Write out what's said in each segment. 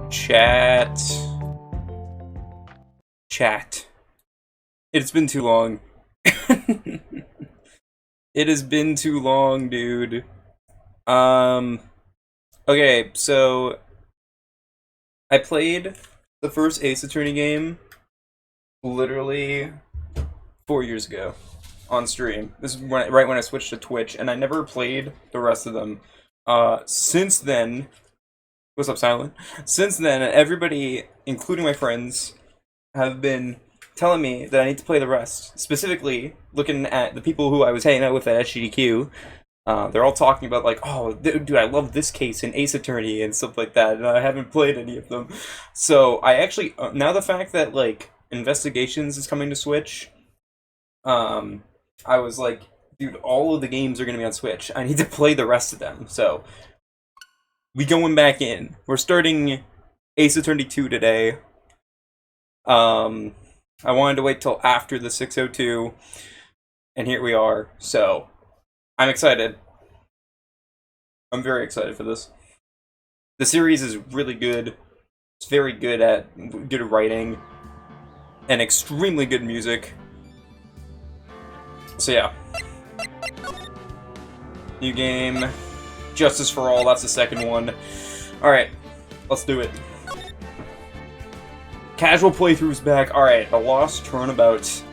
Chat. Chat. It's been too long. It has been too long, dude. Okay, so I played the first Ace Attorney game literally 4 years ago on stream. This is right when I switched to Twitch, and I never played the rest of them. Since then, what's up, Silent? Since then, everybody, including my friends, have been telling me that I need to play the rest. Specifically, looking at the people who I was hanging out with at SGDQ, they're all talking about like, oh, dude, I love this case in Ace Attorney and stuff like that, and I haven't played any of them. So I actually, now the fact that like Investigations is coming to Switch, I was like, dude, all of the games are gonna be on Switch. I need to play the rest of them. So we going back in. We're starting Ace Attorney 2 today. I wanted to wait till after the 602, and here we are. So I'm excited. I'm very excited for this. The series is really good. It's very good at good writing and extremely good music. So yeah. New game. Justice for All, that's the second one. Alright, let's do it. Casual playthrough's back. Alright, a lost turnabout.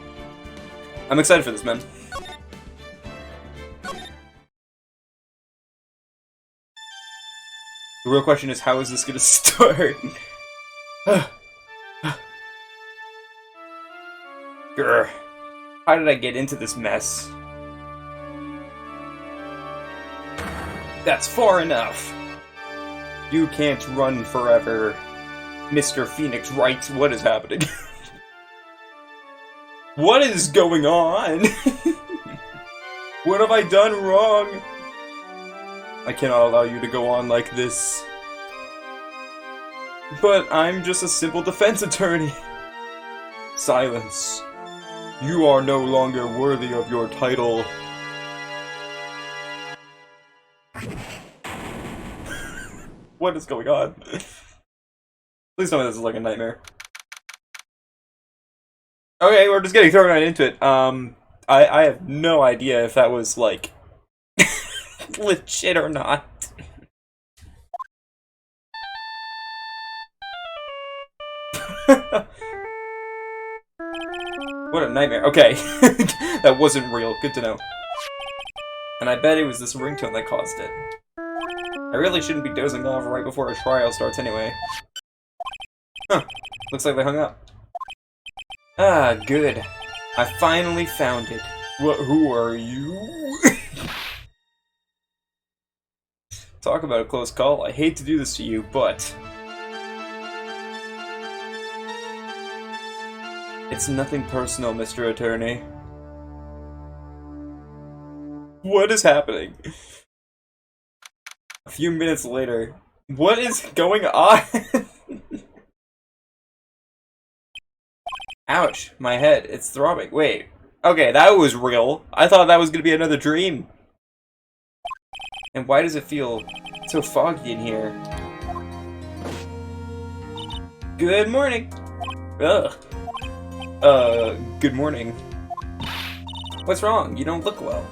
I'm excited for this, man. The real question is, how is this gonna start? Grr. How did I get into this mess? That's far enough. You can't run forever. Mr. Phoenix Wright, what is happening? What is going on? What have I done wrong? I cannot allow you to go on like this. But I'm just a simple defense attorney. Silence. You are no longer worthy of your title. What is going on? Please tell me this is like a nightmare. Okay, we're just getting thrown right into it. I have no idea if that was, like, legit or not. What a nightmare. Okay. That wasn't real. Good to know. And I bet it was this ringtone that caused it. I really shouldn't be dozing off right before a trial starts anyway. Huh. Looks like they hung up. Ah, good. I finally found it. What? Who are you? Talk about a close call. I hate to do this to you, but... It's nothing personal, Mr. Attorney. What is happening? A few minutes later. What is going on? Ouch, my head, it's throbbing. Wait, okay, that was real. I thought that was gonna be another dream. And why does it feel so foggy in here? Good morning. Ugh. Good morning. What's wrong? You don't look well.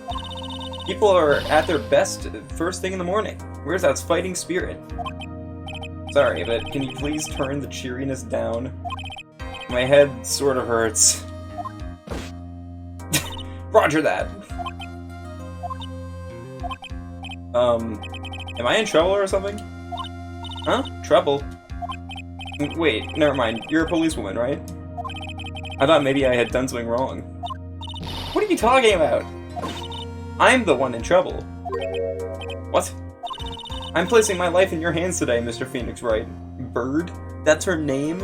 People are at their best first thing in the morning. Where's that fighting spirit? Sorry, but can you please turn the cheeriness down? My head sort of hurts. Roger that. Am I in trouble or something? Huh? Trouble? Wait, never mind. You're a policewoman, right? I thought maybe I had done something wrong. What are you talking about? I'm the one in trouble. What? I'm placing my life in your hands today, Mr. Phoenix Wright. Bird? That's her name?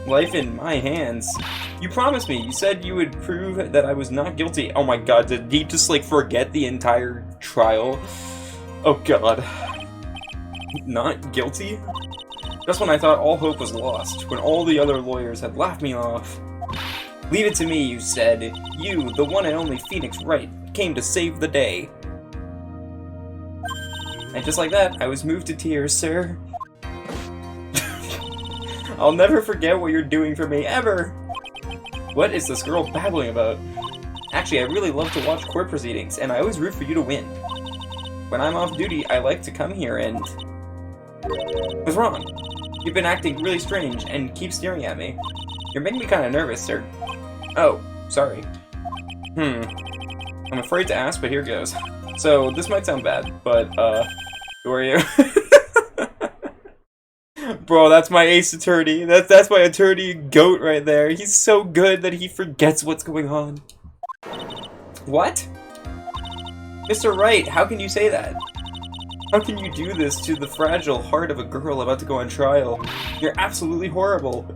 Life in my hands? You promised me. You said you would prove that I was not guilty. Oh my god, did he just, like, forget the entire trial? Oh god. Not guilty? Just when I thought all hope was lost, when all the other lawyers had laughed me off. Leave it to me, you said. You, the one and only Phoenix Wright, came to save the day. And just like that, I was moved to tears, sir. I'll never forget what you're doing for me, ever! What is this girl babbling about? Actually, I really love to watch court proceedings, and I always root for you to win. When I'm off duty, I like to come here and... What's wrong? You've been acting really strange, and keep staring at me. You're making me kind of nervous, sir. Oh, sorry. I'm afraid to ask, but here goes. So, this might sound bad, but, who are you? Bro, that's my ace attorney. That's my attorney goat right there. He's so good that he forgets what's going on. What? Mr. Wright, how can you say that? How can you do this to the fragile heart of a girl about to go on trial? You're absolutely horrible.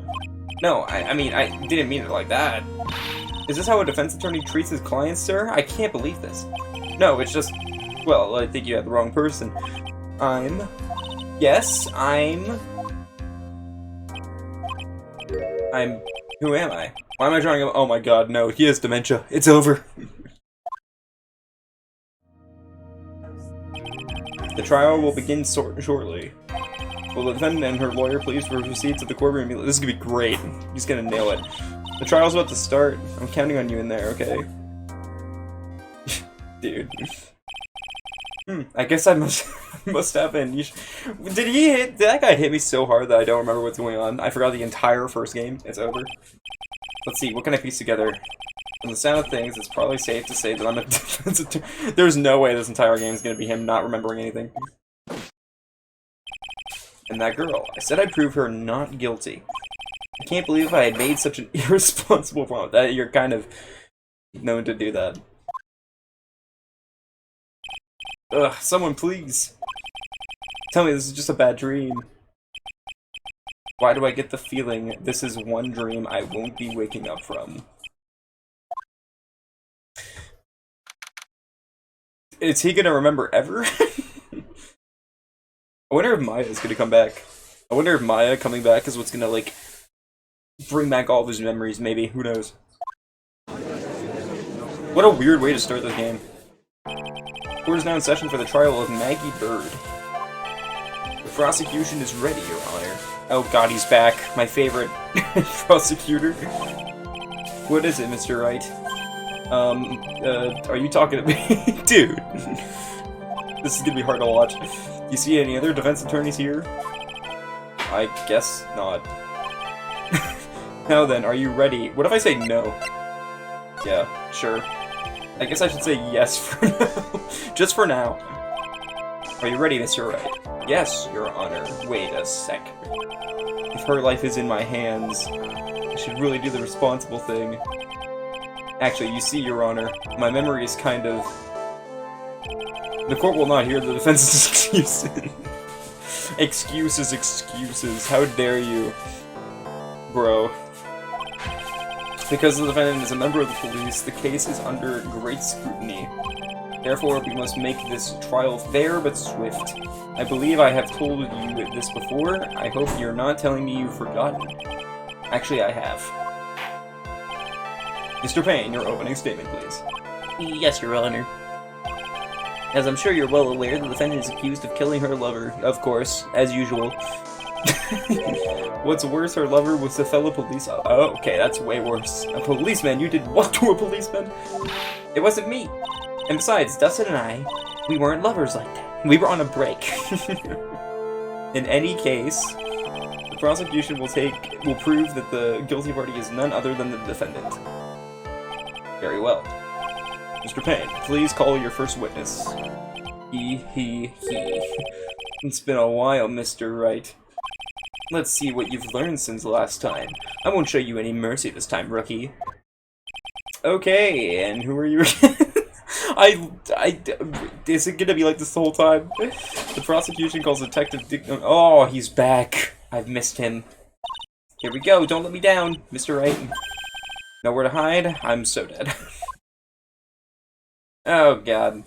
No, I mean, I didn't mean it like that. Is this how a defense attorney treats his clients, sir? I can't believe this. No, it's just... Well, I think you had the wrong person. Yes, Who am I? Why am I drawing him? Oh my god, no, he has dementia. It's over. The trial will begin shortly. Will the defendant and her lawyer please proceed to the courtroom? This is gonna be great. He's gonna nail it. The trial's about to start. I'm counting on you in there, okay? Dude. I guess I must have been. Did that guy hit me so hard that I don't remember what's going on? I forgot the entire first game. It's over. Let's see, what can I piece together? From the sound of things, it's probably safe to say that I'm a defense attorney. There's no way this entire game is going to be him not remembering anything. And that girl. I said I'd prove her not guilty. I can't believe I had made such an irresponsible promise. That you're kind of known to do that. Ugh, someone please. Tell me this is just a bad dream. Why do I get the feeling this is one dream I won't be waking up from? Is he gonna remember ever? I wonder if Maya's gonna come back. I wonder if Maya coming back is what's gonna, like, bring back all of his memories, maybe. Who knows? What a weird way to start this game. Court is now in session for the trial of Maggie Bird. The prosecution is ready, Your Honor. Oh god, he's back. My favorite prosecutor. What is it, Mr. Wright? Are you talking to me? Dude. This is gonna be hard to watch. You see any other defense attorneys here? I guess not. Now then, are you ready? What if I say no? Yeah, sure. I guess I should say yes for now. Just for now. Are you ready, Mr. Wright? Yes, Your Honor. Wait a sec. If her life is in my hands, I should really do the responsible thing. Actually, you see, Your Honor, my memory is kind of... The court will not hear the defense's excuses. Excuses. How dare you? Bro. Because the defendant is a member of the police, the case is under great scrutiny. Therefore, we must make this trial fair but swift. I believe I have told you this before. I hope you're not telling me you've forgotten. Actually, I have. Mr. Payne, your opening statement, please. Yes, Your Honor. As I'm sure you're well aware, the defendant is accused of killing her lover. Of course, as usual. What's worse, her lover was a fellow police officer. Oh, okay, that's way worse. A policeman? You did what to a policeman? It wasn't me. And besides, Dustin and I, we weren't lovers like that. We were on a break. In any case, the prosecution will prove that the guilty party is none other than the defendant. Very well. Mr. Payne, please call your first witness. He. It's been a while, Mr. Wright. Let's see what you've learned since last time. I won't show you any mercy this time, rookie. Okay, and who are you again? Is it gonna be like this the whole time? The prosecution calls Detective Dick. Oh, he's back. I've missed him. Here we go, don't let me down, Mr. Wright. Nowhere to hide? I'm so dead. Oh, God.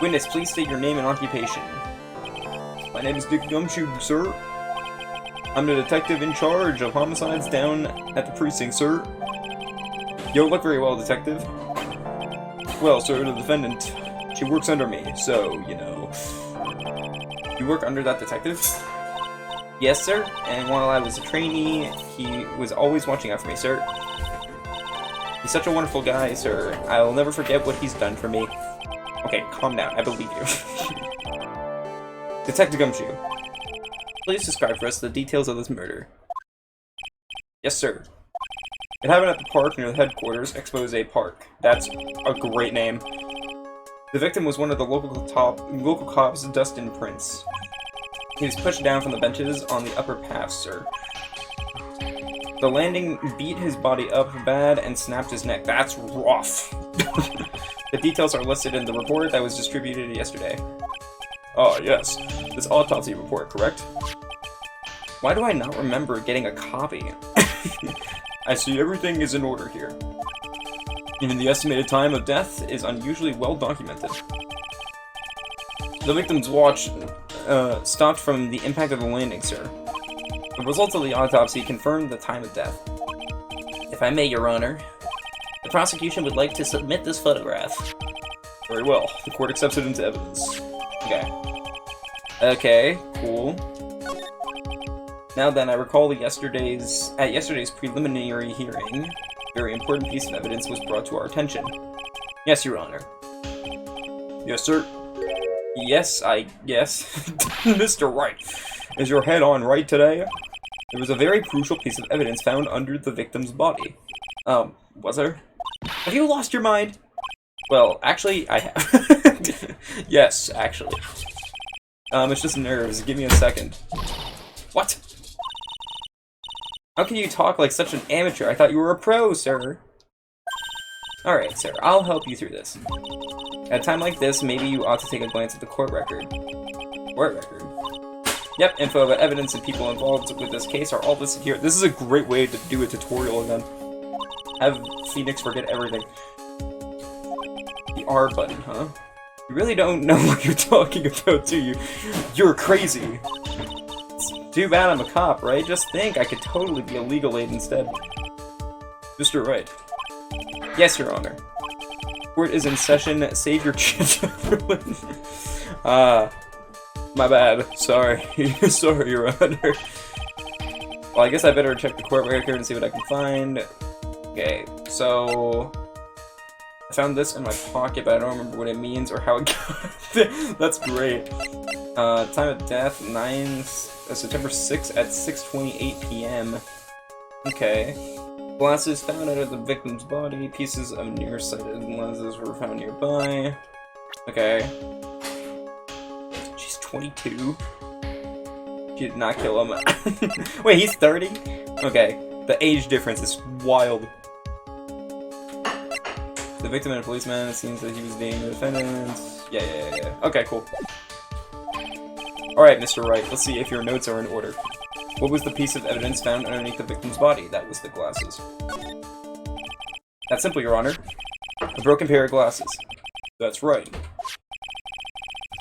Witness, please state your name and occupation. My name is Dick Gumshoe, sir. I'm the detective in charge of homicides down at the precinct, sir. You don't look very well, detective. Well, sir, the defendant, she works under me, so, you know. You work under that detective? Yes, sir. And while I was a trainee, he was always watching out for me, sir. He's such a wonderful guy, sir. I'll never forget what he's done for me. Okay, calm down. I believe you. Detective Gumshoe, please describe for us the details of this murder. Yes, sir. It happened at the park near the headquarters, Expose Park. That's a great name. The victim was one of the local cops, Dustin Prince. He was pushed down from the benches on the upper path, sir. The landing beat his body up bad and snapped his neck. That's rough. The details are listed in the report that was distributed yesterday. Oh, yes. This autopsy report, correct? Why do I not remember getting a copy? I see everything is in order here. Even the estimated time of death is unusually well documented. The victim's watch stopped from the impact of the landing, sir. The results of the autopsy confirmed the time of death. If I may, Your Honor, the prosecution would like to submit this photograph. Very well. The court accepts it into evidence. Okay. Okay, cool. Now then, I recall at yesterday's preliminary hearing, a very important piece of evidence was brought to our attention. Yes, Your Honor. Yes, sir. Yes, Yes. Mr. Wright, is your head on right today? There was a very crucial piece of evidence found under the victim's body. Was there? Have you lost your mind? Well, actually, I have. Yes, actually. It's just nerves. Give me a second. What? How can you talk like such an amateur? I thought you were a pro, sir. Alright, sir, I'll help you through this. At a time like this, maybe you ought to take a glance at the court record. Court record? Yep, info about evidence and people involved with this case are all listed here. This is a great way to do a tutorial again. Have Phoenix forget everything. The R button, huh? You really don't know what you're talking about, do you? You're crazy. It's too bad I'm a cop, right? Just think, I could totally be a legal aid instead. Mr. Wright. Yes, Your Honor. Court is in session. Save your chin. My bad. Sorry. Sorry, Your Honor. Well, I guess I better check the court record and see what I can find. Okay, so I found this in my pocket, but I don't remember what it means or how it got there. That's great. Time of death, September 6th at 6:28 p.m. Okay. Glasses found under the victim's body. Pieces of nearsighted lenses were found nearby. Okay. She's 22. She did not kill him. Wait, he's 30? Okay. The age difference is wild. The victim and a policeman, it seems that he was dating the defendant. Yeah. Okay, cool. Alright, Mr. Wright, let's see if your notes are in order. What was the piece of evidence found underneath the victim's body? That was the glasses. That's simple, Your Honor. A broken pair of glasses. That's right.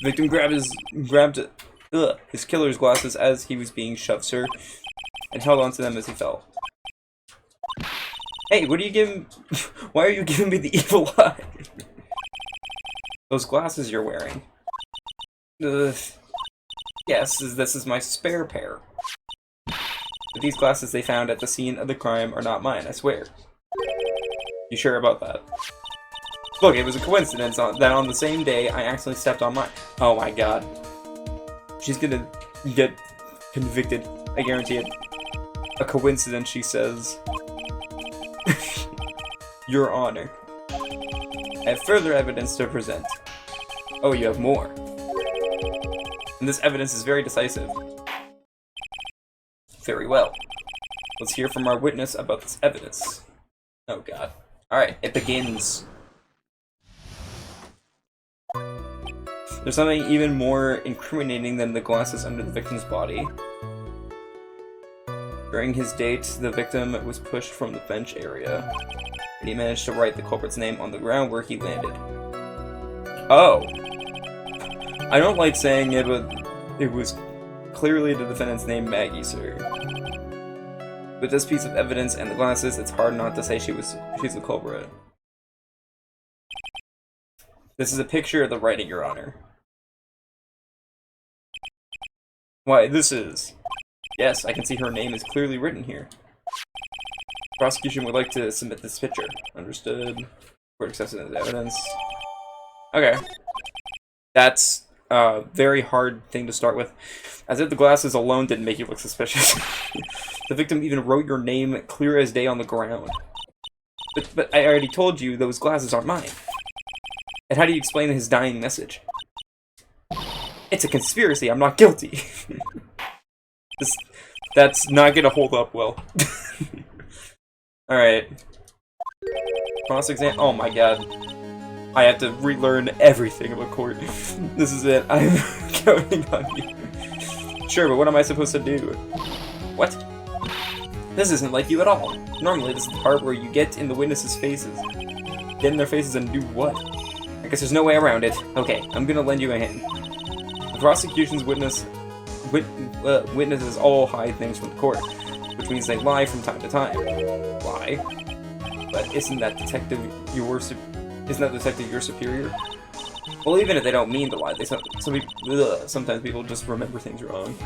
The victim grabbed his killer's glasses as he was being shoved, sir, and held onto them as he fell. Hey, what are you giving? Why are you giving me the evil eye? Those glasses you're wearing. Yes, this is my spare pair. But these glasses they found at the scene of the crime are not mine, I swear. You sure about that? Look, it was a coincidence that on the same day I accidentally stepped on mine. Oh my god. She's gonna get convicted. I guarantee it. A coincidence, she says. Your Honor. I have further evidence to present. Oh, you have more. And this evidence is very decisive. Very well. Let's hear from our witness about this evidence. Oh god. Alright, it begins. There's something even more incriminating than the glasses under the victim's body. During his date, the victim was pushed from the bench area, but he managed to write the culprit's name on the ground where he landed. Oh! I don't like saying it, but it was clearly the defendant's name, Maggie, sir. With this piece of evidence and the glasses, it's hard not to say she's the culprit. This is a picture of the writing, Your Honor. Why, this is... Yes, I can see her name is clearly written here. Prosecution would like to submit this picture. Understood. Court accepts it as evidence. Okay. That's a very hard thing to start with. As if the glasses alone didn't make you look suspicious. The victim even wrote your name clear as day on the ground. But I already told you those glasses aren't mine. And how do you explain his dying message? It's a conspiracy, I'm not guilty. That's not gonna hold up well. Alright. Cross-exam. Oh my god. I have to relearn everything about court. This is it. I'm counting on you. Sure, but what am I supposed to do? What? This isn't like you at all. Normally, this is the part where you get in the witnesses' faces. Get in their faces and do what? I guess there's no way around it. Okay, I'm gonna lend you a hand. The prosecution's witnesses all hide things from the court, which means they lie from time to time. Lie? But isn't that detective your superior? Well, even if they don't mean to lie, sometimes people just remember things wrong.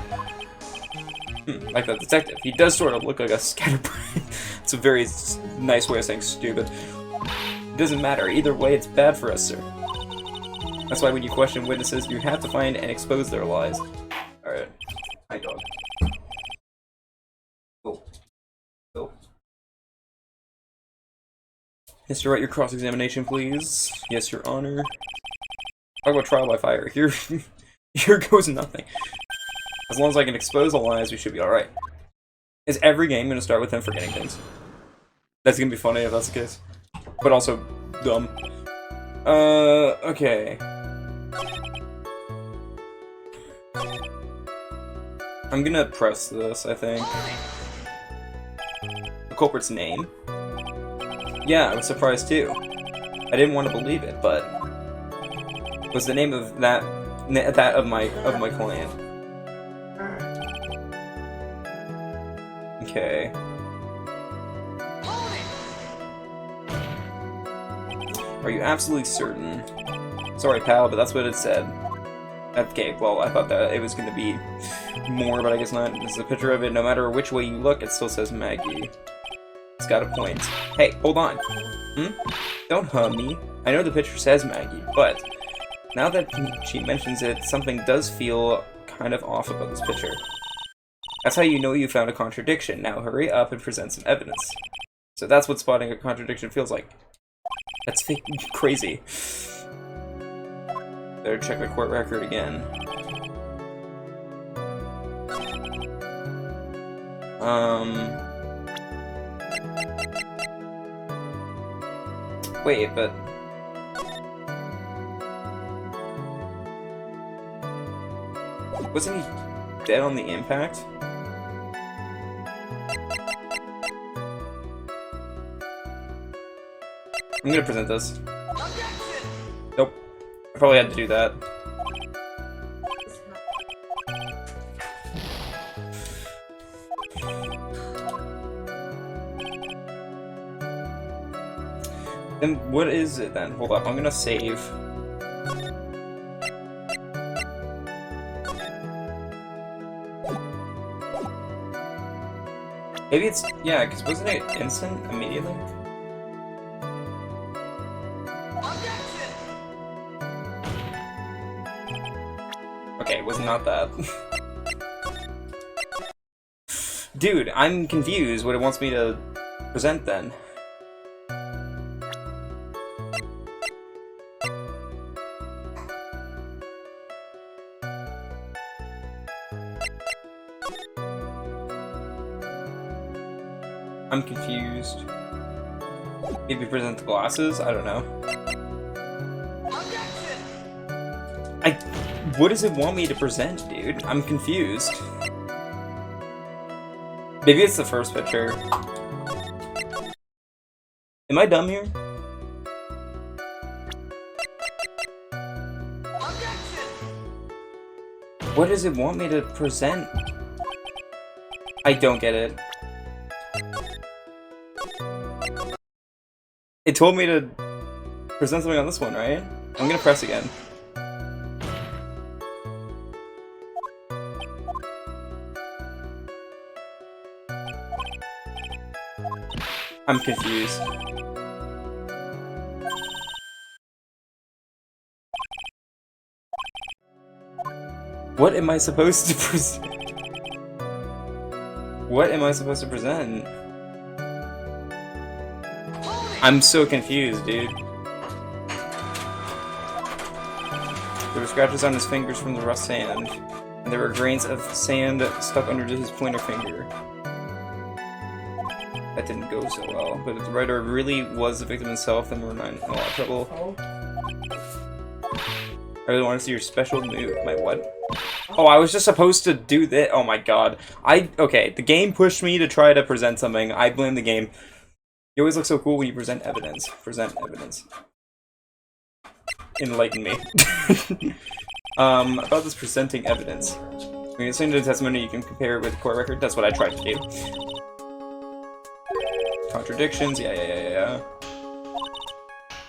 Like the detective. He does sort of look like a scatterbrain. It's a very nice way of saying stupid. It doesn't matter. Either way, it's bad for us, sir. That's why when you question witnesses, you have to find and expose their lies. Alright. Hi, dog. Oh. Oh. Mr. Wright, your cross-examination, please. Yes, Your Honor. Talk about trial by fire. Here goes nothing. As long as I can expose the lies, we should be alright. Is every game gonna start with him forgetting things? That's gonna be funny if that's the case. But also, dumb. Okay. I'm gonna press this, I think. The culprit's name? Yeah, I was surprised too. I didn't want to believe it, but... was the name of that of my client. Okay. Are you absolutely certain? Sorry, pal, but that's what it said. Okay, well, I thought that it was going to be more, but I guess not. This is a picture of it. No matter which way you look, it still says Maggie. It's got a point. Hey, hold on. Don't hum me. I know the picture says Maggie, but now that she mentions it, something does feel kind of off about this picture. That's how you know you found a contradiction. Now hurry up and present some evidence. So that's what spotting a contradiction feels like. That's crazy. Better check the court record again. Wait, but... wasn't he dead on the impact? I'm gonna present this. Nope. I probably had to do that. Then what is it then? Hold up, I'm gonna save. Maybe it's, yeah, because wasn't it instant immediately? Okay, it was not that. Dude, I'm confused what it wants me to present then. I'm confused. Maybe present the glasses? I don't know. What does it want me to present, dude? I'm confused. Maybe it's the first picture. Am I dumb here? What does it want me to present? I don't get it. It told me to present something on this one, right? I'm gonna press again. I'm confused. What am I supposed to present? What am I supposed to present? I'm so confused, dude. There were scratches on his fingers from the rough sand, and there were grains of sand stuck under his pointer finger. That didn't go so well, but if the writer really was the victim himself, then we're in a lot of trouble. I really want to see your special move. My what? Oh, I was just supposed to do that. Oh my god. Okay, the game pushed me to try to present something. I blame the game. You always look so cool when you present evidence. Present evidence. Enlighten me. About this presenting evidence. When you listen to the testimony, you can compare it with the court record. That's what I tried to do. Contradictions, yeah.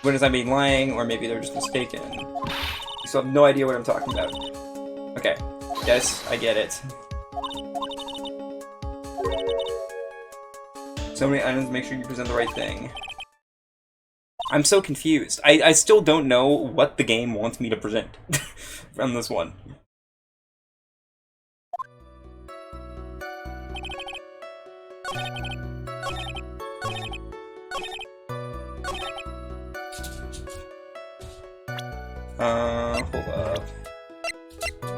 When is I being lying, or maybe they're just mistaken. You still have no idea what I'm talking about. Okay. Yes, I get it. So many items, make sure you present the right thing. I'm so confused. I still don't know what the game wants me to present from this one. Hold up.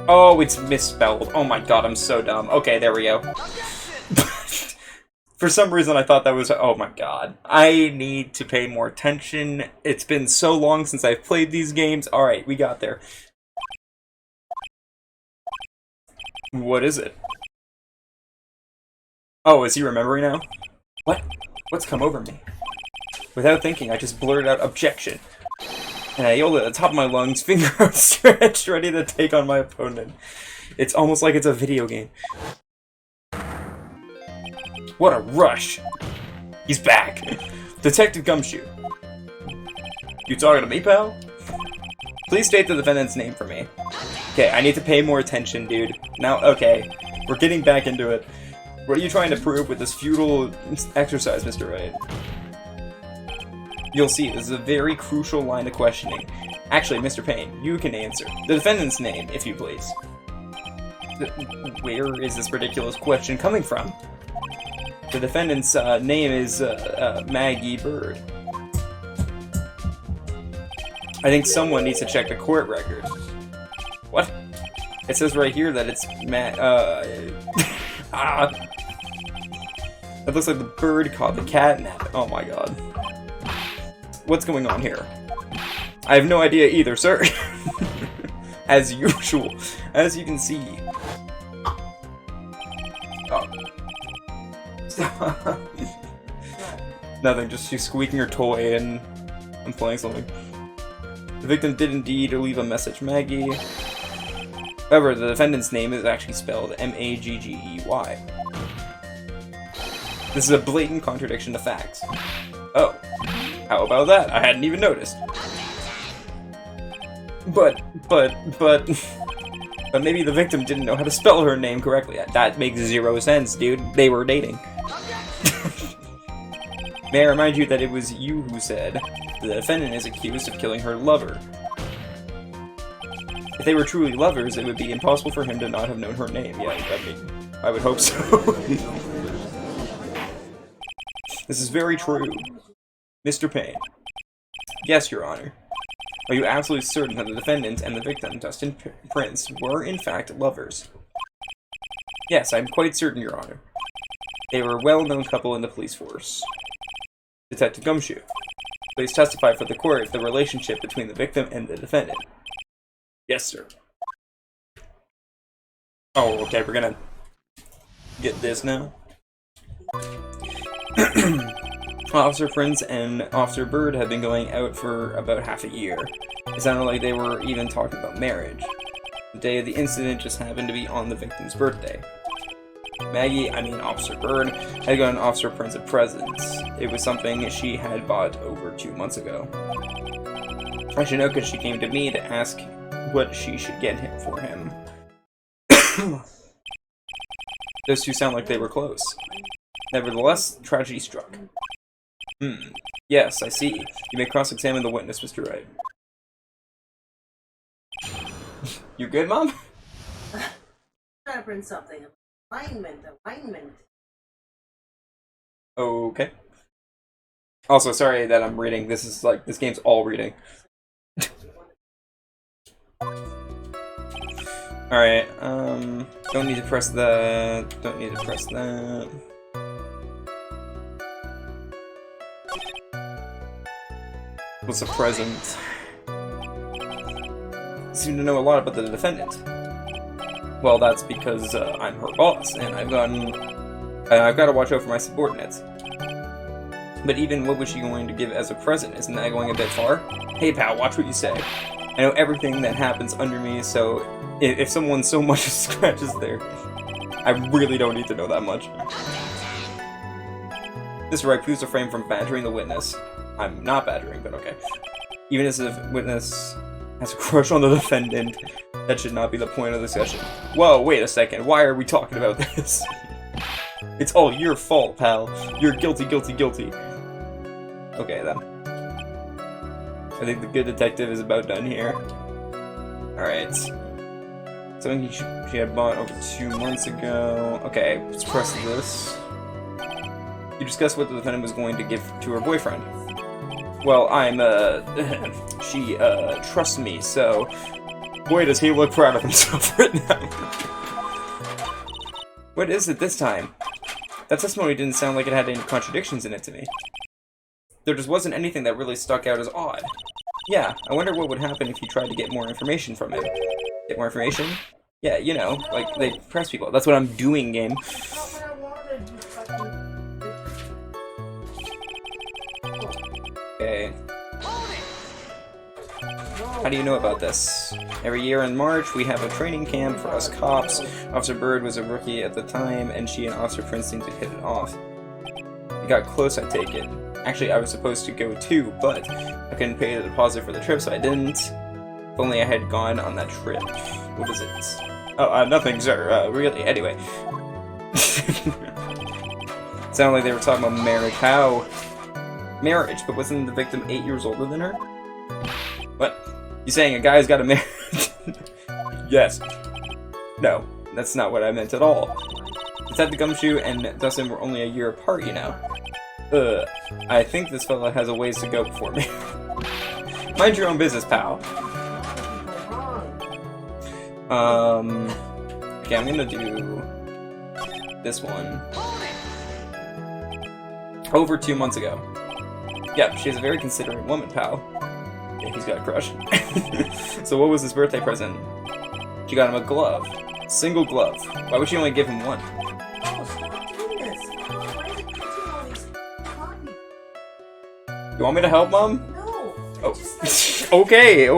Oh, it's misspelled. Oh my god, I'm so dumb. Okay, there we go. For some reason, I thought that was... Oh my god. I need to pay more attention. It's been so long since I've played these games. Alright, we got there. What is it? Oh, is he remembering now? What? What's come over me? Without thinking, I just blurted out objection. And I yelled at the top of my lungs, finger outstretched, ready to take on my opponent. It's almost like it's a video game. What a rush! He's back! Detective Gumshoe. You talking to me, pal? Please state the defendant's name for me. Okay, I need to pay more attention, dude. Now, okay, we're getting back into it. What are you trying to prove with this futile exercise, Mr. Wright? You'll see, this is a very crucial line of questioning. Actually, Mr. Payne, you can answer. The defendant's name, if you please. Where is this ridiculous question coming from? The defendant's name is Maggie Bird. I think someone needs to check the court record. What? It says right here that it's It looks like the bird caught the catnap. Oh my god. What's going on here? I have no idea either, sir. As usual. As you can see. Oh. Stop. Nothing, just she's squeaking her toy and I'm playing something. The victim did indeed leave a message, Maggie. However, the defendant's name is actually spelled M-A-G-G-E-Y. This is a blatant contradiction to facts. Oh. How about that? I hadn't even noticed. But maybe the victim didn't know how to spell her name correctly. That makes zero sense, dude. They were dating. May I remind you that it was you who said the defendant is accused of killing her lover. If they were truly lovers, it would be impossible for him to not have known her name. Yeah, I mean, I would hope so. This is very true. Mr. Payne. Yes, Your Honor. Are you absolutely certain that the defendant and the victim, Dustin Prince, were in fact lovers? Yes, I'm quite certain, Your Honor. They were a well-known couple in the police force. Detective Gumshoe, please testify for the court the relationship between the victim and the defendant. Yes, sir. Oh, okay, we're gonna get this now. Officer Prince and Officer Bird have been going out for about half a year. It sounded like they were even talking about marriage. The day of the incident just happened to be on the victim's birthday. Maggie, I mean Officer Bird, had gotten Officer Prince a present. It was something she had bought over 2 months ago. I should know because she came to me to ask what she should get him for him. Those two sound like they were close. Nevertheless, tragedy struck. Hmm. Yes, I see. You may cross-examine the witness, Mr. Wright. You good, Mom? Trying to print something. Alignment. Okay. Also, sorry that I'm reading. This game's all reading. Alright, don't need to press that. Don't need to press that. What's a present? Seem to know a lot about the defendant. Well, that's because I'm her boss, and I've got to watch out for my subordinates. But even what was she going to give as a present? Isn't that going a bit far? Hey, pal, watch what you say. I know everything that happens under me, so if someone so much as scratches there, I really don't need to know that much. Mr. Wright, please refrain from badgering the witness. I'm not badgering, but okay. Even as the witness has a crush on the defendant, that should not be the point of the session. Whoa, wait a second. Why are we talking about this? It's all your fault, pal. You're guilty. Okay, then. I think the good detective is about done here. Alright. Something she had bought over 2 months ago. Okay, let's press this. You discussed what the defendant was going to give to her boyfriend. Well, she, trusts me, so... Boy, does he look proud of himself right now. What is it this time? That testimony didn't sound like it had any contradictions in it to me. There just wasn't anything that really stuck out as odd. Yeah, I wonder what would happen if you tried to get more information from him. Get more information? Yeah, you know, like, they press people. That's what I'm doing, game. Okay. How do you know about this? Every year in March, we have a training camp for us cops. Officer Bird was a rookie at the time, and she and Officer Prince seemed to hit it off. We got close, I take it. Actually, I was supposed to go too, but I couldn't pay the deposit for the trip, so I didn't. If only I had gone on that trip. What is it? Oh, nothing, sir. Really, anyway. Sounded like they were talking about marriage. How? Marriage, but wasn't the victim 8 years older than her? What? You saying a guy's got a marriage? Yes. No, that's not what I meant at all. Detective Gumshoe and Dustin were only a year apart, you know. I think this fella has a ways to go before me. Mind your own business, pal. Okay, I'm gonna do this one. Over 2 months ago. Yep, she's a very considerate woman, pal. Yeah, he's got a crush. So what was his birthday present? She got him a glove. Single glove. Why would she only give him one? You want me to help, Mom? No. Oh. Okay.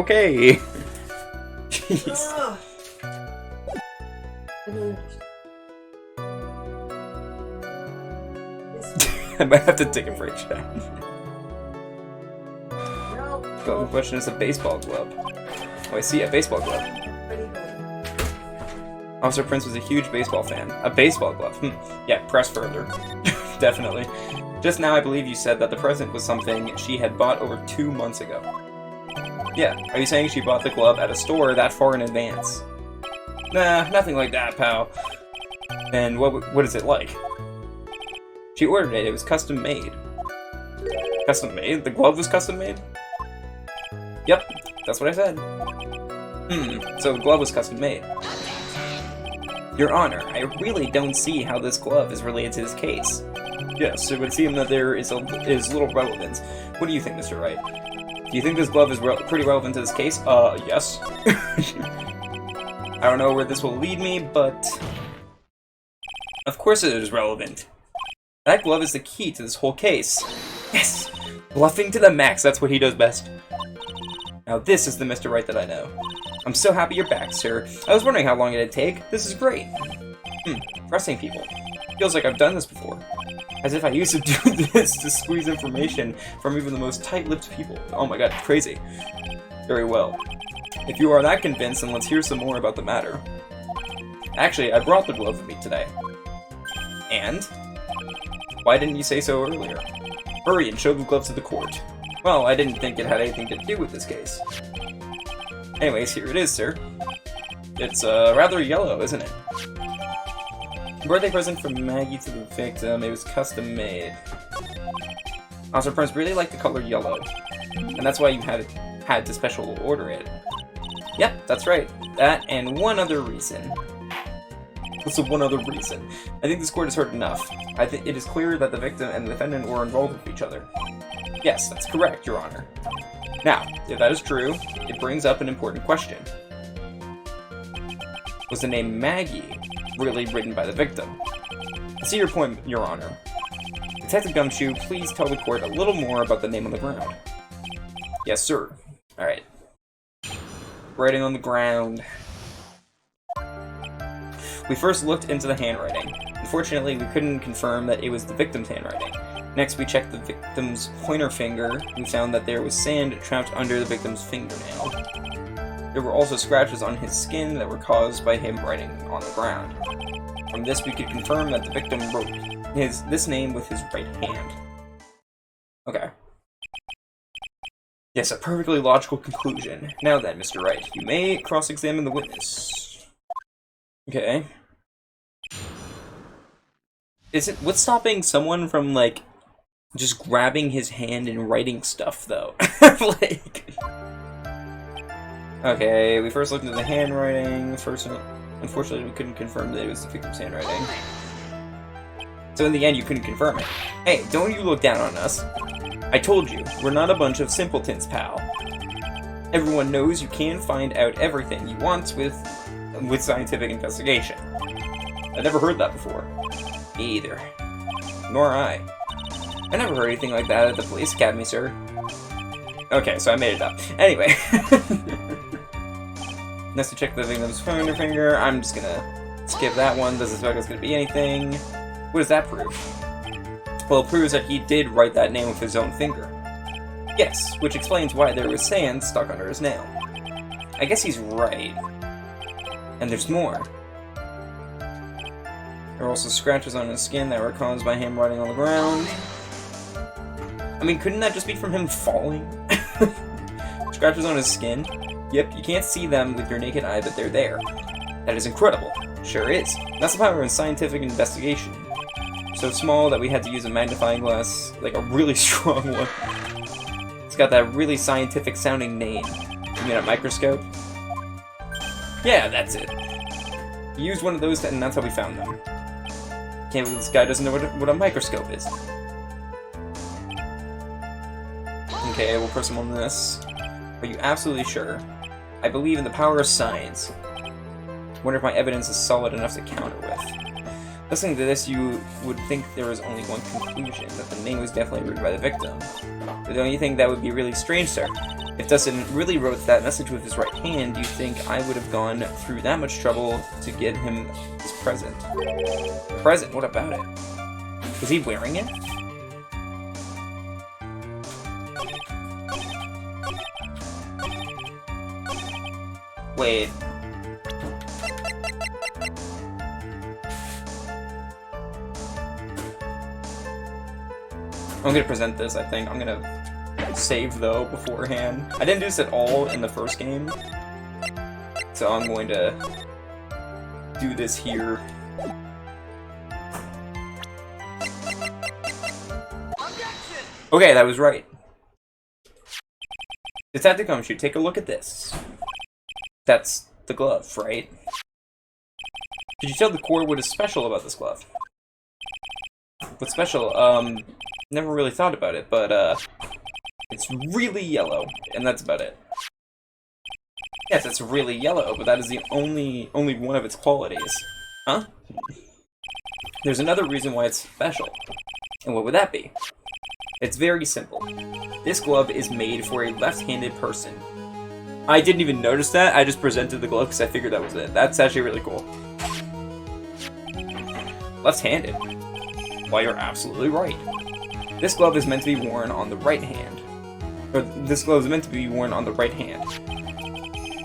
Jeez. I might have to take a break, chat. The question is a baseball glove. Oh, I see, a baseball glove. Officer Prince was a huge baseball fan. A baseball glove. Yeah, press further. Definitely. Just now I believe you said that the present was something she had bought over 2 months ago. Yeah, are you saying she bought the glove at a store that far in advance? Nah, nothing like that, pal. And what is it like? She ordered it, it was custom made. Custom made? The glove was custom made? Yep, that's what I said. So the glove was custom made. Your Honor, I really don't see how this glove is related to this case. Yes, it would seem that there is little relevance. What do you think, Mr. Wright? Do you think this glove is pretty relevant to this case? Yes. I don't know where this will lead me, but... Of course it is relevant. That glove is the key to this whole case. Yes! Bluffing to the max, that's what he does best. Now this is the Mr. Wright that I know. I'm so happy you're back, sir. I was wondering how long it'd take. This is great. Pressing people. Feels like I've done this before. As if I used to do this to squeeze information from even the most tight-lipped people. Oh my god, crazy. Very well. If you are that convinced, then let's hear some more about the matter. Actually, I brought the glove with me today. And? Why didn't you say so earlier? Hurry and show the glove to the court. Well, I didn't think it had anything to do with this case. Anyways, here it is, sir. It's rather yellow, isn't it? Birthday present from Maggie to the victim. It was custom made. Officer Prince really liked the color yellow, and that's why you had to special order it. Yep, that's right. That and one other reason. What's the one other reason? I think this court has heard enough. I think it is clear that the victim and the defendant were involved with each other. Yes, that's correct, Your Honor. Now, if that is true, it brings up an important question. Was the name Maggie really written by the victim? I see your point, Your Honor. Detective Gumshoe, please tell the court a little more about the name on the ground. Yes, sir. Alright. Writing on the ground. We first looked into the handwriting. Unfortunately, we couldn't confirm that it was the victim's handwriting. Next, we checked the victim's pointer finger. We found that there was sand trapped under the victim's fingernail. There were also scratches on his skin that were caused by him writing on the ground. From this, we could confirm that the victim wrote this name with his right hand. Okay. Yes, a perfectly logical conclusion. Now then, Mr. Wright, you may cross-examine the witness. Okay. What's stopping someone from, like, just grabbing his hand and writing stuff, though? Like... Okay, we first looked into the handwriting. Unfortunately, we couldn't confirm that it was the victim's handwriting. So in the end, you couldn't confirm it. Hey, don't you look down on us. I told you, we're not a bunch of simpletons, pal. Everyone knows you can find out everything you want with scientific investigation. I never heard that before. Me either. Nor I. I never heard anything like that at the police academy, sir. Okay, so I made it up. Anyway. Next to check the victim's pointer finger. I'm just gonna skip that one. Doesn't expect it's gonna be anything. What does that prove? Well, it proves that he did write that name with his own finger. Yes, which explains why there was sand stuck under his nail. I guess he's right. And there's more. There were also scratches on his skin that were caused by him writing on the ground. I mean, couldn't that just be from him falling? Scratches on his skin? Yep, you can't see them with your naked eye, but they're there. That is incredible. Sure is. That's the power in scientific investigation. So small that we had to use a magnifying glass, like a really strong one. It's got that really scientific sounding name. You mean a microscope? Yeah, that's it. We used one of those and that's how we found them. Can't believe this guy doesn't know what a microscope is. Okay, we'll press him on this. Are you absolutely sure? I believe in the power of science. Wonder if my evidence is solid enough to counter with. Listening to this, you would think there was only one conclusion, that the name was definitely written by the victim. But don't you think that would be really strange, sir? If Dustin really wrote that message with his right hand, do you think I would have gone through that much trouble to get him his present? Present? What about it? Was he wearing it? Wait. I'm gonna present this, I think. I'm gonna save, though, beforehand. I didn't do this at all in the first game, so I'm going to do this here. Okay, that was right. Detective Gumshoe, take a look at this. That's the glove, right? Could you tell the court what is special about this glove? What's special? Never really thought about it, but, it's really yellow, and that's about it. Yes, it's really yellow, but that is the only one of its qualities. Huh? There's another reason why it's special. And what would that be? It's very simple. This glove is made for a left-handed person. I didn't even notice that, I just presented the glove because I figured that was it. That's actually really cool. Left-handed. Well, you're absolutely right. This glove is meant to be worn on the right hand. Or, this glove is meant to be worn on the right hand.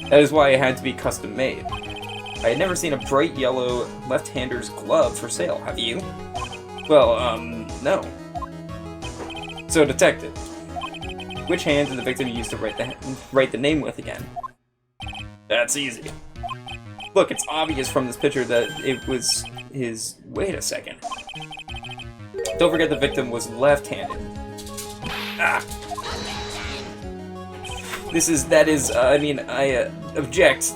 That is why it had to be custom made. I had never seen a bright yellow left-hander's glove for sale, have you? Well, no. So, detective, which hand did the victim use to write the name with again? That's easy. Look, it's obvious from this picture that it was his... Wait a second. Don't forget the victim was left-handed. Ah! I object.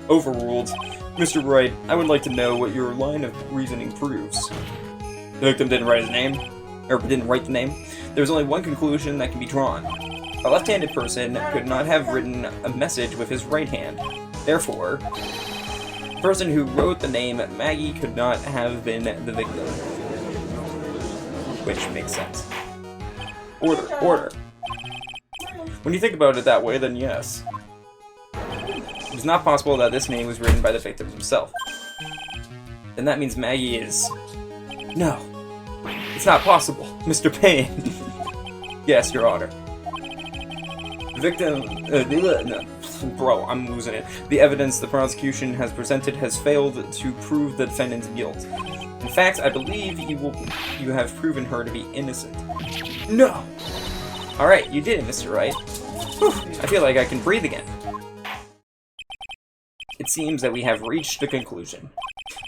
Overruled. Mr. Wright, I would like to know what your line of reasoning proves. The victim didn't write his name, or didn't write the name. There's only one conclusion that can be drawn. A left-handed person could not have written a message with his right hand. Therefore, the person who wrote the name Maggie could not have been the victim. Which makes sense. Order. When you think about it that way, then yes. It is not possible that this name was written by the victim himself. Then that means Maggie is... No. It's not possible, Mr. Payne. Yes, Your Honor. The victim... no. Bro, I'm losing it. The evidence the prosecution has presented has failed to prove the defendant's guilt. In fact, I believe you have proven her to be innocent. No! Alright, you did it, Mr. Wright. Whew, I feel like I can breathe again. It seems that we have reached a conclusion.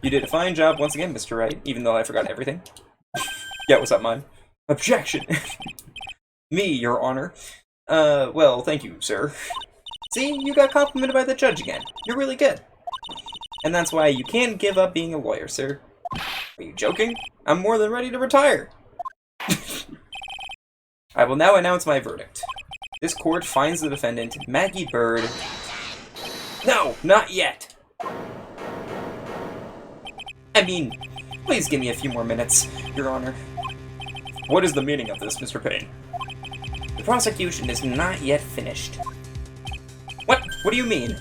You did a fine job once again, Mr. Wright, even though I forgot everything. Yeah, what's up, mine? Objection! Me, Your Honor. Well, thank you, sir. See, you got complimented by the judge again. You're really good. And that's why you can't give up being a lawyer, sir. Are you joking? I'm more than ready to retire. I will now announce my verdict. This court finds the defendant, Maggie Bird... No, not yet! I mean, please give me a few more minutes, Your Honor. What is the meaning of this, Mr. Payne? The prosecution is not yet finished. What? What do you mean?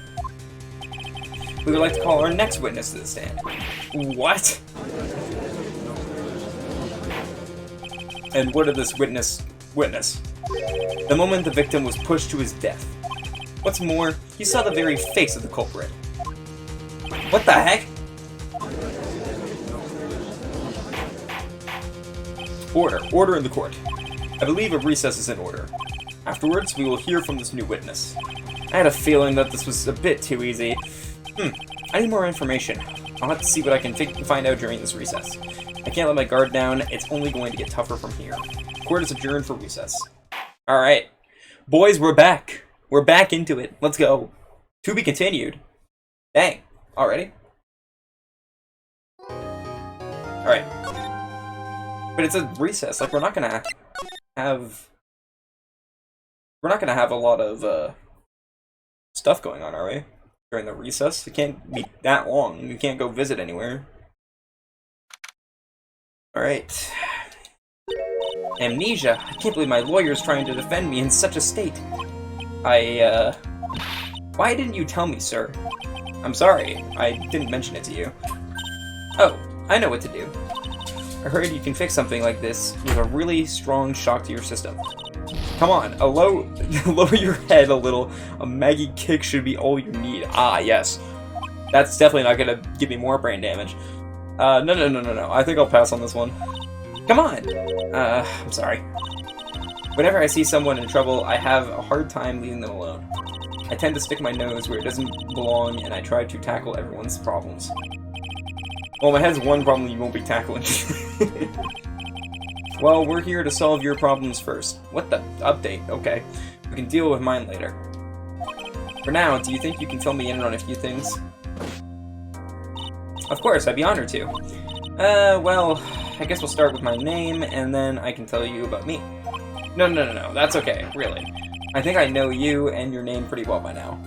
We would like to call our next witness to the stand. What? And what did this witness witness? The moment the victim was pushed to his death. What's more, he saw the very face of the culprit. What the heck? Order in the court. I believe a recess is in order. Afterwards, we will hear from this new witness. I had a feeling that this was a bit too easy. I need more information. I'll have to see what I can find out during this recess. I can't let my guard down. It's only going to get tougher from here. Court is adjourned for recess. Alright. Boys, we're back. We're back into it. Let's go. To be continued. Dang. Already? Alright. But it's a recess. Like, we're not gonna have a lot of, stuff going on, are we? During the recess? It can't be that long. You can't go visit anywhere. Alright. Amnesia. I can't believe my lawyer's trying to defend me in such a state. Why didn't you tell me, sir? I'm sorry. I didn't mention it to you. Oh, I know what to do. I heard you can fix something like this with a really strong shock to your system. Come on, lower your head a little. A Maggie kick should be all you need. Ah, yes. That's definitely not gonna give me more brain damage. No. I think I'll pass on this one. Come on! I'm sorry. Whenever I see someone in trouble, I have a hard time leaving them alone. I tend to stick my nose where it doesn't belong, and I try to tackle everyone's problems. Well, my head's one problem you won't be tackling. Well, we're here to solve your problems first. What the? Update. Okay. We can deal with mine later. For now, do you think you can fill me in on a few things? Of course, I'd be honored to. Well, I guess we'll start with my name, and then I can tell you about me. No, that's okay, really. I think I know you and your name pretty well by now.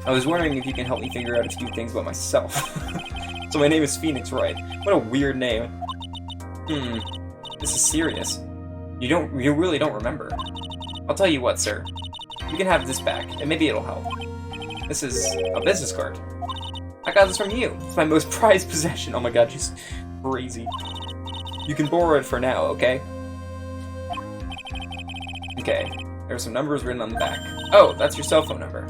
I was wondering if you can help me figure out a few things about myself. So my name is Phoenix Wright. What a weird name. This is serious. You really don't remember. I'll tell you what, sir. You can have this back, and maybe it'll help. This is a business card. I got this from you. It's my most prized possession. Oh my god, she's crazy. You can borrow it for now, okay? Okay. There's some numbers written on the back. Oh, that's your cell phone number.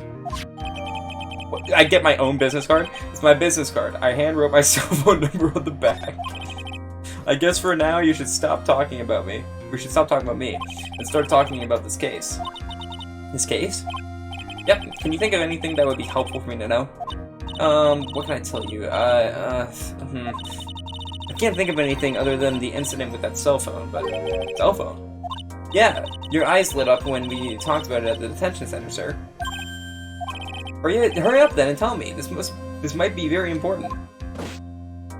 What, I get my own business card? It's my business card. I handwrote my cell phone number on the back. I guess for now you should stop talking about me. We should stop talking about me and start talking about this case. This case? Yep. Can you think of anything that would be helpful for me to know? What can I tell you? I can't think of anything other than the incident with that cell phone, but... Cell phone? Yeah, your eyes lit up when we talked about it at the detention center, sir. Hurry up then and tell me. This might be very important.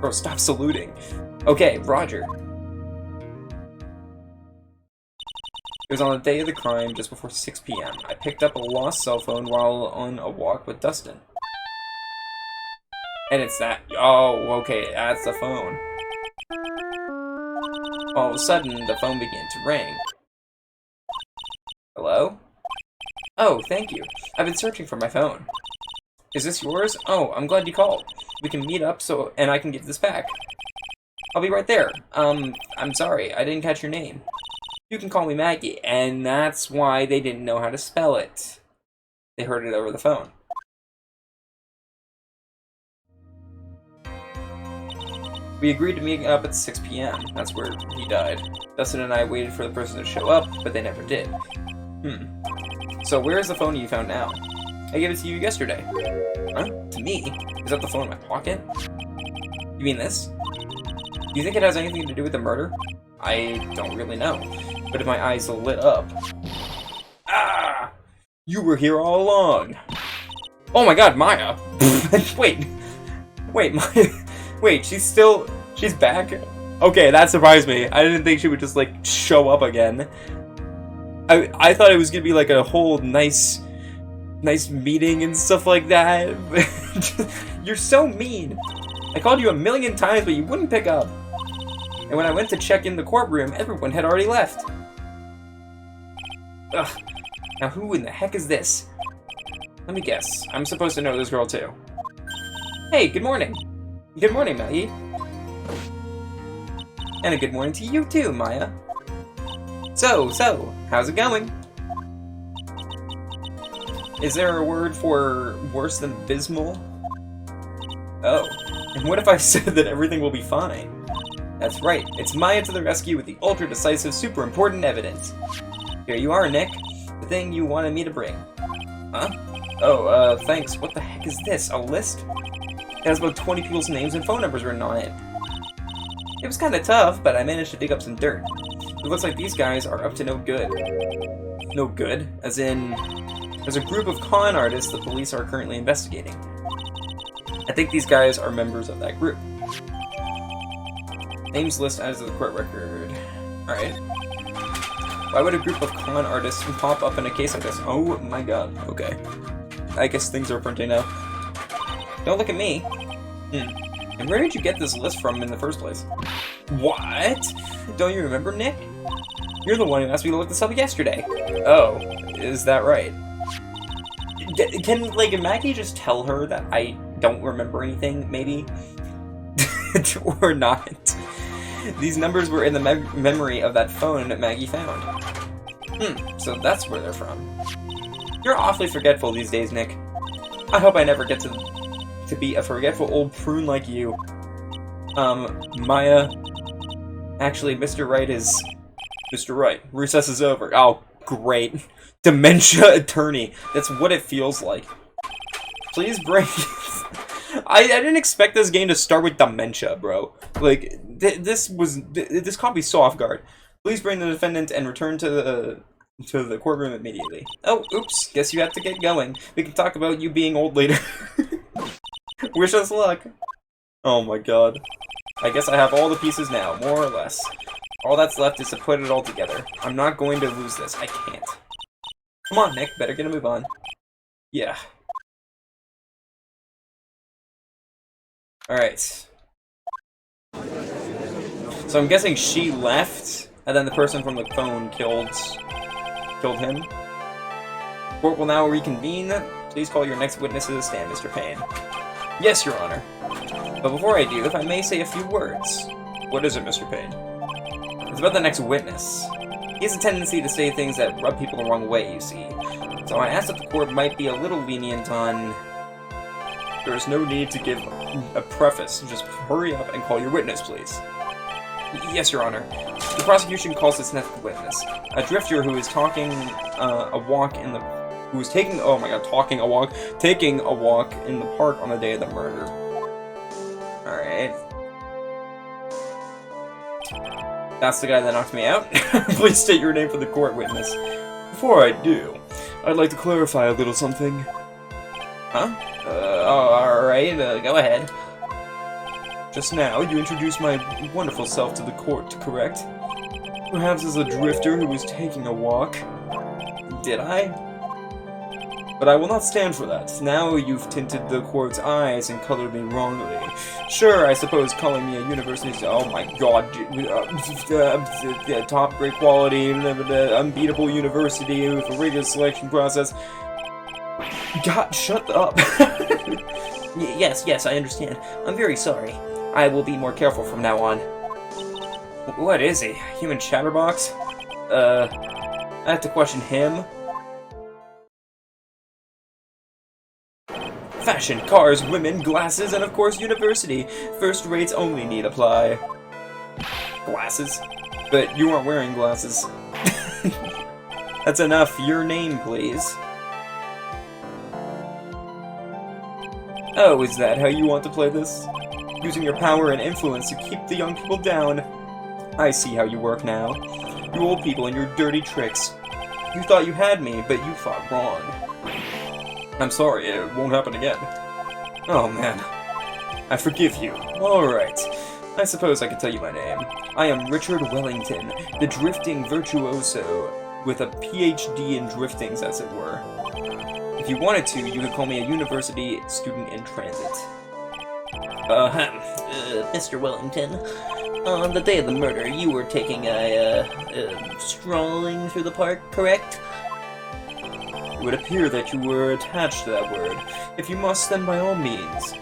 Bro, stop saluting. Okay, Roger. It was on the day of the crime, just before 6 p.m. I picked up a lost cell phone while on a walk with Dustin. And it's that. Oh, okay, that's the phone. All of a sudden, the phone began to ring. Hello? Oh, thank you. I've been searching for my phone. Is this yours? Oh, I'm glad you called. We can meet up and I can give this back. I'll be right there. I'm sorry, I didn't catch your name. You can call me Maggie, and that's why they didn't know how to spell it. They heard it over the phone. We agreed to meet up at 6 p.m. That's where he died. Dustin and I waited for the person to show up, but they never did. So where is the phone you found now? I gave it to you yesterday. Huh? To me? Is that the phone in my pocket? You mean this? Do you think it has anything to do with the murder? I don't really know, but my eyes lit up. Ah! You were here all along! Oh my god, Maya! Wait, Maya... Wait, she's back? Okay, that surprised me. I didn't think she would just, like, show up again. I thought it was gonna be, like, a whole nice meeting and stuff like that. You're so mean. I called you 1,000,000 times, but you wouldn't pick up. And when I went to check in the courtroom, everyone had already left. Ugh. Now who in the heck is this? Let me guess. I'm supposed to know this girl, too. Hey, good morning. Good morning, Maggie. And a good morning to you too, Maya. So, how's it going? Is there a word for worse than abysmal? Oh, and what if I said that everything will be fine? That's right, it's Maya to the rescue with the ultra-decisive, super important evidence. Here you are, Nick. The thing you wanted me to bring. Huh? Oh, thanks. What the heck is this? A list? It has about 20 people's names and phone numbers written on it. It was kinda tough, but I managed to dig up some dirt. It looks like these guys are up to no good. No good? As in, there's a group of con artists the police are currently investigating. I think these guys are members of that group. Names list as of the court record. Alright. Why would a group of con artists pop up in a case like this? Oh my god. Okay. I guess things are printing now. Don't look at me. And where did you get this list from in the first place? What? Don't you remember, Nick? You're the one who asked me to look this up yesterday. Oh, is that right? Can, like, Maggie just tell her that I don't remember anything, maybe? Or not? These numbers were in the memory of that phone that Maggie found. So that's where they're from. You're awfully forgetful these days, Nick. I hope I never get to be a forgetful old prune like you. Maya... Actually, Mr. Wright is... Mr. Wright. Recess is over. Oh, great. Dementia attorney. That's what it feels like. Please bring... I didn't expect this game to start with dementia, bro. Like, this caught me so off guard. Please bring the defendant and return to the courtroom immediately. Oh, oops. Guess you have to get going. We can talk about you being old later. Wish us luck. Oh my god. I guess I have all the pieces now, more or less. All that's left is to put it all together. I'm not going to lose this. I can't. Come on, Nick. Better get a move on. Yeah. Alright. So I'm guessing she left, and then the person from the phone killed him. Court will now reconvene. Please call your next witness to the stand, Mr. Payne. Yes, Your Honor. But before I do, if I may say a few words. What is it, Mr. Payne? It's about the next witness. He has a tendency to say things that rub people the wrong way, you see. So I asked if the court might be a little lenient on... There is no need to give a preface. Just hurry up and call your witness, please. Yes, Your Honor. The prosecution calls this next witness a drifter who is taking a walk in the park on the day of the murder. All right. That's the guy that knocked me out. Please state your name for the court, witness. Before I do, I'd like to clarify a little something. Huh? Alright, go ahead. Just now, you introduced my wonderful self to the court, correct? Perhaps as a drifter who was taking a walk. Did I? But I will not stand for that. Now you've tinted the court's eyes and colored me wrongly. Sure, I suppose calling me a university... Oh my god. Top great quality, unbeatable university with a rigorous selection process. God, shut up. Yes, I understand. I'm very sorry. I will be more careful from now on. What is he? Human chatterbox? I have to question him. Fashion, cars, women, glasses, and of course university. First rates only need apply. Glasses? But you aren't wearing glasses. That's enough. Your name, please. Oh, is that how you want to play this? Using your power and influence to keep the young people down. I see how you work now. You old people and your dirty tricks. You thought you had me, but you thought wrong. I'm sorry, it won't happen again. Oh man. I forgive you. Alright. I suppose I could tell you my name. I am Richard Wellington, the drifting virtuoso, with a PhD in driftings, as it were. If you wanted to, you could call me a university student in transit. Mr. Wellington, on the day of the murder, you were taking strolling through the park, correct? It would appear that you were attached to that word. If you must, then by all means.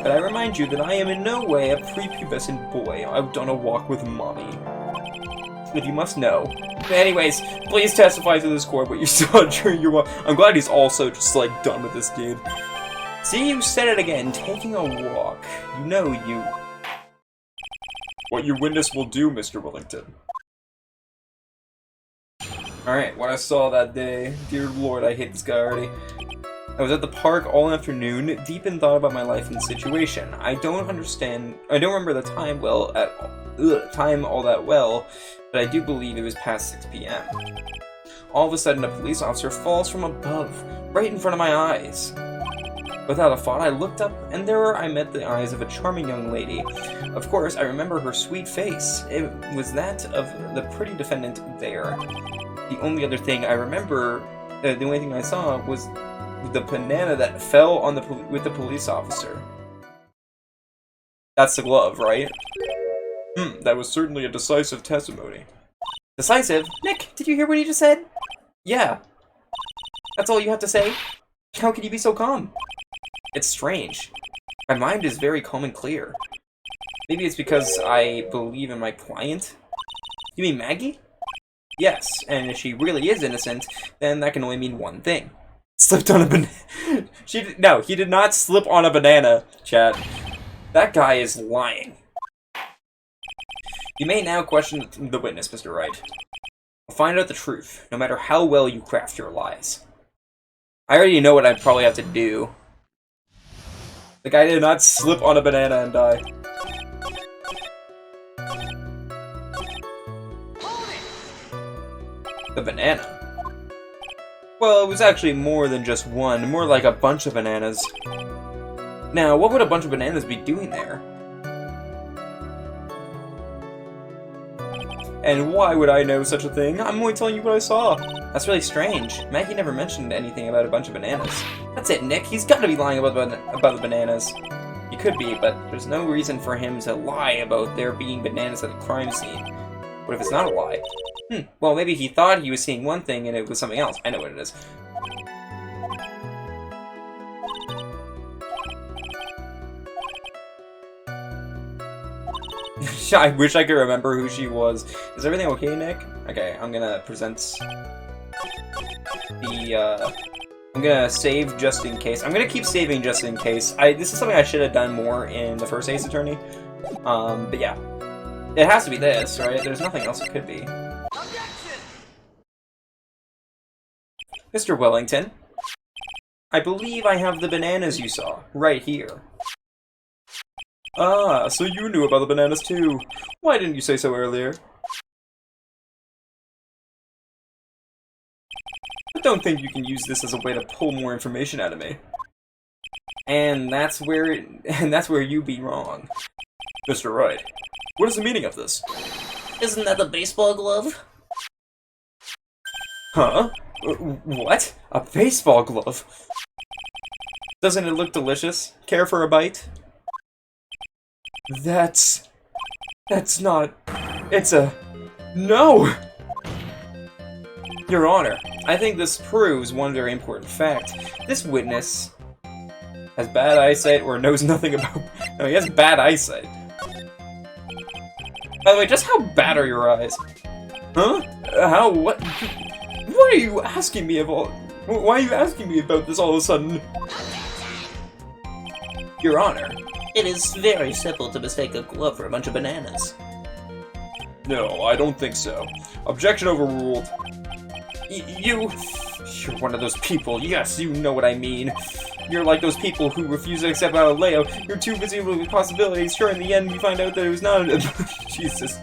But I remind you that I am in no way a prepubescent boy out on a walk with mommy. If you must know. Anyways, please testify to this court what you saw during your walk. I'm glad he's also just, like, done with this dude. See, you said it again, taking a walk. You know you... What your witness will do, Mr. Wellington. Alright, what I saw that day, dear lord, I hate this guy already. I was at the park all afternoon, deep in thought about my life and situation. I don't remember the time all that well, but I do believe it was past 6 p.m. All of a sudden, a police officer falls from above, right in front of my eyes. Without a thought, I looked up, and there I met the eyes of a charming young lady. Of course, I remember her sweet face. It was that of the pretty defendant there. The only other thing I remember, the only thing I saw was the banana that fell on with the police officer. That's the glove, right? That was certainly a decisive testimony. Decisive? Nick, did you hear what he just said? Yeah. That's all you have to say? How can you be so calm? It's strange. My mind is very calm and clear. Maybe it's because I believe in my client? You mean Maggie? Yes, and if she really is innocent, then that can only mean one thing. Slipped on a banana. No, he did not slip on a banana, chat. That guy is lying. You may now question the witness, Mr. Wright. We'll find out the truth, no matter how well you craft your lies. I already know what I'd probably have to do. The guy did not slip on a banana and die. The banana? Well, it was actually more than just one, more like a bunch of bananas. Now, what would a bunch of bananas be doing there? And why would I know such a thing? I'm only telling you what I saw. That's really strange. Maggie never mentioned anything about a bunch of bananas. That's it, Nick. He's got to be lying about the bananas. He could be, but there's no reason for him to lie about there being bananas at the crime scene. What if it's not a lie? Well, maybe he thought he was seeing one thing and it was something else. I know what it is. I wish I could remember who she was. Is everything okay, Nick? Okay, I'm gonna present the, I'm gonna save just in case. I'm gonna keep saving just in case. This is something I should have done more in the first Ace Attorney. But yeah. It has to be this, right? There's nothing else it could be. Mr. Wellington, I believe I have the bananas you saw, right here. Ah, so you knew about the bananas too. Why didn't you say so earlier? I don't think you can use this as a way to pull more information out of me. And that's where you be wrong. Mr. Wright, what is the meaning of this? Isn't that the baseball glove? Huh? What? A baseball glove? Doesn't it look delicious? Care for a bite? That's not... It's a... No! Your Honor, I think this proves one very important fact. This witness has bad eyesight or knows nothing about... No, he has bad eyesight. By the way, just how bad are your eyes? Huh? How? What? What are you asking me about? Why are you asking me about this all of a sudden? Your Honor. It is very simple to mistake a glove for a bunch of bananas. No, I don't think so. Objection overruled. You're one of those people. Yes, you know what I mean. You're like those people who refuse to accept Galileo. You're too busy with possibilities. Sure, in the end, we find out that it was not. Jesus.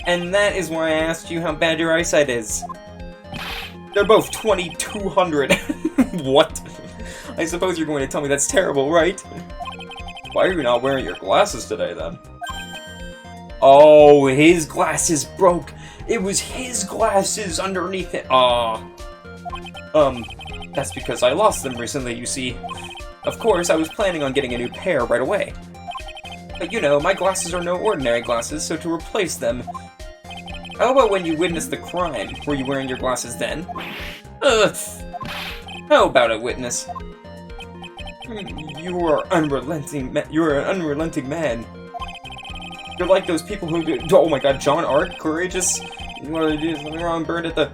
And that is why I asked you how bad your eyesight is. They're both 2200. What? I suppose you're going to tell me that's terrible, right? Why are you not wearing your glasses today, then? Oh, his glasses broke. It was his glasses underneath it. That's because I lost them recently, you see. Of course, I was planning on getting a new pair right away. But you know, my glasses are no ordinary glasses, so to replace them... How about when you witnessed the crime? Were you wearing your glasses then? Ugh! How about it, witness? You are unrelenting. You're an unrelenting man. You're like those people who do. Oh my God, John Arc, courageous. You want to do something wrong, burned at the.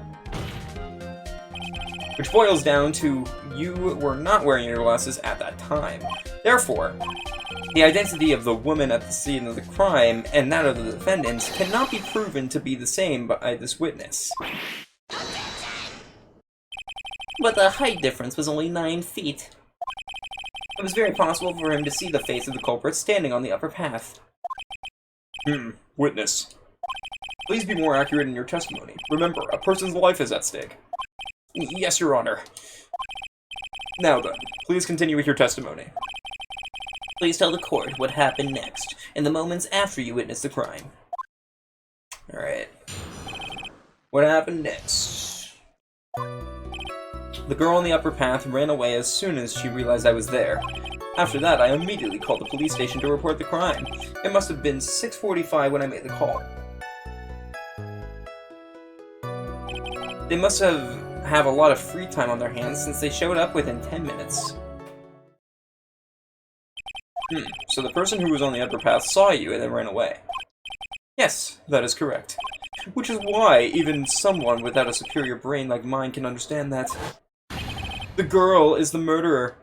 Which boils down to you were not wearing your glasses at that time. Therefore, the identity of the woman at the scene of the crime and that of the defendant cannot be proven to be the same by this witness. But the height difference was only 9 feet. It was very possible for him to see the face of the culprit standing on the upper path. Witness. Please be more accurate in your testimony. Remember, a person's life is at stake. Yes, Your Honor. Now then, please continue with your testimony. Please tell the court what happened next, in the moments after you witnessed the crime. Alright. What happened next? The girl on the upper path ran away as soon as she realized I was there. After that, I immediately called the police station to report the crime. It must have been 6:45 when I made the call. They must have a lot of free time on their hands since they showed up within 10 minutes. So the person who was on the upper path saw you and then ran away. Yes, that is correct. Which is why even someone without a superior brain like mine can understand that. The girl is the murderer.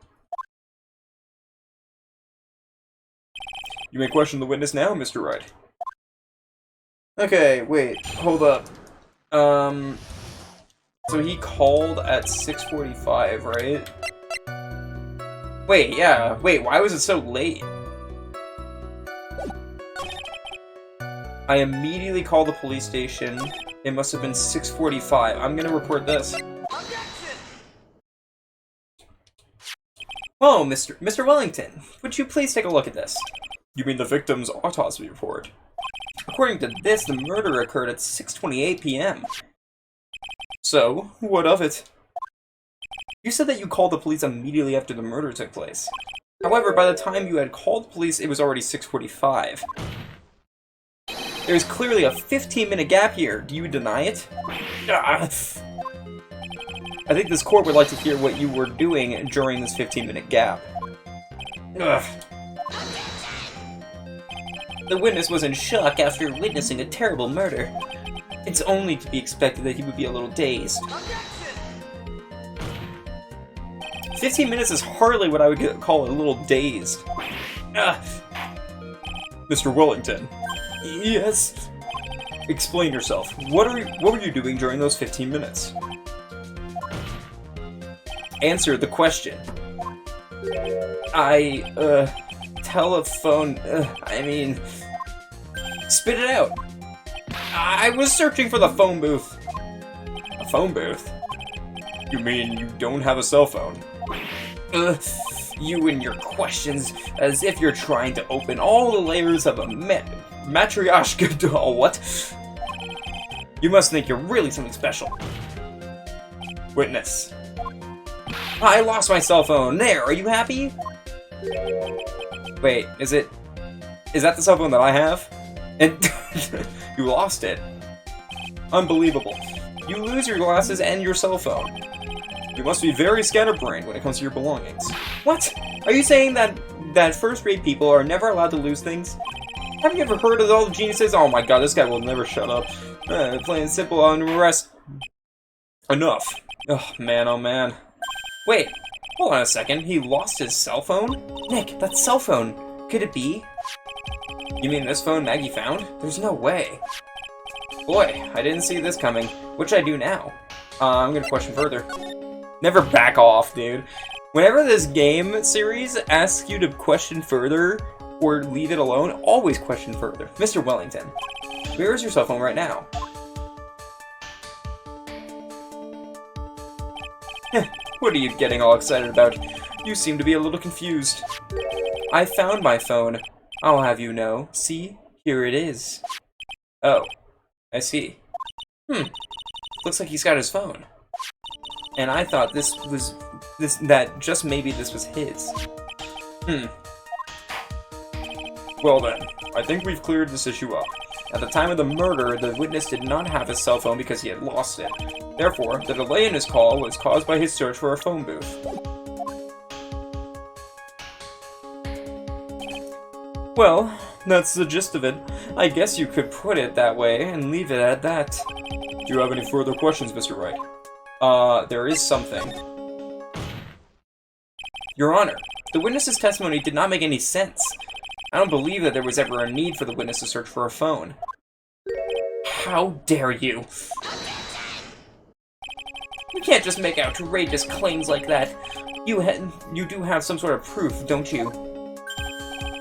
You may question the witness now, Mr. Wright. Okay, wait, hold up. So he called at 6:45, right? Wait, yeah, wait, why was it so late? I immediately called the police station. It must have been 6:45. I'm gonna report this. Oh, Mr. Wellington, would you please take a look at this? You mean the victim's autopsy report? According to this, the murder occurred at 6:28 p.m. So, what of it? You said that you called the police immediately after the murder took place. However, by the time you had called the police, it was already 6:45. There's clearly a 15-minute gap here. Do you deny it? I think this court would like to hear what you were doing during this 15-minute gap. Ugh. The witness was in shock after witnessing a terrible murder. It's only to be expected that he would be a little dazed. 15 minutes is hardly what I would call a little dazed. Ugh. Mr. Wellington. Yes? Explain yourself. What were you doing during those 15 minutes? Answer the question. Telephone, I mean... Spit it out. I was searching for the phone booth. A phone booth? You mean you don't have a cell phone? You and your questions, as if you're trying to open all the layers of a matryoshka doll, what? You must think you're really something special. Witness. I lost my cell phone. There, are you happy? Wait, is that the cell phone that I have? And you lost it. Unbelievable. You lose your glasses and your cell phone. You must be very scatterbrained when it comes to your belongings. What? Are you saying that first-grade people are never allowed to lose things? Have you ever heard of all the geniuses? Oh my god, this guy will never shut up. Plain and simple unrest. Enough. Oh man. Wait, hold on a second. He lost his cell phone? Nick, that cell phone. Could it be? You mean this phone Maggie found? There's no way. Boy, I didn't see this coming. What should I do now? I'm gonna question further. Never back off, dude. Whenever this game series asks you to question further or leave it alone, always question further. Mr. Wellington, where is your cell phone right now? What are you getting all excited about? You seem to be a little confused. I found my phone. I'll have you know. See? Here it is. Oh. I see. Looks like he's got his phone. And I thought that just maybe this was his. Well then, I think we've cleared this issue up. At the time of the murder, the witness did not have his cell phone because he had lost it. Therefore, the delay in his call was caused by his search for a phone booth. Well, that's the gist of it. I guess you could put it that way and leave it at that. Do you have any further questions, Mr. Wright? There is something. Your Honor, the witness's testimony did not make any sense. I don't believe that there was ever a need for the witness to search for a phone. How dare you! You can't just make outrageous claims like that. You do have some sort of proof, don't you?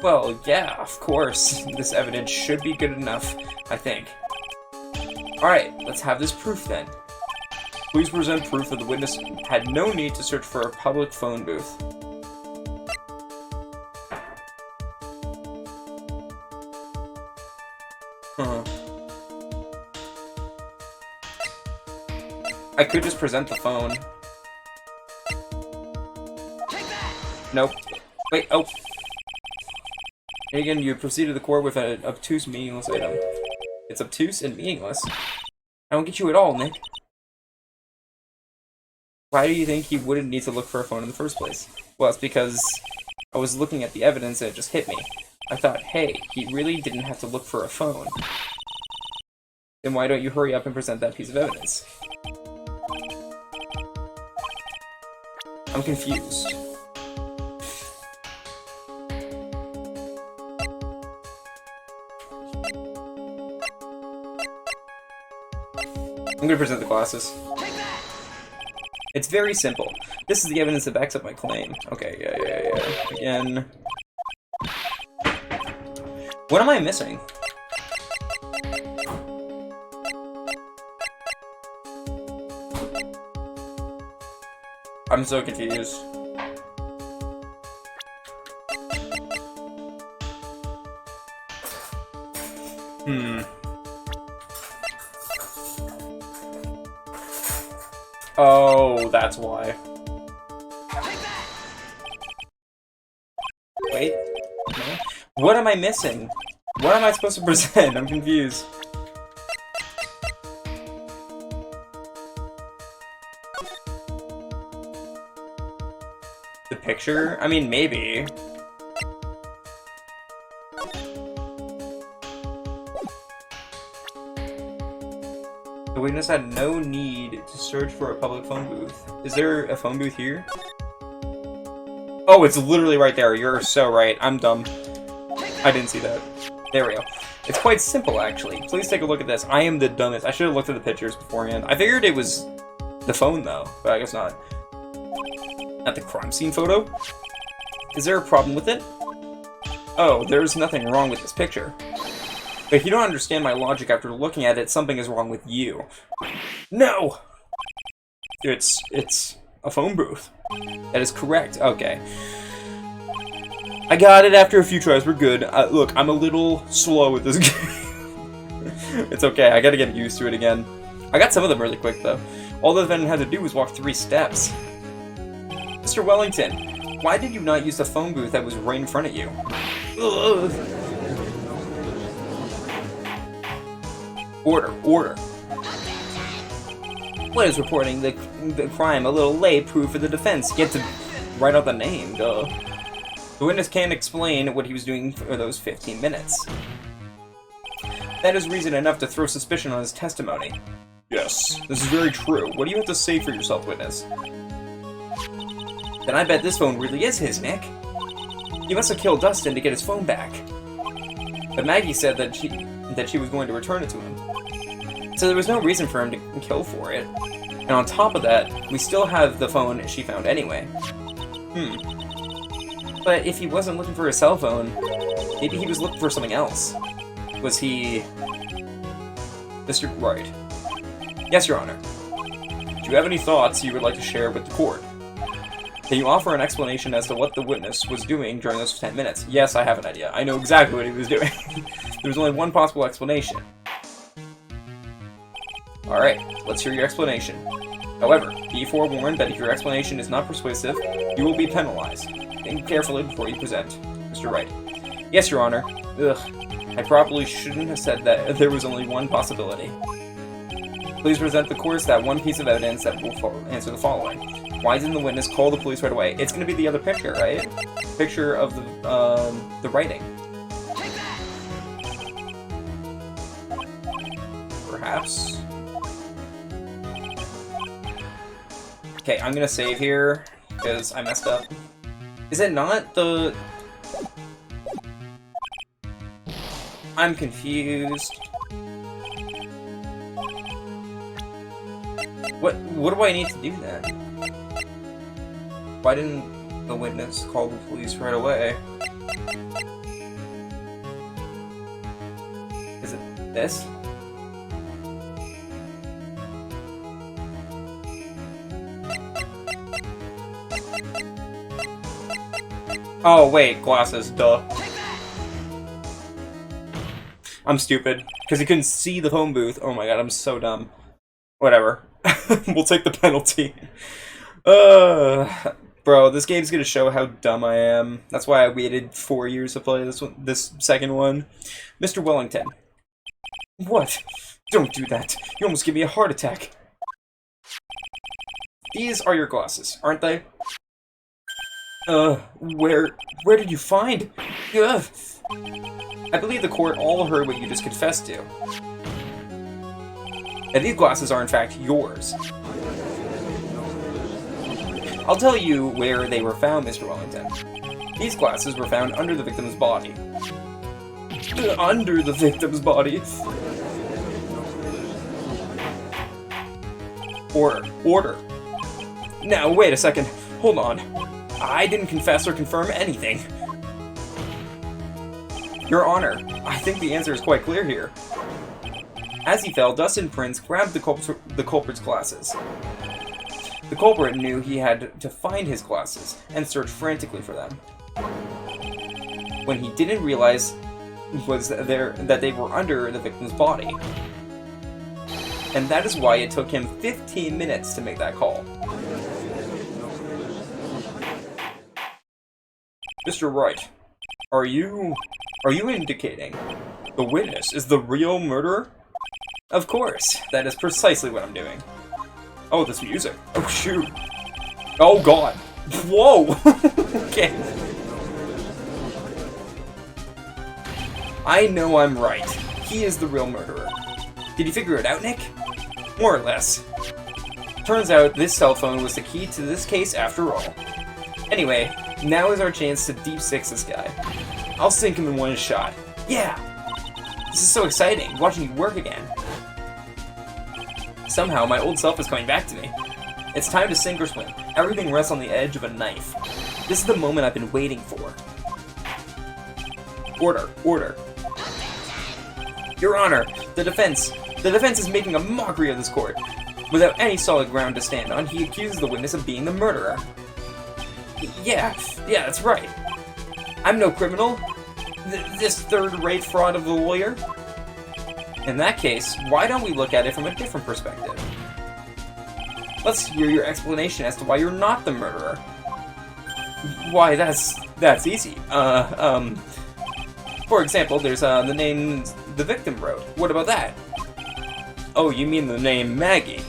Well, yeah, of course. This evidence should be good enough, I think. Alright, let's have this proof then. Please present proof that the witness had no need to search for a public phone booth. I could just present the phone. Nope. Wait, oh. And again, you proceed to the court with an obtuse, meaningless item. It's obtuse and meaningless. I don't get you at all, Nick. Why do you think he wouldn't need to look for a phone in the first place? Well, it's because I was looking at the evidence and it just hit me. I thought, hey, he really didn't have to look for a phone. Then why don't you hurry up and present that piece of evidence? I'm confused. I'm gonna present the glasses. It's very simple. This is the evidence that backs up my claim. Okay, yeah. Again. What am I missing? I'm so confused. Oh, that's why. Wait. No. What am I missing? What am I supposed to present? I'm confused. The picture? I mean, maybe. The witness had no need to search for a public phone booth. Is there a phone booth here? Oh, it's literally right there. You're so right. I'm dumb. I didn't see that. There we go. It's quite simple, actually. Please take a look at this. I am the dumbest. I should have looked at the pictures beforehand. I figured it was the phone, though, but I guess not. At the crime scene photo? Is there a problem with it? Oh, there's nothing wrong with this picture. But if you don't understand my logic after looking at it, something is wrong with you. No! It's a phone booth. That is correct. Okay. I got it after a few tries. We're good. Look, I'm a little slow with this game. It's okay. I gotta get used to it again. I got some of them really quick, though. All the defendant had to do was walk 3 steps. Mr. Wellington, why did you not use the phone booth that was right in front of you? Ugh. Order. What is reporting the crime a little late? Proof for the defense. Get to write out the name, duh. The witness can't explain what he was doing for those 15 minutes. That is reason enough to throw suspicion on his testimony. Yes, this is very true. What do you have to say for yourself, witness? Then I bet this phone really is his, Nick. He must have killed Dustin to get his phone back. But Maggie said that she was going to return it to him. So there was no reason for him to kill for it. And on top of that, we still have the phone she found anyway. But if he wasn't looking for a cell phone, maybe he was looking for something else. Was he... Mr. Wright? Yes, Your Honor. Do you have any thoughts you would like to share with the court? Can you offer an explanation as to what the witness was doing during those 10 minutes? Yes, I have an idea. I know exactly what he was doing. There's only one possible explanation. Alright, let's hear your explanation. However, be forewarned that if your explanation is not persuasive, you will be penalized. Think carefully before you present. Mr. Wright. Yes, Your Honor. Ugh. I probably shouldn't have said that there was only one possibility. Please present the court that one piece of evidence that will answer the following. Why didn't the witness call the police right away? It's going to be the other picture, right? Picture of the writing. Perhaps. Okay, I'm going to save here because I messed up. Is it not the... I'm confused. What do I need to do then? Why didn't the witness call the police right away? Is it this? Oh wait, glasses, duh. I'm stupid, because he couldn't see the phone booth. Oh my god, I'm so dumb. Whatever. We'll take the penalty. Bro, this game's gonna show how dumb I am. That's why I waited 4 years to play this second one. Mr. Wellington. What? Don't do that. You almost gave me a heart attack. These are your glasses, aren't they? Where did you find? Ugh. I believe the court all heard what you just confessed to. And these glasses are in fact yours. I'll tell you where they were found, Mr. Wellington. These glasses were found under the victim's body. Under the victim's body? Order. Now, wait a second. Hold on. I didn't confess or confirm anything. Your Honor, I think the answer is quite clear here. As he fell, Dustin Prince grabbed the culprit's glasses. The culprit knew he had to find his glasses and searched frantically for them. When he didn't realize was that they were under the victim's body. And that is why it took him 15 minutes to make that call. Mr. Wright, are you indicating the witness is the real murderer? Of course, that is precisely what I'm doing. Oh, this music. Oh, shoot. Oh, God. Whoa! Okay. I know I'm right. He is the real murderer. Did you figure it out, Nick? More or less. Turns out this cell phone was the key to this case after all. Anyway, now is our chance to deep six this guy. I'll sink him in one shot. Yeah! This is so exciting, watching you work again. Somehow, my old self is coming back to me. It's time to sink or swim. Everything rests on the edge of a knife. This is the moment I've been waiting for. Order, order. Your Honor, the defense is making a mockery of this court. Without any solid ground to stand on, he accuses the witness of being the murderer. Yeah, that's right. I'm no criminal. This third-rate fraud of a lawyer? In that case, why don't we look at it from a different perspective? Let's hear your explanation as to why you're not the murderer. Why, that's easy. For example, there's the name the victim wrote. What about that? Oh, you mean the name Maggie?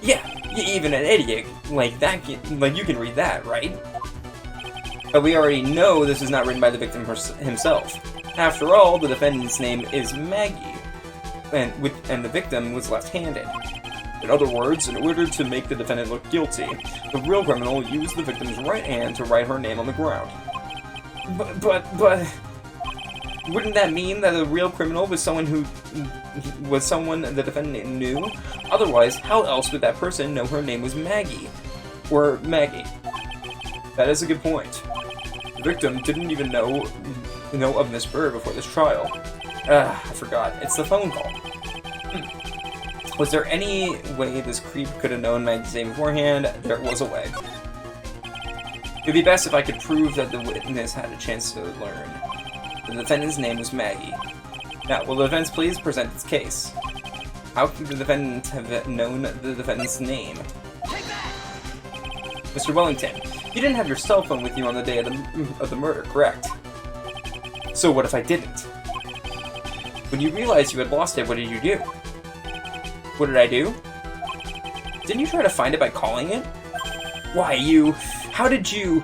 Yeah, even an idiot like that, like you can read that, right? But we already know this is not written by the victim himself. After all, the defendant's name is Maggie, and the victim was left-handed. In other words, in order to make the defendant look guilty, the real criminal used the victim's right hand to write her name on the ground. But wouldn't that mean that the real criminal was someone the defendant knew? Otherwise, how else would that person know her name was Maggie? Or Maggie? That is a good point. The victim didn't even know of Miss Bird before this trial. I forgot. It's the phone call. Was there any way this creep could have known Maggie's name beforehand? There was a way. It would be best if I could prove that the witness had a chance to learn. The defendant's name was Maggie. Now, will the defense please present its case? How could the defendant have known the defendant's name? Mr. Wellington, you didn't have your cell phone with you on the day of the murder, correct? So what if I didn't? When you realized you had lost it, what did you do? What did I do? Didn't you try to find it by calling it? Why, how did you...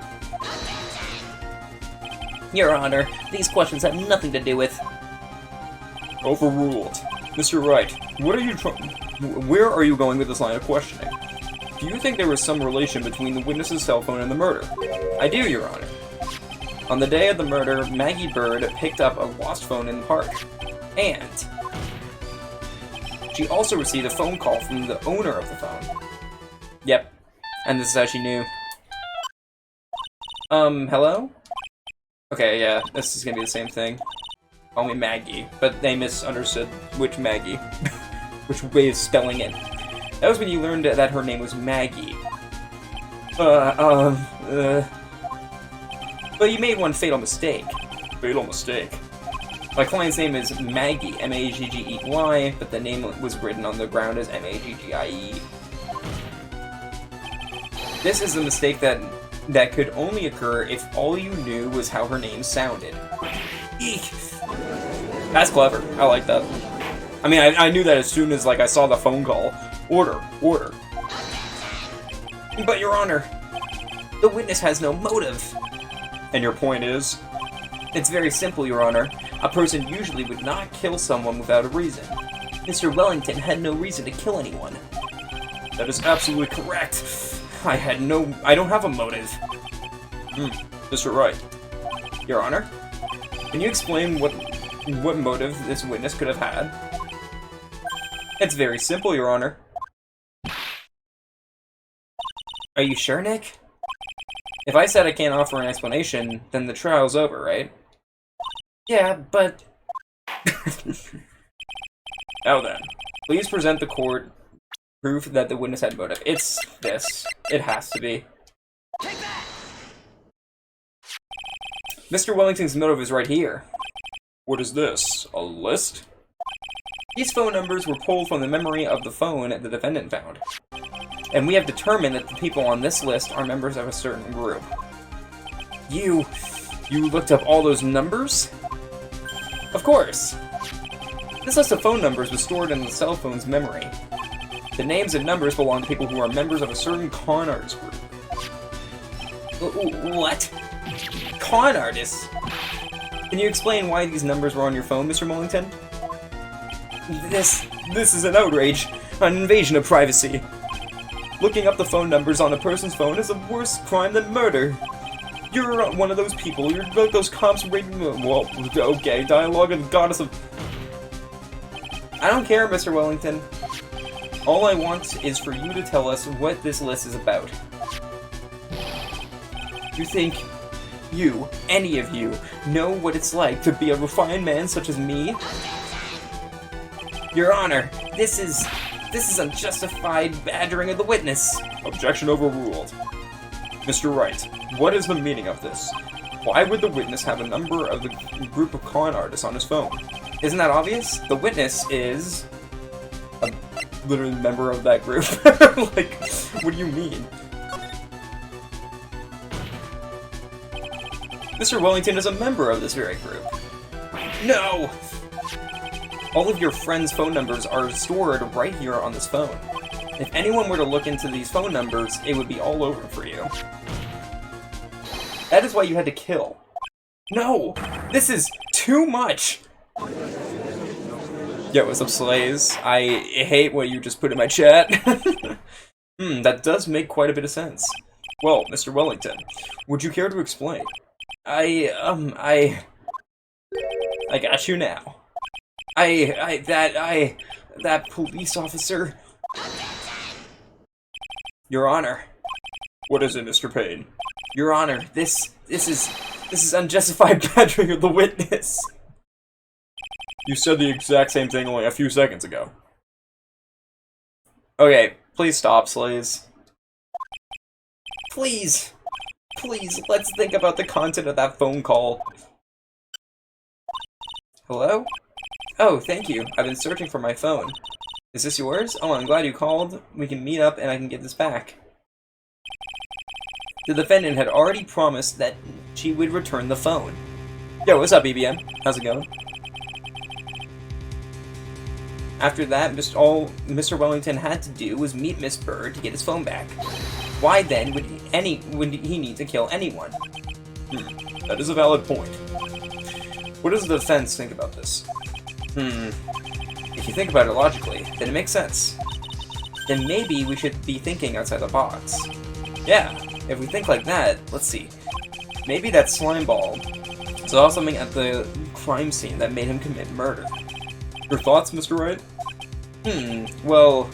Your Honor, these questions have nothing to do with... Overruled. Mr. Wright, where are you going with this line of questioning? Do you think there was some relation between the witness's cell phone and the murder? I do, Your Honor. On the day of the murder, Maggie Bird picked up a lost phone in the park. And she also received a phone call from the owner of the phone. Yep. And this is how she knew. Hello? Okay, yeah, this is gonna be the same thing. Call me Maggie, but they misunderstood which Maggie. Which way of spelling it. That was when you learned that her name was Maggie. But you made one fatal mistake. Fatal mistake? My client's name is Maggie, M-A-G-G-E-Y, but the name was written on the ground as M-A-G-G-I-E. This is a mistake that could only occur if all you knew was how her name sounded. Eek! That's clever. I like that. I mean, I knew that as soon as, I saw the phone call. Order. Order. But, Your Honor, the witness has no motive. And your point is? It's very simple, Your Honor. A person usually would not kill someone without a reason. Mr. Wellington had no reason to kill anyone. That is absolutely correct. I don't have a motive. Mr. Wright. Your Honor? Can you explain what motive this witness could have had? It's very simple, Your Honor. Are you sure, Nick? If I said I can't offer an explanation, then the trial's over, right? Yeah, but... Now then, please present the court proof that the witness had motive. It's this. It has to be. Take that! Mr. Wellington's motive is right here. What is this? A list? These phone numbers were pulled from the memory of the phone the defendant found. And we have determined that the people on this list are members of a certain group. You looked up all those numbers? Of course! This list of phone numbers was stored in the cell phone's memory. The names and numbers belong to people who are members of a certain con artist group. What? Con artists? Can you explain why these numbers were on your phone, Mr. Wellington? This is an outrage, an invasion of privacy. Looking up the phone numbers on a person's phone is a worse crime than murder. You're one of those people, you're like those cops raping... Well, okay, dialogue of the goddess of... I don't care, Mr. Wellington. All I want is for you to tell us what this list is about. You think you, any of you, know what it's like to be a refined man such as me? Your Honor, this is unjustified badgering of the witness. Objection overruled. Mr. Wright, what is the meaning of this? Why would the witness have a number of the group of con artists on his phone? Isn't that obvious? The witness is a literally member of that group. Like, what do you mean? Mr. Wellington is a member of this very group. No! All of your friends' phone numbers are stored right here on this phone. If anyone were to look into these phone numbers, it would be all over for you. That is why you had to kill. No! This is too much! Yo, what's up, Slays? I hate what you just put in my chat. That does make quite a bit of sense. Well, Mr. Wellington, would you care to explain? I got you now. That police officer... Your Honor. What is it, Mr. Payne? Your Honor, this is unjustified badgering of the witness. You said the exact same thing only a few seconds ago. Okay, please stop, Slays. Please, let's think about the content of that phone call. Hello? Oh, thank you. I've been searching for my phone. Is this yours? Oh, I'm glad you called. We can meet up and I can get this back. The defendant had already promised that she would return the phone. Yo, what's up, BBM? How's it going? After that, all Mr. Wellington had to do was meet Miss Bird to get his phone back. Why then would he need to kill anyone? That is a valid point. What does the defense think about this? If you think about it logically, then it makes sense. Then maybe we should be thinking outside the box. Yeah, if we think like that, let's see. Maybe that slime ball saw something at the crime scene that made him commit murder. Your thoughts, Mr. Wright? Well,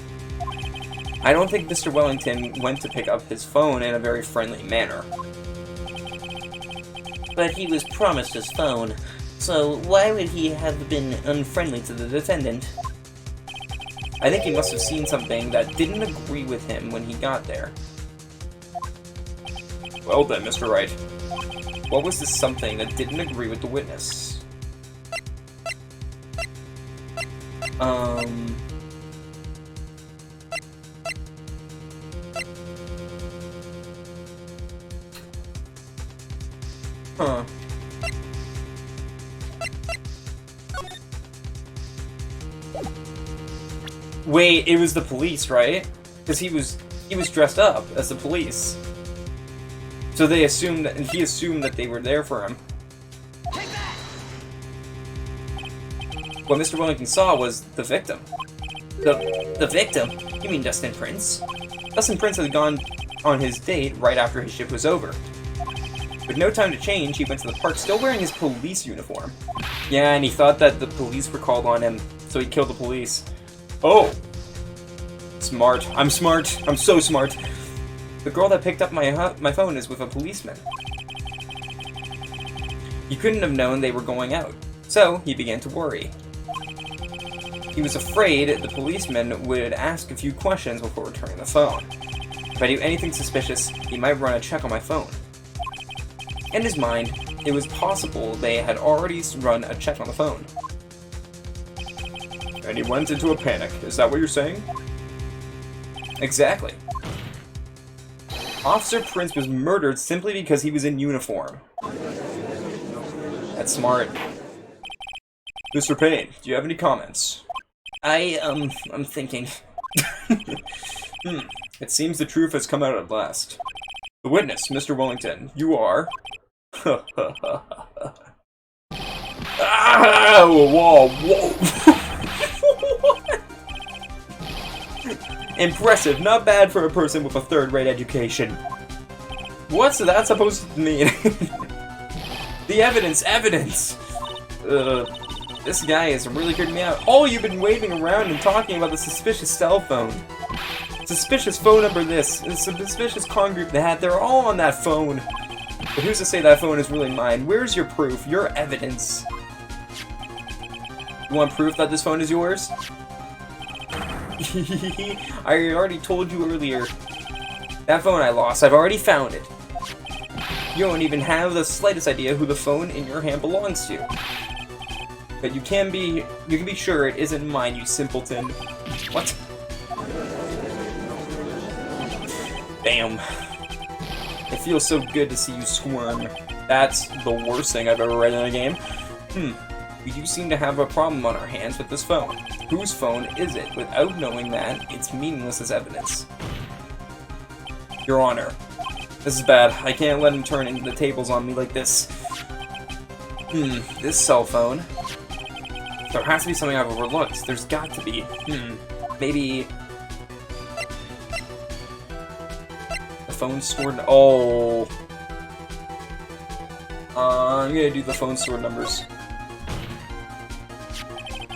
I don't think Mr. Wellington went to pick up his phone in a very friendly manner. But he was promised his phone, so why would he have been unfriendly to the defendant? I think he must have seen something that didn't agree with him when he got there. Well then, Mr. Wright, what was this something that didn't agree with the witness? Huh. Wait, it was the police, right? Because he was dressed up as the police. So they assumed that, and he assumed that they were there for him. What Mr. Wellington saw was the victim. The victim? You mean Dustin Prince? Dustin Prince had gone on his date right after his shift was over. With no time to change, he went to the park still wearing his police uniform. Yeah, and he thought that the police were called on him, so he killed the police. Oh! Smart. I'm smart. I'm so smart. The girl that picked up my phone is with a policeman. He couldn't have known they were going out, so he began to worry. He was afraid the policeman would ask a few questions before returning the phone. If I do anything suspicious, he might run a check on my phone. In his mind, it was possible they had already run a check on the phone. And he went into a panic, is that what you're saying? Exactly. Officer Prince was murdered simply because he was in uniform. That's smart. Mr. Payne, do you have any comments? I'm thinking. It seems the truth has come out at last. The witness, Mr. Wellington, you are... Ah, whoa, whoa. Impressive, not bad for a person with a third-rate education. What's that supposed to mean? The evidence! This guy is really creeping me out. Oh, you've been waving around and talking about the suspicious cell phone. Suspicious phone number this. Suspicious con group that. They're all on that phone. But who's to say that phone is really mine? Where's your proof? Your evidence? You want proof that this phone is yours? I already told you earlier. That phone I lost. I've already found it. You don't even have the slightest idea who the phone in your hand belongs to. But you can be sure it isn't mine, you simpleton. What? Damn. It feels so good to see you squirm. That's the worst thing I've ever read in a game. We do seem to have a problem on our hands with this phone. Whose phone is it? Without knowing that, it's meaningless as evidence. Your Honor. This is bad. I can't let him turn the tables on me like this. This cell phone. There has to be something I've overlooked. There's got to be. Maybe... the phone stored... Oh. I'm gonna do the phone stored numbers.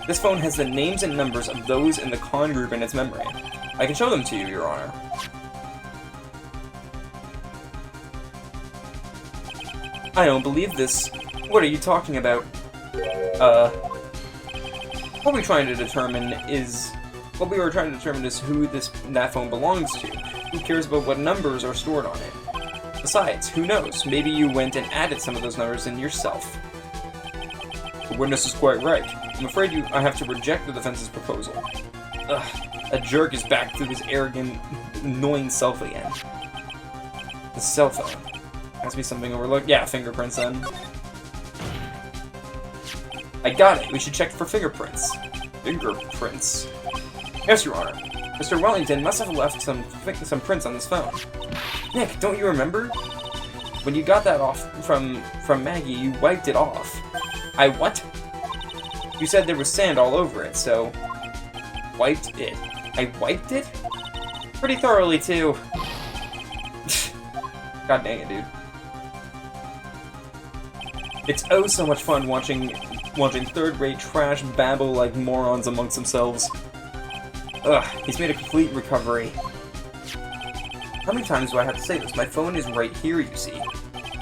This phone has the names and numbers of those in the con group in its memory. I can show them to you, Your Honor. I don't believe this. What are you talking about? What we were trying to determine is who that phone belongs to. Who cares about what numbers are stored on it? Besides, who knows? Maybe you went and added some of those numbers in yourself. The witness is quite right. I'm afraid I have to reject the defense's proposal. Ugh, a jerk is back to his arrogant, annoying self again. The cell phone. Has to be something overlooked. Yeah, fingerprints then. I got it. We should check for fingerprints. Fingerprints? Yes, Your Honor. Mr. Wellington must have left some prints on this phone. Nick, don't you remember? When you got that off from Maggie, you wiped it off. I what? You said there was sand all over it, so... Wiped it. I wiped it? Pretty thoroughly, too. God dang it, dude. It's oh so much fun watching third-rate trash babble like morons amongst themselves. Ugh, he's made a complete recovery. How many times do I have to say this? My phone is right here, you see.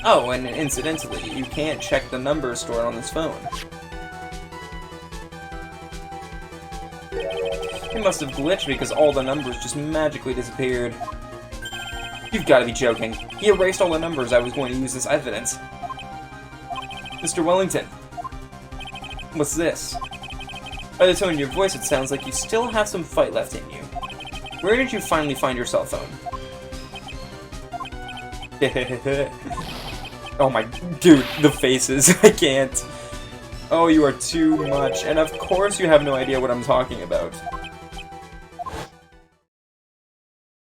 Oh, and incidentally, you can't check the numbers stored on this phone. It must have glitched because all the numbers just magically disappeared. You've got to be joking. He erased all the numbers I was going to use as evidence. Mr. Wellington. What's this? By the tone in your voice, it sounds like you still have some fight left in you. Where did you finally find your cell phone? Oh my... Dude, the faces. I can't. Oh, you are too much. And of course you have no idea what I'm talking about.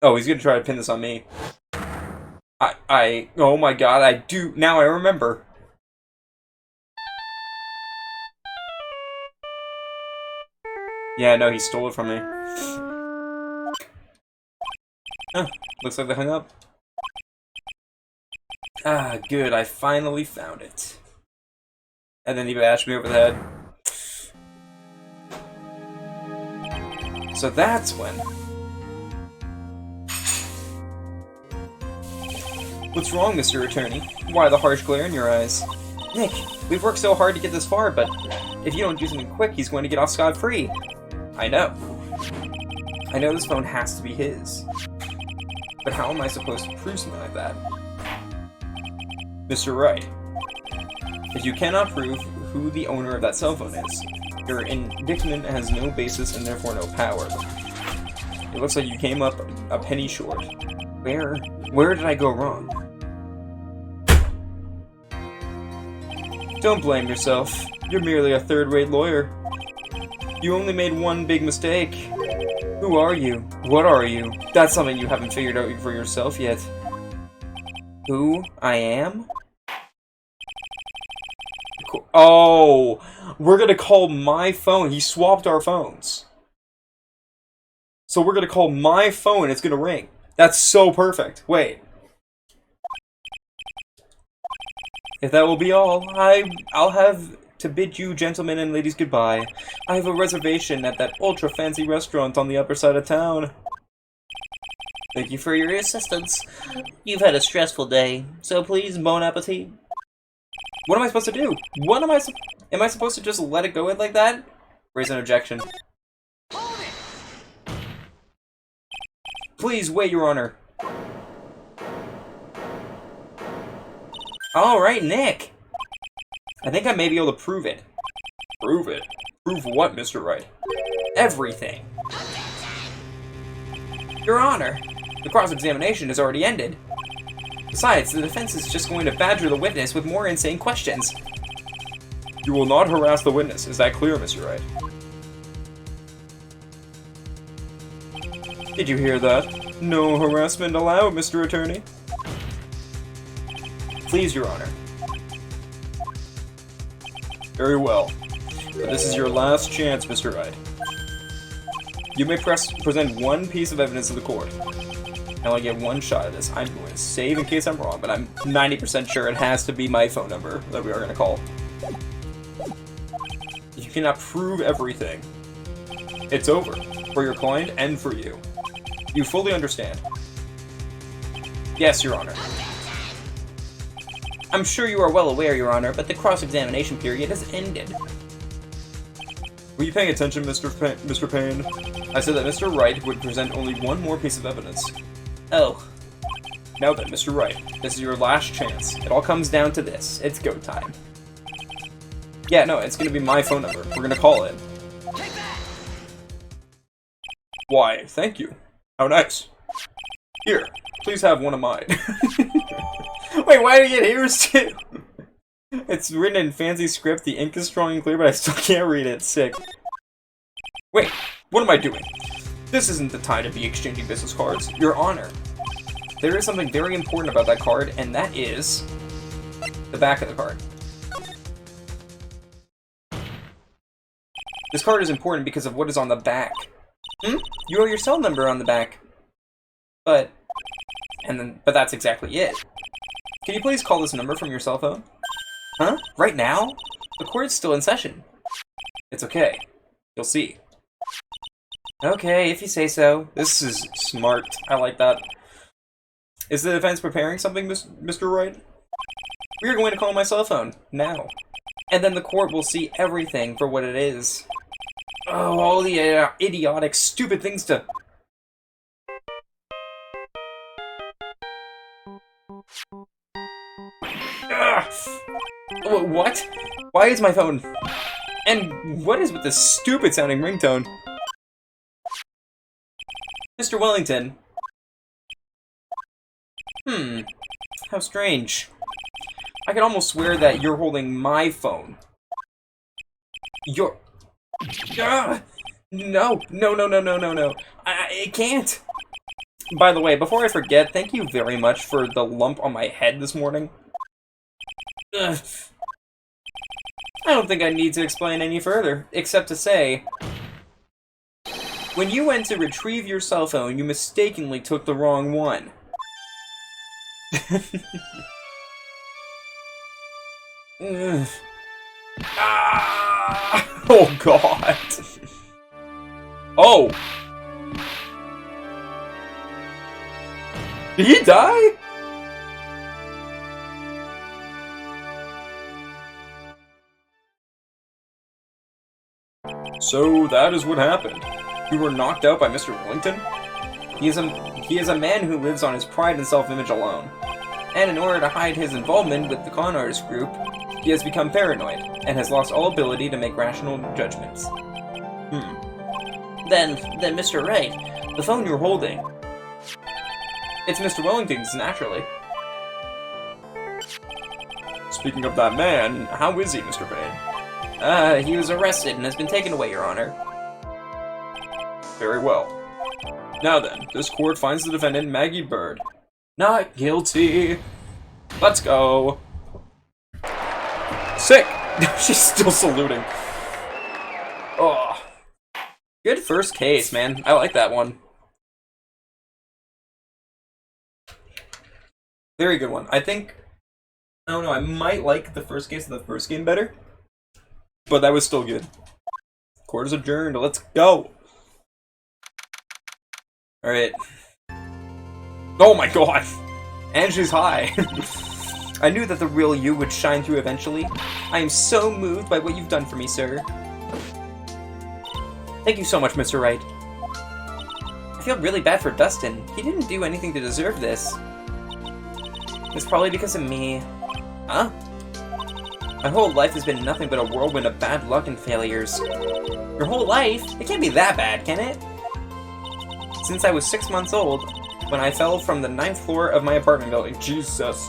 Oh, he's gonna try to pin this on me. Oh my god, I do... Now I remember. Yeah, no, he stole it from me. Huh, looks like they hung up. Ah, good, I finally found it. And then he bashed me over the head. So that's when. What's wrong, Mr. Attorney? Why the harsh glare in your eyes? Nick, we've worked so hard to get this far, but if you don't do something quick, he's going to get off scot-free. I know. I know this phone has to be his. But how am I supposed to prove something like that? Mr. Wright, if you cannot prove who the owner of that cell phone is, your indictment has no basis and therefore no power. It looks like you came up a penny short. Where did I go wrong? Don't blame yourself. You're merely a third-rate lawyer. You only made one big mistake. Who are you? What are you? That's something you haven't figured out for yourself yet. Who I am? Oh, we're gonna call my phone. He swapped our phones. So we're gonna call my phone. It's gonna ring. That's so perfect. Wait. If that will be all, I'll have to bid you gentlemen and ladies goodbye. I have a reservation at that ultra-fancy restaurant on the upper side of town. Thank you for your assistance. You've had a stressful day, so please, bon appetit. What am I supposed to do? What am I supposed to just let it go in like that? Raise an objection. Please wait, Your Honor. Alright, Nick. I think I may be able to prove it. Prove it? Prove what, Mr. Wright? Everything. Your Honor, the cross-examination has already ended. Besides, the defense is just going to badger the witness with more insane questions. You will not harass the witness. Is that clear, Mr. Wright? Did you hear that? No harassment allowed, Mr. Attorney. Please, Your Honor. Very well. But this is your last chance, Mr. Wright. You may present one piece of evidence to the court. I only get one shot at this. I'm going to save in case I'm wrong, but I'm 90% sure it has to be my phone number that we are going to call. You cannot prove everything. It's over. For your client and for you. You fully understand? Yes, Your Honor. I'm sure you are well aware, Your Honor, but the cross-examination period has ended. Were you paying attention, Mr. Payne? I said that Mr. Wright would present only one more piece of evidence. Oh. Now then, Mr. Wright, this is your last chance. It all comes down to this. It's go time. Yeah, no, it's gonna be my phone number. We're gonna call it. Why, thank you. How nice. Here, please have one of mine. Wait, why did you get here's too? It's written in fancy script, the ink is strong and clear, but I still can't read it. Sick. Wait, what am I doing? This isn't the time to be exchanging business cards. Your Honor. There is something very important about that card, and that is the back of the card. This card is important because of what is on the back. You wrote your cell number on the back. But that's exactly it. Can you please call this number from your cell phone? Huh? Right now? The court's still in session. It's okay. You'll see. Okay, if you say so. This is smart. I like that. Is the defense preparing something, Mr. Wright? We are going to call my cell phone. Now. And then the court will see everything for what it is. Oh, all the idiotic, stupid things to... What? Why is my phone... And what is with this stupid sounding ringtone? Mr. Wellington. How strange. I could almost swear that you're holding my phone. You're... No. It can't. By the way, before I forget, thank you very much for the lump on my head this morning. I don't think I need to explain any further, except to say... When you went to retrieve your cell phone, you mistakenly took the wrong one. Oh, God. Oh. Did he die? So that is what happened. You were knocked out by Mr. Wellington? He is a man who lives on his pride and self-image alone. And in order to hide his involvement with the con artist group, he has become paranoid, and has lost all ability to make rational judgments. Then, Mr. Wright, The phone you're holding. It's Mr. Wellington's, naturally. Speaking of that man, how is he, Mr. Payne? He was arrested and has been taken away, Your Honor. Very well. Now then, this court finds the defendant, Maggie Bird, not guilty. Let's go. Sick! She's still saluting. Oh. Good first case, man. I like that one. Very good one. I don't know, I might like the first case of the first game better. But that was still good. Court is adjourned. Let's go. Alright. Oh my god! Angie's high. I knew that the real you would shine through eventually. I am so moved by what you've done for me, sir. Thank you so much, Mr. Wright. I feel really bad for Dustin. He didn't do anything to deserve this. It's probably because of me. Huh? My whole life has been nothing but a whirlwind of bad luck and failures. Your whole life? It can't be that bad, can it? Since I was 6 months old, when I fell from the 9th floor of my apartment building. Jesus.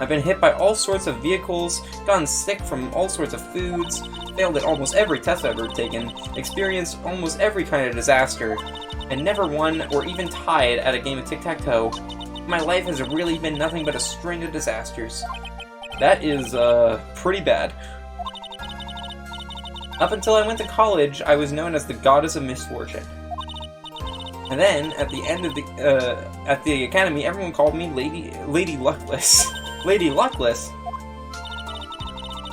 I've been hit by all sorts of vehicles, gotten sick from all sorts of foods, failed at almost every test I've ever taken, experienced almost every kind of disaster, and never won or even tied at a game of tic-tac-toe. My life has really been nothing but a string of disasters. That is, pretty bad. Up until I went to college, I was known as the Goddess of Misfortune. And then, at the end of at the academy, everyone called me Lady Luckless. Lady Luckless?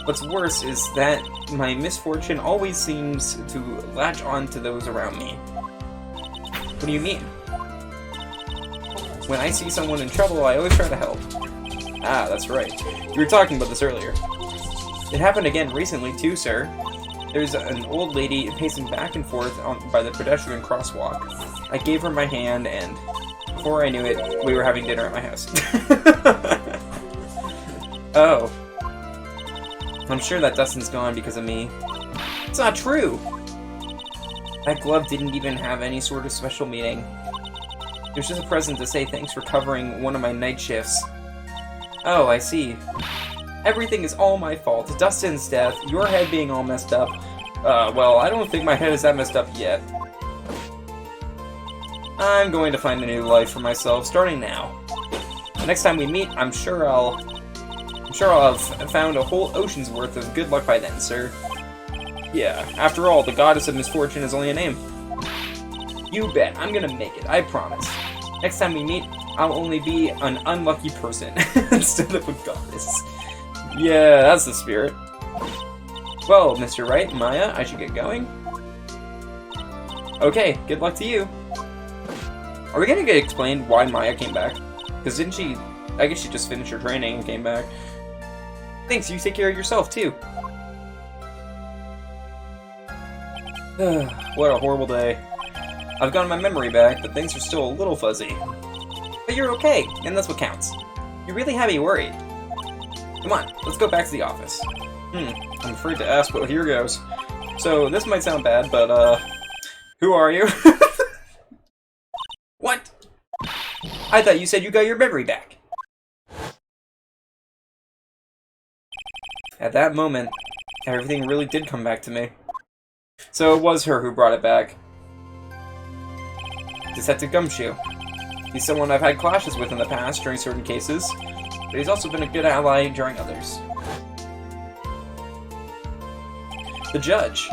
What's worse is that my misfortune always seems to latch on to those around me. What do you mean? When I see someone in trouble, I always try to help. Ah, that's right. We were talking about this earlier. It happened again recently too, sir. There's an old lady pacing back and forth by the pedestrian crosswalk. I gave her my hand, and before I knew it, we were having dinner at my house. Oh. I'm sure that Dustin's gone because of me. It's not true! That glove didn't even have any sort of special meaning. It was just a present to say thanks for covering one of my night shifts. Oh, I see. Everything is all my fault. Dustin's death, your head being all messed up. Well, I don't think my head is that messed up yet. I'm going to find a new life for myself, starting now. Next time we meet, I'm sure I'll have found a whole ocean's worth of good luck by then, sir. Yeah, after all, the Goddess of Misfortune is only a name. You bet, I'm gonna make it, I promise. Next time we meet, I'll only be an unlucky person instead of a goddess. Yeah, that's the spirit. Well, Mr. Wright, Maya, I should get going. Okay, good luck to you. Are we gonna get explained why Maya came back? Because didn't she... I guess she just finished her training and came back. Thanks, you take care of yourself, too. What a horrible day. I've gotten my memory back, but things are still a little fuzzy. But you're okay, and that's what counts. You really have me worried. Come on, let's go back to the office. I'm afraid to ask, but here goes. So, this might sound bad, but, who are you? What? I thought you said you got your memory back. At that moment, everything really did come back to me. So it was her who brought it back. Detective Gumshoe. He's someone I've had clashes with in the past during certain cases, but he's also been a good ally during others. The Judge.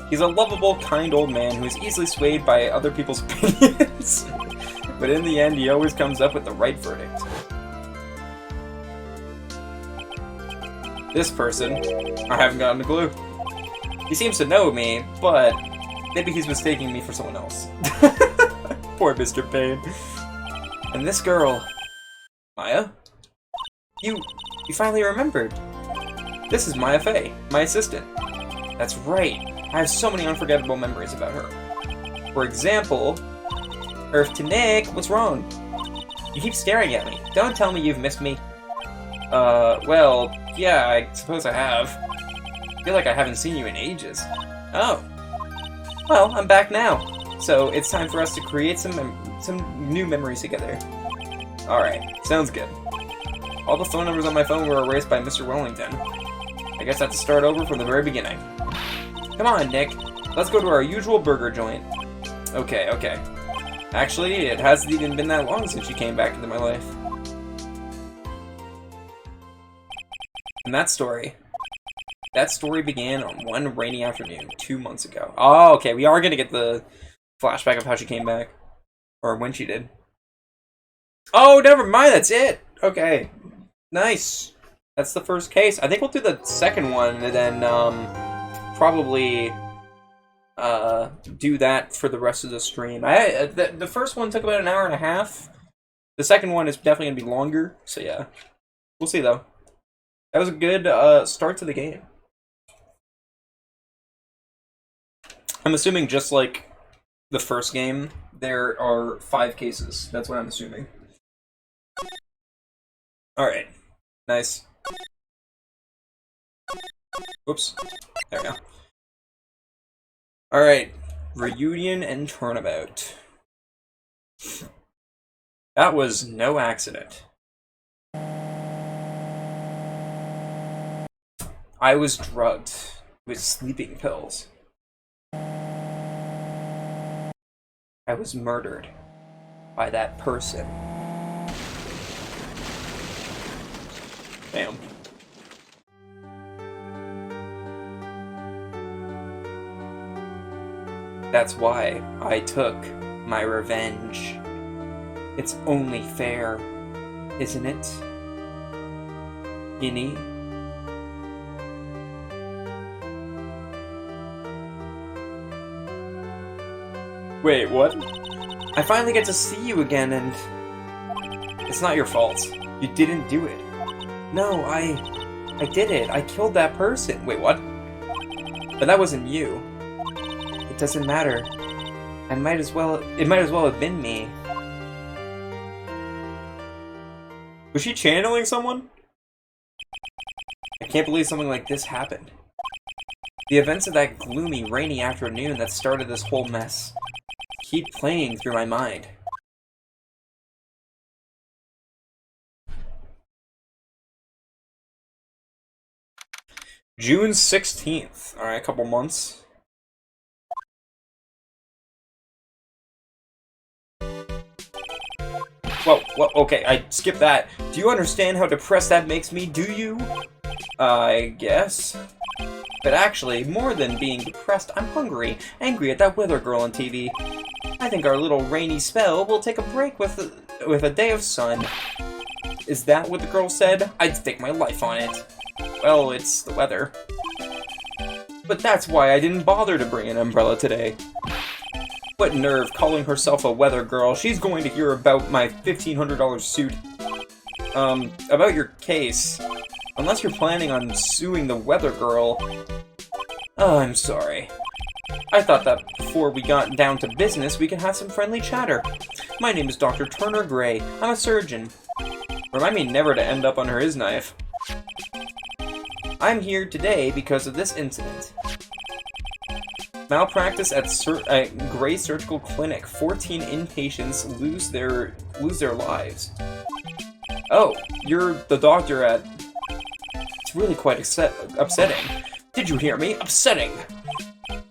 He's a lovable, kind old man who is easily swayed by other people's opinions, but in the end he always comes up with the right verdict. This person, I haven't gotten a clue. He seems to know me, but maybe he's mistaking me for someone else. Poor Mr. Payne. And this girl, Maya? You finally remembered. This is Maya Fey, my assistant. That's right. I have so many unforgettable memories about her. For example, Earth to Nick, what's wrong? You keep staring at me. Don't tell me you've missed me. Well, yeah, I suppose I have. I feel like I haven't seen you in ages. Oh. Well, I'm back now. So, it's time for us to create some new memories together. Alright, sounds good. All the phone numbers on my phone were erased by Mr. Wellington. I guess I have to start over from the very beginning. Come on, Nick. Let's go to our usual burger joint. Okay. Actually, it hasn't even been that long since you came back into my life. And that story began on one rainy afternoon 2 months ago. Oh, okay, we are gonna get the flashback of how she came back. Or when she did. Oh, never mind, that's it! Okay. Nice. That's the first case. I think we'll do the second one and then probably do that for the rest of the stream. The first one took about an hour and a half. The second one is definitely gonna be longer. So yeah, we'll see though. That was a good start to the game. I'm assuming just like the first game, there are 5 cases. That's what I'm assuming. Alright. Nice. Oops. There we go. Alright. Reunion and turnabout. That was no accident. I was drugged with sleeping pills. I was murdered by that person. Damn. That's why I took my revenge. It's only fair, isn't it? Guinea? Wait, what? I finally get to see you again, and it's not your fault. You didn't do it. No, I did it. I killed that person. Wait, what? But that wasn't you. It doesn't matter. It might as well have been me. Was she channeling someone? I can't believe something like this happened. The events of that gloomy, rainy afternoon that started this whole mess keep playing through my mind. June 16th. Alright, a couple months. Whoa, okay, I skipped that. Do you understand how depressed that makes me, do you? I guess. But actually, more than being depressed, I'm hungry, angry at that weather girl on TV. I think our little rainy spell will take a break with a day of sun. Is that what the girl said? I'd stake my life on it. Well, it's the weather. But that's why I didn't bother to bring an umbrella today. What nerve calling herself a weather girl. She's going to hear about my $1,500 suit. About your case. Unless you're planning on suing the weather girl. Oh, I'm sorry. I thought that before we got down to business, we could have some friendly chatter. My name is Dr. Turner Gray. I'm a surgeon. Remind me never to end up under his knife. I'm here today because of this incident. Malpractice at Gray Surgical Clinic. 14 inpatients lose their lives. Oh, you're the doctor at... It's really quite upsetting. Did you hear me? Upsetting!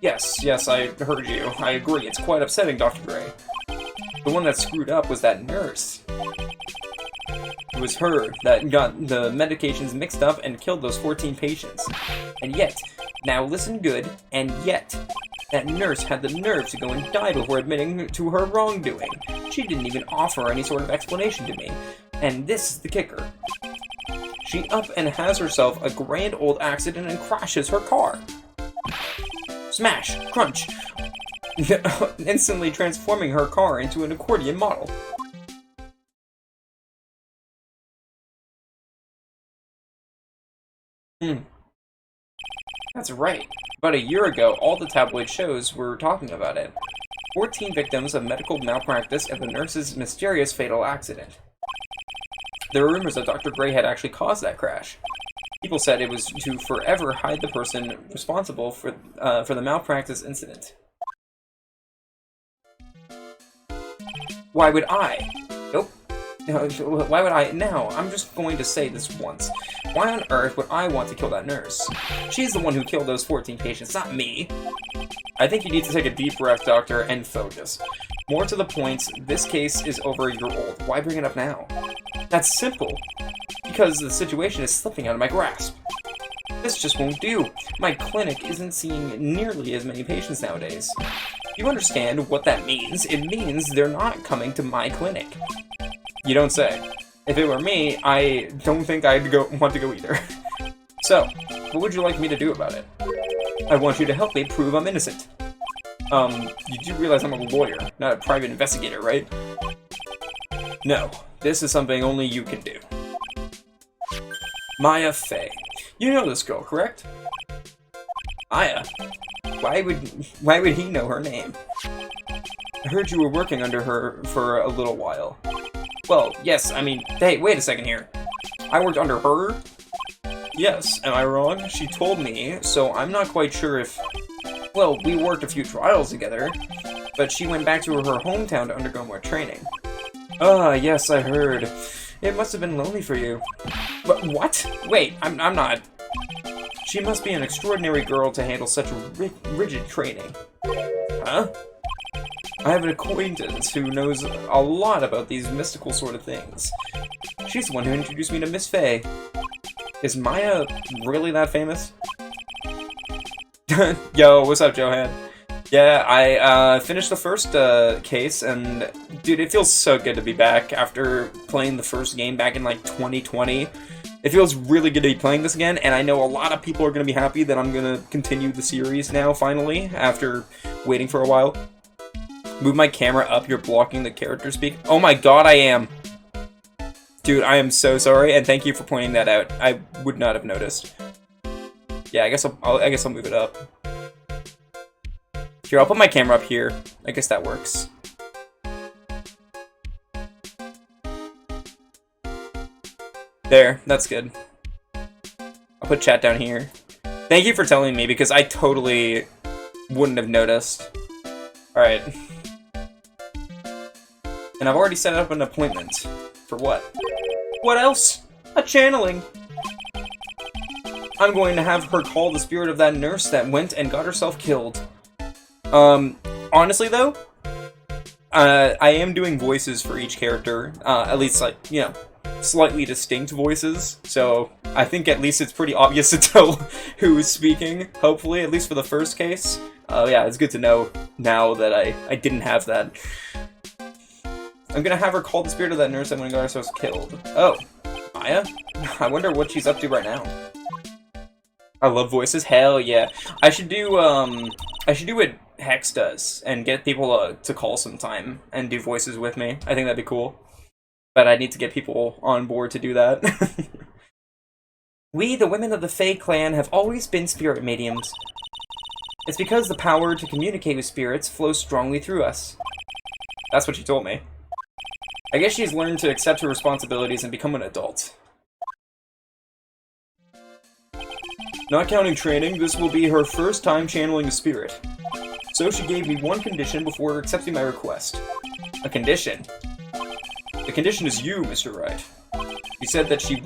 Yes, I heard you. I agree, it's quite upsetting, Dr. Gray. The one that screwed up was that nurse. It was her that got the medications mixed up and killed those 14 patients. And yet, now listen good, and yet, that nurse had the nerve to go and die before admitting to her wrongdoing. She didn't even offer any sort of explanation to me. And this is the kicker. She up and has herself a grand old accident and crashes her car. Smash! Crunch! Instantly transforming her car into an accordion model. That's right. About a year ago, all the tabloid shows were talking about it. 14 victims of medical malpractice and the nurse's mysterious fatal accident. There were rumors that Dr. Gray had actually caused that crash. People said it was to forever hide the person responsible for the malpractice incident. Why would I? Nope. Why would I? Now, I'm just going to say this once. Why on earth would I want to kill that nurse? She's the one who killed those 14 patients, not me. I think you need to take a deep breath, Doctor, and focus. More to the point, this case is over a year old. Why bring it up now? That's simple. Because the situation is slipping out of my grasp. This just won't do. My clinic isn't seeing nearly as many patients nowadays. You understand what that means? It means they're not coming to my clinic. You don't say. If it were me, I don't think I'd want to go either. So, what would you like me to do about it? I want you to help me prove I'm innocent. You do realize I'm a lawyer, not a private investigator, right? No, this is something only you can do. Maya Fey. You know this girl, correct? Maya? Why would he know her name? I heard you were working under her for a little while. Well, yes, I mean, hey, wait a second here. I worked under her? Yes, am I wrong? She told me, so I'm not quite sure if... Well, we worked a few trials together, but she went back to her hometown to undergo more training. Ah, yes, I heard. It must have been lonely for you. But what? Wait, I'm not... She must be an extraordinary girl to handle such rigid training. Huh? I have an acquaintance who knows a lot about these mystical sort of things. She's the one who introduced me to Miss Fey. Is Maya really that famous? Yo, what's up, Johan? Yeah, I finished the first case, and dude, it feels so good to be back after playing the first game back in like 2020. It feels really good to be playing this again, and I know a lot of people are going to be happy that I'm going to continue the series now, finally, after waiting for a while. Move my camera up, you're blocking the character speak. Oh my god, I am! Dude, I am so sorry, and thank you for pointing that out. I would not have noticed. Yeah, I guess I'll move it up. Here, I'll put my camera up here. I guess that works. There, that's good. I'll put chat down here. Thank you for telling me, because I totally wouldn't have noticed. Alright. And I've already set up an appointment. For what? What else? A channeling! I'm going to have her call the spirit of that nurse that went and got herself killed. Honestly though, I am doing voices for each character, at least like, you know, slightly distinct voices, so I think at least it's pretty obvious to tell who is speaking, hopefully, at least for the first case. Yeah, it's good to know now that I didn't have that. I'm gonna have her call the spirit of that nurse that when got herself killed. Oh, Maya? I wonder what she's up to right now. I love voices, hell yeah. I should do what Hex does, and get people to call sometime, and do voices with me. I think that'd be cool. But I need to get people on board to do that. We, the women of the Fae clan, have always been spirit mediums. It's because the power to communicate with spirits flows strongly through us. That's what she told me. I guess she's learned to accept her responsibilities and become an adult. Not counting training, this will be her first time channeling a spirit. So she gave me one condition before accepting my request. A condition? The condition is you, Mr. Wright. She said that she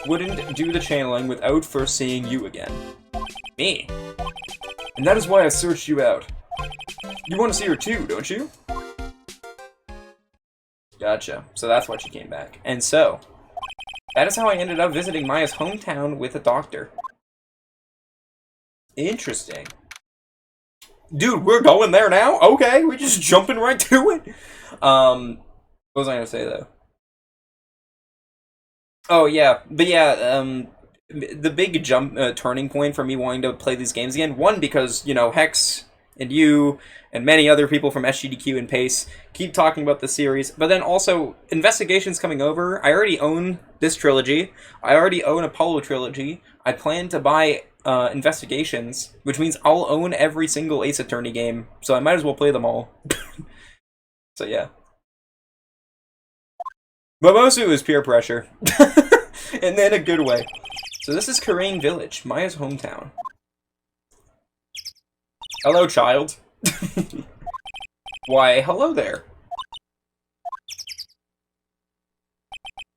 wouldn't do the channeling without first seeing you again. Me? And that is why I searched you out. You want to see her too, don't you? Gotcha. So that's why she came back. And so, that is how I ended up visiting Maya's hometown with a doctor. Interesting. Dude, we're going there now? Okay, we're just jumping right to it. What was I gonna say though? Oh yeah, but yeah, the big turning point for me wanting to play these games again. One, because, you know, Hex and you and many other people from SGDQ and Pace keep talking about the series, but then also Investigation's coming over. I already own this trilogy. I already own Apollo trilogy. I plan to buy Investigations, which means I'll own every single Ace Attorney game, so I might as well play them all. So yeah. But most of it was peer pressure. And in a good way. So this is Karain Village, Maya's hometown. Hello, child. Why, hello there.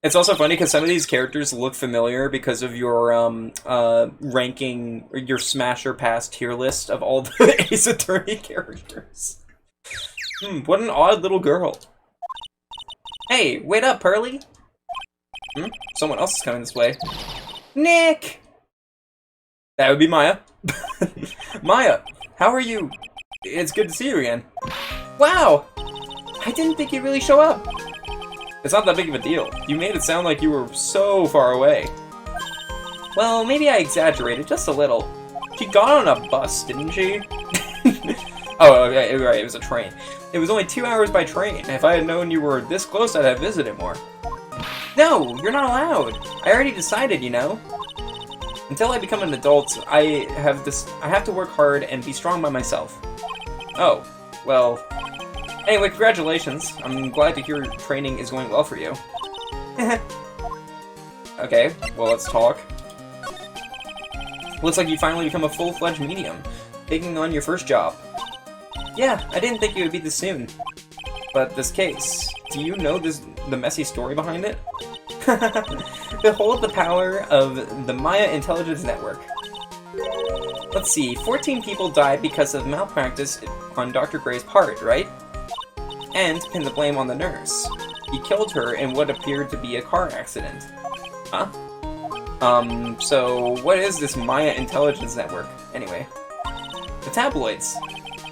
It's also funny because some of these characters look familiar because of your ranking, your Smasher Pass tier list of all the Ace Attorney characters. What an odd little girl. Hey, wait up, Pearly. Someone else is coming this way. Nick! That would be Maya. Maya, how are you? It's good to see you again. Wow! I didn't think you'd really show up. It's not that big of a deal. You made it sound like you were so far away. Well, maybe I exaggerated just a little. She got on a bus, didn't she? Oh, okay, right, it was a train. It was only 2 hours by train. If I had known you were this close, I'd have visited more. No, you're not allowed. I already decided, you know. Until I become an adult, I have to work hard and be strong by myself. Oh, well. Anyway, congratulations. I'm glad to hear training is going well for you. Okay, well, let's talk. Looks like you finally become a full-fledged medium, taking on your first job. Yeah, I didn't think it would be this soon. But this case, do you know the messy story behind it? Behold the power of the Maya Intelligence Network. Let's see, 14 people died because of malpractice on Dr. Gray's part, right? And pin the blame on the nurse. He killed her in what appeared to be a car accident. Huh? So what is this Maya Intelligence Network, anyway? The tabloids.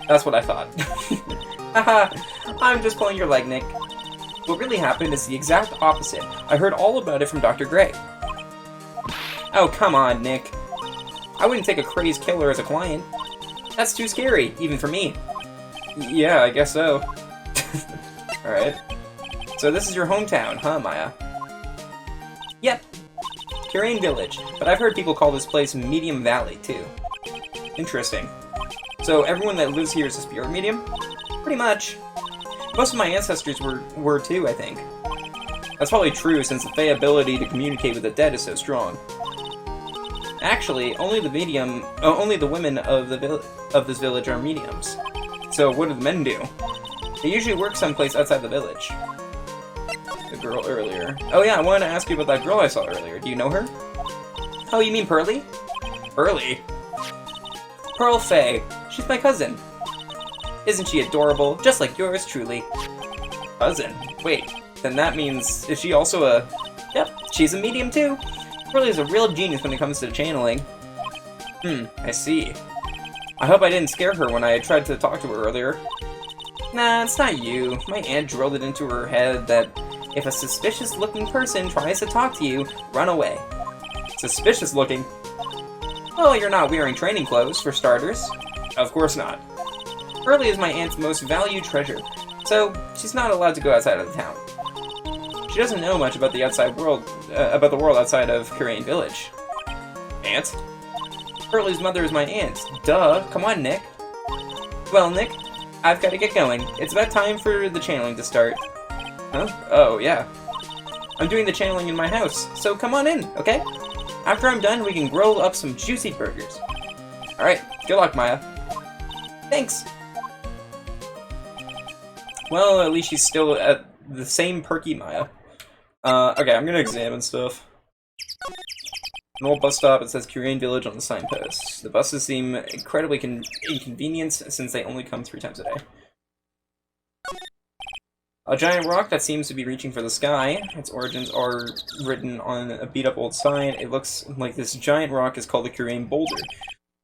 That's what I thought. Haha, I'm just pulling your leg, Nick. What really happened is the exact opposite. I heard all about it from Dr. Gray. Oh, come on, Nick. I wouldn't take a crazed killer as a client. That's too scary, even for me. Yeah, I guess so. Alright. So this is your hometown, huh, Maya? Yep. Curian Village, but I've heard people call this place Medium Valley, too. Interesting. So everyone that lives here is a spirit medium? Pretty much. Most of my ancestors were too, I think. That's probably true since the Fae ability to communicate with the dead is so strong. Actually, only the women of this village are mediums. So what do the men do? They usually work someplace outside the village. The girl earlier. Oh yeah, I wanted to ask you about that girl I saw earlier. Do you know her? Oh, you mean Pearly? Pearly? Pearl Faye. She's my cousin. Isn't she adorable? Just like yours truly. Cousin? Wait, then that means... Is she also a... Yep, she's a medium too. Pearly's a real genius when it comes to channeling. I see. I hope I didn't scare her when I tried to talk to her earlier. Nah, it's not you. My aunt drilled it into her head that if a suspicious-looking person tries to talk to you, run away. Suspicious-looking? Well, you're not wearing training clothes, for starters. Of course not. Pearly is my aunt's most valued treasure, so she's not allowed to go outside of the town. She doesn't know much about the outside world, about the world outside of Curian Village. Aunt? Pearly's mother is my aunt. Duh. Come on, Nick. Well, Nick, I've got to get going. It's about time for the channeling to start. Huh? Oh, yeah. I'm doing the channeling in my house, so come on in, okay? After I'm done, we can grill up some juicy burgers. Alright, good luck, Maya. Thanks! Well, at least she's still at the same perky Maya. Okay, I'm gonna examine stuff. An old bus stop, it says Curian Village on the signpost. The buses seem incredibly inconvenient since they only come 3 times a day. A giant rock that seems to be reaching for the sky. Its origins are written on a beat-up old sign. It looks like this giant rock is called the Curian Boulder.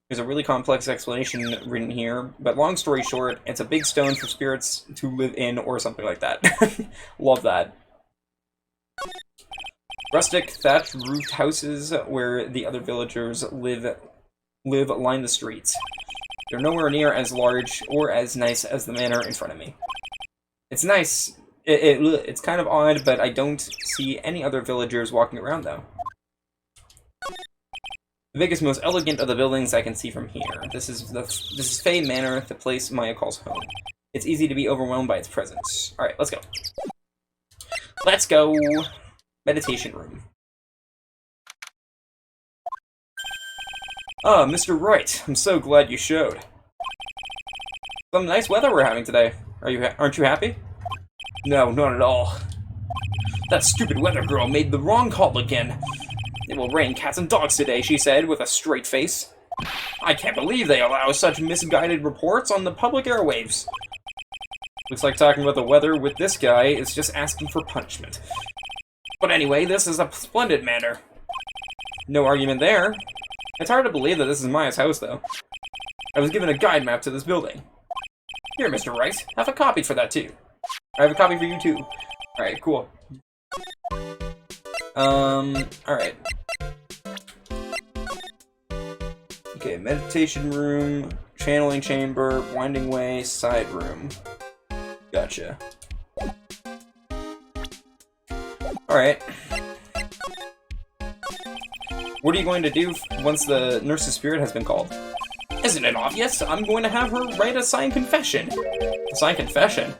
There's a really complex explanation written here, but long story short, it's a big stone for spirits to live in or something like that. Love that. Rustic, thatched-roofed houses where the other villagers live line the streets. They're nowhere near as large or as nice as the manor in front of me. It's nice. It's kind of odd, but I don't see any other villagers walking around, though. The biggest, most elegant of the buildings I can see from here. This is Fae Manor, the place Maya calls home. It's easy to be overwhelmed by its presence. Alright, let's go. Let's go! Meditation room. Ah, Mr. Wright, I'm so glad you showed. Some nice weather we're having today. Aren't you happy? No, not at all. That stupid weather girl made the wrong call again. It will rain cats and dogs today, she said, with a straight face. I can't believe they allow such misguided reports on the public airwaves. Looks like talking about the weather with this guy is just asking for punishment. But anyway, this is a splendid manor. No argument there. It's hard to believe that this is Maya's house, though. I was given a guide map to this building. Here, Mr. Wright, have a copy for that, too. I have a copy for you, too. Alright, cool. Alright. Okay, meditation room, channeling chamber, winding way, side room. Gotcha. Alright. What are you going to do once the nurse's spirit has been called? Isn't it obvious? I'm going to have her write a signed confession. A signed confession?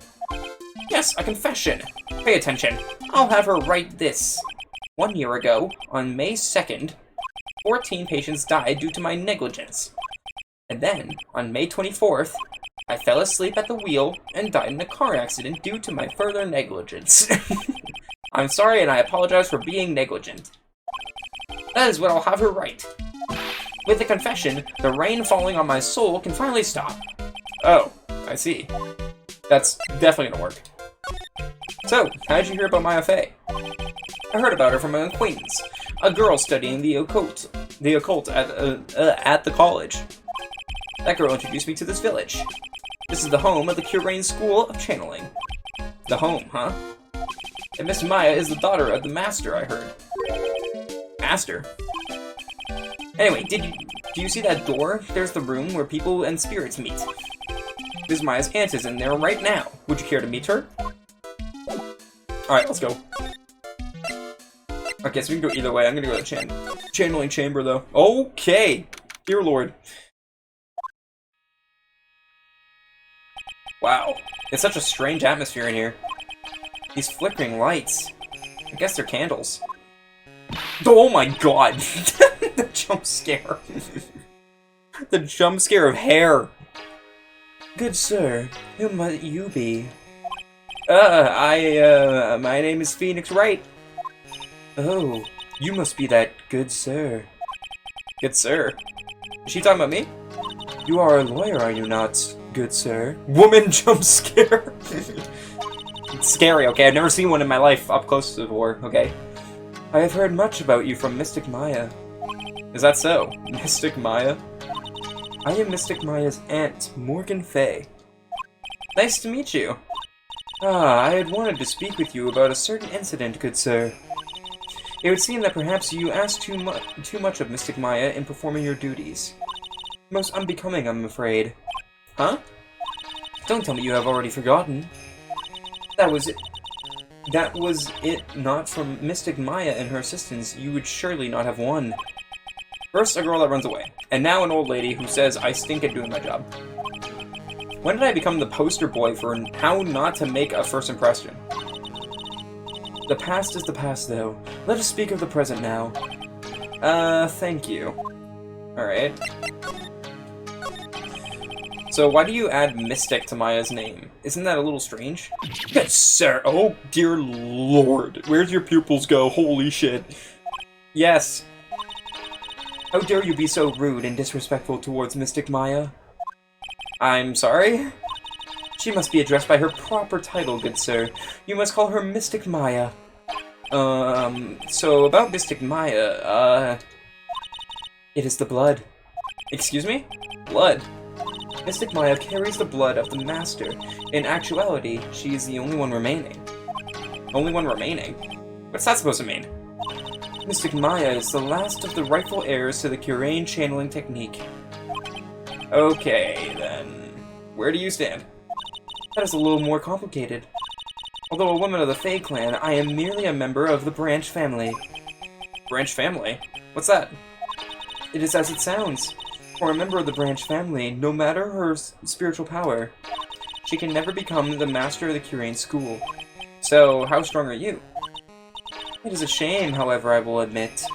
Yes, a confession. Pay attention. I'll have her write this. 1 year ago, on May 2nd, 14 patients died due to my negligence. And then, on May 24th, I fell asleep at the wheel and died in a car accident due to my further negligence. I'm sorry and I apologize for being negligent. That is what I'll have her write. With the confession, the rain falling on my soul can finally stop. Oh, I see. That's definitely gonna work. So, how did you hear about Maya Fey? I heard about her from an acquaintance, a girl studying the occult at the college. That girl introduced me to this village. This is the home of the Curain School of Channeling. The home, huh? And Miss Maya is the daughter of the master, I heard. Master? Anyway, do you see that door? There's the room where people and spirits meet. Miss Maya's aunt is in there right now. Would you care to meet her? Alright, let's go. Okay, so we can go either way. I'm gonna go to the channeling chamber, though. Okay! Dear Lord. Wow. It's such a strange atmosphere in here. These flickering lights. I guess they're candles. Oh my god! The jump scare. The jump scare of hair. Good sir, who might you be? My name is Phoenix Wright. Oh, you must be that good sir. Good sir? Is she talking about me? You are a lawyer, are you not, good sir? Woman jump scare. It's scary, okay? I've never seen one in my life up close before, okay? I have heard much about you from Mystic Maya. Is that so? Mystic Maya? I am Mystic Maya's aunt, Morgan Fay. Nice to meet you. I had wanted to speak with you about a certain incident, good sir. It would seem that perhaps you asked too much of Mystic Maya in performing your duties. Most unbecoming, I'm afraid. Huh? Don't tell me you have already forgotten. That was it not from Mystic Maya and her assistants, you would surely not have won. First, a girl that runs away, and now an old lady who says I stink at doing my job. When did I become the poster boy for how not to make a first impression? The past is the past, though. Let us speak of the present now. Thank you. Alright. So why do you add Mystic to Maya's name? Isn't that a little strange? Yes, sir! Oh, dear lord. Where'd your pupils go? Holy shit. Yes. How dare you be so rude and disrespectful towards Mystic Maya? I'm sorry? She must be addressed by her proper title, good sir. You must call her Mystic Maya. So about Mystic Maya, it is the blood. Excuse me? Blood. Mystic Maya carries the blood of the Master. In actuality, she is the only one remaining. Only one remaining? What's that supposed to mean? Mystic Maya is the last of the rightful heirs to the Curain channeling technique. Okay, then. Where do you stand? That is a little more complicated. Although a woman of the Fae clan, I am merely a member of the Branch family. Branch family? What's that? It is as it sounds. For a member of the Branch family, no matter her spiritual power, she can never become the master of the Curain school. So, how strong are you? It is a shame, however, I will admit.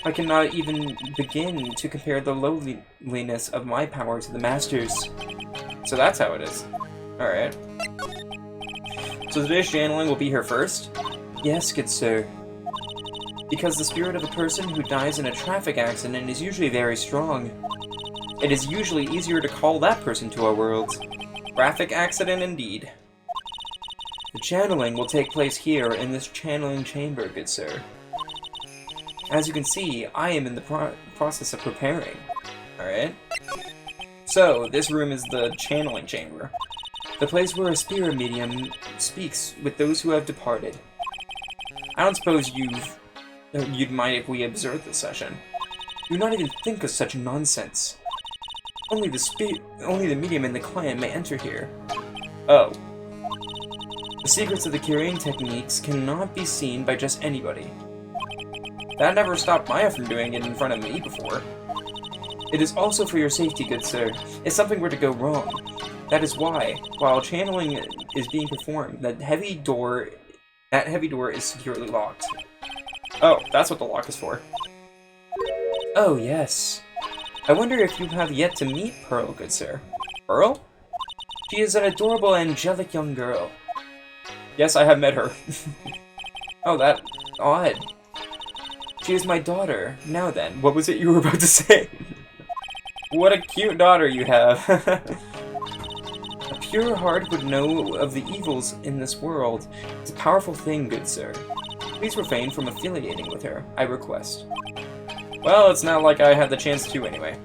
I cannot even begin to compare the lowliness of my power to the Master's. So that's how it is. Alright. So today's channeling will be her first? Yes, good sir. Because the spirit of a person who dies in a traffic accident is usually very strong. It is usually easier to call that person to our world. Traffic accident indeed. The channeling will take place here in this channeling chamber, good sir. As you can see, I am in the process of preparing. Alright? So, this room is the channeling chamber. The place where a spirit medium speaks with those who have departed. I don't suppose you've you'd mind if we observed the session. Do not even think of such nonsense. Only the medium and the client may enter here. Oh. The secrets of the curing techniques cannot be seen by just anybody. That never stopped Maya from doing it in front of me before. It is also for your safety, good sir. If something were to go wrong, that is why, while channeling is being performed, that heavy door is securely locked. Oh, that's what the lock is for. Oh, yes. I wonder if you have yet to meet Pearl, good sir. Pearl? She is an adorable, angelic young girl. Yes, I have met her. Oh, that... odd. She is my daughter. Now then, what was it you were about to say? What a cute daughter you have. A pure heart would know of the evils in this world. It's a powerful thing, good sir. Please refrain from affiliating with her, I request. Well, it's not like I had the chance to anyway.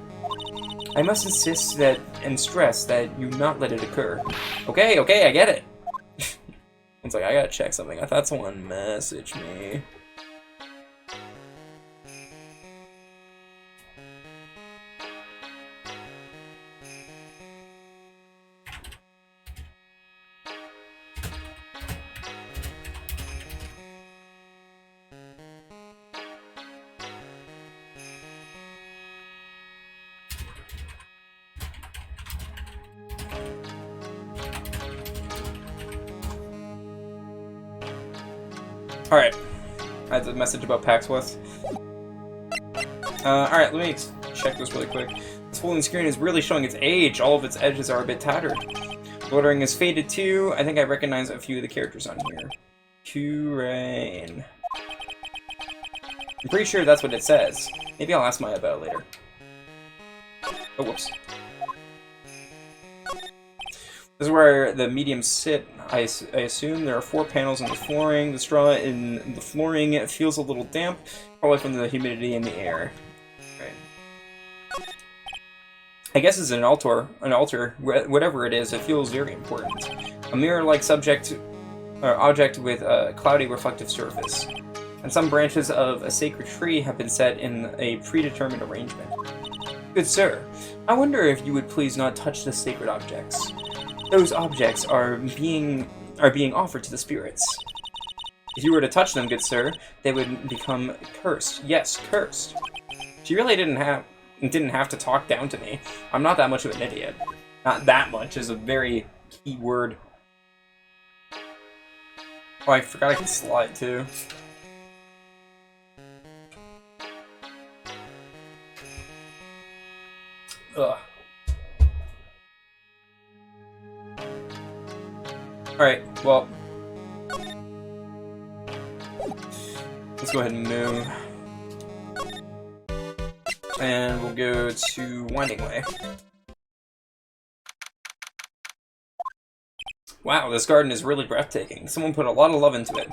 I must insist that and stress that you not let it occur. Okay, I get it. It's like, I gotta check something. I thought someone messaged me. Alright. I had a message about PAX West. Alright, let me check this really quick. This folding screen is really showing its age. All of its edges are a bit tattered. Bordering is faded too. I think I recognize a few of the characters on here. Kurain. I'm pretty sure that's what it says. Maybe I'll ask Maya about it later. Oh, whoops. This is where the mediums sit. I assume there are 4 panels on the flooring. The straw in the flooring feels a little damp, probably from the humidity in the air. Right. I guess it's an altar, whatever it is, it feels very important. A mirror-like object with a cloudy reflective surface. And some branches of a sacred tree have been set in a predetermined arrangement. Good sir, I wonder if you would please not touch the sacred objects. Those objects are being offered to the spirits. If you were to touch them, good sir, they would become cursed. Yes, cursed. She really didn't have to talk down to me. I'm not that much of an idiot. Not that much is a very key word. Oh, I forgot I could slide too. Ugh. Alright, well. Let's go ahead and move. And we'll go to Winding Way. Wow, this garden is really breathtaking. Someone put a lot of love into it.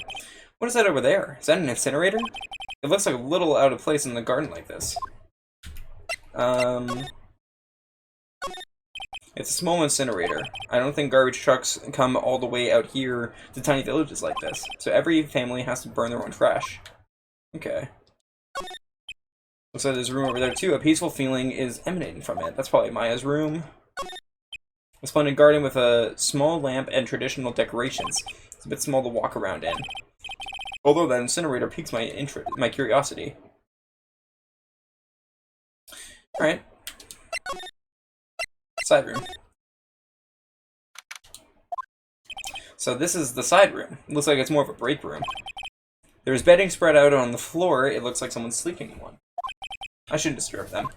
What is that over there? Is that an incinerator? It looks like a little out of place in the garden like this. It's a small incinerator. I don't think garbage trucks come all the way out here to tiny villages like this. So every family has to burn their own trash. Okay. Looks like there's a room over there too. A peaceful feeling is emanating from it. That's probably Maya's room. A splendid garden with a small lamp and traditional decorations. It's a bit small to walk around in. Although that incinerator piques my curiosity. Alright. Side room. So this is the side room. It looks like it's more of a break room. There's bedding spread out on the floor. It looks like someone's sleeping in one. I shouldn't disturb them.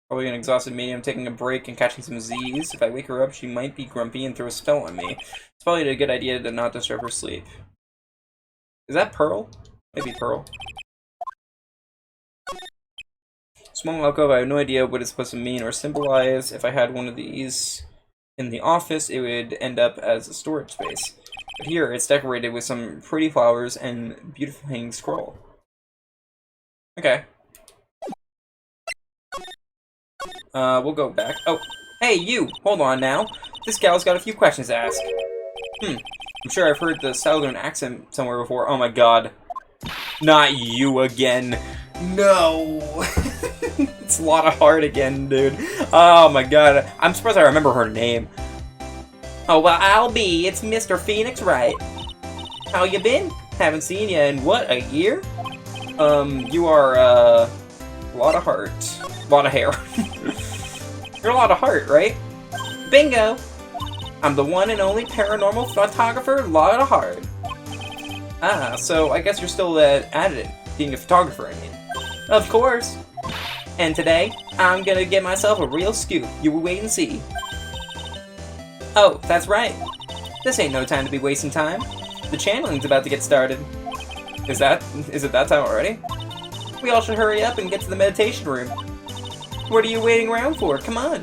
Probably an exhausted medium taking a break and catching some Z's. If I wake her up, she might be grumpy and throw a spell on me. It's probably a good idea to not disturb her sleep. Is that Pearl? Maybe Pearl. Small alcove, I have no idea what it's supposed to mean or symbolize. If I had one of these in the office, it would end up as a storage space. But here, it's decorated with some pretty flowers and beautiful hanging scroll. Okay. We'll go back. Oh, Hey, you! Hold on now. This gal's got a few questions to ask. I'm sure I've heard the southern accent somewhere before. Oh my god. Not you again. No! It's a lot of heart again, dude. Oh my god. I'm surprised I remember her name. Oh, well, I'll be. It's Mr. Phoenix Wright. How you been? Haven't seen you in, what, a year? You are, a lot of heart. A lot of hair. You're a lot of heart, right? Bingo! I'm the one and only paranormal photographer, lot of heart. Ah, so I guess you're still at it, being a photographer, I mean. Of course. And today, I'm gonna get myself a real scoop. You will wait and see. Oh, that's right. This ain't no time to be wasting time. The channeling's about to get started. Is it that time already? We all should hurry up and get to the meditation room. What are you waiting around for? Come on.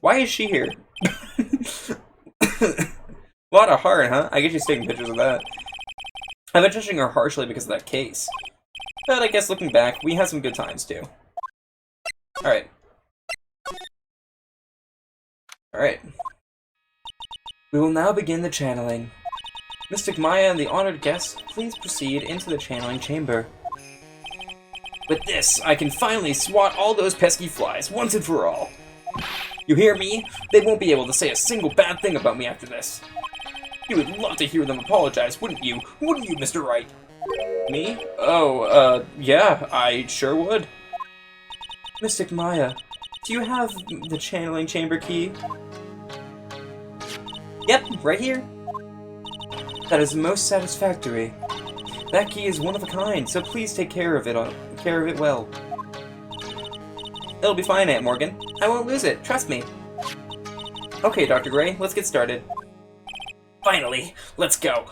Why is she here? A lot of heart, huh? I guess she's taking pictures of that. I've been judging her harshly because of that case. But I guess looking back, we had some good times too. Alright. Alright. We will now begin the channeling. Mystic Maya and the honored guests, please proceed into the channeling chamber. With this, I can finally swat all those pesky flies, once and for all. You hear me? They won't be able to say a single bad thing about me after this. You would love to hear them apologize, wouldn't you? Wouldn't you, Mr. Wright? Me? Oh, yeah, I sure would. Mystic Maya, do you have the channeling chamber key? Yep, right here. That is most satisfactory. That key is one of a kind, so please take care of it well. It'll be fine, Aunt Morgan. I won't lose it, trust me. Okay, Dr. Gray, let's get started. Finally, let's go.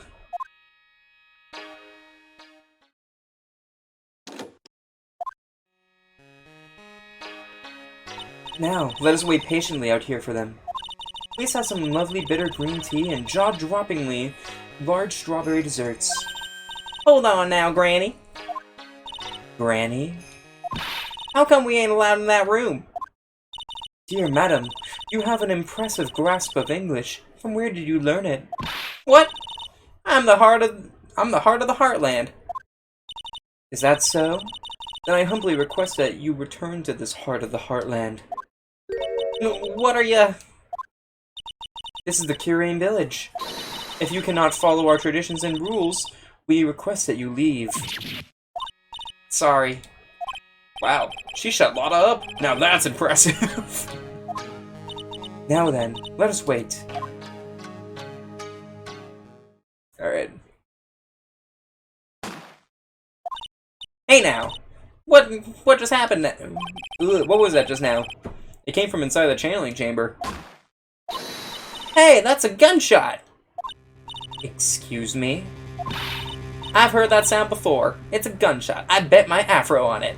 Now, let us wait patiently out here for them. Please have some lovely bitter green tea and jaw-droppingly large strawberry desserts. Hold on now, Granny. Granny? How come we ain't allowed in that room? Dear madam, you have an impressive grasp of English. From where did you learn it? What? I'm the heart of the heartland. Is that so? Then I humbly request that you return to this heart of the heartland. What are ya? This is the Curane village. If you cannot follow our traditions and rules, we request that you leave. Sorry. Wow, she shut Lotta up. Now that's impressive. Now then, let us wait. Alright. Hey now! What just happened? Ugh, what was that just now? It came from inside the channeling chamber. Hey, that's a gunshot! Excuse me? I've heard that sound before. It's a gunshot. I bet my afro on it.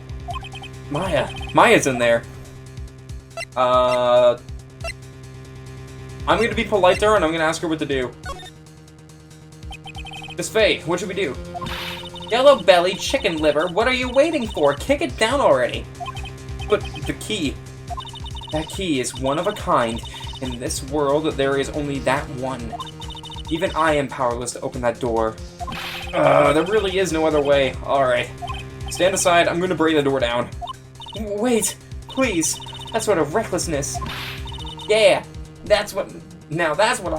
Maya's in there. I'm gonna be polite to her and I'm gonna ask her what to do. Miss Faye, what should we do? Yellow belly, chicken liver, what are you waiting for? Kick it down already. But the key. That key is one of a kind. In this world, there is only that one. Even I am powerless to open that door. There really is no other way. Alright. Stand aside, I'm gonna bring the door down. Wait, please. That's sort of recklessness. Yeah, that's what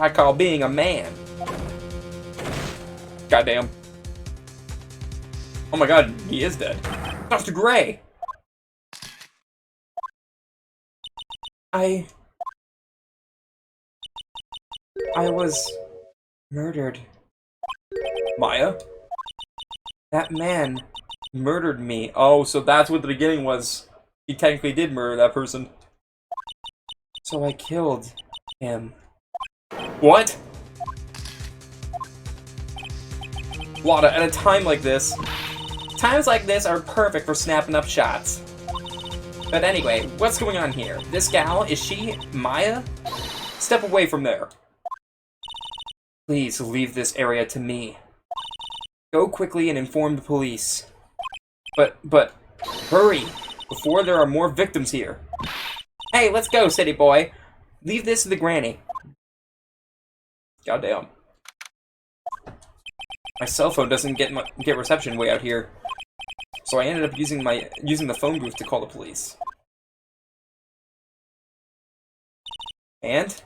I call being a man. Goddamn. Oh my god, he is dead. Dr. Gray! I was murdered. Maya? That man murdered me. Oh, so that's what the beginning was. He technically did murder that person. So I killed him. What? Lotta, at a time like this, times like this are perfect for snapping up shots. But anyway, what's going on here? This gal, is she Maya? Step away from there. Please leave this area to me. Go quickly and inform the police. But, hurry, before there are more victims here. Hey, let's go, city boy. Leave this to the granny. Goddamn. My cell phone doesn't get reception way out here, so I ended up using the phone booth to call the police. And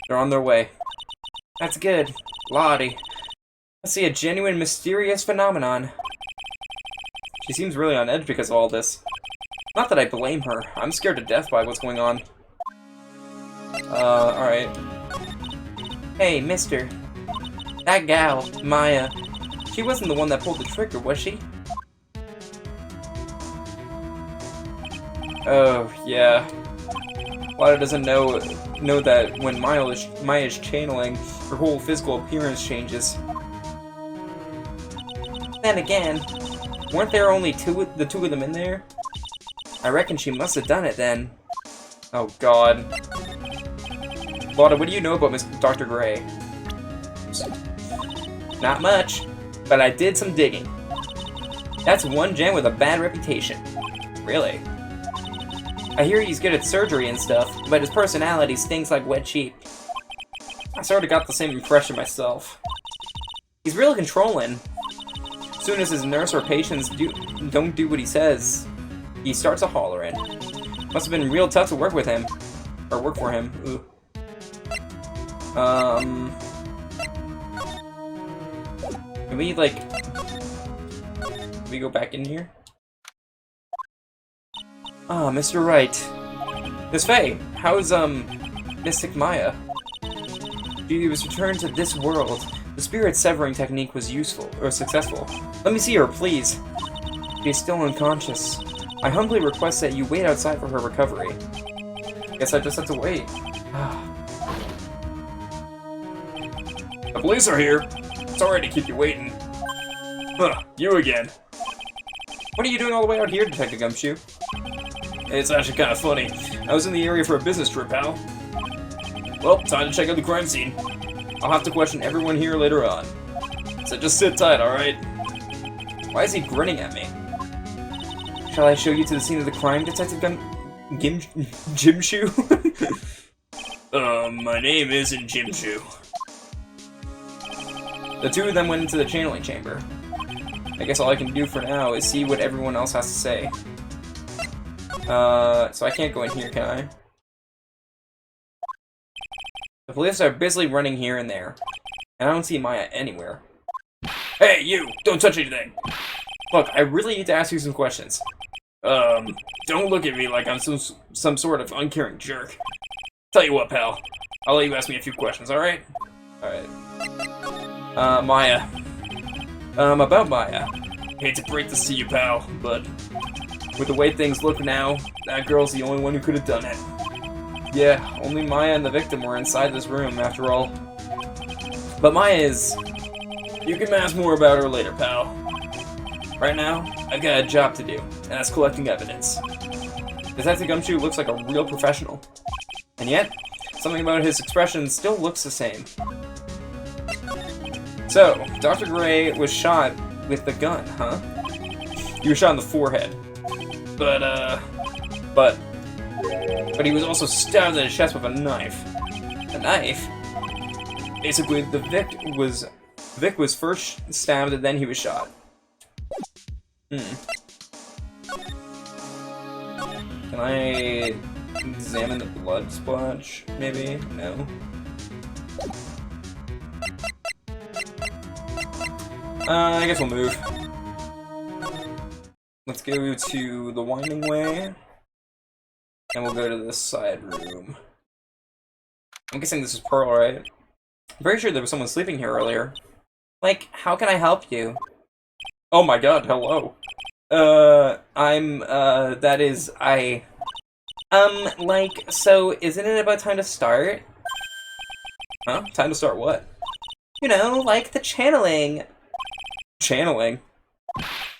they're on their way. That's good. Lottie. Let's see a genuine mysterious phenomenon. She seems really on edge because of all this. Not that I blame her. I'm scared to death by what's going on. Alright. Hey, mister. That gal, Maya. She wasn't the one that pulled the trigger, was she? Oh, yeah. Lada doesn't know that when Maya's channeling, her whole physical appearance changes. Then again, weren't there only the two of them in there? I reckon she must have done it then. Oh god. Lada, what do you know about Dr. Gray? Not much, but I did some digging. That's one gem with a bad reputation. Really? I hear he's good at surgery and stuff, but his personality stinks like wet sheep. I sort of got the same impression myself. He's real controlling. As soon as his nurse or patients don't do what he says, he starts a hollering. Must have been real tough to work with him. Or work for him. Ooh. Can we, like... Can we go back in here? Ah, Mr. Wright. Miss Faye, how's, Mystic Maya? She was returned to this world. The spirit severing technique was successful. Let me see her, please. She's still unconscious. I humbly request that you wait outside for her recovery. Guess I just have to wait. The police are here. Sorry to keep you waiting. Huh, you again. What are you doing all the way out here, Detective Gumshoe? It's actually kind of funny. I was in the area for a business trip, pal. Well, time to check out the crime scene. I'll have to question everyone here later on. So just sit tight, alright? Why is he grinning at me? Shall I show you to the scene of the crime, Detective Jimshoe? My name isn't Jimshoe. The two of them went into the channeling chamber. I guess all I can do for now is see what everyone else has to say. So I can't go in here, can I? The police are busily running here and there, and I don't see Maya anywhere. Hey, you! Don't touch anything! Look, I really need to ask you some questions. Don't look at me like I'm some sort of uncaring jerk. Tell you what, pal. I'll let you ask me a few questions, alright? Alright. Maya. About Maya. Hate to break this to you, pal, but with the way things look now, that girl's the only one who could have done it. Yeah, only Maya and the victim were inside this room, after all. But Maya is... You can ask more about her later, pal. Right now, I've got a job to do, and that's collecting evidence. Detective Gumshoe looks like a real professional. And yet, something about his expression still looks the same. So, Dr. Gray was shot with the gun, huh? He was shot in the forehead. But he was also stabbed in the chest with a knife. A knife? Basically, Vic was first stabbed and then he was shot. Can I examine the blood splotch, maybe? No. I guess we'll move. Let's go to the winding way. And we'll go to this side room. I'm guessing this is Pearl, right? I'm pretty sure there was someone sleeping here earlier. Like, how can I help you? Oh my god, hello. So, isn't it about time to start? Huh? Time to start what? You know, like the channeling. Channeling?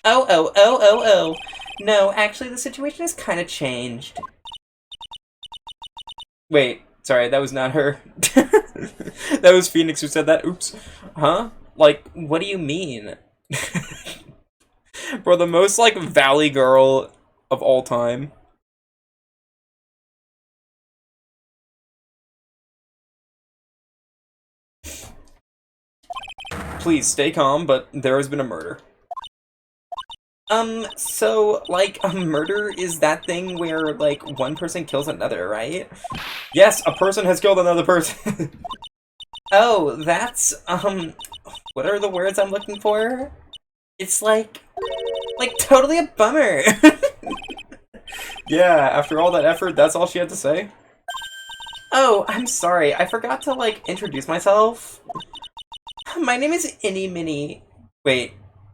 Oh. No, actually, the situation has kind of changed. Wait, sorry, that was not her. That was Phoenix who said that. Oops. Huh? Like, what do you mean? Bro, the most, like, valley girl of all time. Please stay calm, but there has been a murder. So, like, a murder is that thing where, like, one person kills another, right? Yes, a person has killed another person. Oh, that's, what are the words I'm looking for? It's like totally a bummer. Yeah, after all that effort, that's all she had to say? Oh, I'm sorry, I forgot to, like, introduce myself. My name is Innie Wait,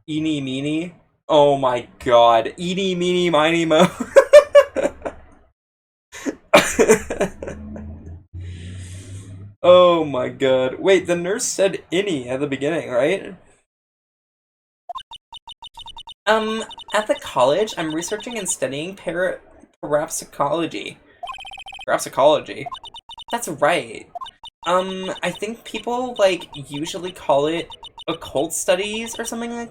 eeny meeny? Oh my god, eeny meeny miny mo. Oh my god. Wait, the nurse said innie at the beginning, right? At the college, I'm researching and studying parapsychology. Parapsychology. That's right. I think people, like, usually call it occult studies or something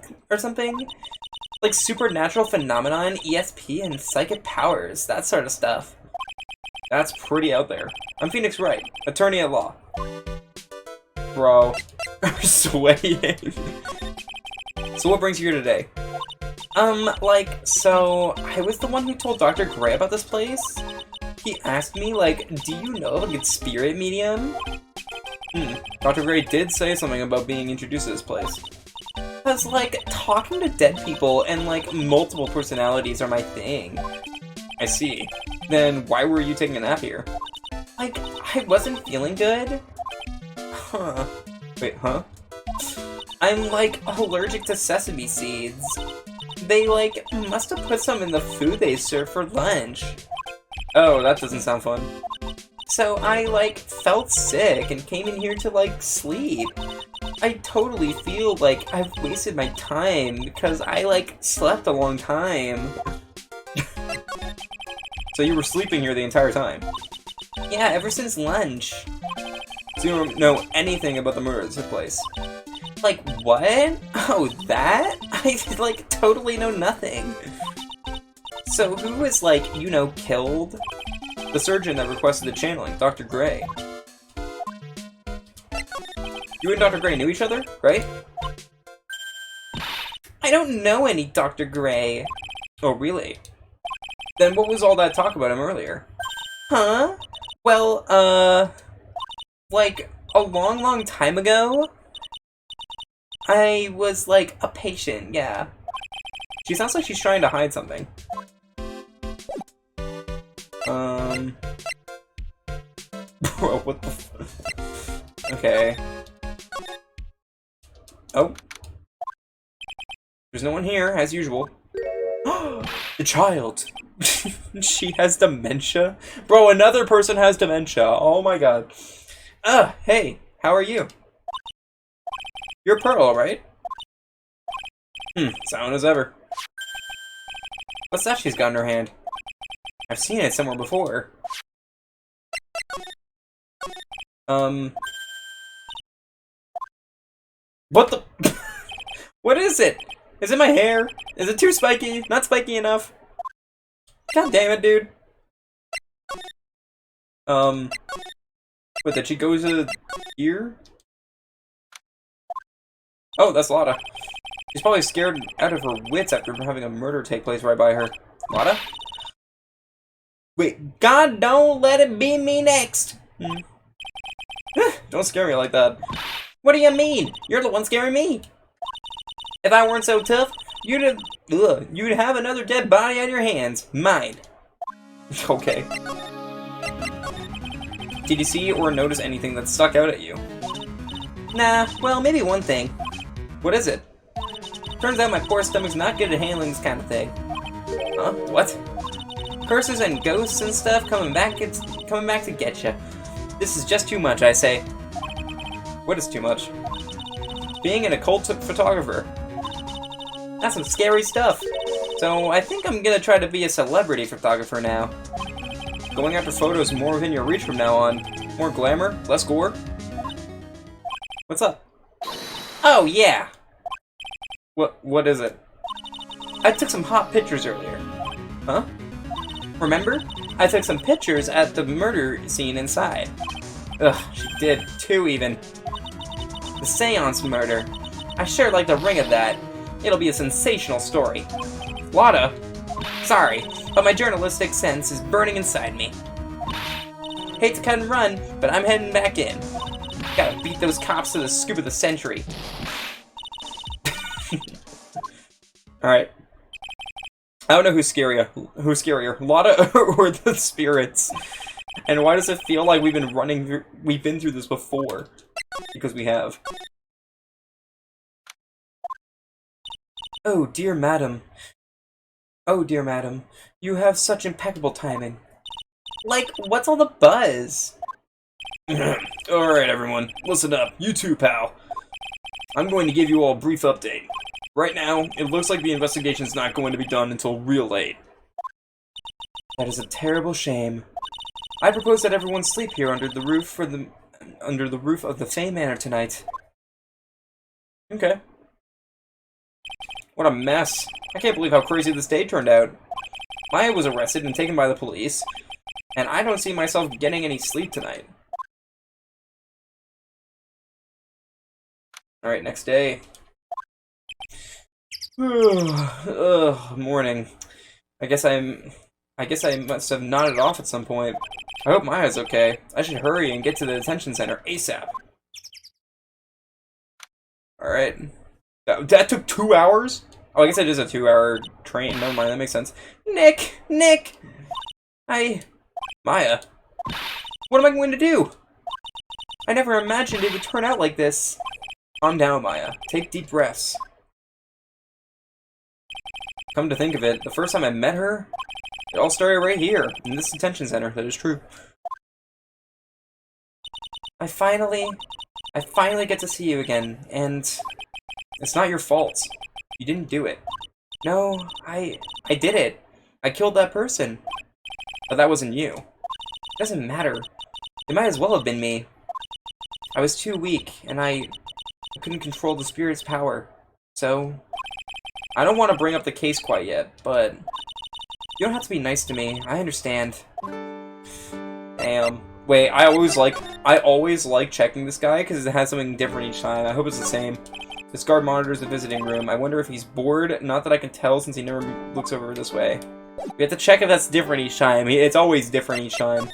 like supernatural phenomenon, ESP, and psychic powers, that sort of stuff. That's pretty out there. I'm Phoenix Wright, attorney at law. Bro, I'm sweating. So what brings you here today? So, I was the one who told Dr. Gray about this place. He asked me, like, do you know of a good spirit medium? Dr. Gray did say something about being introduced to this place. Because, like, talking to dead people and, like, multiple personalities are my thing. I see. Then why were you taking a nap here? Like, I wasn't feeling good. Huh. Wait, huh? I'm, like, allergic to sesame seeds. They, like, must have put some in the food they serve for lunch. Oh, that doesn't sound fun. So I, like, felt sick and came in here to, like, sleep. I totally feel like I've wasted my time because I, like, slept a long time. So you were sleeping here the entire time? Yeah, ever since lunch. So you don't know anything about the murder that took place? Like, what? Oh, that? I, like, totally know nothing. So who was, like, you know, killed? The surgeon that requested the channeling, Dr. Gray. You and Dr. Gray knew each other, right? I don't know any Dr. Gray. Oh, really? Then what was all that talk about him earlier? Huh? Well, like, a long time ago, I was, like, a patient, yeah. She sounds like she's trying to hide something. Bro, what the f- Okay. Oh. There's no one here, as usual. The child! She has dementia? Bro, another person has dementia. Oh my god. Hey, how are you? You're Pearl, right? Sound as ever. What's that she's got in her hand? I've seen it somewhere before. What the? What is it? Is it my hair? Is it too spiky? Not spiky enough? God damn it, dude. Wait, did she go to here? Oh, that's Lotta. She's probably scared out of her wits after having a murder take place right by her. Lotta? Wait, God, don't let it be me next! Don't scare me like that. What do you mean? You're the one scaring me. If I weren't so tough, you'd have another dead body on your hands. Mine. Okay. Did you see or notice anything that stuck out at you? Nah, well, maybe one thing. What is it? Turns out my poor stomach's not good at handling this kind of thing. Huh? What? Curses and ghosts and stuff coming back to get you. This is just too much, I say. What is too much? Being an occult photographer. That's some scary stuff. So I think I'm gonna try to be a celebrity photographer now. Going after photos more within your reach from now on. More glamour, less gore. What's up? Oh yeah. What is it? I took some hot pictures earlier. Huh? Remember? I took some pictures at the murder scene inside. Ugh, she did. 2 even. The seance murder. I sure like the ring of that. It'll be a sensational story. Lotta? Sorry, but my journalistic sense is burning inside me. Hate to cut and run, but I'm heading back in. Gotta beat those cops to the scoop of the century. Alright. I don't know who's scarier, Lotta or the spirits. And why does it feel like we've been through this before? Because we have. Oh, dear madam. Oh, dear madam. You have such impeccable timing. Like, what's all the buzz? Alright, everyone. Listen up. You too, pal. I'm going to give you all a brief update. Right now, it looks like the investigation's not going to be done until real late. That is a terrible shame. I propose that everyone sleep here under the roof of the Fey Manor tonight. Okay. What a mess. I can't believe how crazy this day turned out. Maya was arrested and taken by the police, and I don't see myself getting any sleep tonight. Alright, next day. Morning. I guess I must have nodded off at some point. I hope Maya's okay. I should hurry and get to the detention center ASAP. Alright. That took 2 hours? Oh, I guess it is a 2-hour train. Never mind, that makes sense. Nick! Maya. What am I going to do? I never imagined it would turn out like this. Calm down, Maya. Take deep breaths. Come to think of it, the first time I met her, it all started right here, in this detention center. That is true. I finally get to see you again, and it's not your fault. You didn't do it. No, I did it. I killed that person. But that wasn't you. It doesn't matter. It might as well have been me. I was too weak, and I couldn't control the spirit's power. So, I don't want to bring up the case quite yet, but you don't have to be nice to me. I understand. Damn. Wait, I always like checking this guy because it has something different each time. I hope it's the same. This guard monitors the visiting room. I wonder if he's bored. Not that I can tell since he never looks over this way. We have to check if that's different each time. It's always different each time.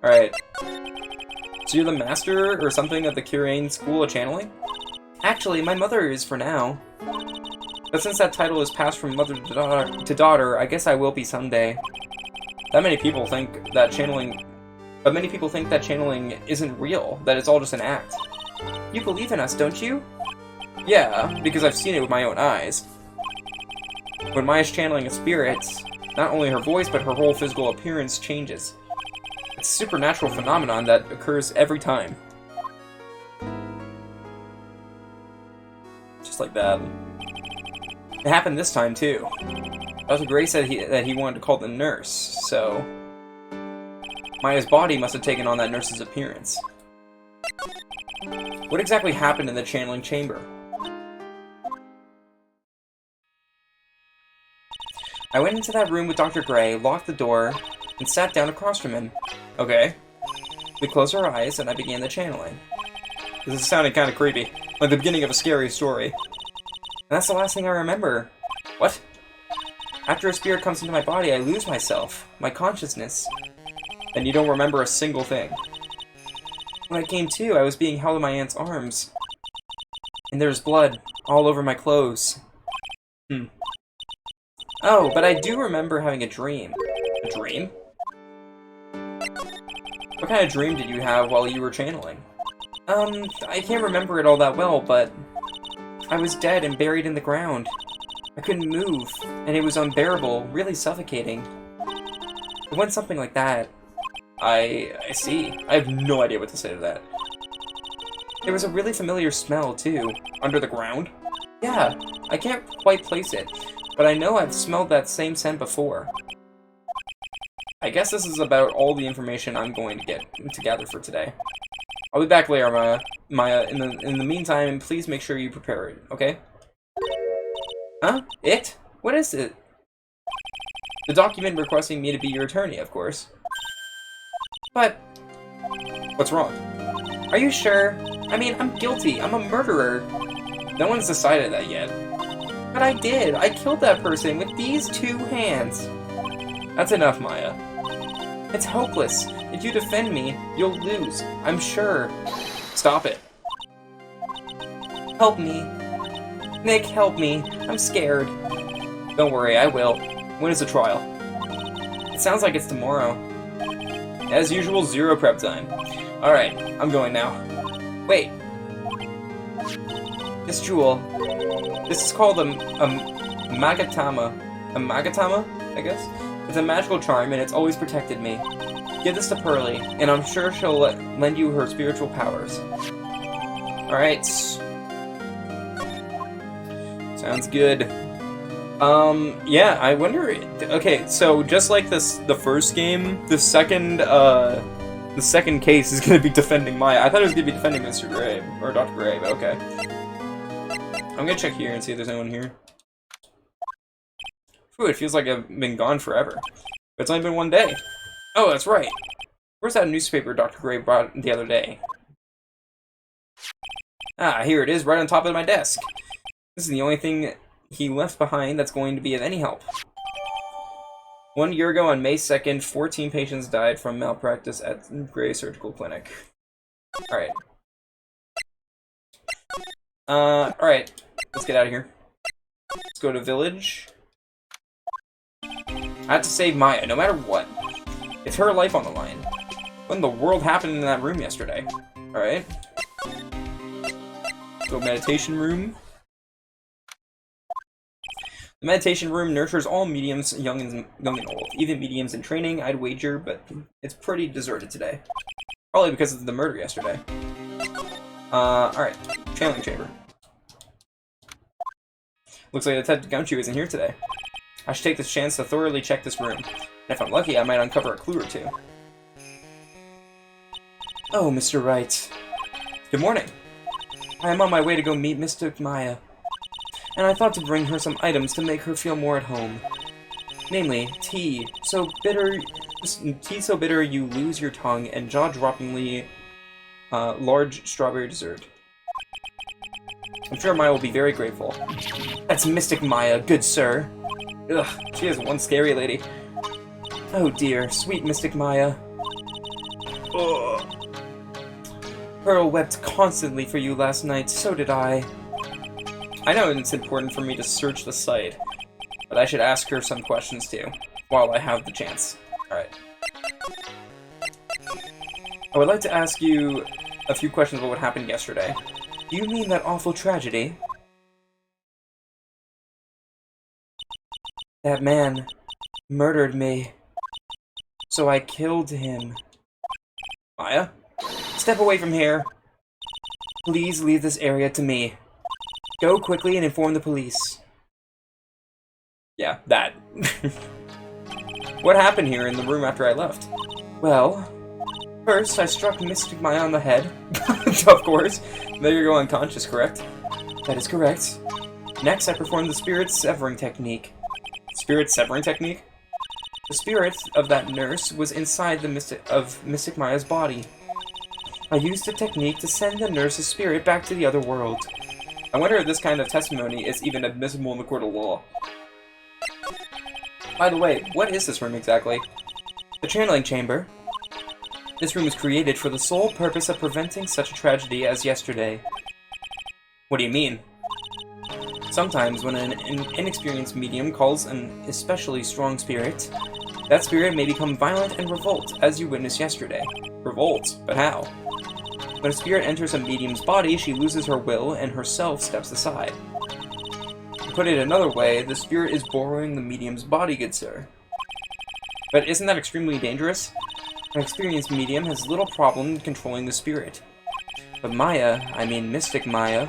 Alright. So you're the master or something at the Curain School of Channeling? Actually, my mother is for now. But since that title is passed from mother to daughter, I guess I will be someday. Many people think that channeling isn't real, that it's all just an act. You believe in us, don't you? Yeah, because I've seen it with my own eyes. When Maya's channeling a spirit, not only her voice, but her whole physical appearance changes. It's a supernatural phenomenon that occurs every time. Just like that. It happened this time, too. Dr. Gray said that he wanted to call the nurse, so Maya's body must have taken on that nurse's appearance. What exactly happened in the channeling chamber? I went into that room with Dr. Gray, locked the door, and sat down across from him. Okay. We closed our eyes, and I began the channeling. This is sounding kind of creepy, like the beginning of a scary story. And that's the last thing I remember. What? After a spirit comes into my body, I lose myself, my consciousness. And you don't remember a single thing. When I came to, I was being held in my aunt's arms. And there was blood all over my clothes. Oh, but I do remember having a dream. A dream? What kind of dream did you have while you were channeling? I can't remember it all that well, but I was dead and buried in the ground. I couldn't move, and it was unbearable, really suffocating. It went something like that. I see. I have no idea what to say to that. There was a really familiar smell, too. Under the ground? Yeah, I can't quite place it, but I know I've smelled that same scent before. I guess this is about all the information I'm going to gather for today. I'll be back later, Maya. In the meantime, please make sure you prepare it, okay? Huh? It? What is it? The document requesting me to be your attorney, of course. But what's wrong? Are you sure? I mean, I'm guilty. I'm a murderer. No one's decided that yet. But I did! I killed that person with these 2 hands! That's enough, Maya. It's hopeless. If you defend me, you'll lose. I'm sure. Stop it. Help me. Nick, help me. I'm scared. Don't worry, I will. When is the trial? It sounds like it's tomorrow. As usual, 0 prep time. Alright, I'm going now. Wait. This jewel. This is called a Magatama. A Magatama, I guess? It's a magical charm, and it's always protected me. Give this to Pearly, and I'm sure she'll lend you her spiritual powers. Alright. Sounds good. Yeah, I wonder... Okay, so just like the first game, the second case is going to be defending Maya. I thought it was going to be defending Mr. Gray, or Dr. Gray, but okay. I'm going to check here and see if there's anyone here. Ooh, it feels like I've been gone forever. But it's only been 1 day. Oh, that's right. Where's that newspaper Dr. Gray brought the other day? Ah, here it is, right on top of my desk. This is the only thing he left behind that's going to be of any help. 1 year ago on May 2nd, 14 patients died from malpractice at Gray Surgical Clinic. Alright. Alright. Let's get out of here. Let's go to Village. I have to save Maya, no matter what. It's her life on the line. What in the world happened in that room yesterday? Alright. Go meditation room. The meditation room nurtures all mediums, young and old. Even mediums in training, I'd wager, but it's pretty deserted today. Probably because of the murder yesterday. Alright. Channeling chamber. Looks like Detective Gumshoe isn't here today. I should take this chance to thoroughly check this room. And if I'm lucky, I might uncover a clue or 2. Oh, Mr. Wright. Good morning. I am on my way to go meet Mr. Maya. And I thought to bring her some items to make her feel more at home. Namely, tea so bitter you lose your tongue, and jaw-droppingly large strawberry dessert. I'm sure Maya will be very grateful. That's Mystic Maya, good sir. Ugh, she is one scary lady. Oh dear, sweet Mystic Maya. Ugh. Pearl wept constantly for you last night, so did I. I know it's important for me to search the site, but I should ask her some questions too, while I have the chance. Alright. I would like to ask you a few questions about what happened yesterday. Do you mean that awful tragedy? That man murdered me, so I killed him. Maya? Step away from here. Please leave this area to me. Go quickly and inform the police. Yeah, that. What happened here in the room after I left? Well, first I struck Mystic Maya on the head. Of course. There you go unconscious, correct? That is correct. Next, I performed the spirit severing technique. Spirit severing technique? The spirit of that nurse was inside the Mystic Maya's body. I used the technique to send the nurse's spirit back to the other world. I wonder if this kind of testimony is even admissible in the court of law. By the way, what is this room exactly? The channeling chamber. This room was created for the sole purpose of preventing such a tragedy as yesterday. What do you mean? Sometimes when an inexperienced medium calls an especially strong spirit, that spirit may become violent and revolt, as you witnessed yesterday. Revolt? But how? When a spirit enters a medium's body, she loses her will and herself steps aside. To put it another way, the spirit is borrowing the medium's body, good sir. But isn't that extremely dangerous? An experienced medium has little problem controlling the spirit. But Maya, I mean Mystic Maya,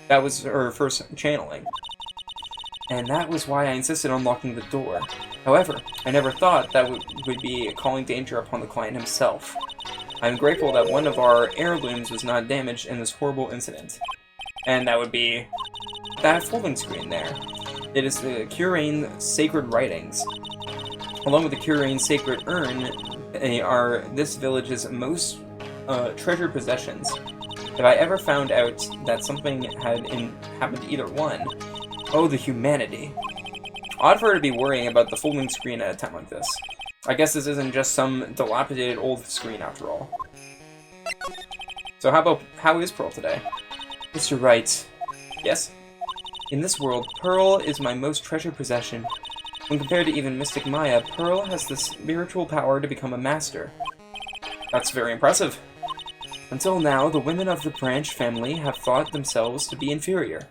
that was her first channeling. And that was why I insisted on locking the door. However, I never thought that would be calling danger upon the client himself. I'm grateful that one of our heirlooms was not damaged in this horrible incident. And that would be that folding screen there. It is the Curain Sacred Writings. Along with the Curain Sacred Urn, they are this village's most treasured possessions. If I ever found out that something had happened to either one, oh, the humanity. Odd for her to be worrying about the folding screen at a time like this. I guess this isn't just some dilapidated old screen after all. So how is Pearl today? Mr. Wright. Yes? In this world, Pearl is my most treasured possession. When compared to even Mystic Maya, Pearl has the spiritual power to become a master. That's very impressive. Until now, the women of the Branch family have thought themselves to be inferior.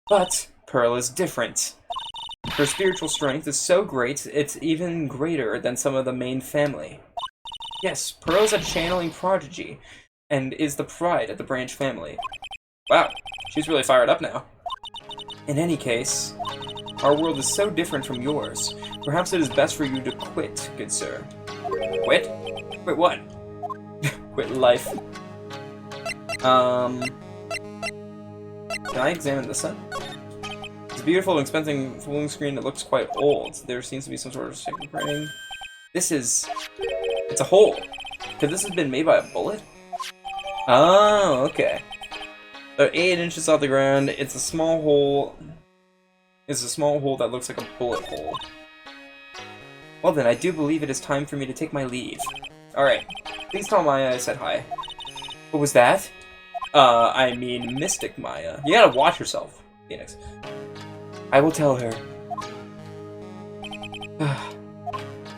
But Pearl is different. Her spiritual strength is so great, it's even greater than some of the main family. Yes, Pearl is a channeling prodigy, and is the pride of the Branch family. Wow, she's really fired up now. In any case, our world is so different from yours. Perhaps it is best for you to quit, good sir. Quit? Quit what? Quit life. Can I examine this then? It's a beautiful and expensive folding screen that looks quite old. There seems to be some sort of sacred writing. It's a hole. Could this have been made by a bullet? Oh, okay. So 8 inches off the ground, it's a small hole. It's a small hole that looks like a bullet hole. Well then, I do believe it is time for me to take my leave. Alright, please tell Maya I said hi. What was that? I mean Mystic Maya. You gotta watch yourself, Phoenix. I will tell her.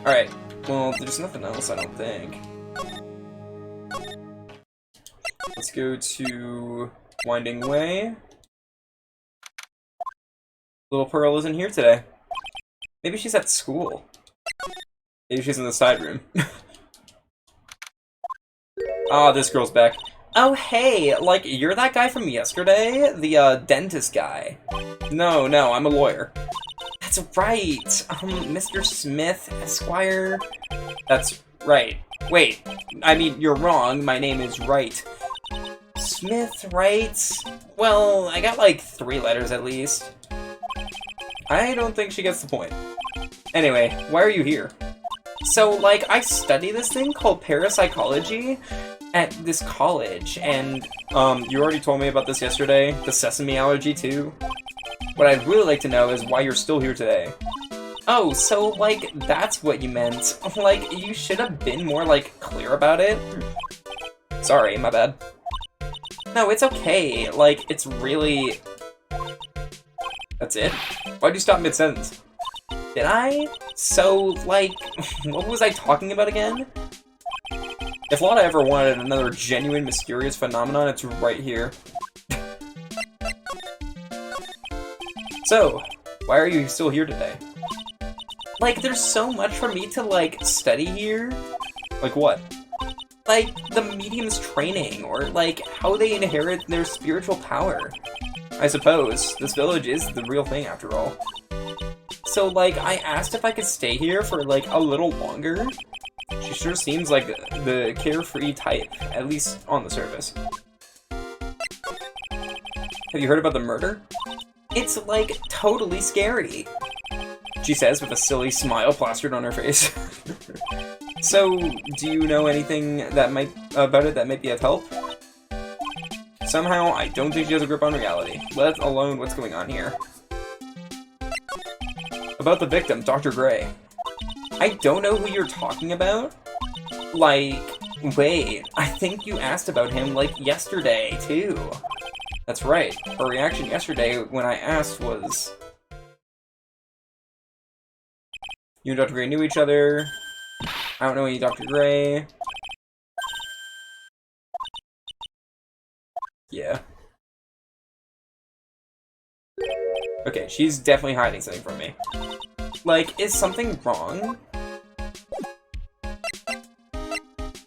Alright, well, there's nothing else, I don't think. Let's go to Winding Way. Little Pearl isn't here today. Maybe she's at school. Maybe she's in the side room. Ah, this girl's back. Oh, hey, like, you're that guy from yesterday? The, dentist guy. No, I'm a lawyer. That's right. Mr. Smith, Esquire. That's right. Wait, I mean, you're wrong. My name is Wright. Smith, Wright? Well, I got like 3 letters at least. I don't think she gets the point. Anyway, why are you here? So, like, I study this thing called parapsychology at this college, and, you already told me about this yesterday, the sesame allergy too. What I'd really like to know is why you're still here today. Oh, so, like, that's what you meant. Like, you should have been more, like, clear about it. Sorry, my bad. No, it's okay. Like, it's really... That's it? Why'd you stop mid-sentence? Did I? So, like, what was I talking about again? If Lotta ever wanted another genuine, mysterious phenomenon, it's right here. So, why are you still here today? Like, there's so much for me to, like, study here. Like what? Like, the medium's training, or, like, how they inherit their spiritual power. I suppose. This village is the real thing, after all. So, like, I asked if I could stay here for, like, a little longer. She sure seems like the carefree type, at least on the surface. Have you heard about the murder? It's, like, totally scary, she says with a silly smile plastered on her face. So, do you know anything that about it that might be of help? Somehow, I don't think she has a grip on reality, let alone what's going on here. About the victim, Dr. Gray. I don't know who you're talking about. Like, wait, I think you asked about him, like, yesterday, too. That's right, her reaction yesterday when I asked was... You and Dr. Gray knew each other. I don't know any Dr. Gray. Yeah. Okay, she's definitely hiding something from me. Like, is something wrong?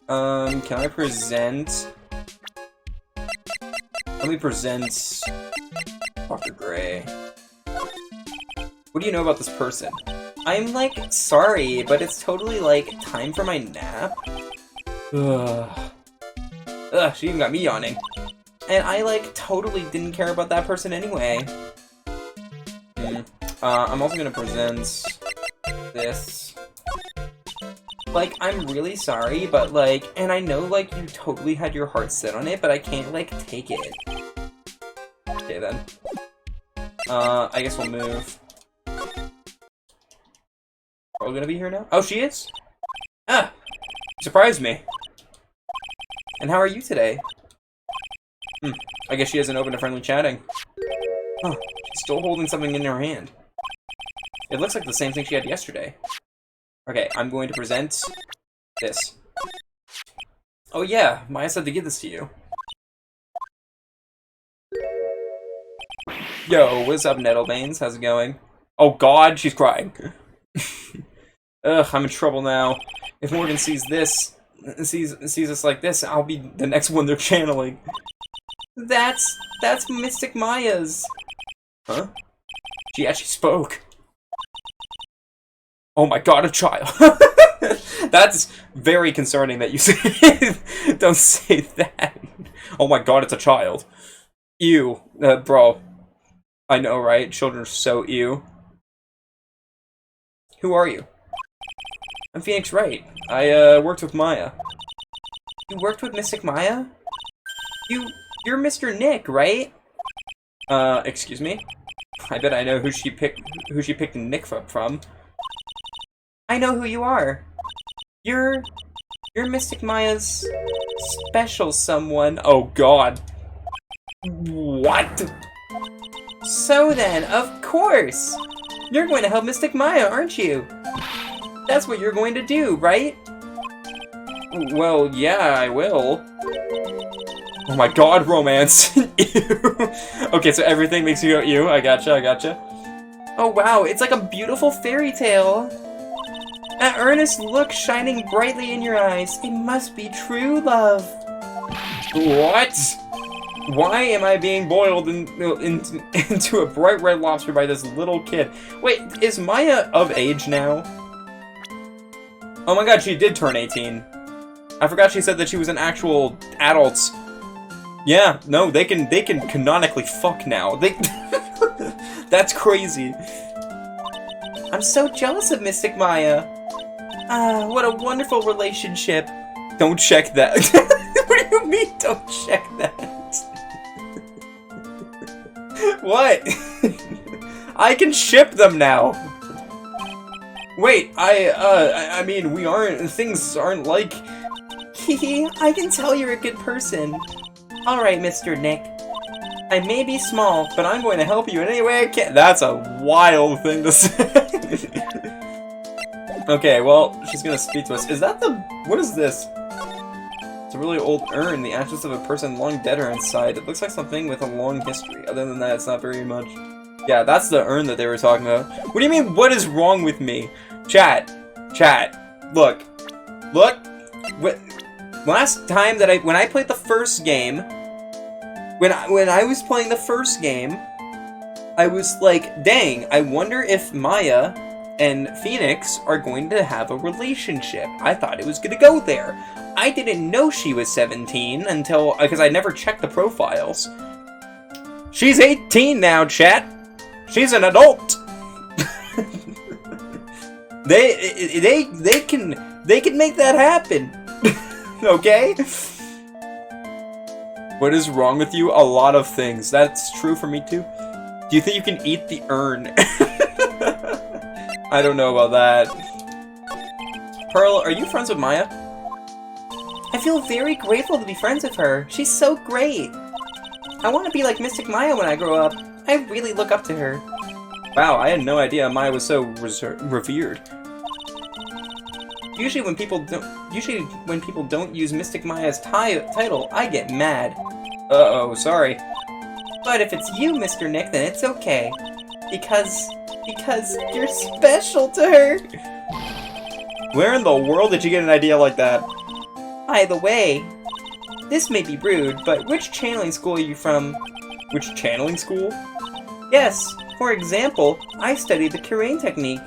Can I present... Let me present... Dr. Gray. What do you know about this person? I'm, like, sorry, but it's totally, like, time for my nap. Ugh. Ugh, she even got me yawning. And I, like, totally didn't care about that person anyway. I'm also gonna present this. Like, I'm really sorry, but, like, and I know, like, you totally had your heart set on it, but I can't, like, take it. Okay, then. I guess we'll move. Are we gonna be here now? Oh, she is? Ah! Surprised me. And how are you today? I guess she hasn't opened a friendly chatting. Oh, she's still holding something in her hand. It looks like the same thing she had yesterday. Okay, I'm going to present this. Oh yeah, Maya said to give this to you. Yo, what's up, Nettlebanes? How's it going? Oh god, she's crying. Ugh, I'm in trouble now. If Morgan sees this, sees us like this, I'll be the next one they're channeling. That's Mystic Maya's. Huh? She actually spoke. Oh my god, a child. That's very concerning that you say. Don't say that. Oh my god, it's a child. Ew. Bro. I know, right? Children are so ew. Who are you? I'm Phoenix Wright. I worked with Maya. You worked with Mystic Maya? You're Mr. Nick, right? Excuse me? I bet I know who she picked Nick from. I know who you are. You're Mystic Maya's special someone. Oh god. What? So then, of course! You're going to help Mystic Maya, aren't you? That's what you're going to do, right? Well, yeah, I will. Oh my god, romance. Ew. Okay, so everything makes you go ew. I gotcha. Oh wow, it's like a beautiful fairy tale. That earnest look shining brightly in your eyes. It must be true love. What? Why am I being boiled into a bright red lobster by this little kid? Wait, is Maya of age now? Oh my god, she did turn 18. I forgot she said that she was an actual adult. Yeah, no, they can canonically fuck now. That's crazy. I'm so jealous of Mystic Maya. Ah, what a wonderful relationship. Don't check that. What do you mean, don't check that? What? I can ship them now. Wait, I mean, things aren't like... Hehe, I can tell you're a good person. Alright, Mr. Nick. I may be small, but I'm going to help you in any way I can. That's a wild thing to say. Okay, well, she's gonna speak to us. Is that the... What is this? It's a really old urn. The ashes of a person long dead are inside. It looks like something with a long history. Other than that, it's not very much. Yeah, that's the urn that they were talking about. What do you mean, what is wrong with me? Chat. Look. Last time that when I played the first game, when I was playing the first game, I was like, dang, I wonder if Maya and Phoenix are going to have a relationship. I thought it was going to go there. I didn't know she was 17 until, because I never checked the profiles. She's 18 now, chat. She's an adult. They can make that happen. Okay? What is wrong with you? A lot of things. That's true for me too. Do you think you can eat the urn? I don't know about that. Pearl, are you friends with Maya? I feel very grateful to be friends with her. She's so great. I want to be like Mystic Maya when I grow up. I really look up to her. Wow, I had no idea Maya was so revered. Usually when people don't use Mystic Maya's title, I get mad. Uh-oh, sorry. But if it's you, Mr. Nick, then it's okay. Because you're special to her. Where in the world did you get an idea like that? By the way, this may be rude, but which channeling school are you from? Which channeling school? Yes, for example, I studied the Kurain technique.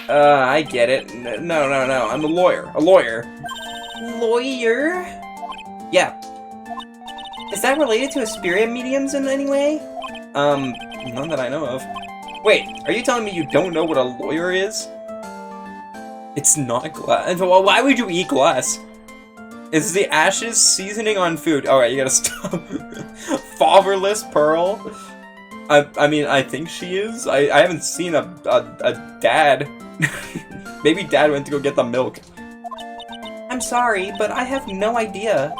I get it. No, I'm a lawyer. Lawyer? Yeah. Is that related to Asperia mediums in any way? None that I know of. Wait, are you telling me you don't know what a lawyer is? It's not glass. Well, why would you eat glass? Is the ashes seasoning on food? Alright, you gotta stop. Fatherless Pearl? I mean, I think she is. I haven't seen a dad. Maybe dad went to go get the milk. I'm sorry, but I have no idea.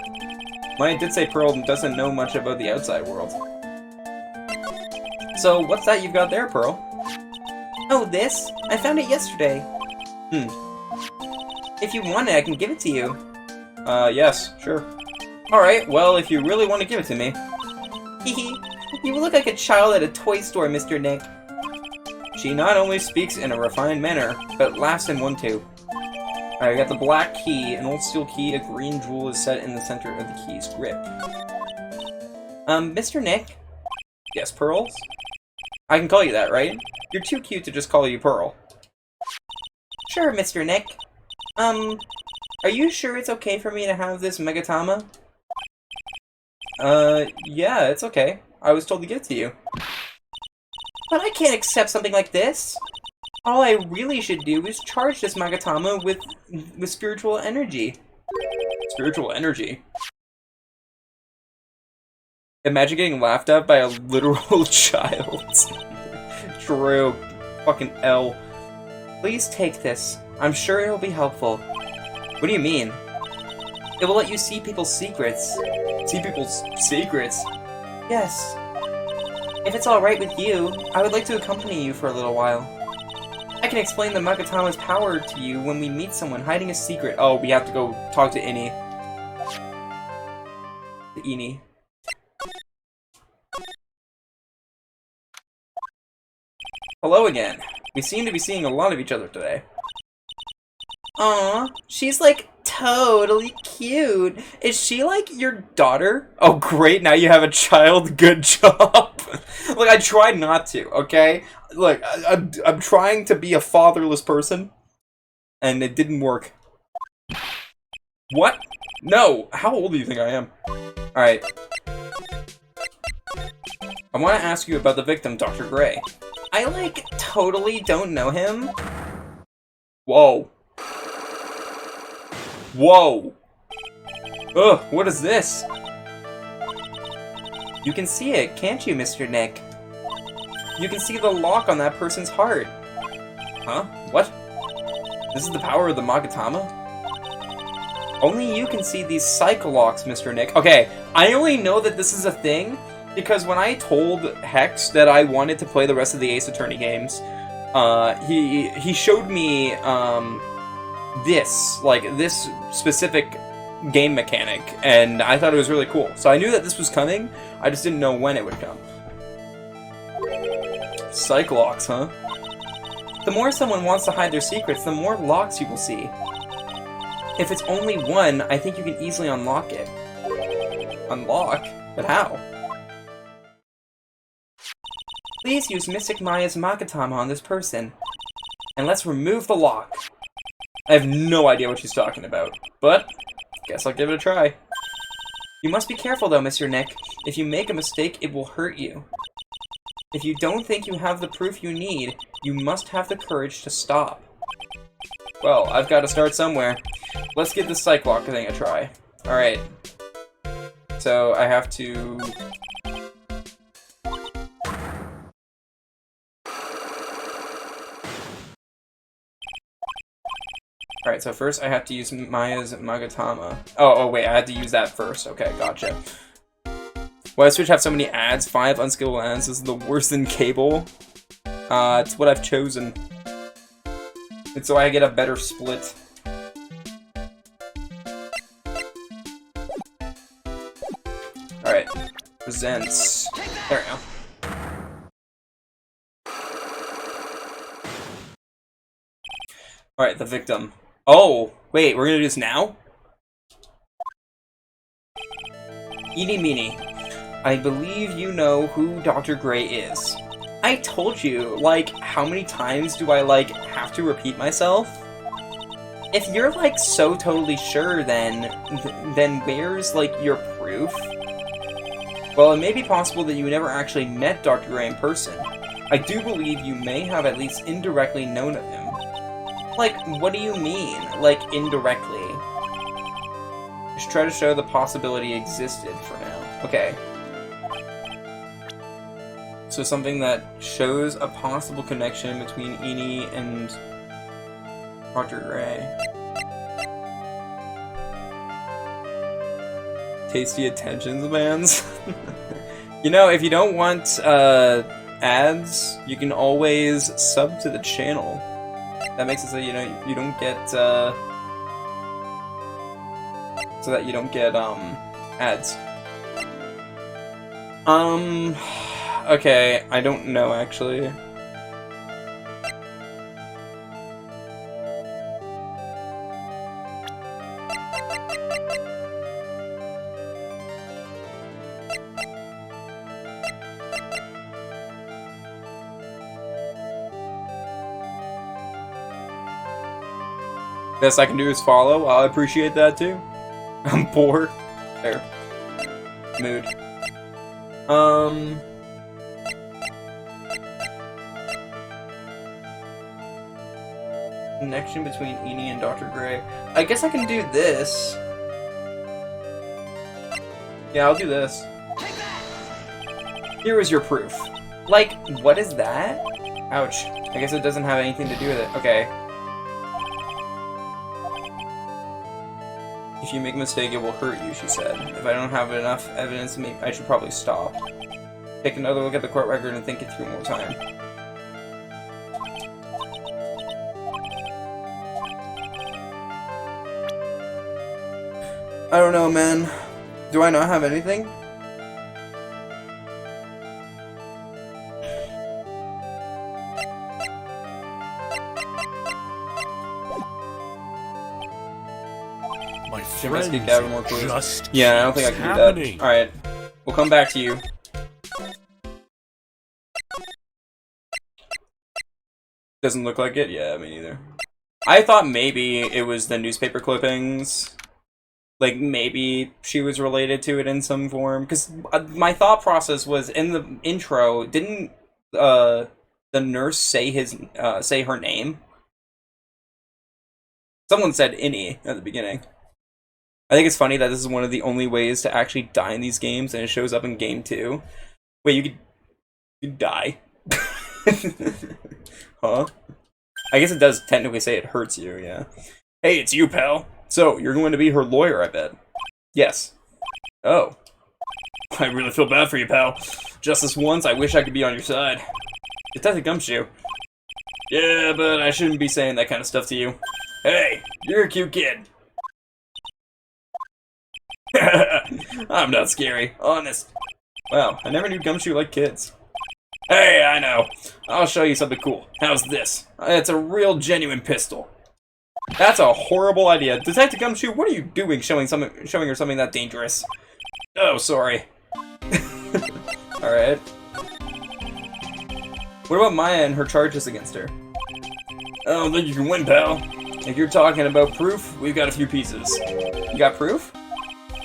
Maya did say Pearl doesn't know much about the outside world. So, what's that you've got there, Pearl? Oh, this? I found it yesterday. If you want it, I can give it to you. Yes, sure. Alright, well, if you really want to give it to me. Hehe, you look like a child at a toy store, Mr. Nick. She not only speaks in a refined manner, but laughs in one too. Alright, I got the black key, an old steel key, a green jewel is set in the center of the key's grip. Mr. Nick? Yes, Pearls? I can call you that, right? You're too cute to just call you Pearl. Sure, Mr. Nick. Are you sure it's okay for me to have this Megatama? Yeah, it's okay. I was told to give it to you. But I can't accept something like this! All I really should do is charge this Magatama with spiritual energy. Spiritual energy? Imagine getting laughed at by a literal child. True. Fucking L. Please take this. I'm sure it'll be helpful. What do you mean? It will let you see people's secrets. See people's secrets? Yes. If it's alright with you, I would like to accompany you for a little while. I can explain the Magatama's power to you when we meet someone hiding a secret. Oh, we have to go talk to Ini. The Ini. Hello again. We seem to be seeing a lot of each other today. Aw, she's like totally cute. Is she like your daughter? Oh great, now you have a child. Good job. Look, I tried not to, okay? Look, I'm trying to be a fatherless person, and it didn't work. What? No! How old do you think I am? Alright. I want to ask you about the victim, Dr. Gray. I, like, totally don't know him. Whoa. Whoa! Ugh, what is this? You can see it, can't you, Mr. Nick? You can see the lock on that person's heart. Huh? What? This is the power of the Magatama? Only you can see these cycle locks, Mr. Nick. Okay, I only know that this is a thing because when I told Hex that I wanted to play the rest of the Ace Attorney games, he showed me this specific game mechanic, and I thought it was really cool. So I knew that this was coming, I just didn't know when it would come. Cycle locks, huh? The more someone wants to hide their secrets, the more locks you will see. If it's only one, I think you can easily unlock it. Unlock? But how? Please use Mystic Maya's Magatama on this person. And let's remove the lock. I have no idea what she's talking about, but guess I'll give it a try. You must be careful though, Mr. Nick. If you make a mistake, it will hurt you. If you don't think you have the proof you need, you must have the courage to stop. Well, I've got to start somewhere. Let's give the Cyclock thing a try. Alright. So, I have to... Alright, so first I have to use Maya's Magatama. Oh, wait, I had to use that first. Okay, gotcha. Why does Switch have so many ads? 5 unskippable ads. This is the worse than cable. It's what I've chosen. It's so I get a better split. Alright. Presents. There we go. Alright, the victim. Oh, wait, we're gonna do this now? Eeny meeny. I believe you know who Dr. Gray is. I told you, like, how many times do I, like, have to repeat myself? If you're, like, so totally sure, then where's, like, your proof? Well, it may be possible that you never actually met Dr. Gray in person. I do believe you may have at least indirectly known of him. Like, what do you mean? Like, indirectly. Just try to show the possibility existed for now. Okay. So something that shows a possible connection between Eni and Dr. Gray. Tasty attention spans. You know, if you don't want ads, you can always sub to the channel. That makes it so you know you don't get so that you don't get ads. Okay, I don't know actually. Best I can do is follow. I appreciate that too. I'm poor. There. Mood. Connection between Eni and Dr. Gray. I guess I can do this. Yeah, I'll do this. Here is your proof. Like, what is that? Ouch. I guess it doesn't have anything to do with it. Okay. If you make a mistake, it will hurt you, she said. If I don't have enough evidence, I should probably stop. Take another look at the court record and think it through more time. I don't know, man. Do I not have anything? Friends More just yeah, I don't think I can do that. Alright, we'll come back to you. Doesn't look like it? Yeah, me neither. I thought maybe it was the newspaper clippings. Like, maybe she was related to it in some form. Because my thought process was, in the intro, didn't the nurse say say her name? Someone said Eni at the beginning. I think it's funny that this is one of the only ways to actually die in these games, and it shows up in game 2. Wait, you could die? Huh? I guess it does technically say it hurts you, yeah. Hey, it's you, pal. So, you're going to be her lawyer, I bet. Yes. Oh. I really feel bad for you, pal. Just this once, I wish I could be on your side. Detective Gumshoe. Yeah, but I shouldn't be saying that kind of stuff to you. Hey, you're a cute kid. I'm not scary, honest. Wow, I never knew Gumshoe liked kids. Hey, I know. I'll show you something cool. How's this? It's a real genuine pistol. That's a horrible idea. Detective Gumshoe, what are you doing showing her something that dangerous? Oh, sorry. Alright. What about Maya and her charges against her? I don't think you can win, pal. If you're talking about proof, we've got a few pieces. You got proof?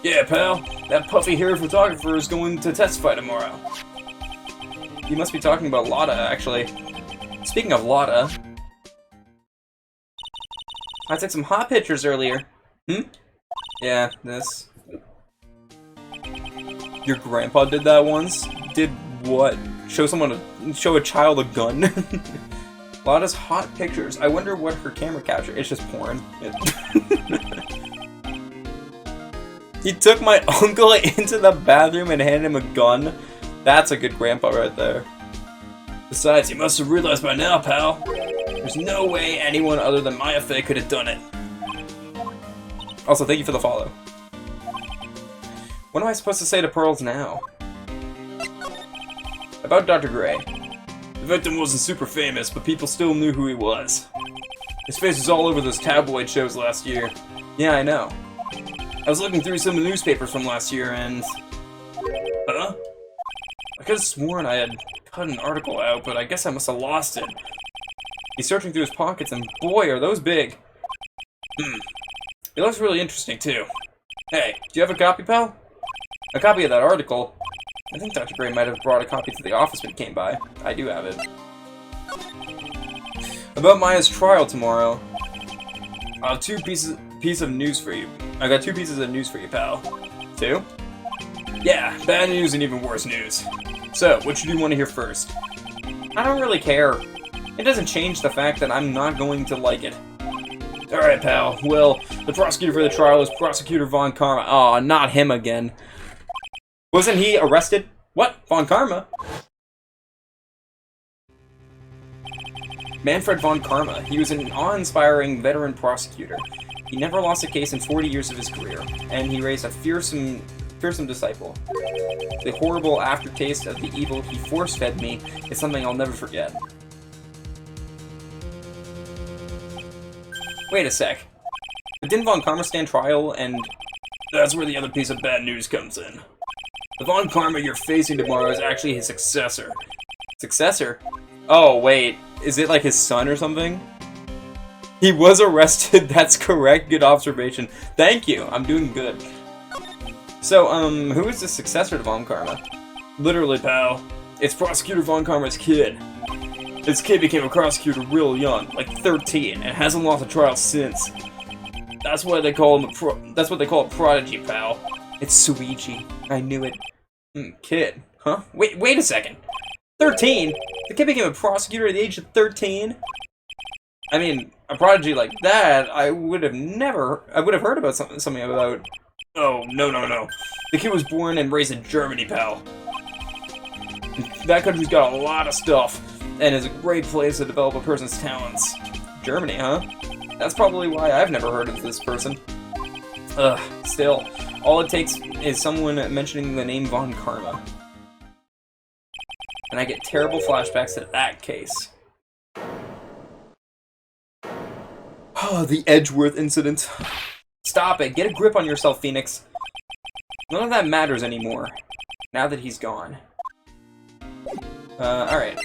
Yeah, pal. That puffy-haired photographer is going to testify tomorrow. You must be talking about Lotta, actually. Speaking of Lotta, I took some hot pictures earlier. Yeah, this. Your grandpa did that once? Did what? Show a child a gun? Lotta's hot pictures. I wonder what her camera captured. It's just porn. He took my uncle into the bathroom and handed him a gun. That's a good grandpa right there. Besides, you must have realized by now, pal. There's no way anyone other than Maya Fey could have done it. Also, thank you for the follow. What am I supposed to say to Pearls now? About Dr. Gray. The victim wasn't super famous, but people still knew who he was. His face was all over those tabloid shows last year. Yeah, I know. I was looking through some of the newspapers from last year and... Huh? I could have sworn I had cut an article out, but I guess I must have lost it. He's searching through his pockets, and boy, are those big. It looks really interesting, too. Hey, do you have a copy, pal? A copy of that article? I think Dr. Gray might have brought a copy to the office when he came by. I do have it. About Maya's trial tomorrow. Two piece of news for you. I got two pieces of news for you, pal. Two? Yeah, bad news and even worse news. So, what do you want to hear first? I don't really care. It doesn't change the fact that I'm not going to like it. Alright, pal. Well, the prosecutor for the trial is Prosecutor Von Karma. Aw, not him again. Wasn't he arrested? What? Von Karma? Manfred Von Karma. He was an awe-inspiring veteran prosecutor. He never lost a case in 40 years of his career, and he raised a fearsome disciple. The horrible aftertaste of the evil he force-fed me is something I'll never forget. Wait a sec. But didn't Von Karma stand trial, and that's where the other piece of bad news comes in. The Von Karma you're facing tomorrow is actually his successor. Successor? Oh, wait. Is it like his son or something? He was arrested, that's correct. Good observation. Thank you, I'm doing good. So, who is the successor to Von Karma? Literally, pal. It's Prosecutor Von Karma's kid. This kid became a prosecutor real young, like 13, and hasn't lost a trial since. That's why they call him that's what they call a prodigy, pal. It's Suichi. I knew it. Kid. Huh? Wait a second. 13? The kid became a prosecutor at the age of 13? I mean, a prodigy like that, I would have heard about something about... Oh, no. The kid was born and raised in Germany, pal. That country's got a lot of stuff, and is a great place to develop a person's talents. Germany, huh? That's probably why I've never heard of this person. Still, all it takes is someone mentioning the name Von Karma. And I get terrible flashbacks to that case. Oh, the Edgeworth incident. Stop it. Get a grip on yourself, Phoenix. None of that matters anymore, now that he's gone. Alright.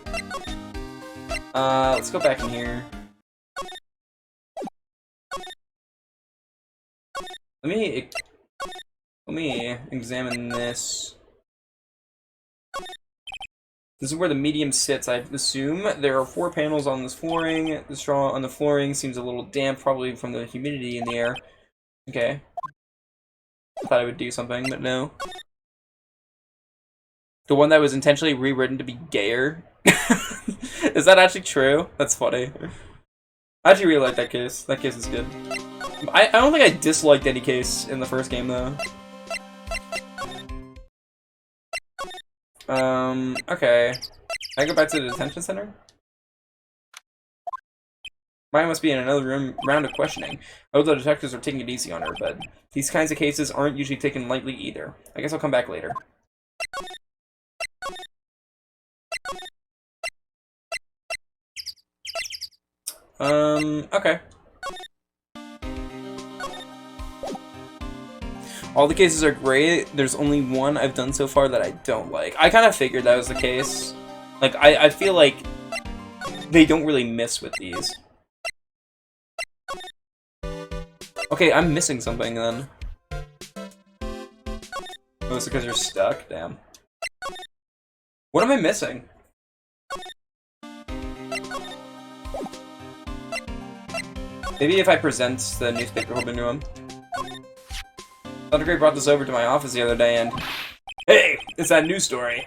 Let's go back in here. Let me examine this. This is where the medium sits, I assume. There are 4 panels on this flooring. The straw on the flooring seems a little damp, probably from the humidity in the air. Okay. I thought I would do something, but no. The one that was intentionally rewritten to be gayer? Is that actually true? That's funny. I actually really like that case. That case is good. I don't think I disliked any case in the first game, though. Okay. Can I go back to the detention center? Mine must be in another round of questioning. I hope the detectives are taking it easy on her, but these kinds of cases aren't usually taken lightly either. I guess I'll come back later. Okay. All the cases are great. There's only one I've done so far that I don't like. I kind of figured that was the case. Like, I feel like they don't really miss with these. Okay, I'm missing something then. Oh, it's because you're stuck? Damn. What am I missing? Maybe if I present the newspaper clipping to him. Thundergray brought this over to my office the other day and... Hey! It's that news story!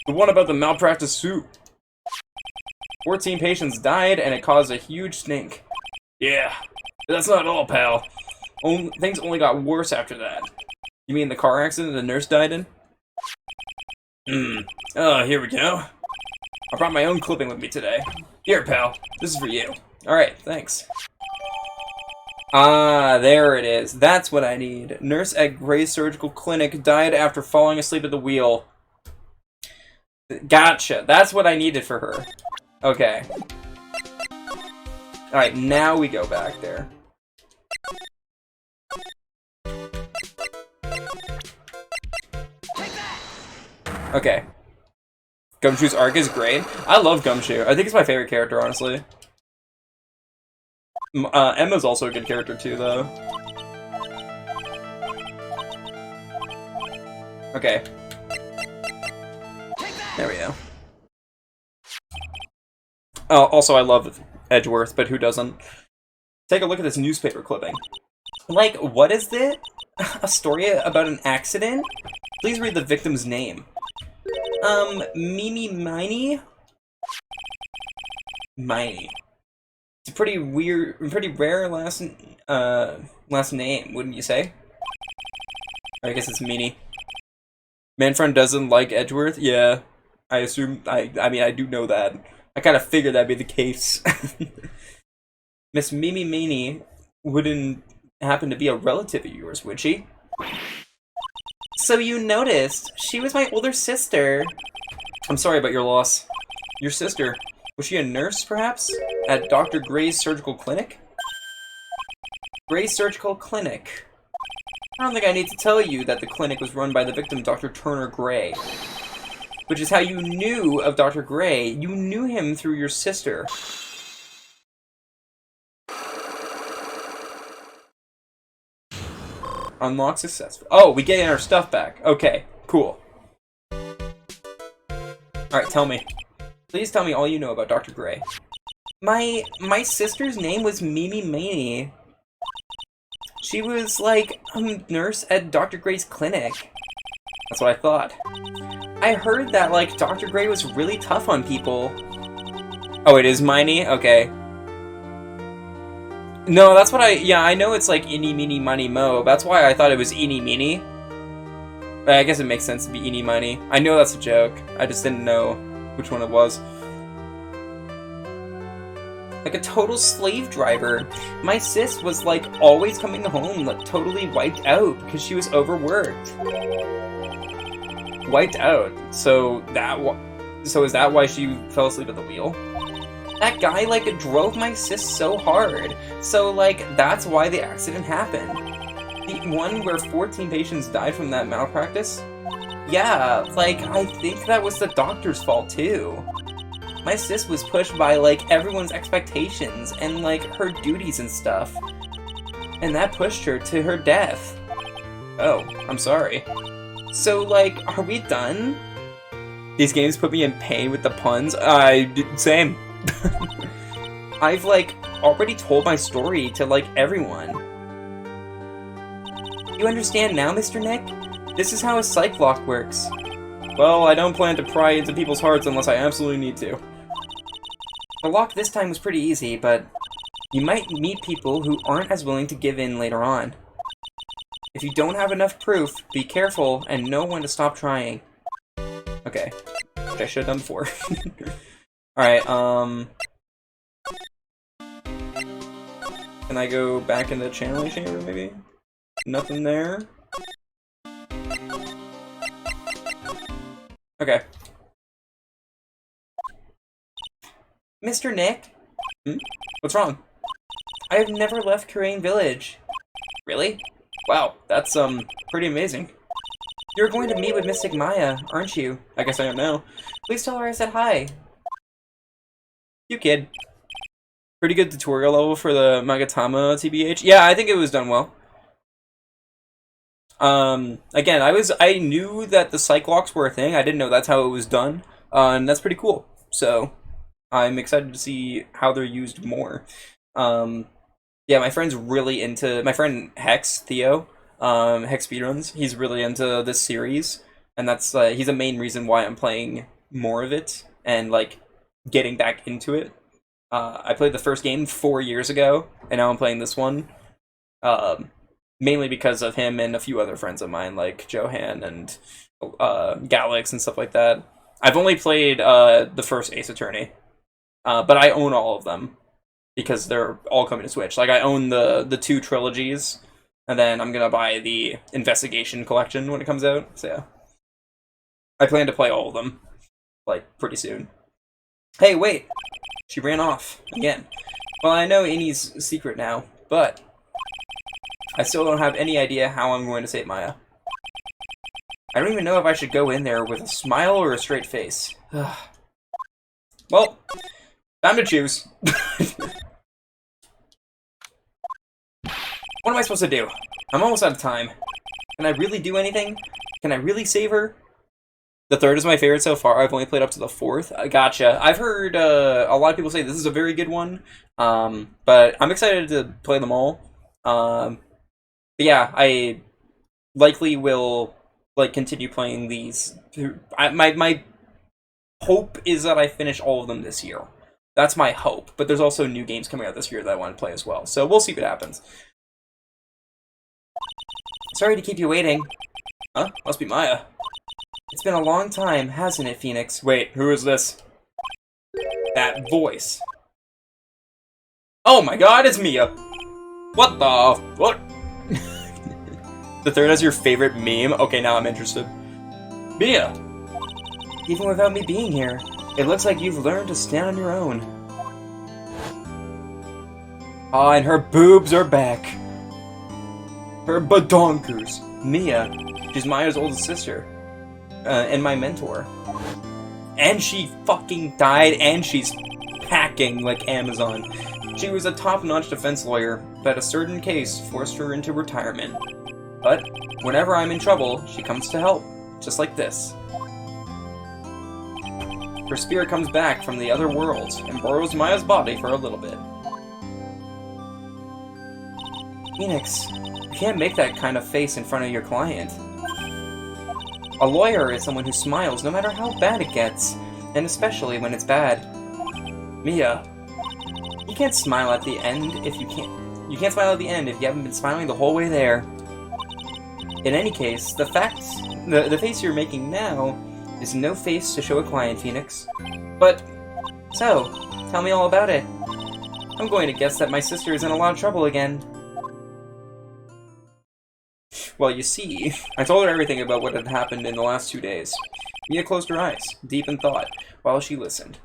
The one about the malpractice suit. 14 patients died and it caused a huge stink. Yeah. That's not all, pal. Things only got worse after that. You mean the car accident the nurse died in? Oh, here we go. I brought my own clipping with me today. Here, pal. This is for you. Alright, thanks. Ah, there it is. That's what I need. Nurse at Gray's Surgical Clinic died after falling asleep at the wheel. Gotcha. That's what I needed for her. Okay. Alright, now we go back there. Okay. Gumshoe's arc is great. I love Gumshoe. I think he's my favorite character, honestly. Emma's also a good character too, though. Okay. There we go. Oh, also I love Edgeworth, but who doesn't? Take a look at this newspaper clipping. Like, what is it? A story about an accident? Please read the victim's name. Mimi Miney? Miney. It's a pretty weird, pretty rare last name, wouldn't you say? Or I guess it's Meanie. Manfred doesn't like Edgeworth? Yeah. I assume, I mean, I do know that. I kind of figured that'd be the case. Miss Mimi Meanie wouldn't happen to be a relative of yours, would she? So you noticed. She was my older sister. I'm sorry about your loss. Your sister. Was she a nurse, perhaps? At Dr. Gray's surgical clinic? Gray's surgical clinic. I don't think I need to tell you that the clinic was run by the victim, Dr. Turner Gray. Which is how you knew of Dr. Gray. You knew him through your sister. Unlock successful. Oh, we get our stuff back. Okay, cool. Alright, tell me. Please tell me all you know about Dr. Gray. My sister's name was Mimi Maney. She was, like, a nurse at Dr. Gray's clinic. That's what I thought. I heard that, like, Dr. Gray was really tough on people. Oh, it is Miney? Okay. No, that's what yeah, I know it's like Eeny, Meeny, Miny, Mo. That's why I thought it was Eeny, Meeny. But I guess it makes sense to be Eeny, Miny. I know that's a joke. I just didn't know which one it was. Like a total slave driver. My sis was, like, always coming home, like, totally wiped out because she was overworked. Wiped out. So is that why she fell asleep at the wheel? That guy, like, drove my sis so hard. So, like, that's why the accident happened. The one where 14 patients died from that malpractice? Yeah, like, I think that was the doctor's fault, too. My sis was pushed by, like, everyone's expectations and, like, her duties and stuff. And that pushed her to her death. Oh, I'm sorry. So, like, are we done? These games put me in pain with the puns. Same. I've, like, already told my story to, like, everyone. You understand now, Mr. Nick? This is how a psych lock works. Well, I don't plan to pry into people's hearts unless I absolutely need to. The lock this time was pretty easy, but you might meet people who aren't as willing to give in later on. If you don't have enough proof, be careful and know when to stop trying. Okay. Which I should have done before. Alright, can I go back in the channeling chamber, maybe? Nothing there? Okay. Mr. Nick? Hmm? What's wrong? I have never left Kurain Village. Really? Wow, that's, pretty amazing. You're going to meet with Mystic Maya, aren't you? I guess I am now. Please tell her I said hi. You kid. Pretty good tutorial level for the Magatama TBH. Yeah, I think it was done well. Again, I knew that the psych locks were a thing. I didn't know that's how it was done. And that's pretty cool. So, I'm excited to see how they're used more. Yeah, my friend's really into, my friend Hex, Theo, Hex Speedruns, he's really into this series. And that's, he's a main reason why I'm playing more of it. And, like, getting back into it. I played the first game 4 years ago, and now I'm playing this one. Mainly because of him and a few other friends of mine, like Johan and Galax and stuff like that. I've only played the first Ace Attorney, but I own all of them because they're all coming to Switch. Like, I own the 2 trilogies, and then I'm gonna buy the Investigation Collection when it comes out. So yeah, I plan to play all of them, like, pretty soon. Hey, wait! She ran off again. Well, I know Innie's secret now, but I still don't have any idea how I'm going to save Maya. I don't even know if I should go in there with a smile or a straight face. Well, time to choose. What am I supposed to do? I'm almost out of time. Can I really do anything? Can I really save her? The third is my favorite so far. I've only played up to the fourth. Gotcha. I've heard a lot of people say this is a very good one, but I'm excited to play them all. But yeah, I likely will like continue playing these. My hope is that I finish all of them this year. That's my hope. But there's also new games coming out this year that I want to play as well. So we'll see what happens. Sorry to keep you waiting. Huh? Must be Maya. It's been a long time, hasn't it, Phoenix? Wait, who is this? That voice. Oh my god, it's Mia! What the... What? The third is your favorite meme? Okay, now I'm interested. Mia! Even without me being here, it looks like you've learned to stand on your own. Ah, and her boobs are back. Her badonkers. Mia. She's Maya's oldest sister. And my mentor. And she fucking died, and she's packing like Amazon. She was a top-notch defense lawyer, but a certain case forced her into retirement. But whenever I'm in trouble, she comes to help, just like this. Her spirit comes back from the other worlds and borrows Maya's body for a little bit. Phoenix, you can't make that kind of face in front of your client. A lawyer is someone who smiles no matter how bad it gets, and especially when it's bad. Mia, you can't smile at the end if you can't. You can't smile at the end if you haven't been smiling the whole way there. In any case, the face you're making now is no face to show a client, Phoenix. But, so, tell me all about it. I'm going to guess that my sister is in a lot of trouble again. Well, you see, I told her everything about what had happened in the last 2 days. Mia closed her eyes, deep in thought, while she listened.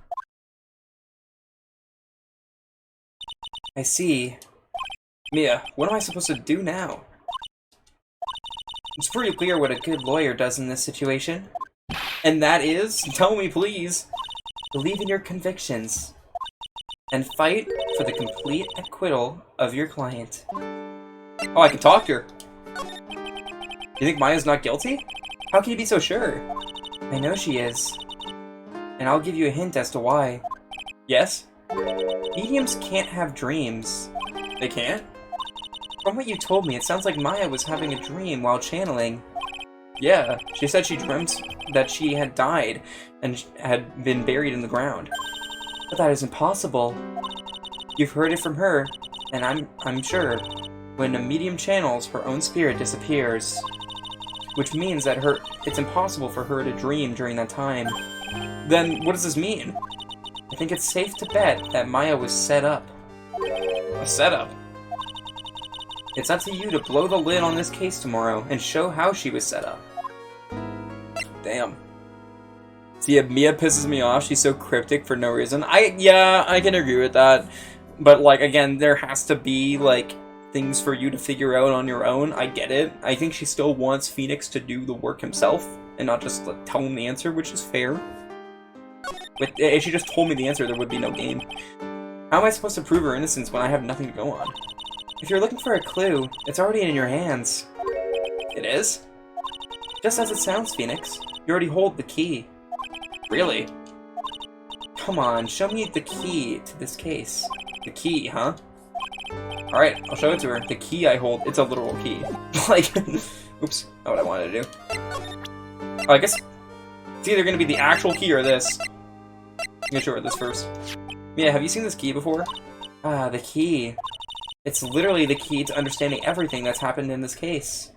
I see. Mia, what am I supposed to do now? It's pretty clear what a good lawyer does in this situation. And that is, tell me please, believe in your convictions. And fight for the complete acquittal of your client. Oh, I can talk to her. You think Maya's not guilty? How can you be so sure? I know she is. And I'll give you a hint as to why. Yes? Mediums can't have dreams. They can't? From what you told me, it sounds like Maya was having a dream while channeling. Yeah, she said she dreamt that she had died and had been buried in the ground. But that isn't possible. You've heard it from her, and I'm sure. When a medium channels, her own spirit disappears. Which means that it's impossible for her to dream during that time. Then, what does this mean? I think it's safe to bet that Maya was set up. A setup? It's up to you to blow the lid on this case tomorrow and show how she was set up. Damn. See, Mia pisses me off. She's so cryptic for no reason. Yeah, I can agree with that. But, like, again, there has to be, like, things for you to figure out on your own. I get it. I think she still wants Phoenix to do the work himself and not just like, tell him the answer, which is fair. But if she just told me the answer, there would be no game. How am I supposed to prove her innocence when I have nothing to go on? If you're looking for a clue, it's already in your hands. It is? Just as it sounds, Phoenix. You already hold the key. Really? Come on, show me the key to this case. The key, huh? Alright, I'll show it to her. The key I hold, it's a literal key. Like, oops, not what I wanted to do. Oh, I guess it's either going to be the actual key or this. I'm gonna show her this first. Yeah, have you seen this key before? Ah, the key. It's literally the key to understanding everything that's happened in this case.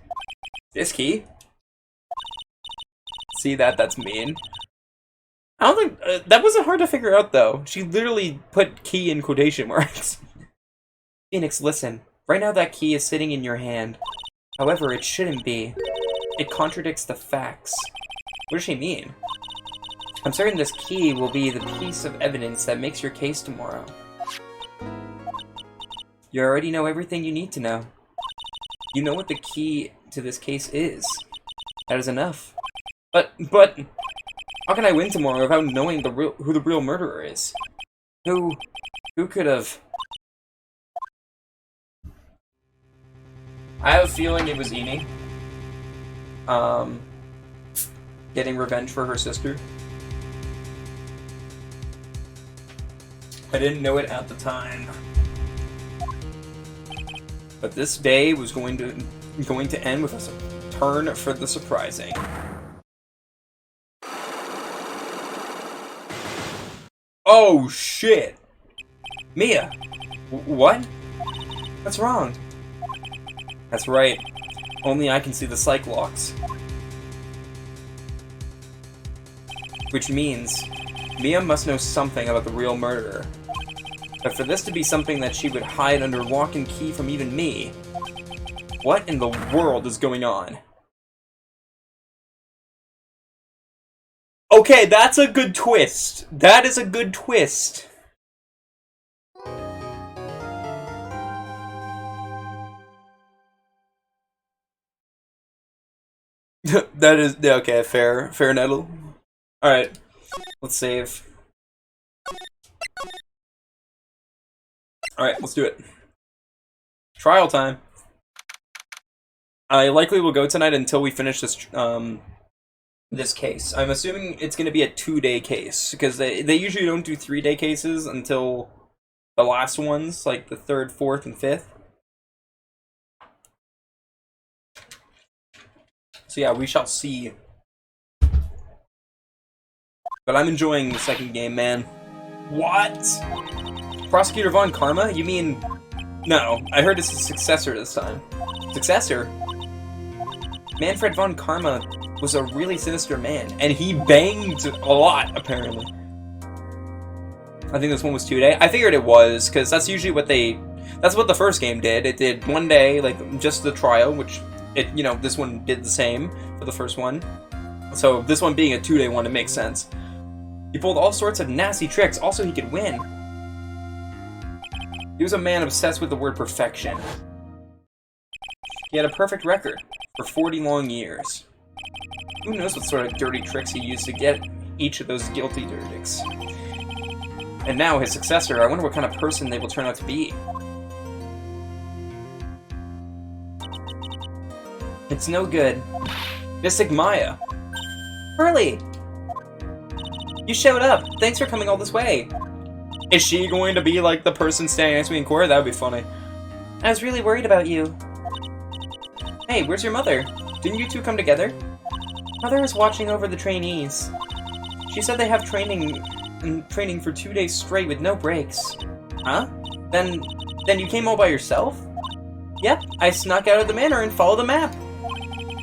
This key? See that? That's mean. I don't think... that wasn't hard to figure out, though. She literally put key in quotation marks. Phoenix, listen. Right now that key is sitting in your hand. However, it shouldn't be. It contradicts the facts. What does she mean? I'm certain this key will be the piece of evidence that makes your case tomorrow. You already know everything you need to know. You know what the key to this case is. That is enough. But, how can I win tomorrow without knowing who the real murderer is? Who could have... I have a feeling it was Eni. getting revenge for her sister. I didn't know it at the time. But this day was going to end with a turn for the surprising. Oh shit! Mia! What? What's wrong? That's right. Only I can see the psych locks. Which means Mia must know something about the real murderer. But for this to be something that she would hide under lock and key from even me, what in the world is going on? Okay, that's a good twist. That is a good twist. That is okay. Fair, Nettle. All right, let's save. All right, let's do it. Trial time. I likely will go tonight until we finish this this case. I'm assuming it's going to be a 2-day case because they usually don't do 3-day cases until the last ones, like the 3rd, 4th, and 5th. So yeah, we shall see. But I'm enjoying the second game, man. What? Prosecutor Von Karma? You mean... No, I heard it's a successor this time. Successor? Manfred Von Karma was a really sinister man, and he banged a lot, apparently. I think this one was 2-day. I figured it was, because that's usually what they... That's what the first game did. It did 1 day, like, just the trial, which, this one did the same for the first one. So, this one being a 2-day one, it makes sense. He pulled all sorts of nasty tricks, also he could win. He was a man obsessed with the word perfection. He had a perfect record for 40 long years. Who knows what sort of dirty tricks he used to get each of those guilty verdicts. And now his successor, I wonder what kind of person they will turn out to be. It's no good. Mystic Maya. Hurley! You showed up! Thanks for coming all this way! Is she going to be like the person standing next to me in court? That would be funny. I was really worried about you. Hey, where's your mother? Didn't you two come together? Mother was watching over the trainees. She said they have training for 2 days straight with no breaks. Huh? Then you came all by yourself? Yep, I snuck out of the manor and followed the map.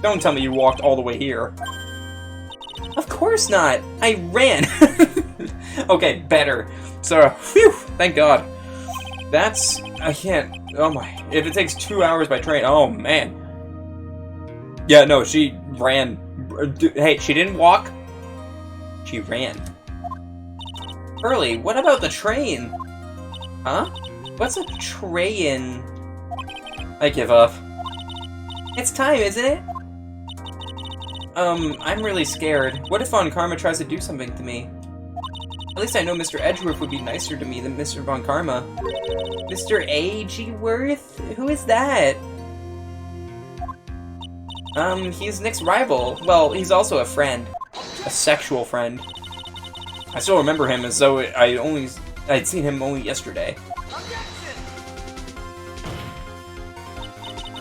Don't tell me you walked all the way here. Of course not! I ran! Okay, better. So, phew, thank God. I can't, oh my, if it takes 2 hours by train, oh man. Yeah, no, she ran. Hey, she didn't walk. She ran. Early, what about the train? Huh? What's a train? I give up. It's time, isn't it? I'm really scared. What if Von Karma tries to do something to me? At least I know Mr. Edgeworth would be nicer to me than Mr. Von Karma. Mr. Edgeworth? Who is that? He's Nick's rival. Well, he's also a friend. A sexual friend. I still remember him as though I'd seen him only yesterday.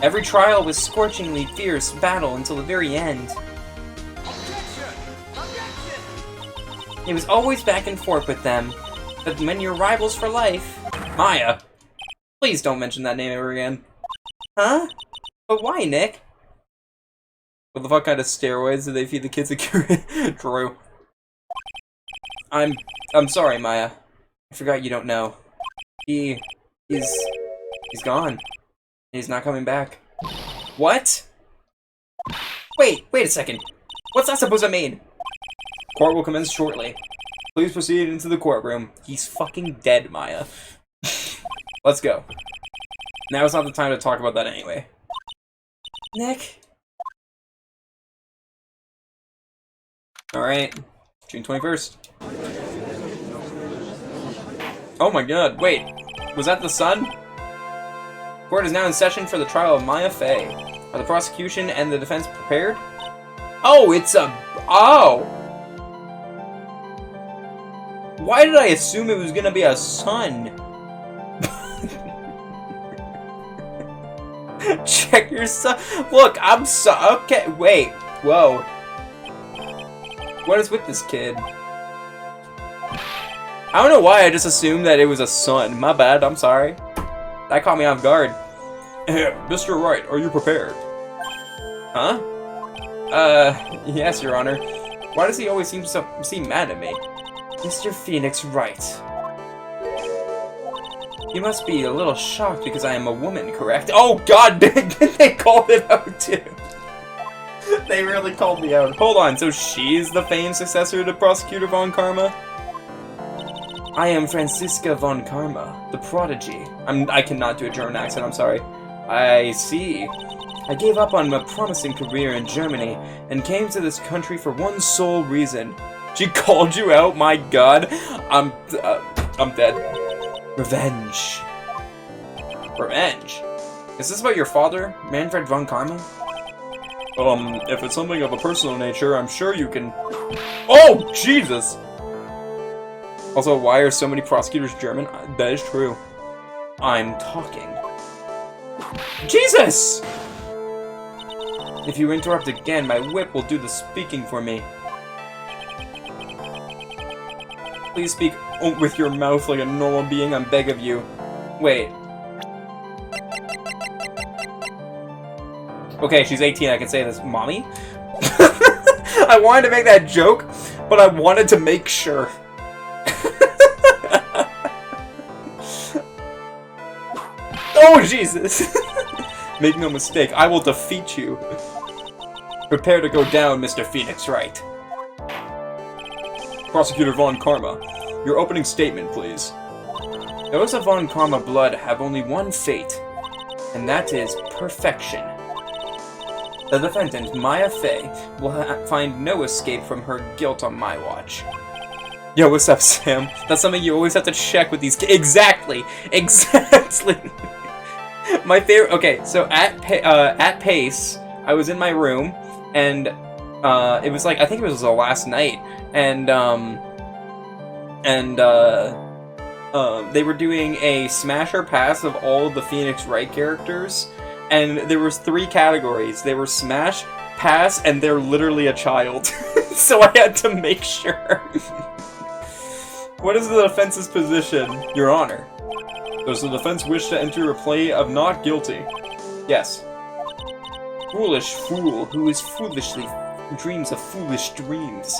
Every trial was scorchingly fierce battle until the very end. It was always back and forth with them, but when you're rivals for life... Maya! Please don't mention that name ever again. Huh? But why, Nick? What the fuck kind of steroids do they feed the kids at Drew? I'm sorry, Maya. I forgot you don't know. He's gone. He's not coming back. What? Wait a second. What's that supposed to mean? Court will commence shortly. Please proceed into the courtroom. He's fucking dead, Maya. Let's go. Now is not the time to talk about that anyway. Nick? Alright. June 21st. Oh my god, wait. Was that the sun? Court is now in session for the trial of Maya Fey. Are the prosecution and the defense prepared? Oh, it's a... Oh! Why did I assume it was gonna be a son? Check your son. Look, I'm so... Okay, wait. Whoa. What is with this kid? I don't know why I just assumed that it was a son. My bad, I'm sorry. That caught me off guard. Mr. Wright, are you prepared? Huh? Yes, Your Honor. Why does he always seem mad at me? Mr. Phoenix Wright. You must be a little shocked because I am a woman, correct? Oh god, they called it out too. They really called me out. Hold on, so she's the famed successor to Prosecutor Von Karma? I am Franziska Von Karma, the prodigy. I cannot do a German accent, I'm sorry. I see. I gave up on a promising career in Germany and came to this country for one sole reason. She called you out? My god. I'm dead. Revenge. Revenge? Is this about your father, Manfred von Karma? If it's something of a personal nature, I'm sure you can... Oh, Jesus! Also, why are so many prosecutors German? That is true. I'm talking. Jesus! If you interrupt again, my whip will do the speaking for me. Please speak with your mouth like a normal being, I beg of you. Wait. Okay, she's 18, I can say this. Mommy? I wanted to make that joke, but I wanted to make sure. Oh, Jesus! Make no mistake, I will defeat you. Prepare to go down, Mr. Phoenix Wright. Prosecutor Von Karma, your opening statement, please. Those of Von Karma blood have only one fate, and that is perfection. The defendant, Maya Fey, will find no escape from her guilt on my watch. Yo, what's up, Sam? That's something you always have to check with these kids. Exactly! Exactly! My favorite... Okay, so at Pace, I was in my room, and it was like, I think it was the last night, and they were doing a smash or pass of all of the Phoenix Wright characters, and there was 3 categories. They were smash, pass, and they're literally a child. So I had to make sure. What is the defense's position, Your Honor? Does the defense wish to enter a plea of not guilty? Yes. Foolish fool who is foolishly dreams of foolish dreams.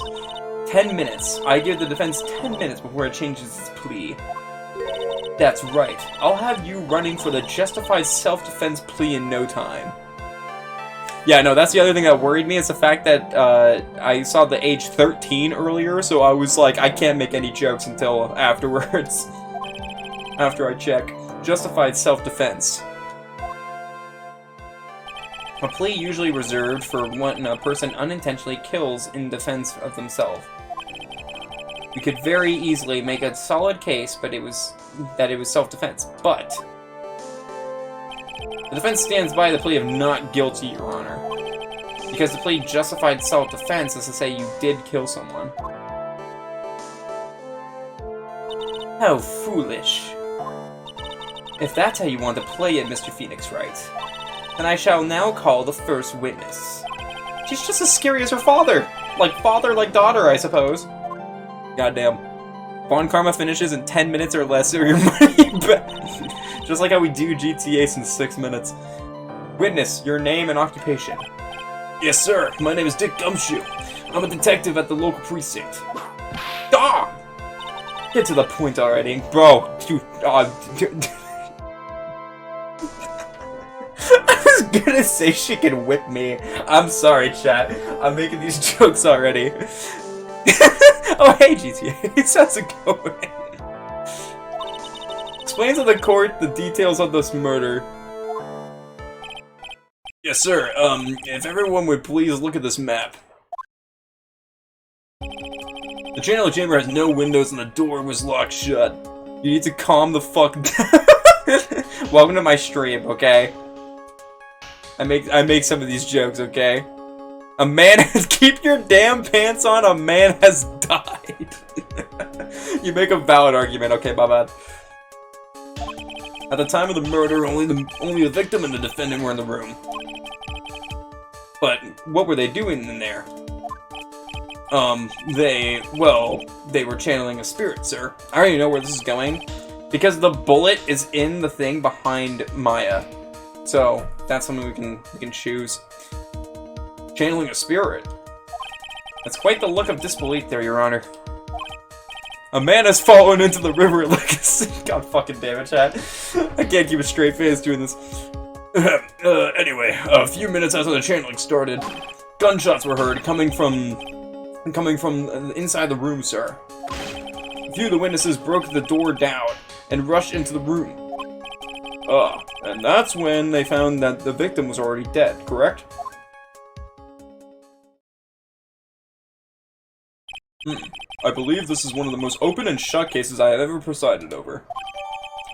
10 minutes. I give the defense 10 minutes before it changes its plea. That's right. I'll have you running for the justified self-defense plea in no time. Yeah, no, that's the other thing that worried me, is the fact that I saw the age 13 earlier, so I was like, I can't make any jokes until afterwards. After I check. Justified self-defense. A plea usually reserved for when a person unintentionally kills in defense of themselves. We could very easily make a solid case, but it was self-defense. But the defense stands by the plea of not guilty, Your Honor, because the plea justified self-defense is to say you did kill someone. How foolish! If that's how you want to play it, Mr. Phoenix Wright, then I shall now call the first witness. She's just as scary as her father! Like father, like daughter, I suppose. Goddamn. Von Karma finishes in 10 minutes or less, or your money back. Just like how we do GTA in 6 minutes. Witness, your name and occupation. Yes, sir. My name is Dick Gumshoe. I'm a detective at the local precinct. Ah! Get to the point already. Bro, dude, I was gonna say she can whip me. I'm sorry, chat. I'm making these jokes already. Oh, hey, GTA. How's it going? Explain to the court the details of this murder. Yes, sir. If everyone would please look at this map. The channel chamber has no windows and the door was locked shut. You need to calm the fuck down. Welcome to my stream, okay? I make some of these jokes, okay? A man has... Keep your damn pants on, a man has died. You make a valid argument. Okay, my bad. At the time of the murder, only the victim and the defendant were in the room. But what were they doing in there? They were channeling a spirit, sir. I already know where this is going. Because the bullet is in the thing behind Maya. So, that's something we can choose. Channeling a spirit. That's quite the look of disbelief there, Your Honor. A man has fallen into the river like a sea. God fucking damn it, chat. I can't keep a straight face doing this. Anyway, a few minutes after the channeling started, gunshots were heard coming from inside the room, sir. A few of the witnesses broke the door down and rushed into the room. And that's when they found that the victim was already dead, correct? I believe this is one of the most open and shut cases I have ever presided over.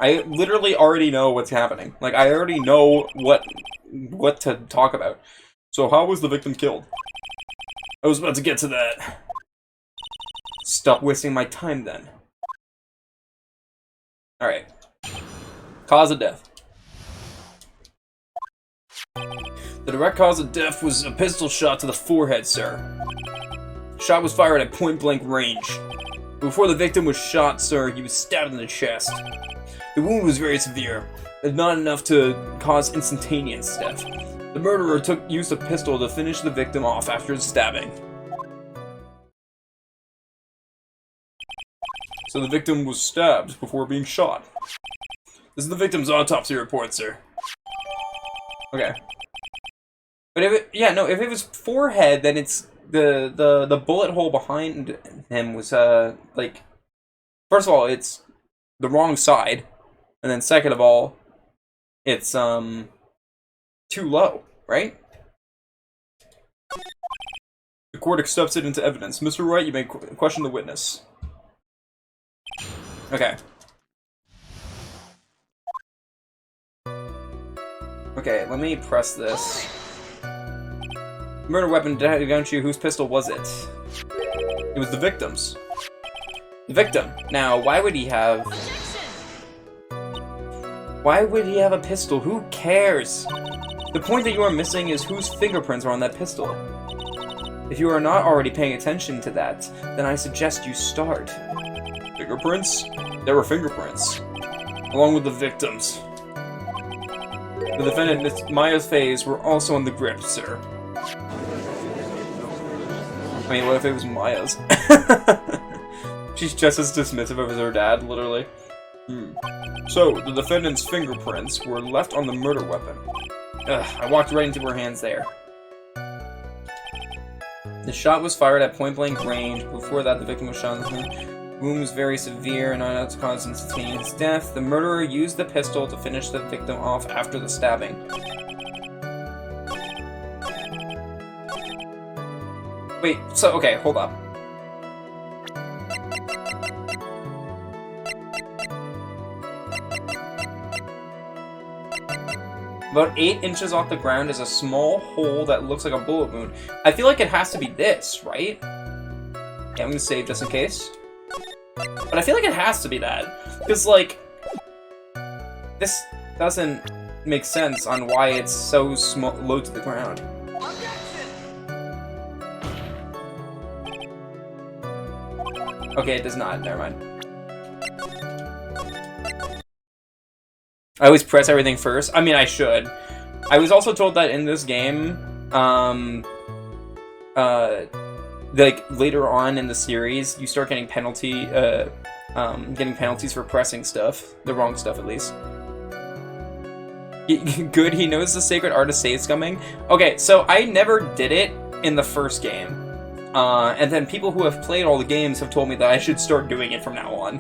I literally already know what's happening. Like, I already know what to talk about. So how was the victim killed? I was about to get to that. Stop wasting my time, then. Alright. Cause of death. The direct cause of death was a pistol shot to the forehead, sir. The shot was fired at point-blank range. Before the victim was shot, sir, he was stabbed in the chest. The wound was very severe, but not enough to cause instantaneous death. The murderer used a pistol to finish the victim off after the stabbing. So the victim was stabbed before being shot. This is the victim's autopsy report, sir. Okay. But if it was forehead, then it's the bullet hole behind him was like, first of all, it's the wrong side, and then second of all, it's too low, right? The court accepts it into evidence. Mr. Wright, you may question the witness. Okay. Okay, let me press this. Murder weapon, don't you? Whose pistol was it? It was the victim's. The victim. Now, why would he have... Why would he have a pistol? Who cares? The point that you are missing is whose fingerprints are on that pistol. If you are not already paying attention to that, then I suggest you start. Fingerprints? There were fingerprints. Along with the victims. The defendant, Miss Maya's face, were also on the grip, sir. I mean, what if it was Maya's? She's just as dismissive of her dad, literally. So, the defendant's fingerprints were left on the murder weapon. I walked right into her hands there. The shot was fired at point-blank range. Before that, the victim was shot in the head. The wound was very severe and not enough to cause instantaneous death. The murderer used the pistol to finish the victim off after the stabbing. Wait, so, okay, hold up. About 8 inches off the ground is a small hole that looks like a bullet wound. I feel like it has to be this, right? Yeah, I'm gonna save just in case. But I feel like it has to be that. Because, like, this doesn't make sense on why it's so low to the ground. Okay, it does not. Never mind. I always press everything first. I mean, I should. I was also told that in this game, like, later on in the series, you start getting penalties for pressing stuff. The wrong stuff, at least. Good, he knows the sacred art of save scumming. Okay, so I never did it in the first game. And then people who have played all the games have told me that I should start doing it from now on.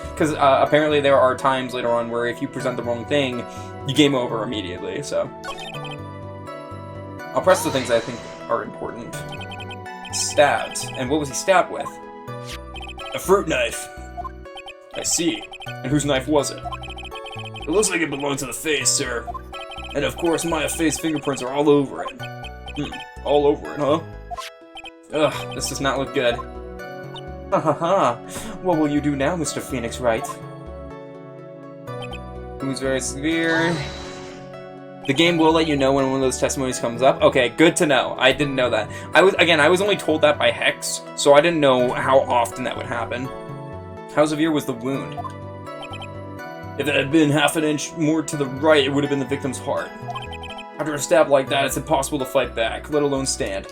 Because apparently there are times later on where if you present the wrong thing, you game over immediately, so... I'll press the things I think are important. Stabbed. And what was he stabbed with? A fruit knife. I see. And whose knife was it? It looks like it belonged to the face, sir. And of course, Maya's face fingerprints are all over it. All over it, huh? Ugh, this does not look good. Ha ha ha. What will you do now, Mr. Phoenix Wright? It was very severe. The game will let you know when one of those testimonies comes up. Okay, good to know. I didn't know that. I was only told that by Hex, so I didn't know how often that would happen. How severe was the wound? If it had been half an inch more to the right, it would have been the victim's heart. After a stab like that, it's impossible to fight back, let alone stand.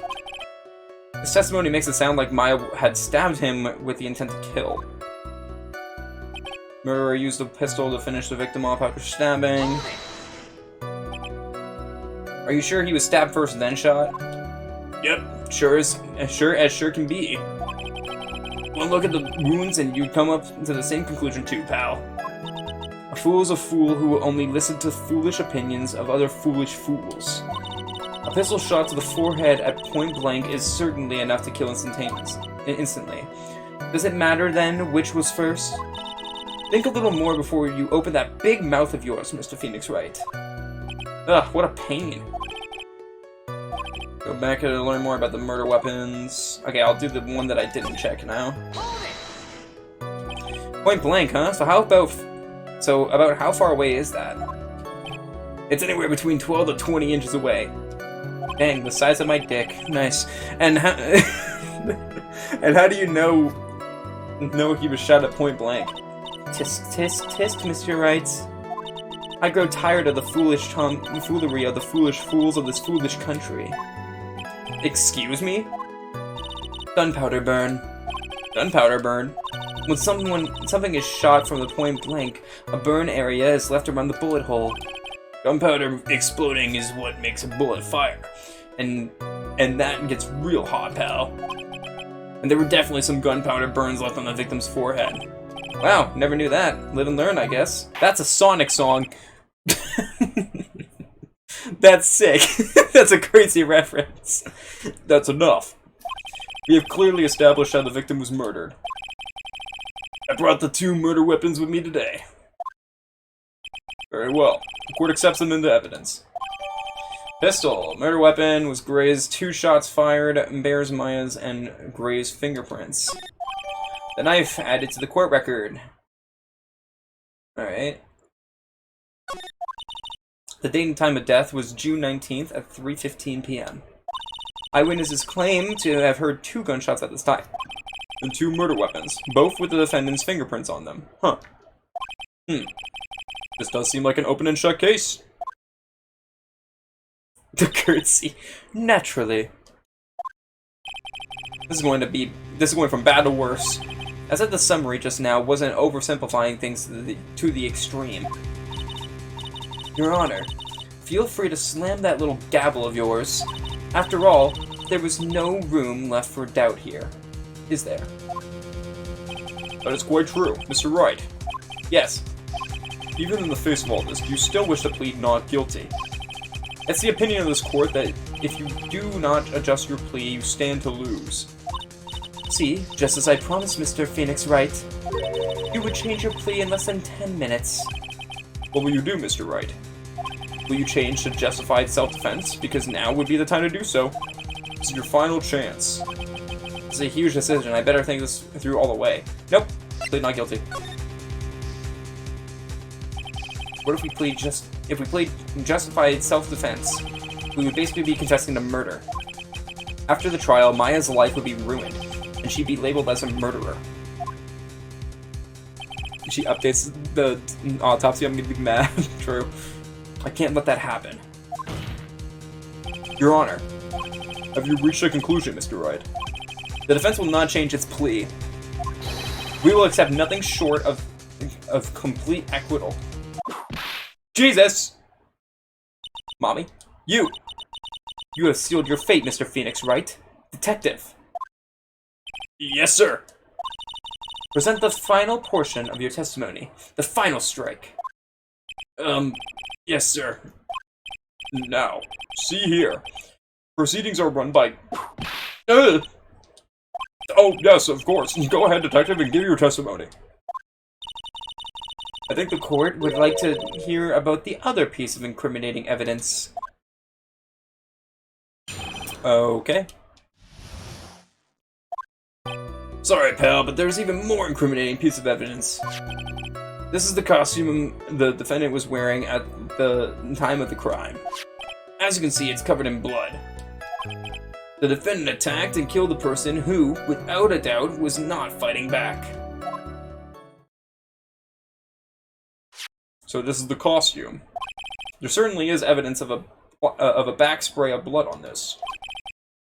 This testimony makes it sound like Maya had stabbed him with the intent to kill. Murderer used a pistol to finish the victim off after stabbing. Are you sure he was stabbed first, then shot? Yep, sure can be. One look at the wounds and you'd come up to the same conclusion too, pal. A fool is a fool who will only listen to foolish opinions of other foolish fools. A pistol shot to the forehead at point blank is certainly enough to kill instantly. Does it matter then which was first? Think a little more before you open that big mouth of yours, Mr. Phoenix Wright. Ugh, what a pain. Go back to learn more about the murder weapons. Okay, I'll do the one that I didn't check now. Point blank, huh? So about how far away is that? It's anywhere between 12 to 20 inches away. Dang, the size of my dick. Nice. And how, and how do you know he was shot at point blank? Tisk, tisk, tisk, Mr. Wright. I grow tired of the foolish foolery of the foolish fools of this foolish country. Excuse me? Gunpowder burn. Gunpowder burn. When something is shot from the point blank, a burn area is left around the bullet hole. Gunpowder exploding is what makes a bullet fire. And that gets real hot, pal. And there were definitely some gunpowder burns left on the victim's forehead. Wow, never knew that. Live and learn, I guess. That's a Sonic song. That's sick. That's a crazy reference. That's enough. We have clearly established how the victim was murdered. I brought the 2 murder weapons with me today. Very well. The court accepts them into evidence. Pistol. Murder weapon was Gray's 2 shots fired, bears Maya's and Gray's fingerprints. The knife added to the court record. Alright. The date and time of death was June 19th at 3:15 p.m. Eyewitnesses claim to have heard 2 gunshots at this time. And 2 murder weapons, both with the defendant's fingerprints on them. Huh. This does seem like an open and shut case. The curtsy. Naturally. This is going from bad to worse. As I said, the summary just now wasn't oversimplifying things to the extreme. Your Honor, feel free to slam that little gavel of yours. After all, there was no room left for doubt here. Is there? That is quite true, Mr. Wright. Yes. Even in the face of all this, do you still wish to plead not guilty? It's the opinion of this court that if you do not adjust your plea, you stand to lose. See, just as I promised, Mr. Phoenix Wright, you would change your plea in less than 10 minutes. What will you do, Mr. Wright? Will you change to justified self-defense? Because now would be the time to do so. This is your final chance. It's a huge decision. I better think this through all the way. Nope. Plead not guilty. What if we plead justified self-defense? We would basically be confessing to murder. After the trial, Maya's life would be ruined, and she'd be labeled as a murderer. She updates the autopsy, I'm gonna be mad. True. I can't let that happen. Your Honor. Have you reached a conclusion, Mr. Wright? The defense will not change its plea. We will accept nothing short of complete acquittal. Jesus! Mommy? You! You have sealed your fate, Mr. Phoenix Wright. Detective. Yes, sir. Present the final portion of your testimony. The final strike. Yes, sir. Now, see here. Proceedings are run by... Oh, yes, of course. Go ahead, detective, and give your testimony. I think the court would like to hear about the other piece of incriminating evidence. Okay. Sorry, pal, but there's even more incriminating piece of evidence. This is the costume the defendant was wearing at the time of the crime. As you can see, it's covered in blood. The defendant attacked and killed the person who, without a doubt, was not fighting back. So this is the costume. There certainly is evidence of a back spray of blood on this.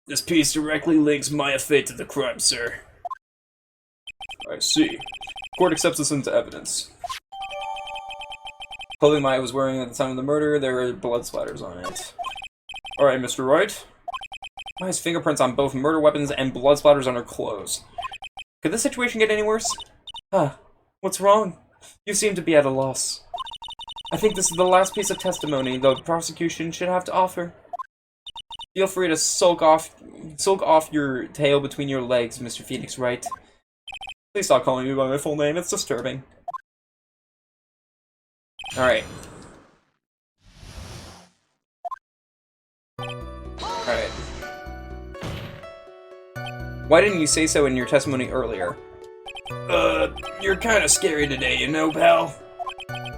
This piece directly links Maya fate to the crime, sir. I see. Court accepts this into evidence. Clothing Maya was wearing at the time of the murder, there are blood splatters on it. Alright, Mr. Wright. Maya's fingerprints on both murder weapons and blood splatters on her clothes. Could this situation get any worse? What's wrong? You seem to be at a loss. I think this is the last piece of testimony the prosecution should have to offer. Feel free to sulk off your tail between your legs, Mr. Phoenix Wright. Please stop calling me by my full name, it's disturbing. Alright. Alright. Why didn't you say so in your testimony earlier? You're kinda scary today, you know, pal?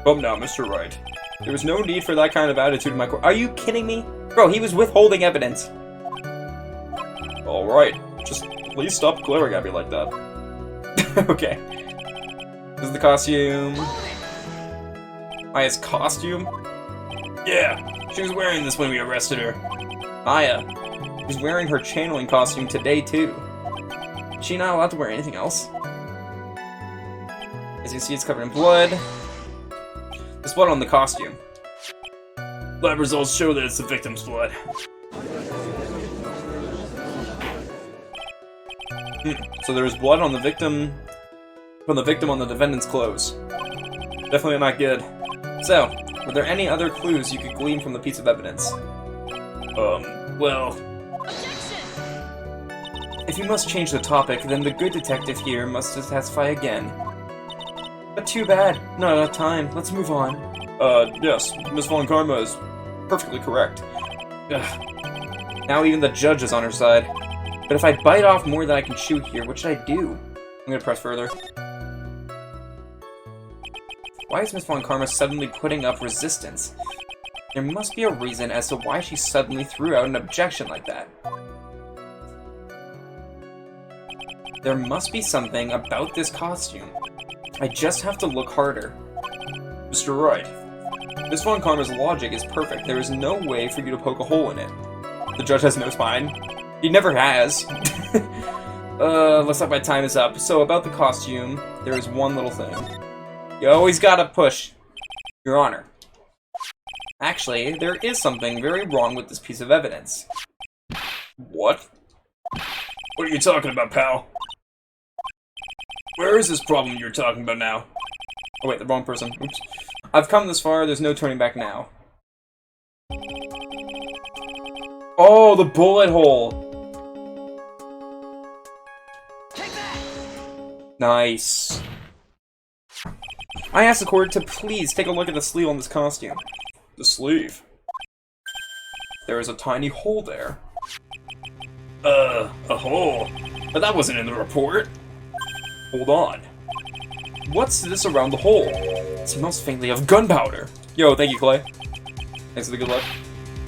Come now, Mr. Wright. There was no need for that kind of attitude in my court. Are you kidding me? Bro, he was withholding evidence. Alright, just please stop glaring at me like that. Okay. This is the costume. Maya's costume? Yeah, she was wearing this when we arrested her. Maya, she's wearing her channeling costume today, too. Is she not allowed to wear anything else? As you see, it's covered in blood. There's blood on the costume. Lab results show that it's the victim's blood. So there's blood on the victim, from the victim on the defendant's clothes. Definitely not good. So, were there any other clues you could glean from the piece of evidence? Well... If you must change the topic, then the good detective here must testify again. But too bad. Not enough time. Let's move on. Yes. Miss Von Karma is perfectly correct. Ugh. Now even the judge is on her side. But if I bite off more than I can chew here, what should I do? I'm gonna press further. Why is Miss Von Karma suddenly putting up resistance? There must be a reason as to why she suddenly threw out an objection like that. There must be something about this costume. I just have to look harder. Mr. Wright, Miss Von Karma's logic is perfect. There is no way for you to poke a hole in it. The judge has no spine. He never has. Looks like my time is up. So about the costume, there is one little thing. You always gotta push. Your Honor. Actually, there is something very wrong with this piece of evidence. What? What are you talking about, pal? Where is this problem you're talking about now? Oh wait, the wrong person. Oops. I've come this far, there's no turning back now. Oh, the bullet hole! Nice. I asked the court to please take a look at the sleeve on this costume. The sleeve? There is a tiny hole there. A hole? But that wasn't in the report. Hold on. What's this around the hole? It smells faintly of gunpowder. Yo, thank you, Clay. Thanks for the good luck.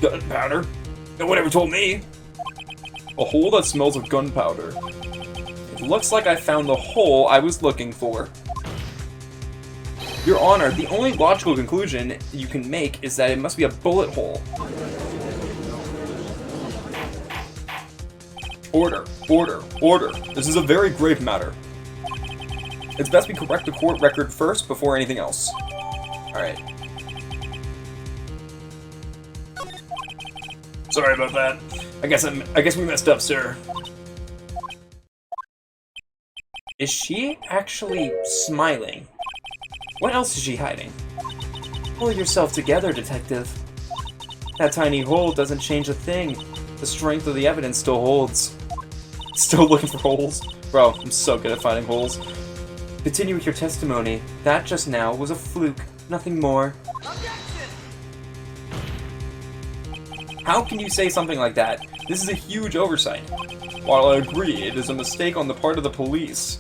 Gunpowder? No one ever told me. A hole that smells of gunpowder. It looks like I found the hole I was looking for. Your Honor, the only logical conclusion you can make is that it must be a bullet hole. Order, order, order. This is a very grave matter. It's best we correct the court record first before anything else. Alright. Sorry about that. I guess we messed up, sir. Is she actually smiling? What else is she hiding? Pull yourself together, detective. That tiny hole doesn't change a thing. The strength of the evidence still holds. Still looking for holes? Bro, I'm so good at finding holes. Continue with your testimony. That just now was a fluke, nothing more. How can you say something like that? This is a huge oversight. While I agree, it is a mistake on the part of the police.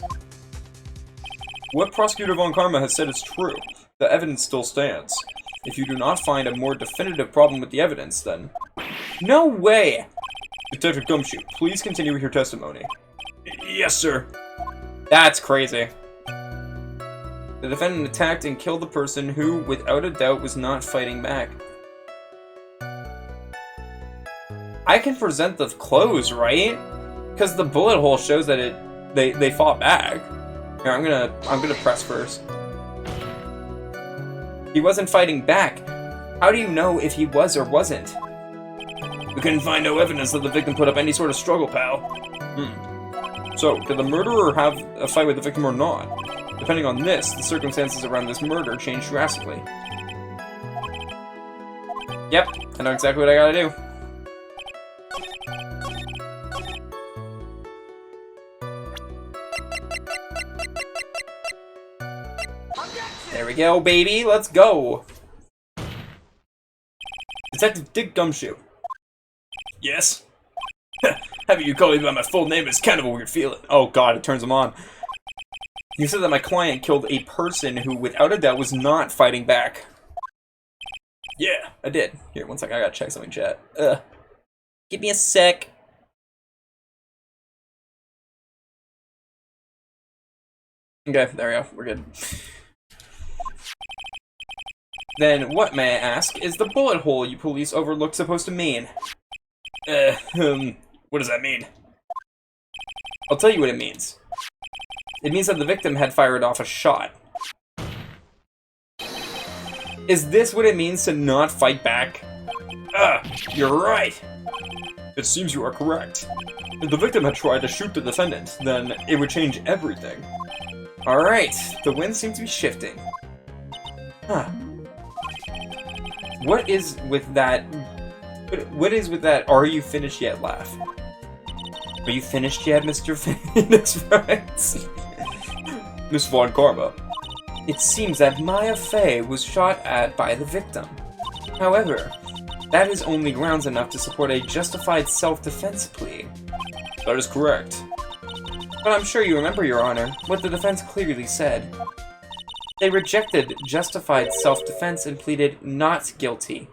What Prosecutor Von Karma has said is true. The evidence still stands. If you do not find a more definitive problem with the evidence, then... No way! Detective Gumshoe, please continue with your testimony. Yes, sir. That's crazy. The defendant attacked and killed the person who, without a doubt, was not fighting back. I can present the clothes, right? Because the bullet hole shows that they fought back. Here, I'm gonna press first. He wasn't fighting back. How do you know if he was or wasn't? We couldn't find no evidence that the victim put up any sort of struggle, pal. So, did the murderer have a fight with the victim or not? Depending on this, the circumstances around this murder change drastically. Yep, I know exactly what I gotta do. There we go, baby. Let's go. Detective Dick Gumshoe. Yes? Having you call me by my full name is kind of a weird feeling. Oh god, it turns him on. You said that my client killed a person who, without a doubt, was not fighting back. Yeah, I did. Here, one second, I gotta check something, chat. Give me a sec. Okay, there we go. We're good. Then, what, may I ask, is the bullet hole you police overlooked supposed to mean? What does that mean? I'll tell you what it means. It means that the victim had fired off a shot. Is this what it means to not fight back? You're right. It seems you are correct. If the victim had tried to shoot the defendant, then it would change everything. Alright, the wind seems to be shifting. Huh. What is with that "Are you finished yet?" laugh? Are you finished yet, Mr. Phoenix Wright? Miss Von Karma. It seems that Maya Fey was shot at by the victim. However, that is only grounds enough to support a justified self-defense plea. That is correct. But I'm sure you remember, Your Honor, what the defense clearly said. They rejected justified self-defense and pleaded not guilty.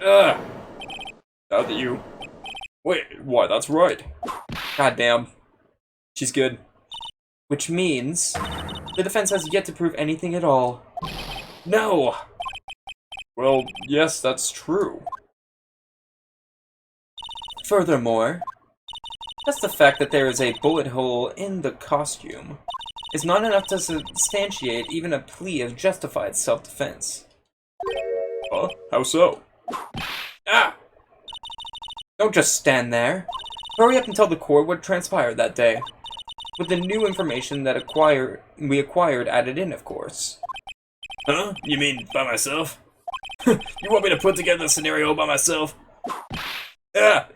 Now that you... Wait, why, that's right. Goddamn. She's good. Which means... the defense has yet to prove anything at all. No! Well, yes, that's true. Furthermore, just the fact that there is a bullet hole in the costume is not enough to substantiate even a plea of justified self-defense. Huh? How so? Ah! Don't just stand there. Hurry up and tell the court what transpired that day. With the new information that we acquired added in, of course. Huh? You mean by myself? You want me to put together the scenario by myself? Ah!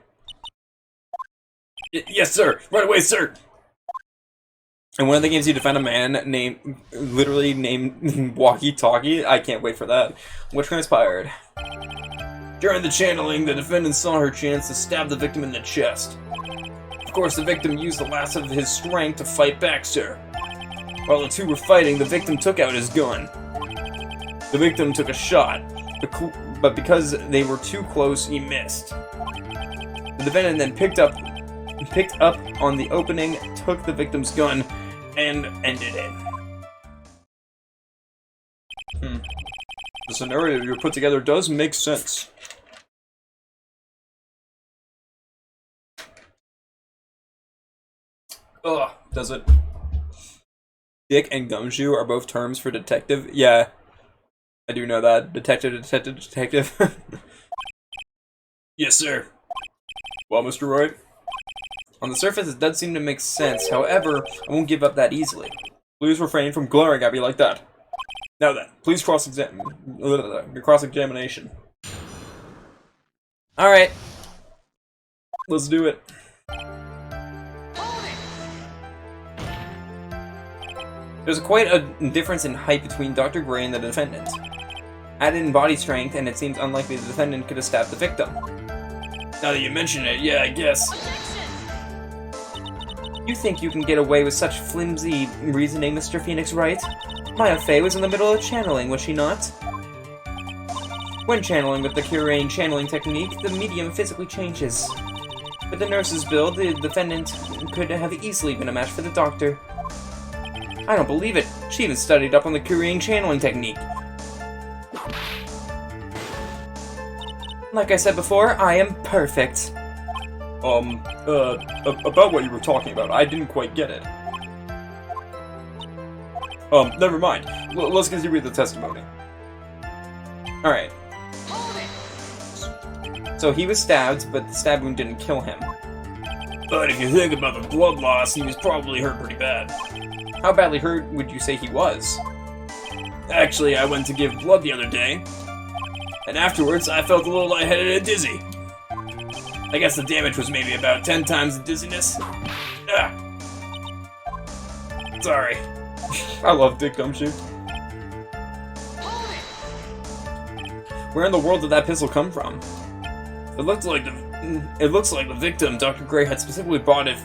Yes, sir! Right away, sir! And one of the games you defend a man literally named Walkie Talkie. I can't wait for that. What transpired? During the channeling, the defendant saw her chance to stab the victim in the chest. Of course, the victim used the last of his strength to fight back, sir. While the two were fighting, the victim took out his gun. The victim took a shot, but because they were too close, he missed. The defendant then picked up on the opening, took the victim's gun, and ended it. The scenario you put together does make sense. Ugh, does it? Dick and Gumshoe are both terms for detective? Yeah, I do know that. Detective. Yes, sir. Well, Mr. Wright? On the surface, it does seem to make sense. However, I won't give up that easily. Please refrain from glaring at me like that. Now then, please cross-examine your cross-examination. Alright. Let's do it. There's quite a difference in height between Dr. Gray and the defendant. Added in body strength, and it seems unlikely the defendant could have stabbed the victim. Now that you mention it, yeah, I guess. You think you can get away with such flimsy reasoning, Mr. Phoenix, Wright? Maya Fey was in the middle of channeling, was she not? When channeling with the Curane channeling technique, the medium physically changes. With the nurse's build, the defendant could have easily been a match for the doctor. I don't believe it. She even studied up on the Curane channeling technique. Like I said before, I am perfect. About what you were talking about, I didn't quite get it. Never mind. Let's continue with the testimony. Alright. So he was stabbed, but the stab wound didn't kill him. But if you think about the blood loss, he was probably hurt pretty bad. How badly hurt would you say he was? Actually, I went to give blood the other day, and afterwards I felt a little lightheaded and dizzy. I guess the damage was maybe about 10 times the dizziness. Ah. Sorry. I love Dick Gumshoe. Where in the world did that pistol come from? It looks like the victim, Dr. Gray, had specifically bought it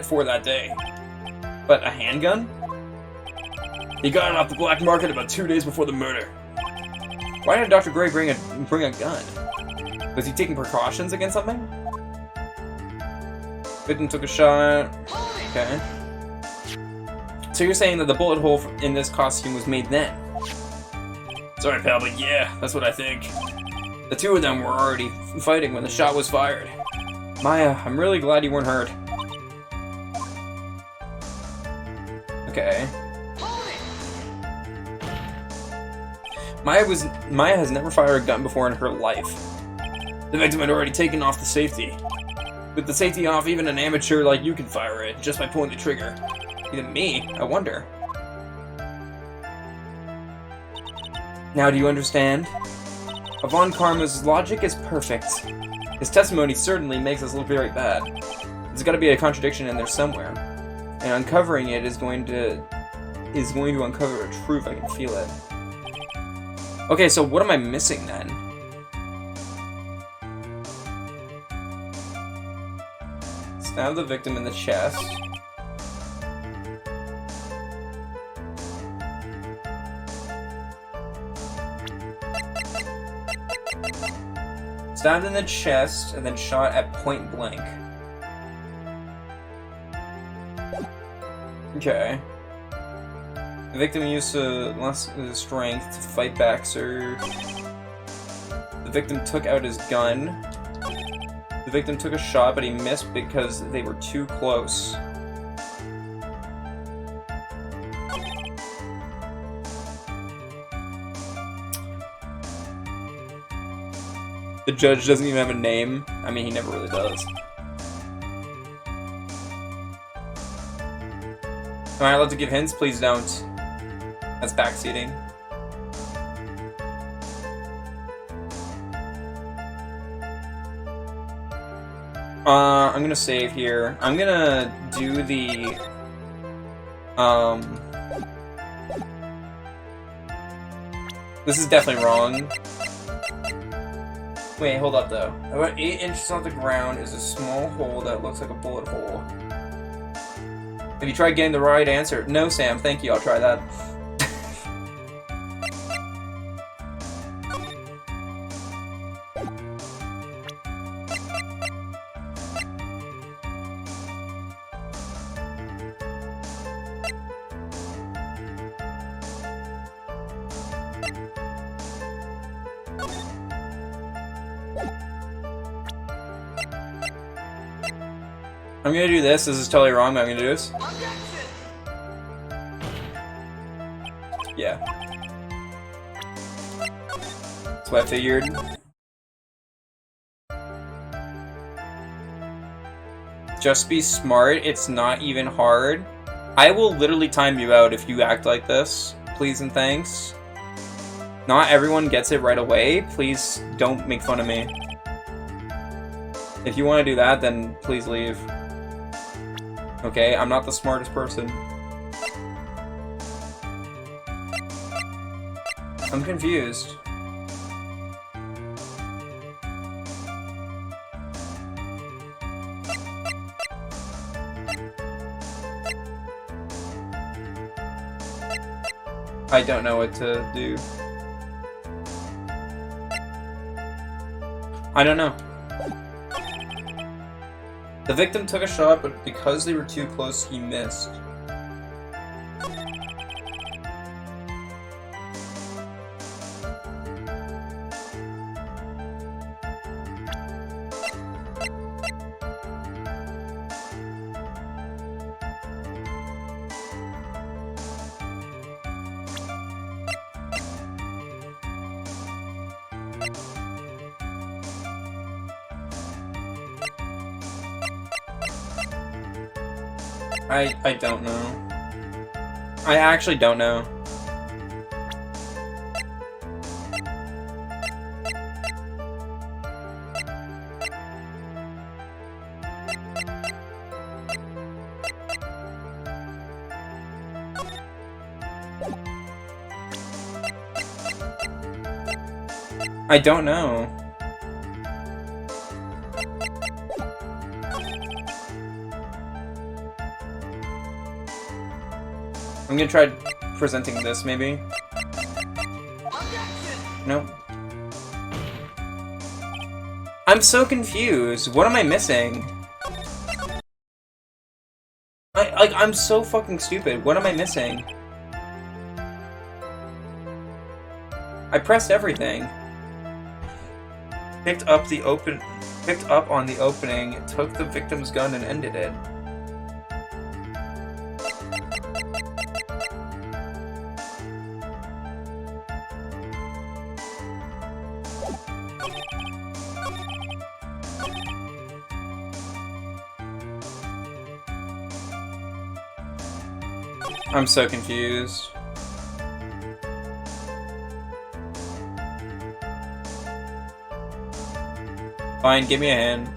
for that day. But a handgun? He got it off the black market about 2 days before the murder. Why did Dr. Gray bring a gun? Was he taking precautions against something? Victim took a shot. Okay. So you're saying that the bullet hole in this costume was made then? Sorry, pal, but yeah, that's what I think. The two of them were already fighting when the shot was fired. Maya, I'm really glad you weren't hurt. Okay. Maya has never fired a gun before in her life. The victim had already taken off the safety. With the safety off, even an amateur like you can fire it, just by pulling the trigger. Even me, I wonder. Now do you understand? Von Karma's logic is perfect. His testimony certainly makes us look very bad. There's gotta be a contradiction in there somewhere. And uncovering it is going to uncover a truth, I can feel it. Okay, so what am I missing then? Stab the victim in the chest. Stabbed in the chest and then shot at point blank. Okay. The victim used lost his strength to fight back, sir. The victim took out his gun. The victim took a shot, but he missed because they were too close. The judge doesn't even have a name. I mean, he never really does. Am I allowed to give hints? Please don't. That's backseating. I'm gonna save here. I'm gonna do the... This is definitely wrong. Wait, hold up though. About 8 inches off the ground is a small hole that looks like a bullet hole. Have you tried getting the right answer? No, Sam, thank you, I'll try that. I'm gonna do this. This is totally wrong, but I'm gonna do this. Yeah. That's what I figured. Just be smart. It's not even hard. I will literally time you out if you act like this. Please and thanks. Not everyone gets it right away. Please don't make fun of me. If you want to do that, then please leave. Okay, I'm not the smartest person. I'm confused. I don't know what to do. I don't know. The victim took a shot, but because they were too close, he missed. I don't know. I actually don't know. I don't know. I'm gonna try presenting this, maybe. No. I'm so confused. What am I missing? I'm so fucking stupid. What am I missing? I pressed everything. Picked up on the opening, took the victim's gun and ended it. I'm so confused. Fine, give me a hand.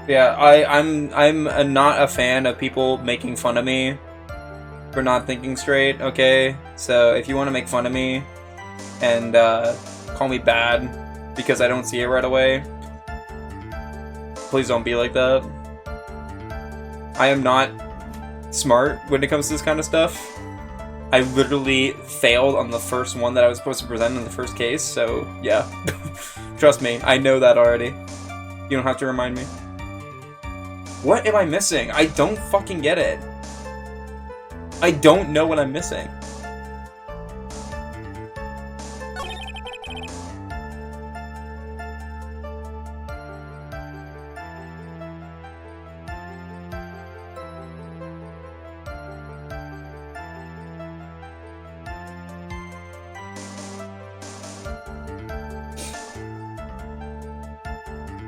Yeah, I'm not a fan of people making fun of me for not thinking straight, okay? So if you want to make fun of me and call me bad because I don't see it right away, please don't be like that. I am not smart when it comes to this kind of stuff. I literally failed on the first one that I was supposed to present in the first case, so yeah. Trust me, I know that already. You don't have to remind me. What am I missing? I don't fucking get it. I don't know what I'm missing.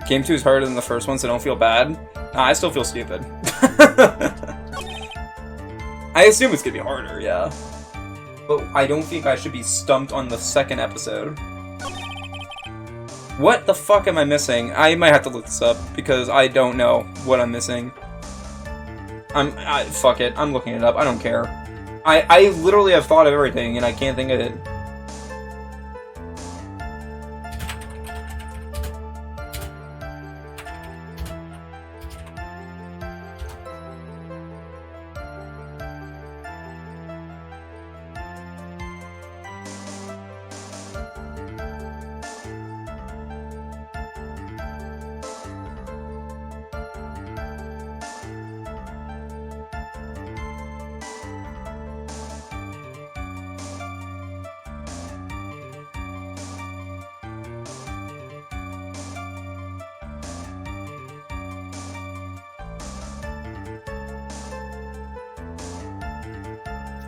Game 2 is harder than the first one, so don't feel bad. Nah, I still feel stupid. I assume it's gonna be harder, yeah. But I don't think I should be stumped on the second episode. What the fuck am I missing? I might have to look this up, because I don't know what I'm missing. Fuck it, I'm looking it up, I don't care. I literally have thought of everything, and I can't think of it.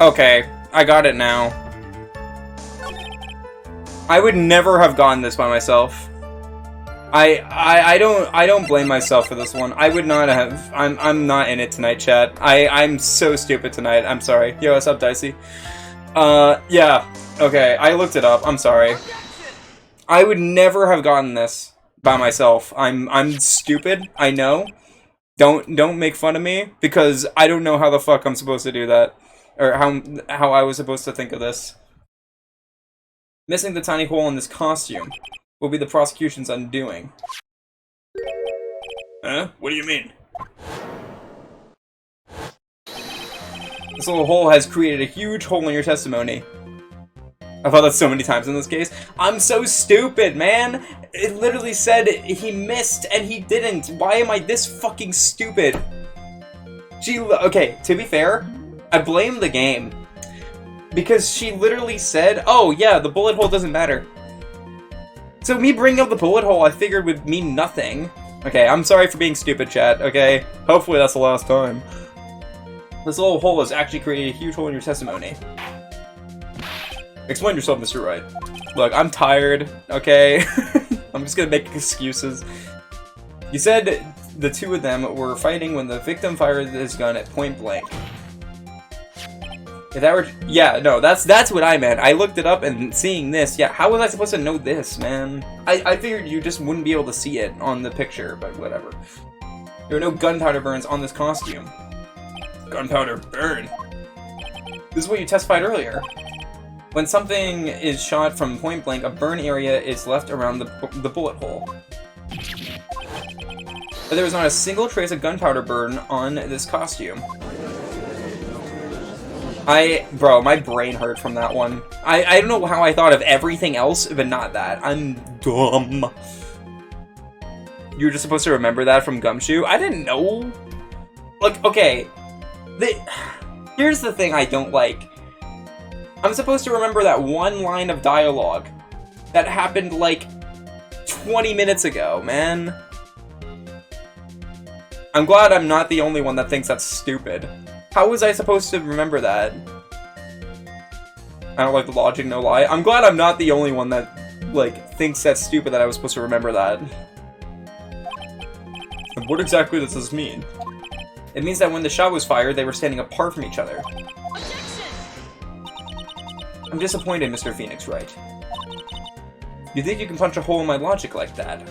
Okay, I got it now. I would never have gotten this by myself. I don't blame myself for this one. I would not have. I'm not in it tonight, chat. I'm so stupid tonight. I'm sorry. Yo, what's up, Dicey? Yeah. Okay, I looked it up. I'm sorry. I would never have gotten this by myself. I'm stupid. I know. Don't make fun of me because I don't know how the fuck I'm supposed to do that. Or how I was supposed to think of this. Missing the tiny hole in this costume will be the prosecution's undoing. Huh? What do you mean? This little hole has created a huge hole in your testimony. I've thought that so many times in this case. I'm so stupid, man! It literally said he missed and he didn't. Why am I this fucking stupid? Okay, to be fair, I blame the game. Because she literally said, oh yeah, the bullet hole doesn't matter. So me bringing up the bullet hole I figured would mean nothing. Okay, I'm sorry for being stupid, chat, okay? Hopefully that's the last time. This little hole has actually created a huge hole in your testimony. Explain yourself, Mr. Wright. Look, I'm tired, okay? I'm just gonna make excuses. You said the two of them were fighting when the victim fired his gun at point blank. If that were... Yeah, no, that's what I meant. I looked it up and seeing this, yeah, how was I supposed to know this, man? I figured you just wouldn't be able to see it on the picture, but whatever. There are no gunpowder burns on this costume. Gunpowder burn? This is what you testified earlier. When something is shot from point blank, a burn area is left around the bullet hole. But there was not a single trace of gunpowder burn on this costume. Bro, my brain hurt from that one. I don't know how I thought of everything else, but not that. I'm dumb. You were just supposed to remember that from Gumshoe? I didn't know. Like, okay. Here's the thing I don't like. I'm supposed to remember that one line of dialogue that happened, like, 20 minutes ago, man. I'm glad I'm not the only one that thinks that's stupid. How was I supposed to remember that? I don't like the logic, no lie. I'm glad I'm not the only one that, like, thinks that's stupid that I was supposed to remember that. And what exactly does this mean? It means that when the shot was fired, they were standing apart from each other. I'm disappointed, Mr. Phoenix Wright. You think you can punch a hole in my logic like that?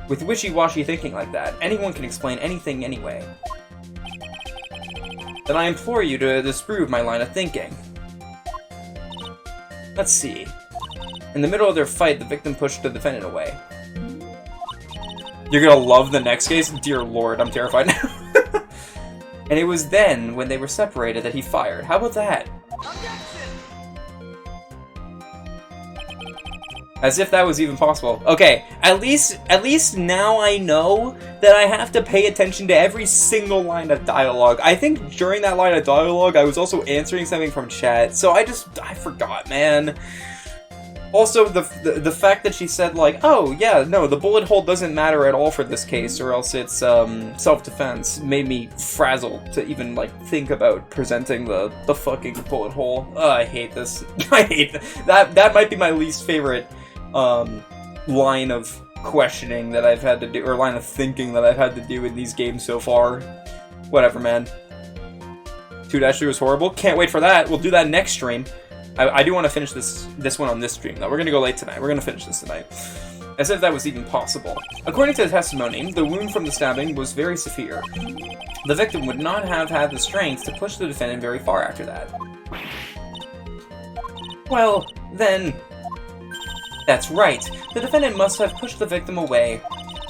With wishy-washy thinking like that, anyone can explain anything anyway. Then I implore you to disprove my line of thinking. Let's see. In the middle of their fight, the victim pushed the defendant away. You're gonna love the next case? Dear lord, I'm terrified now. And it was then, when they were separated, that he fired. How about that? As if that was even possible. Okay, at least now I know that I have to pay attention to every single line of dialogue. I think during that line of dialogue, I was also answering something from chat, so I forgot, man. Also, the fact that she said, like, oh, yeah, no, the bullet hole doesn't matter at all for this case, or else it's, self-defense, made me frazzled to even, like, think about presenting the fucking bullet hole. I hate this. I hate that. That might be my least favorite, line of questioning that I've had to do, or line of thinking that I've had to do in these games so far. Whatever, man. 2-3 was horrible. Can't wait for that. We'll do that next stream. I do want to finish this one on this stream, though. We're gonna go late tonight. We're gonna finish this tonight. As if that was even possible. According to the testimony, the wound from the stabbing was very severe. The victim would not have had the strength to push the defendant very far after that. Well, then... That's right. The defendant must have pushed the victim away.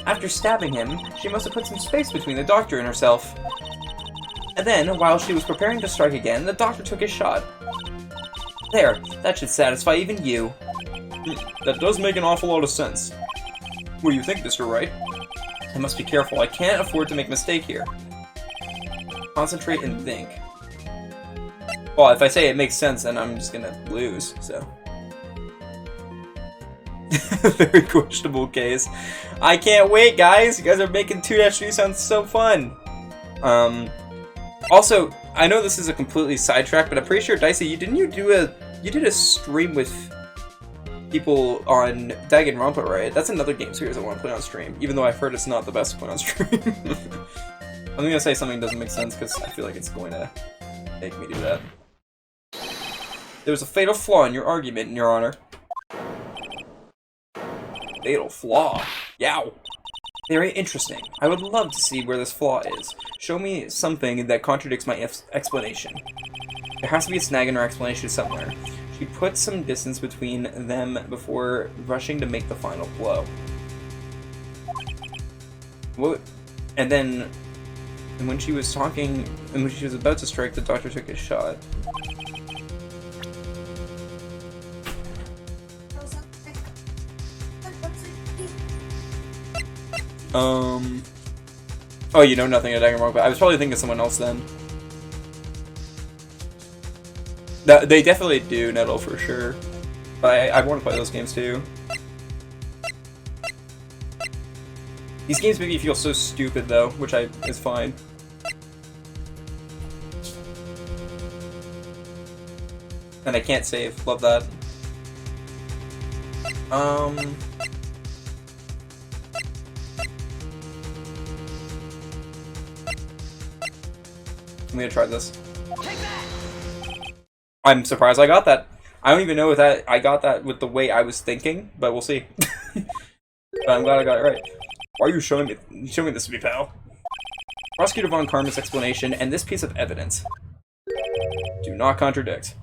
After stabbing him, she must have put some space between the doctor and herself. And then, while she was preparing to strike again, the doctor took his shot. There, that should satisfy even you. That does make an awful lot of sense. What do you think, Mr. Wright? I must be careful. I can't afford to make a mistake here. Concentrate and think. Well, if I say it makes sense, then I'm just gonna lose, so... Very questionable case. I can't wait, guys! You guys are making 2-3 sound so fun! Also, I know this is a completely sidetrack, but I'm pretty sure, Dicey, you did a stream with people on Danganronpa, right? That's another game series I want to play on stream, even though I've heard it's not the best to play on stream. I'm gonna say something doesn't make sense, because I feel like it's going to make me do that. There was a fatal flaw in your argument, Your Honor. Fatal flaw? Yow! Very interesting. I would love to see where this flaw is. Show me something that contradicts my explanation. There has to be a snag in her explanation somewhere. She put some distance between them before rushing to make the final blow. What? And then And when she was talking, and when she was about to strike, the doctor took a shot. Oh, you know nothing of Danganronpa. I was probably thinking of someone else then. They definitely do, Nettle, for sure. But I want to play those games too. These games make me feel so stupid though, which is fine. And I can't save. Love that. I'm gonna try this. I'm surprised I got that. I don't even know if I got that with the way I was thinking, but we'll see. But I'm glad I got it right. Why are you showing me this to me, pal? Prosecutor Von Karma's explanation and this piece of evidence do not contradict.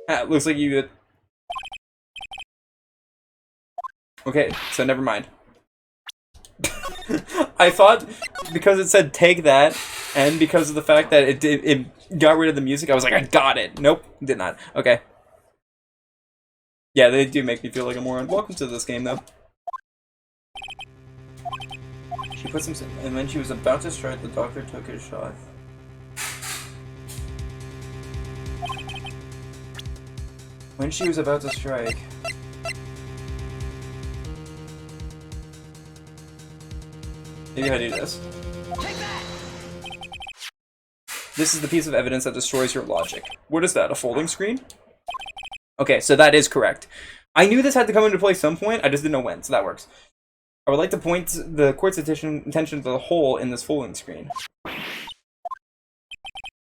Ah, looks like you... Okay, so never mind. I thought because it said take that, and because of the fact that it got rid of the music, I was like, I got it. Nope, did not. Okay. Yeah, they do make me feel like a moron. Welcome to this game, though. She puts him, and when she was about to strike, the doctor took his shot. When she was about to strike... Maybe I do this. This is the piece of evidence that destroys your logic. What is that, a folding screen? Okay, so that is correct. I knew this had to come into play some point, I just didn't know when, so that works. I would like to point the court's attention to the hole in this folding screen.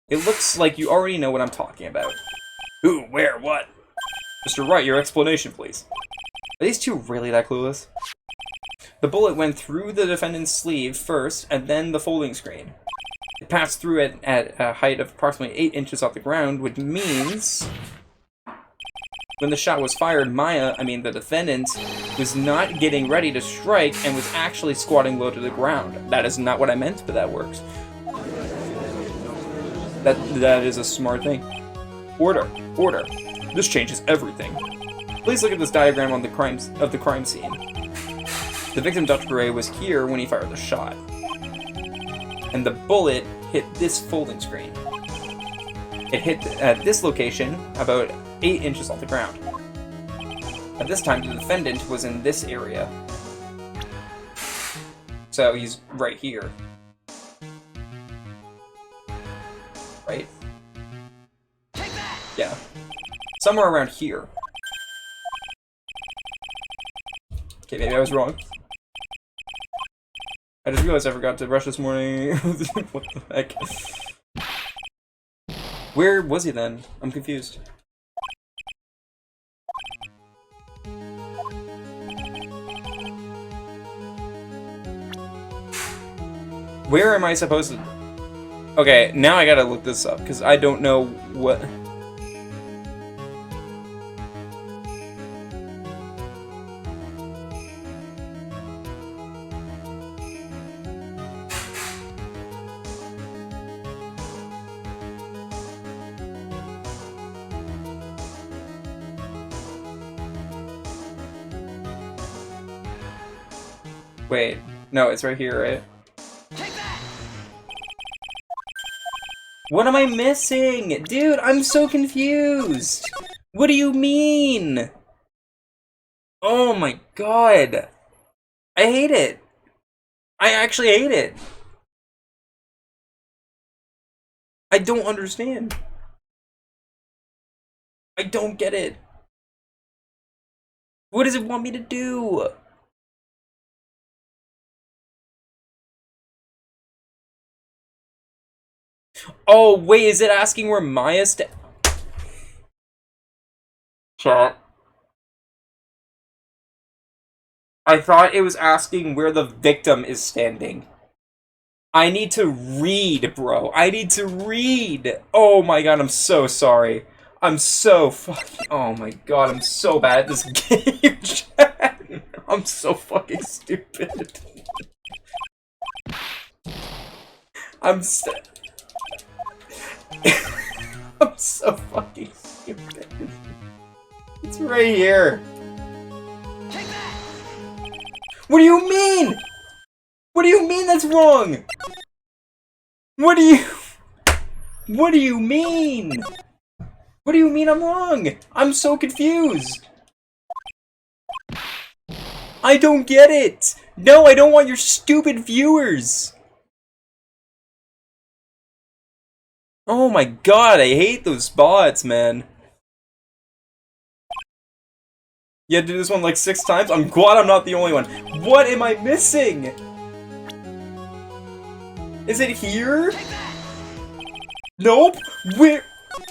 It looks like you already know what I'm talking about. Who, where, what? Mr. Wright, your explanation, please. Are these two really that clueless? The bullet went through the defendant's sleeve first, and then the folding screen. It passed through it at a height of approximately 8 inches off the ground, which means... When the shot was fired, the defendant, was not getting ready to strike and was actually squatting low to the ground. That is not what I meant, but that works. That is a smart thing. Order. This changes everything. Please look at this diagram of the crime scene. The victim, Dr. Gray, was here when he fired the shot. And the bullet hit this folding screen. It hit at this location, about 8 inches off the ground. At this time, the defendant was in this area. So he's right here. Right? Yeah. Somewhere around here. Okay, maybe I was wrong. I just realized I forgot to brush this morning. What the heck? Where was he then? I'm confused. Where am I supposed to... Okay, now I gotta look this up, because I don't know what... Wait, no, it's right here, right? What am I missing? Dude, I'm so confused! What do you mean? Oh my god! I hate it! I actually hate it! I don't understand. I don't get it. What does it want me to do? Oh, wait, is it asking where Maya's Chat. I thought it was asking where the victim is standing. I need to read, bro. I need to read. Oh my god, I'm so sorry. I'm so fucking... Oh my god, I'm so bad at this game, chat. I'm so fucking stupid. I'm I'm so fucking stupid. It's right here. What do you mean? What do you mean that's wrong? What do you mean? What do you mean I'm wrong? I'm so confused. I don't get it. No, I don't want your stupid viewers. Oh my god, I hate those bots, man. You had to do this one like 6 times? I'm glad I'm not the only one. What am I missing? Is it here? Nope. Where?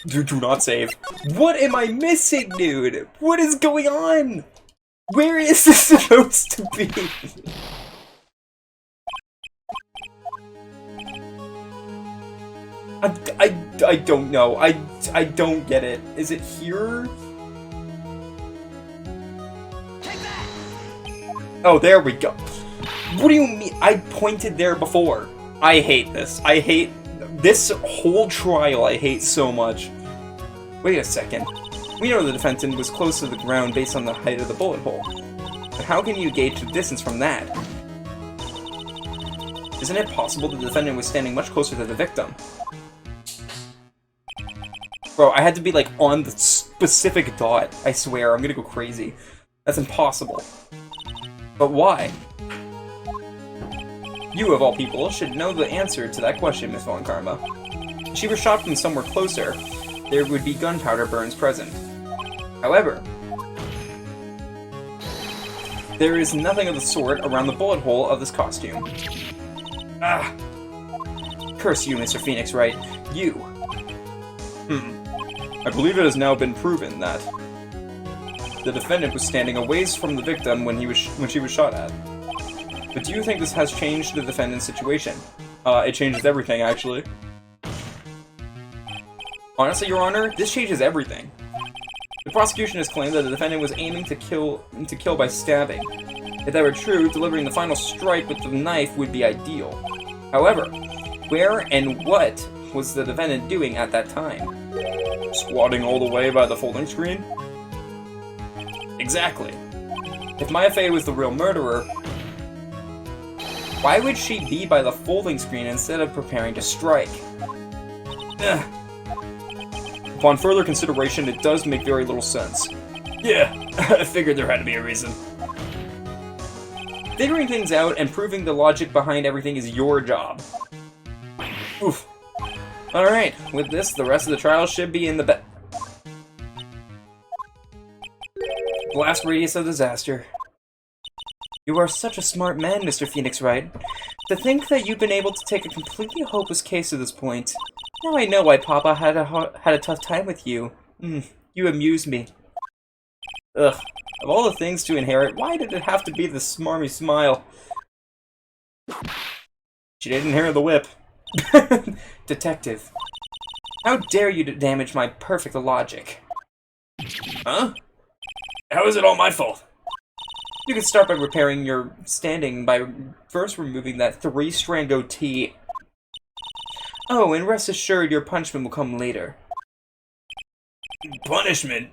Do not save. What am I missing, dude? What is going on? Where is this supposed to be? I don't know. I don't get it. Is it here? Oh, there we go. What do you mean? I pointed there before. I hate this. I hate this whole trial. I hate so much. Wait a second. We know the defendant was close to the ground based on the height of the bullet hole. But how can you gauge the distance from that? Isn't it possible the defendant was standing much closer to the victim? Bro, I had to be like on the specific dot. I swear, I'm gonna go crazy. That's impossible. But why? You, of all people, should know the answer to that question, Miss Von Karma. If she was shot from somewhere closer, there would be gunpowder burns present. However, there is nothing of the sort around the bullet hole of this costume. Ah! Curse you, Mr. Phoenix Wright. You. I believe it has now been proven that the defendant was standing a ways from the victim when she was shot at. But do you think this has changed the defendant's situation? It changes everything, actually. Honestly, Your Honor, this changes everything. The prosecution has claimed that the defendant was aiming to kill by stabbing. If that were true, delivering the final strike with the knife would be ideal. However, where and what was the defendant doing at that time? Squatting all the way by the folding screen? Exactly. If Maya Fey was the real murderer, why would she be by the folding screen instead of preparing to strike? Ugh. Upon further consideration, it does make very little sense. Yeah, I figured there had to be a reason. Figuring things out and proving the logic behind everything is your job. Oof. Alright, with this, the rest of the trial should be in the blast radius of disaster. You are such a smart man, Mr. Phoenix Wright. To think that you've been able to take a completely hopeless case to this point. Now I know why Papa had a tough time with you. You amuse me. Ugh. Of all the things to inherit, why did it have to be the smarmy smile? She didn't inherit the whip. Detective. How dare you damage my perfect logic? Huh? How is it all my fault? You can start by repairing your standing by first removing that 3-strand goatee. Oh, and rest assured your punishment will come later. Punishment?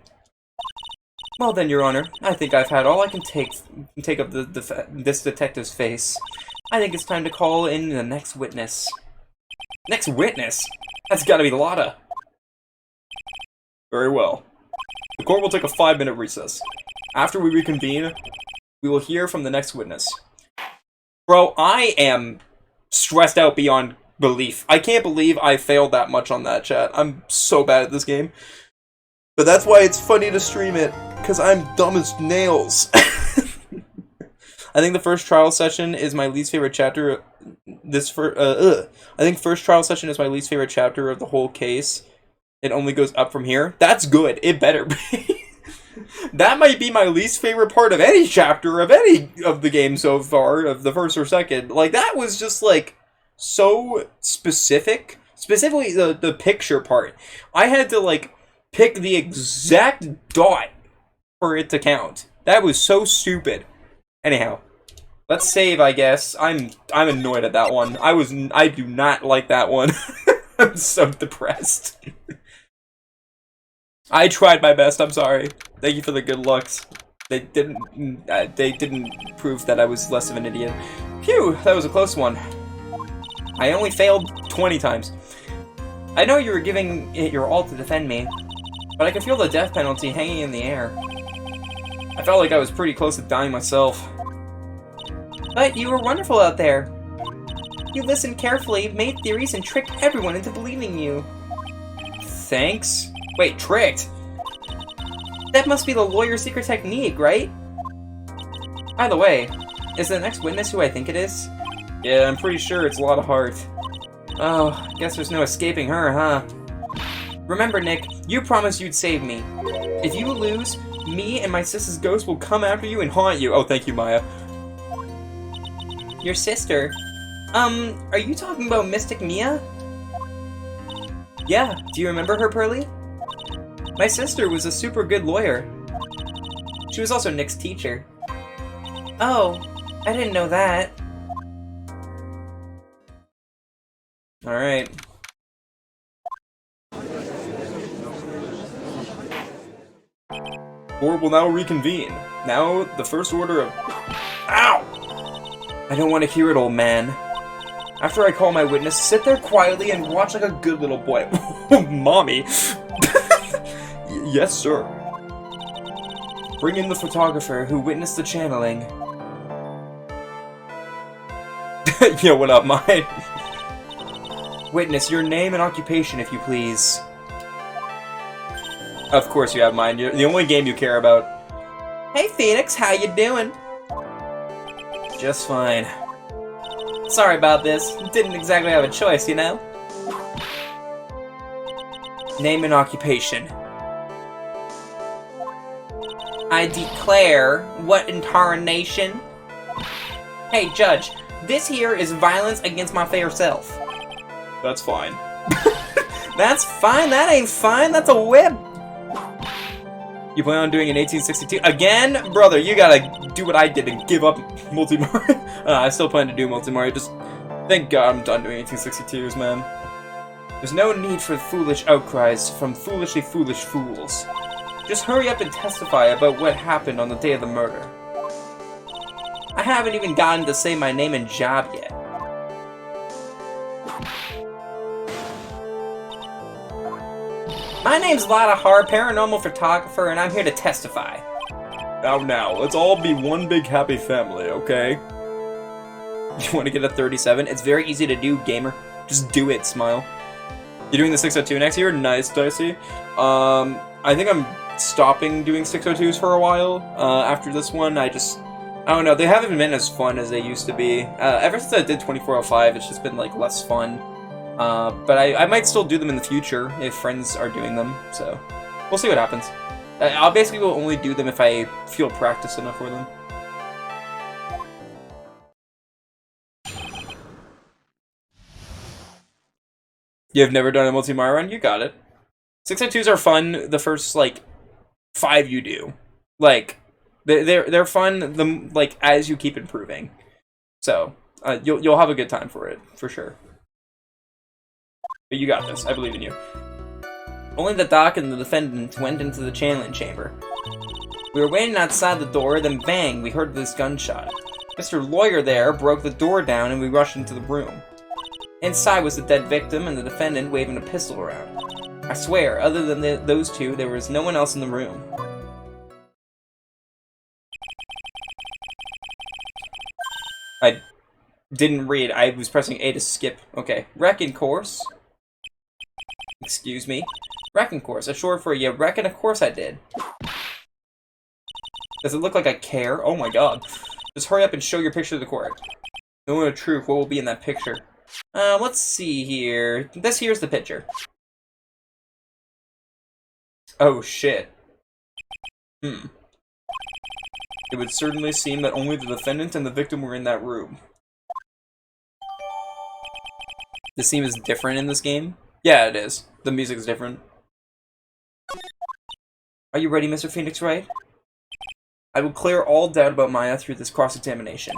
Well then, Your Honor, I think I've had all I can take of this detective's face. I think it's time to call in the next witness. Next witness? That's gotta be Lotta. Very well. The court will take a 5-minute recess. After we reconvene, we will hear from the next witness. Bro, I am stressed out beyond belief. I can't believe I failed that much on that, chat. I'm so bad at this game. But that's why it's funny to stream it, because I'm dumb as nails. I think the first trial session is my least favorite chapter. I think first trial session is my least favorite chapter of the whole case. It only goes up from here. That's good. It better be. That might be my least favorite part of any chapter of any of the game so far, of the first or second. Like, that was just, like, so specific. Specifically, the picture part. I had to, like, pick the exact dot for it to count. That was so stupid. Anyhow, Let's save, I guess. I'm annoyed at that one. I do not like that one. I'm so depressed. I tried my best, I'm sorry. Thank you for the good looks. They didn't prove that I was less of an idiot. Phew, that was a close one. I only failed 20 times. I know you were giving it your all to defend me, but I could feel the death penalty hanging in the air. I felt like I was pretty close to dying myself. But you were wonderful out there. You listened carefully, made theories, and tricked everyone into believing you. Thanks? Wait, tricked? That must be the lawyer's secret technique, right? By the way, is the next witness who I think it is? Yeah, I'm pretty sure it's a lot of heart. Oh, guess there's no escaping her, huh? Remember, Nick, you promised you'd save me. If you lose, me and my sister's ghost will come after you and haunt you. Oh, thank you, Maya. Your sister? Are you talking about Mystic Mia? Yeah, do you remember her, Pearly? My sister was a super good lawyer. She was also Nick's teacher. Oh, I didn't know that. Alright. Board will now reconvene. Now, the first order of... Ow! I don't want to hear it, old man. After I call my witness, sit there quietly and watch like a good little boy. Mommy! Yes, sir. Bring in the photographer who witnessed the channeling. Yo, what up, mine? Witness, your name and occupation, if you please. Of course you have mine. You're the only game you care about. Hey, Phoenix, how you doing? Just fine. Sorry about this. Didn't exactly have a choice, you know? Name and occupation. I declare, what in tarnation? Hey, Judge, this here is violence against my fair self. That's fine. That's fine? That ain't fine. That's a whip. You plan on doing an 1862? Again? Brother, you gotta do what I did and give up Multi-Mario. I still plan to do Multi-Mario, just thank God I'm done doing 1862s, man. There's no need for foolish outcries from foolishly foolish fools. Just hurry up and testify about what happened on the day of the murder. I haven't even gotten to say my name and job yet. My name's Lotta Hart, paranormal photographer, and I'm here to testify. Now, let's all be one big happy family, okay? You want to get a 37? It's very easy to do, gamer. Just do it, smile. You're doing the 602 next year? Nice, Dicey. I think I'm stopping doing 602s for a while. After this one, I don't know, they haven't been as fun as they used to be. Ever since I did 2405, it's just been, like, less fun. But I might still do them in the future if friends are doing them, so we'll see what happens. I'll basically will only do them if I feel practiced enough for them. You've never done a Multi-Mario run? You got it. 602s are fun the first, like, 5 you do. Like, they're fun, like, as you keep improving. So, you'll have a good time for it, for sure. But you got this. I believe in you. Only the doc and the defendant went into the channeling chamber. We were waiting outside the door, then bang, we heard this gunshot. Mr. Lawyer there broke the door down and we rushed into the room. Inside was the dead victim and the defendant waving a pistol around. I swear, other than those two, there was no one else in the room. I didn't read. I was pressing A to skip. Okay. Reckon course. Excuse me. Reckon course. A short for you reckon? Of course I did. Does it look like I care? Oh my god. Just hurry up and show your picture to the court. Knowing the truth, what will be in that picture? Let's see here. This here's the picture. Oh shit. It would certainly seem that only the defendant and the victim were in that room. The scene is different in this game? Yeah, it is. The music is different. Are you ready, Mr. Phoenix Wright? I will clear all doubt about Maya through this cross-examination.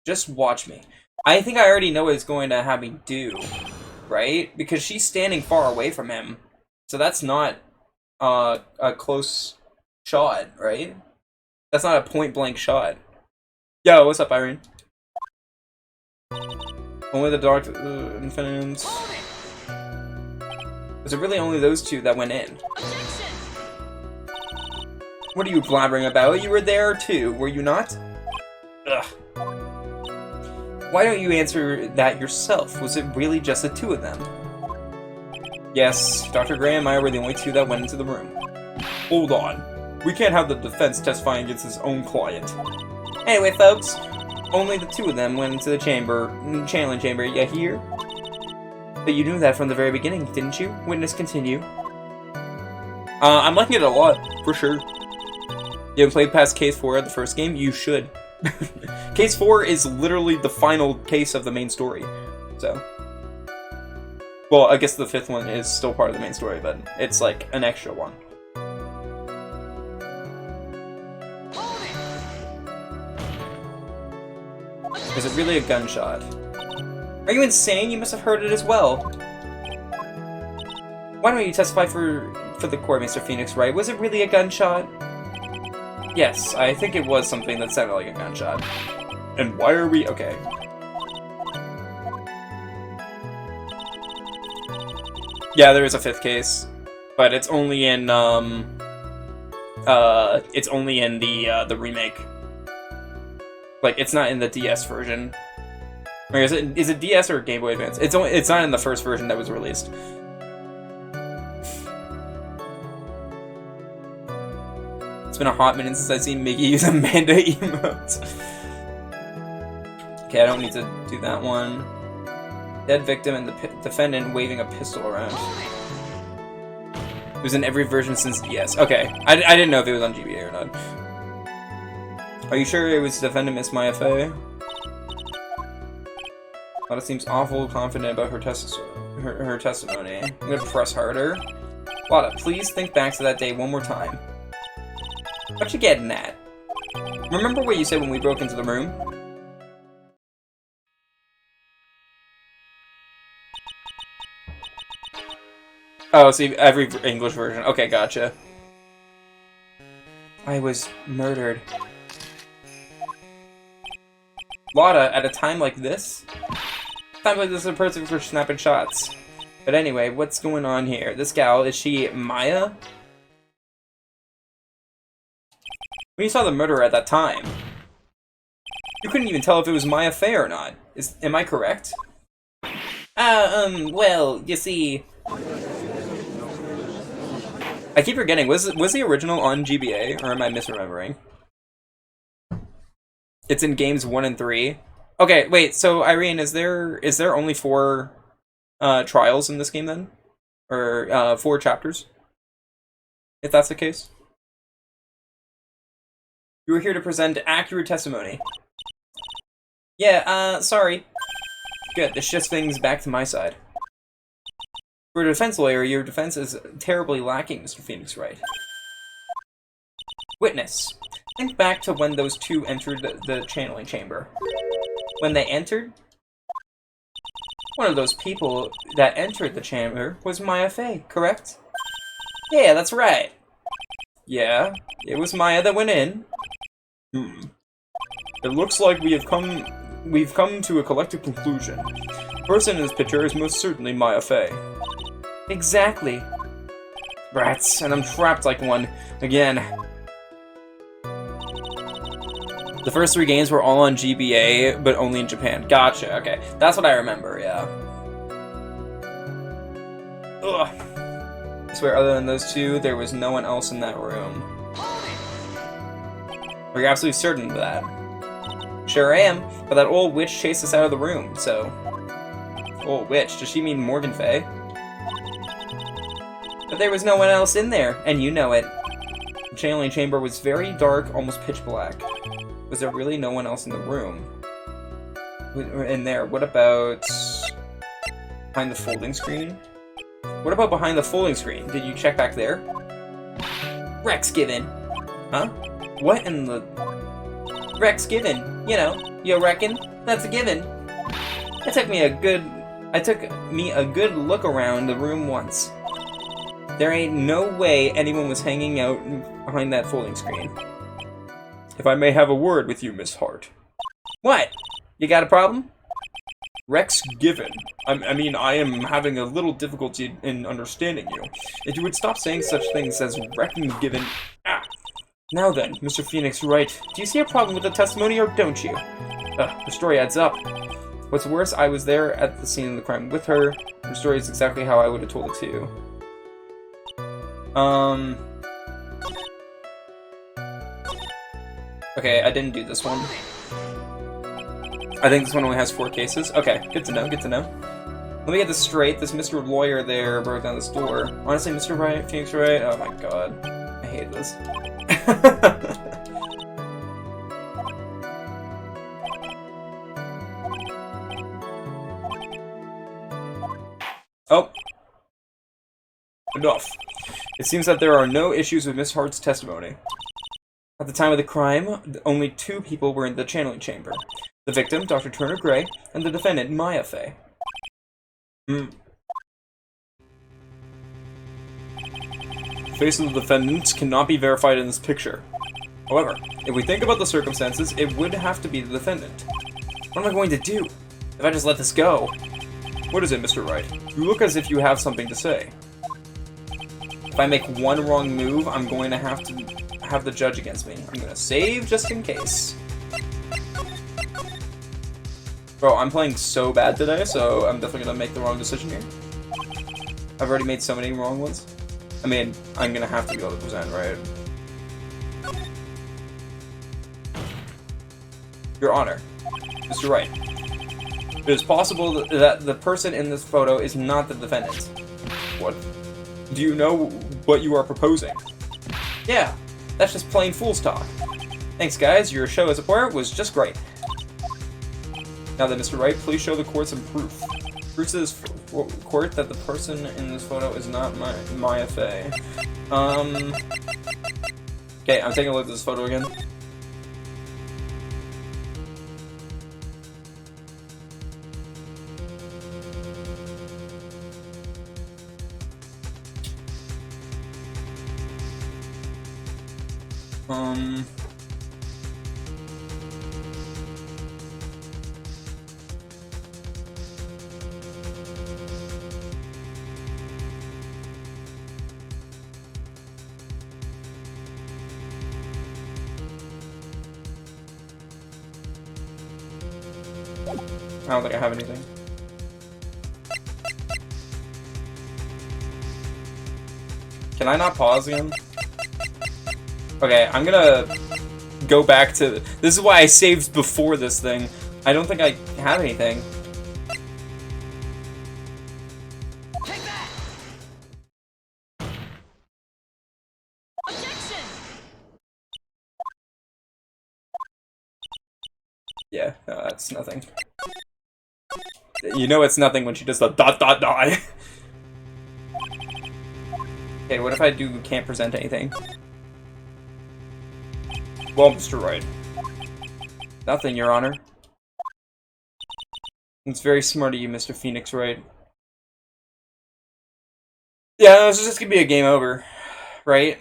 Just watch me. I think I already know what it's going to have me do, right? Because she's standing far away from him. So that's not a close shot, right? That's not a point-blank shot. Yo, what's up, Irene? Only the Dark Infinite. Was it really only those two that went in? What are you blabbering about? You were there too, were you not? Ugh. Why don't you answer that yourself? Was it really just the two of them? Yes, Dr. Gray and I were the only two that went into the room. Hold on. We can't have the defense testifying against his own client. Anyway, folks, only the two of them went into the channeling chamber, you hear? But you knew that from the very beginning, didn't you? Witness continue. I'm liking it a lot, for sure. You haven't played past Case 4 of the first game? You should. Case 4 is literally the final case of the main story, so... Well, I guess the fifth one is still part of the main story, but it's like an extra one. Is it really a gunshot? Are you insane? You must have heard it as well. Why don't you testify for the court, Mr. Phoenix, Wright? Was it really a gunshot? Yes, I think it was something that sounded like a gunshot. And why are we... Okay. Yeah, there is a fifth case, but it's only in the remake. Like, it's not in the DS version. Or is it DS or Game Boy Advance? It's not in the first version that was released. It's been a hot minute since I've seen Mickey use Amanda emotes. Okay, I don't need to do that one. Dead victim and the defendant waving a pistol around. It was in every version since DS. Okay, I didn't know if it was on GBA or not. Are you sure it was defendant Miss Maya Fey? Lotta seems awful confident about her testimony. I'm gonna press harder. Lotta, please think back to that day one more time. What you getting at? Remember what you said when we broke into the room? Oh, see, every English version. Okay, gotcha. I was murdered. Lotta, at a time like this? Times like this are perfect for snapping shots. But anyway, what's going on here? This gal, is she Maya? When you saw the murderer at that time, you couldn't even tell if it was Maya Fey or not. Am I correct? Well, you see... I keep forgetting, was the original on GBA, or am I misremembering? It's in games 1 and 3. Okay, wait, so Irene, is there only 4 trials in this game then? Or 4 chapters? If that's the case? You were here to present accurate testimony. Yeah, sorry. Good, this shifts things back to my side. For a defense lawyer, your defense is terribly lacking, Mr. Phoenix Wright. Witness. Think back to when those two entered the channeling chamber. When they entered? One of those people that entered the chamber was Maya Fey, correct? Yeah, that's right. Yeah, it was Maya that went in. It looks like we've come to a collective conclusion. The person in this picture is most certainly Maya Fey. Exactly. Rats, and I'm trapped like one again. The first 3 games were all on GBA, but only in Japan. Gotcha, okay. That's what I remember, yeah. Ugh. I swear, other than those 2, there was no one else in that room. Are you absolutely certain of that? Sure I am, but that old witch chased us out of the room, so... Old witch? Does she mean Morgan Fey? But there was no one else in there, and you know it. The channeling chamber was very dark, almost pitch black. Was there really no one else in the room? In there, what about... behind the folding screen? What about behind the folding screen? Did you check back there? Rex given. Huh? What in the... Rex given. You know, you reckon? That's a given. It took me a good look around the room once. There ain't no way anyone was hanging out behind that folding screen. If I may have a word with you, Miss Hart. What? You got a problem? Rex given. I mean, I am having a little difficulty in understanding you. If you would stop saying such things as wrecking given... Ah! Now then, Mr. Phoenix Wright, do you see a problem with the testimony or don't you? The story adds up. What's worse, I was there at the scene of the crime with her. Her story is exactly how I would have told it to you. Okay, I didn't do this one. I think this one only has 4 cases. Okay, good to know, good to know. Let me get this straight. This Mr. Lawyer there broke down this door. Honestly, Mr. Wright, Phoenix Wright, oh my god. I hate this. Oh. Enough. It seems that there are no issues with Miss Hart's testimony. At the time of the crime, only 2 people were in the channeling chamber. The victim, Dr. Turner Gray, and the defendant, Maya Fey. The face of the defendant cannot be verified in this picture. However, if we think about the circumstances, it would have to be the defendant. What am I going to do if I just let this go? What is it, Mr. Wright? You look as if you have something to say. If I make one wrong move, I'm going to have the judge against me. I'm going to save just in case. Bro, I'm playing so bad today, so I'm definitely going to make the wrong decision here. I've already made so many wrong ones. I mean, I'm going to have to be able to present, right? Your Honor, Mr. Wright, it is possible that the person in this photo is not the defendant. What? Do you know what you are proposing? Yeah, that's just plain fool's talk. Thanks, guys. Your show as a player was just great. Now then, Mr. Wright, please show the court some proof. Proof to this court that the person in this photo is not Maya Fey. Okay, I'm taking a look at this photo again. I don't think I have anything. Can I not pause again? Okay, I'm gonna go back to... This is why I saved before this thing. I don't think I have anything. Take that! Objection! Yeah, no, that's nothing. You know it's nothing when she does the ... Okay, what if I can't present anything? Well, Mr. Wright. Nothing, Your Honor. It's very smart of you, Mr. Phoenix Wright. Yeah, this is just gonna be a game over, right?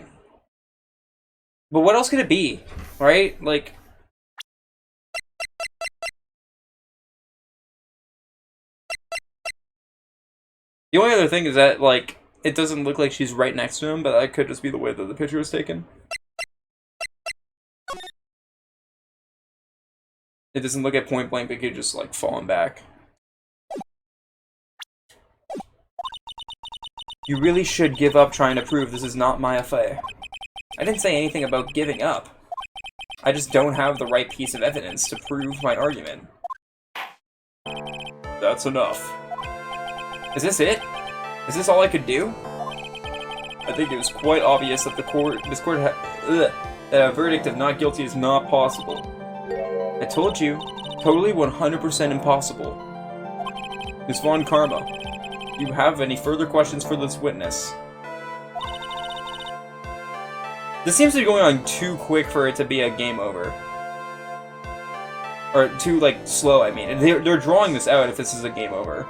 But what else could it be, right? Like... The only other thing is that, like, it doesn't look like she's right next to him, but that could just be the way that the picture was taken. It doesn't look at point blank, but it could just, like, falling back. You really should give up trying to prove this is not Maya Fey. I didn't say anything about giving up. I just don't have the right piece of evidence to prove my argument. That's enough. Is this it? Is this all I could do? I think it was quite obvious that that a verdict of not guilty is not possible. I told you, totally 100% impossible. Ms. Von Karma, do you have any further questions for this witness? This seems to be going on too quick for it to be a game over. Or too, like, slow, I mean. They're drawing this out if this is a game over.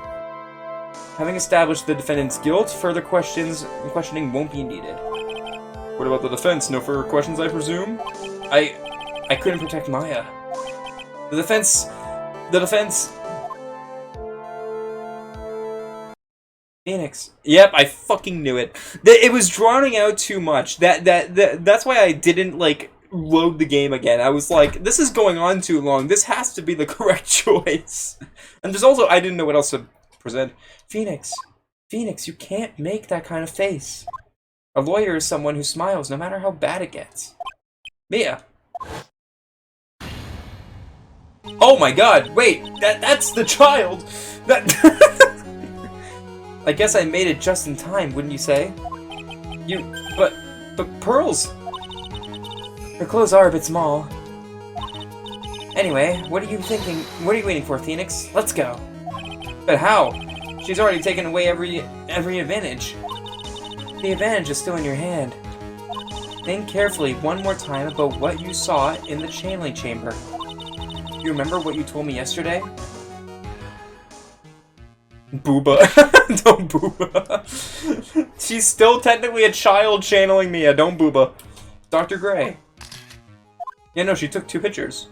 Having established the defendant's guilt, further questioning won't be needed. What about the defense? No further questions, I presume? I couldn't protect Maya. The defense... Phoenix. Yep, I fucking knew it. It was drowning out too much. That's why I didn't, like, load the game again. I was like, this is going on too long. This has to be the correct choice. And there's also, I didn't know what else to present. Phoenix, you can't make that kind of face. A lawyer is someone who smiles no matter how bad it gets. Mia. Oh my god, wait, that's the child! I guess I made it just in time, wouldn't you say? But Pearls! Her clothes are a bit small. Anyway, what are you thinking? What are you waiting for, Phoenix? Let's go. But how? She's already taken away every advantage. The advantage is still in your hand. Think carefully one more time about what you saw in the channeling chamber. You remember what you told me yesterday? Booba. Don't booba. She's still technically a child channeling Mia. Don't booba. Dr. Gray. Yeah, no, she took 2 pictures.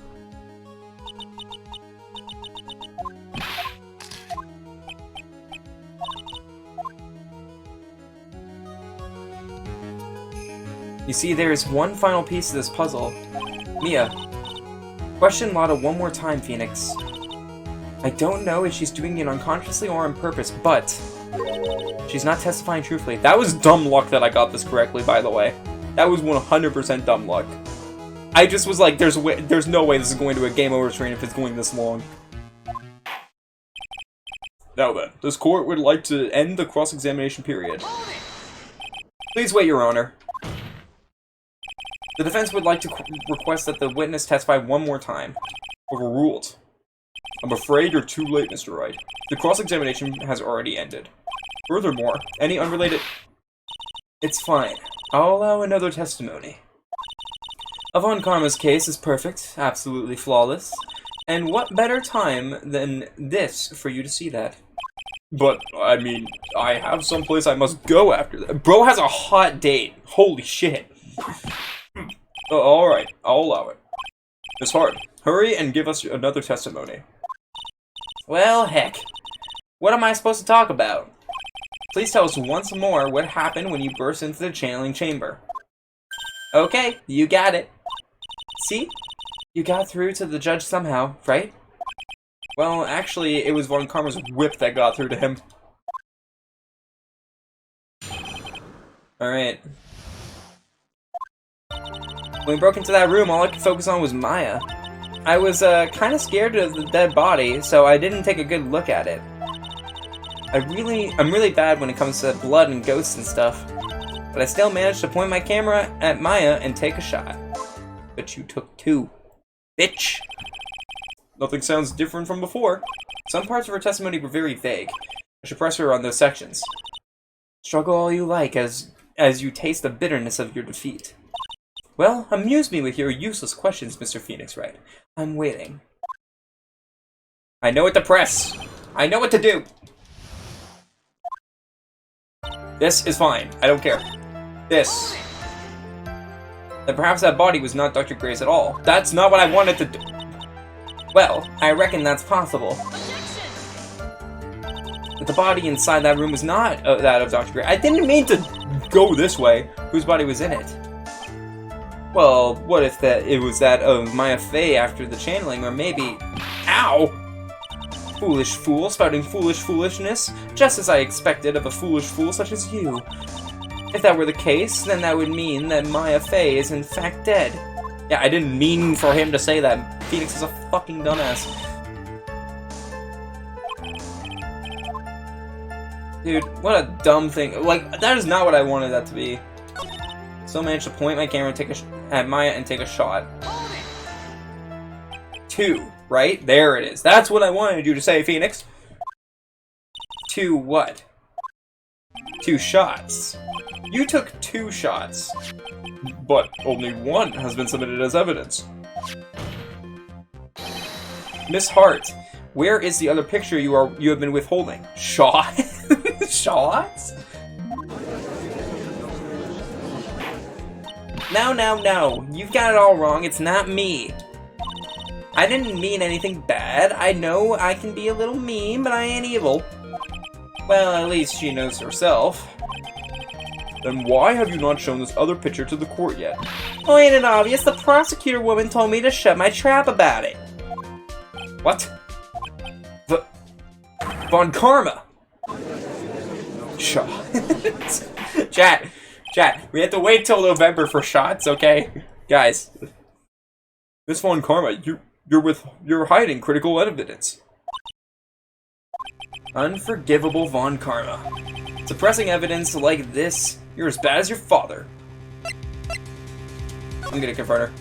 You see, there is one final piece to this puzzle. Mia, question Lotta one more time, Phoenix. I don't know if she's doing it unconsciously or on purpose, but she's not testifying truthfully. That was dumb luck that I got this correctly, by the way. That was 100% dumb luck. I just was like, there's no way this is going to a game over screen if it's going this long. Now then, this court would like to end the cross-examination period. Please wait, Your Honor. The defense would like to request that the witness testify one more time. Overruled. I'm afraid you're too late, Mr. Wright. The cross-examination has already ended. Furthermore, any unrelated... It's fine. I'll allow another testimony. Avon Karma's case is perfect, absolutely flawless. And what better time than this for you to see that? But, I mean, I have someplace I must go after that. Bro has a hot date. Holy shit. Alright, I'll allow it. Miss Hart, hurry and give us another testimony. Well, heck. What am I supposed to talk about? Please tell us once more what happened when you burst into the channeling chamber. Okay, you got it. See? You got through to the judge somehow, right? Well, actually, it was Von Karma's whip that got through to him. Alright. When we broke into that room, all I could focus on was Maya. I was, kind of scared of the dead body, so I didn't take a good look at it. I'm really bad when it comes to blood and ghosts and stuff. But I still managed to point my camera at Maya and take a shot. But you took 2. Bitch! Nothing sounds different from before. Some parts of her testimony were very vague. I should press her on those sections. Struggle all you like as you taste the bitterness of your defeat. Well, amuse me with your useless questions, Mr. Phoenix Wright. I'm waiting. I know what to press. I know what to do. This is fine. I don't care. This. Then perhaps that body was not Dr. Gray's at all. That's not what I wanted to do. Well, I reckon that's possible. But the body inside that room was not that of Dr. Gray. I didn't mean to go this way. Whose body was in it? Well, what if it was that of Maya Fey after the channeling, or maybe... Ow! Foolish fool, spouting foolish foolishness, just as I expected of a foolish fool such as you. If that were the case, then that would mean that Maya Fey is in fact dead. Yeah, I didn't mean for him to say that. Phoenix is a fucking dumbass. Dude, what a dumb thing. Like, that is not what I wanted that to be. Still managed to point my camera at Maya and take a shot. 2, right? There it is. That's what I wanted you to say, Phoenix. 2 what? 2 shots. You took 2 shots. But only 1 has been submitted as evidence. Miss Hart, where is the other picture you have been withholding? Shaw? Shots? No. You've got it all wrong. It's not me. I didn't mean anything bad. I know I can be a little mean, but I ain't evil. Well, at least she knows herself. Then why have you not shown this other picture to the court yet? Oh, ain't it obvious? The prosecutor woman told me to shut my trap about it. What? Von Karma! Shaw. Chat, we have to wait till November for shots, okay? Guys. Miss Von Karma, you're hiding critical evidence. Unforgivable Von Karma. Suppressing evidence like this, you're as bad as your father. I'm gonna confront her.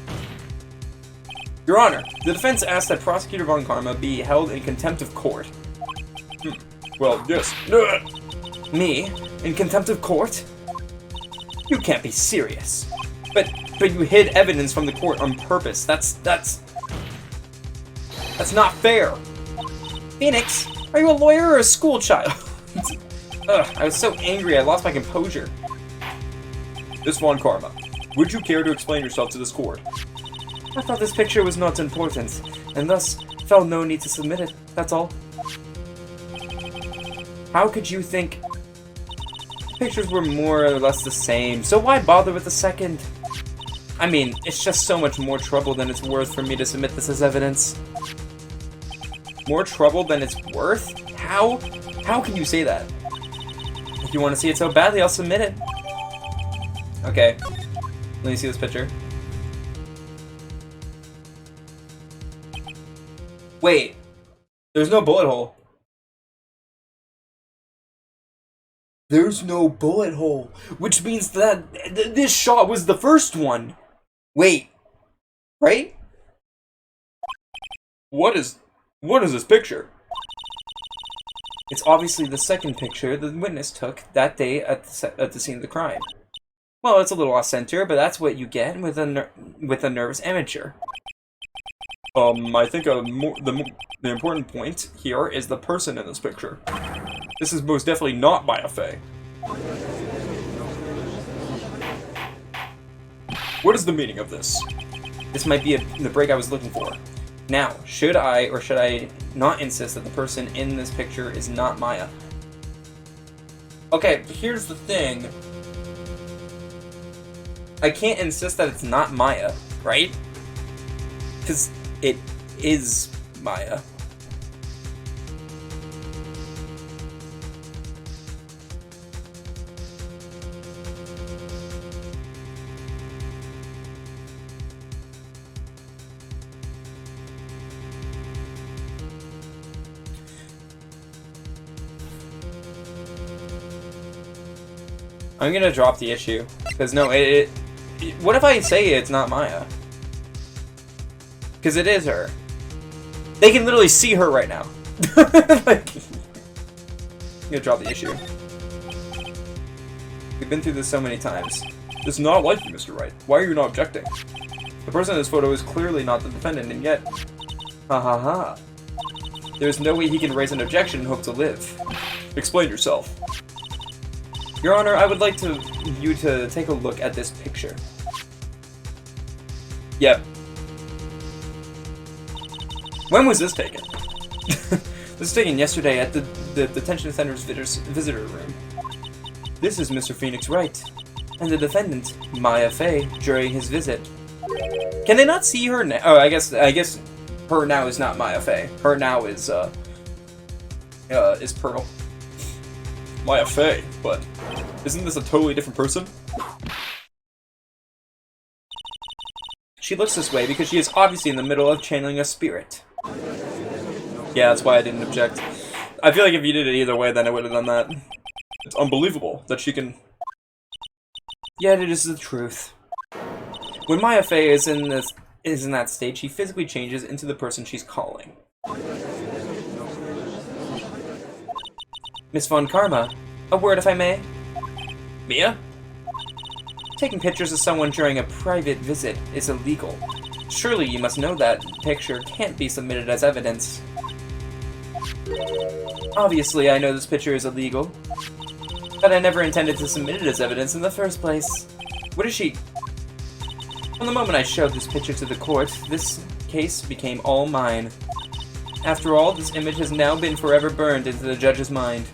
Your Honor, the defense asks that Prosecutor Von Karma be held in contempt of court. Well, yes. Me? In contempt of court? You can't be serious. But you hid evidence from the court on purpose. That's not fair. Phoenix, are you a lawyer or a school child? Ugh, I was so angry I lost my composure. Miss Von Karma, would you care to explain yourself to this court? I thought this picture was not important, and thus felt no need to submit it, that's all. How could you think pictures were more or less the same, so why bother with the second? I mean, it's just so much more trouble than it's worth for me to submit this as evidence. More trouble than it's worth? How? How can you say that? If you want to see it so badly, I'll submit it. Okay. Let me see this picture. Wait. There's no bullet hole. There's no bullet hole, which means that this shot was the first one. Wait. Right? What is this picture? It's obviously the second picture the witness took that day at the scene of the crime. Well, it's a little off center, but that's what you get with a nervous amateur. I think the important point here is the person in this picture. This is most definitely not Maya Fey. What is the meaning of this? This might be the break I was looking for. Now, should I or should I not insist that the person in this picture is not Maya? Okay, here's the thing. I can't insist that it's not Maya, right? Because it is Maya. I'm gonna drop the issue, because no, what if I say it's not Maya? Because it is her. They can literally see her right now. Like, I'm gonna drop the issue. We've been through this so many times. This is not like you, Mr. Wright. Why are you not objecting? The person in this photo is clearly not the defendant, and yet... Ha ha ha. There's no way he can raise an objection and hope to live. Explain yourself. Your Honor, I would like you to take a look at this picture. Yep. When was this taken? This was taken yesterday at the detention center's visitor room. This is Mr. Phoenix Wright, and the defendant, Maya Fey, during his visit. Can they not see her now? Oh, I guess her now is not Maya Fey. Her now is Pearl. Maya Fey, but isn't this a totally different person? She looks this way because she is obviously in the middle of channeling a spirit. Yeah, that's why I didn't object. I feel like if you did it either way, then I would have done that. It's unbelievable that she can... Yet it is the truth. When Maya Fey is in that state, she physically changes into the person she's calling. Miss Von Karma, a word if I may? Mia? Taking pictures of someone during a private visit is illegal. Surely you must know that picture can't be submitted as evidence. Obviously, I know this picture is illegal, but I never intended to submit it as evidence in the first place. What is she? From the moment I showed this picture to the court, this case became all mine. After all, this image has now been forever burned into the judge's mind.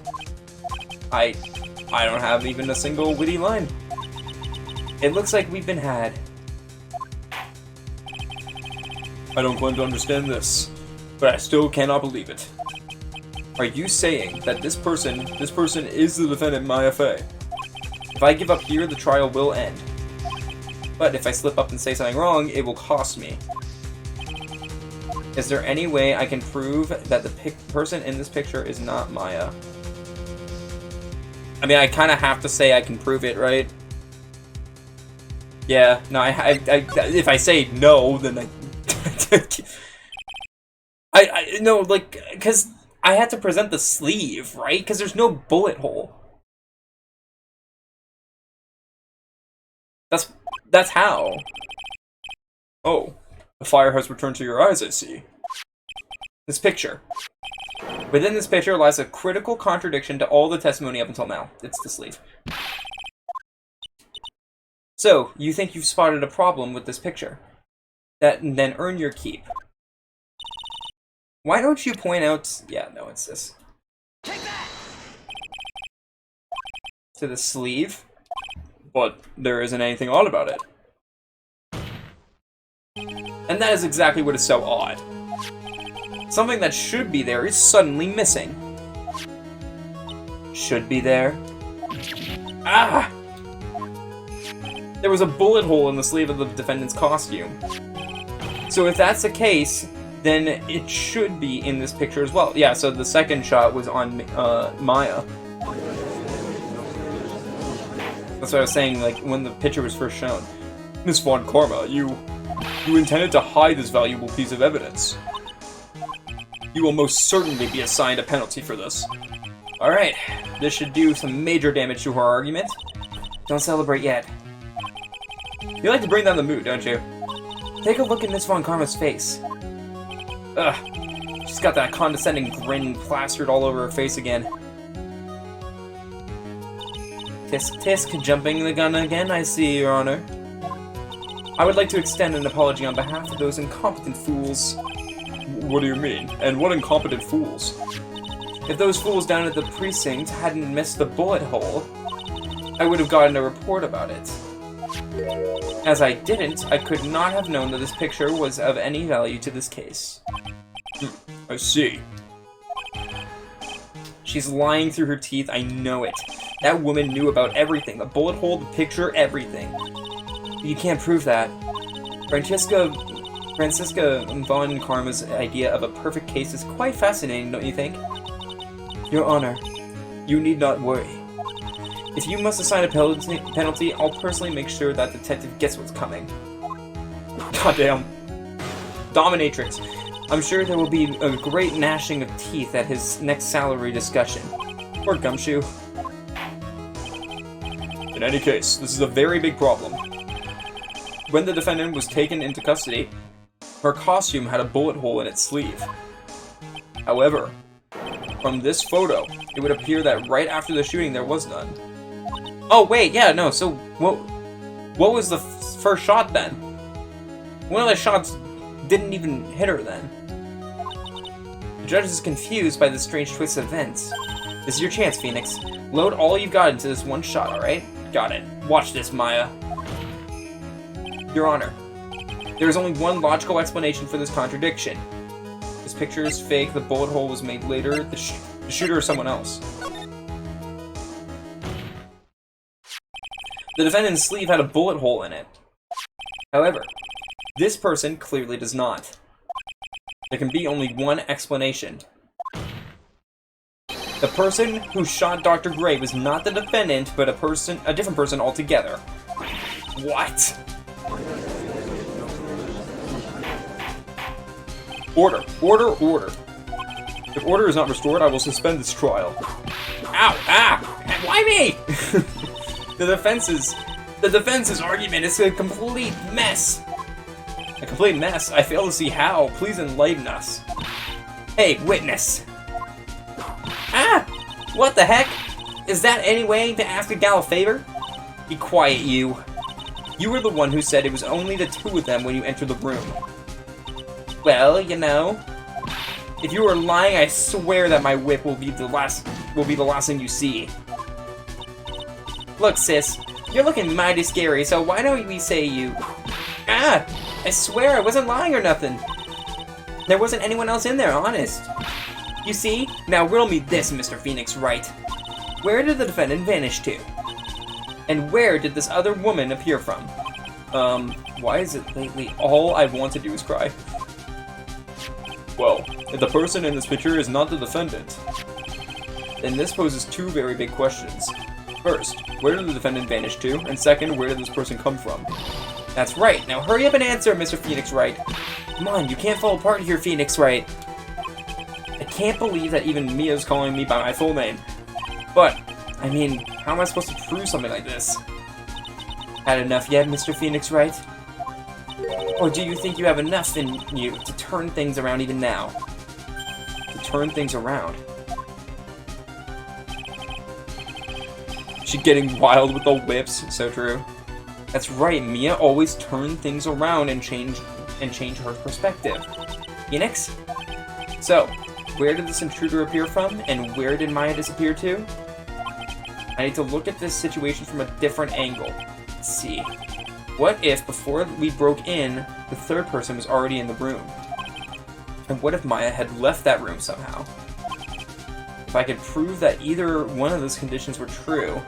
I don't have even a single witty line. It looks like we've been had. I don't claim to understand this, but I still cannot believe it. Are you saying that this person is the defendant Maya Fey? If I give up here, the trial will end. But if I slip up and say something wrong, it will cost me. Is there any way I can prove that the person in this picture is not Maya? I mean, I kind of have to say I can prove it, right? Yeah, no, if I say no, then no, like, because I had to present the sleeve, right? Because there's no bullet hole. That's how. Oh, the fire has returned to your eyes, I see. This picture. Within this picture lies a critical contradiction to all the testimony up until now. It's the sleeve. So, you think you've spotted a problem with this picture? Then earn your keep. Why don't you point out... Yeah, no, it's this. Take that! To the sleeve? But there isn't anything odd about it. And that is exactly what is so odd. Something that should be there is suddenly missing. Should be there. Ah! There was a bullet hole in the sleeve of the defendant's costume. So if that's the case, then it should be in this picture as well. Yeah, so the second shot was on Maya. That's what I was saying, like, when the picture was first shown. Miss Von Karma, you intended to hide this valuable piece of evidence. You will most certainly be assigned a penalty for this. Alright, this should do some major damage to her argument. Don't celebrate yet. You like to bring down the mood, don't you? Take a look at Miss Von Karma's face. Ugh, she's got that condescending grin plastered all over her face again. Tisk tisk, jumping the gun again, I see, Your Honor. I would like to extend an apology on behalf of those incompetent fools. What do you mean? And what incompetent fools? If those fools down at the precinct hadn't missed the bullet hole, I would have gotten a report about it. As I didn't, I could not have known that this picture was of any value to this case. I see. She's lying through her teeth, I know it. That woman knew about everything. The bullet hole, the picture, everything. You can't prove that. Francisca Von Karma's idea of a perfect case is quite fascinating, don't you think? Your Honor, you need not worry. If you must assign a penalty, I'll personally make sure that detective gets what's coming. Goddamn. Dominatrix. I'm sure there will be a great gnashing of teeth at his next salary discussion. Poor Gumshoe. In any case, this is a very big problem. When the defendant was taken into custody, her costume had a bullet hole in its sleeve. However, from this photo, it would appear that right after the shooting there was none. Oh wait, yeah, no, so what was the first shot then? One of the shots didn't even hit her then. The judge is confused by this strange twist of events. This is your chance, Phoenix. Load all you've got into this one shot, alright? Got it. Watch this, Maya. Your Honor, there is only one logical explanation for this contradiction. This picture is fake, the bullet hole was made later, the shooter is someone else. The defendant's sleeve had a bullet hole in it. However, this person clearly does not. There can be only one explanation. The person who shot Dr. Gray was not the defendant, but a different person altogether. What? Order! Order! Order! If order is not restored, I will suspend this trial. Ow! Ah! Why me? The defense's argument is a complete mess. A complete mess? I fail to see how. Please enlighten us. Hey, witness! Ah! What the heck? Is that any way to ask a gal a favor? Be quiet, you. You were the one who said it was only the two of them when you entered the room. Well, you know, if you were lying, I swear that my whip will be the last thing you see. Look, sis, you're looking mighty scary, so why don't we say you... Ah! I swear I wasn't lying or nothing. There wasn't anyone else in there, honest. You see? Now riddle me this, Mr. Phoenix Wright. Where did the defendant vanish to? And where did this other woman appear from? Why is it lately all I want to do is cry? Well, if the person in this picture is not the defendant, Then this poses two very big questions. First, where did the defendant vanish to? And second, where did this person come from? That's right. Now hurry up and answer, Mr. Phoenix Wright. Come on, you can't fall apart here, Phoenix Wright. I can't believe that even Mia's calling me by my full name. But, I mean, how am I supposed to prove something like this? Had enough yet, Mr. Phoenix Wright? Or do you think you have enough in you to turn things around even now? To turn things around? she getting wild with the whips. So true. That's right, Mia always turned things around and change her perspective. Phoenix? So, where did this intruder appear from, and where did Maya disappear to? I need to look at this situation from a different angle. Let's see. What if, before we broke in, the third person was already in the room? And what if Maya had left that room somehow? If I could prove that either one of those conditions were true...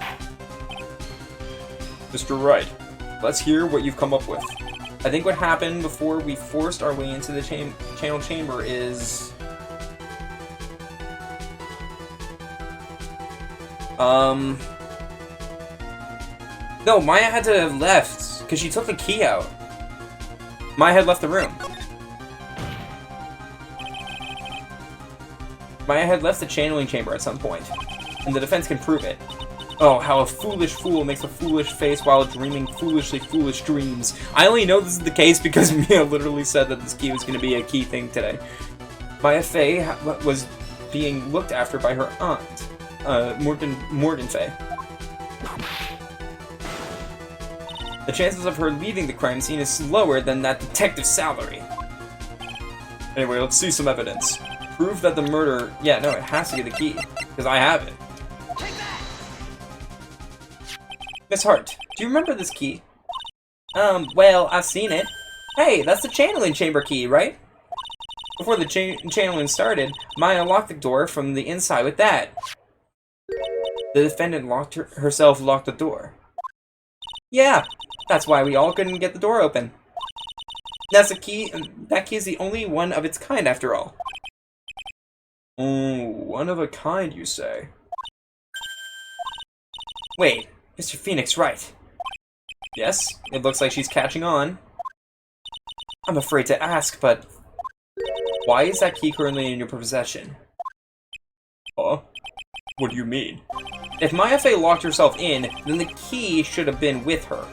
Mr. Wright, let's hear what you've come up with. I think what happened before we forced our way into the channel chamber is... No, Maya had to have left, because she took the key out. Maya had left the room. Maya had left the channeling chamber at some point, and the defense can prove it. Oh, how a foolish fool makes a foolish face while dreaming foolishly foolish dreams. I only know this is the case because Mia literally said that this key was going to be a key thing today. Maya Fey was being looked after by her aunt, Morgan Fey. The chances of her leaving the crime scene is lower than that detective's salary. Anyway, let's see some evidence. Prove that the murder... Yeah, no, it has to be the key, because I have it. Miss Hart, do you remember this key? Well, I've seen it. Hey, that's the channeling chamber key, right? Before the channeling started, Maya locked the door from the inside with that. The defendant herself locked the door. Yeah, that's why we all couldn't get the door open. That's the key. That key is the only one of its kind, after all. Oh, one of a kind, you say? Wait, Mr. Phoenix Wright. Yes, it looks like she's catching on. I'm afraid to ask, but why is that key currently in your possession? Huh? What do you mean? If Maya Fey locked herself in, then the key should have been with her.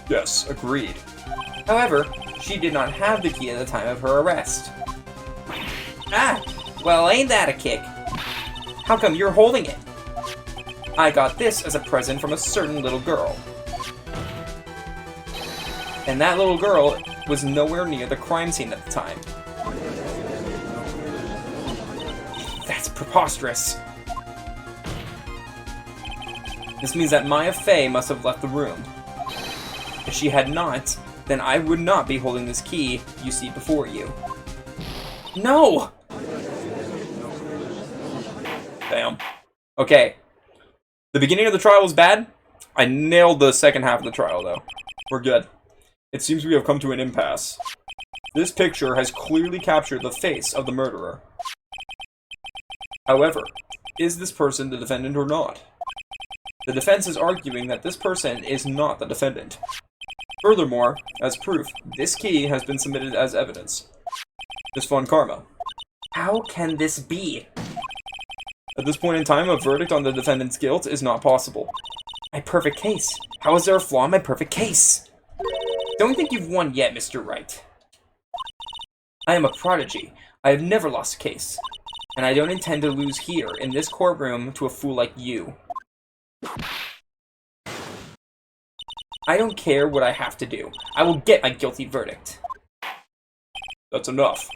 Yes, agreed. However, she did not have the key at the time of her arrest. Ah! Well, ain't that a kick? How come you're holding it? I got this as a present from a certain little girl. And that little girl was nowhere near the crime scene at the time. That's preposterous. This means that Maya Fey must have left the room. If she had not, then I would not be holding this key you see before you. No! Damn. Okay. The beginning of the trial was bad. I nailed the second half of the trial, though. We're good. It seems we have come to an impasse. This picture has clearly captured the face of the murderer. However, is this person the defendant or not? The defense is arguing that this person is not the defendant. Furthermore, as proof, this key has been submitted as evidence. Miss Von Karma. How can this be? At this point in time, a verdict on the defendant's guilt is not possible. My perfect case. How is there a flaw in my perfect case? Don't think you've won yet, Mr. Wright. I am a prodigy. I have never lost a case. And I don't intend to lose here, in this courtroom, to a fool like you. I don't care what I have to do. I will get my guilty verdict. That's enough.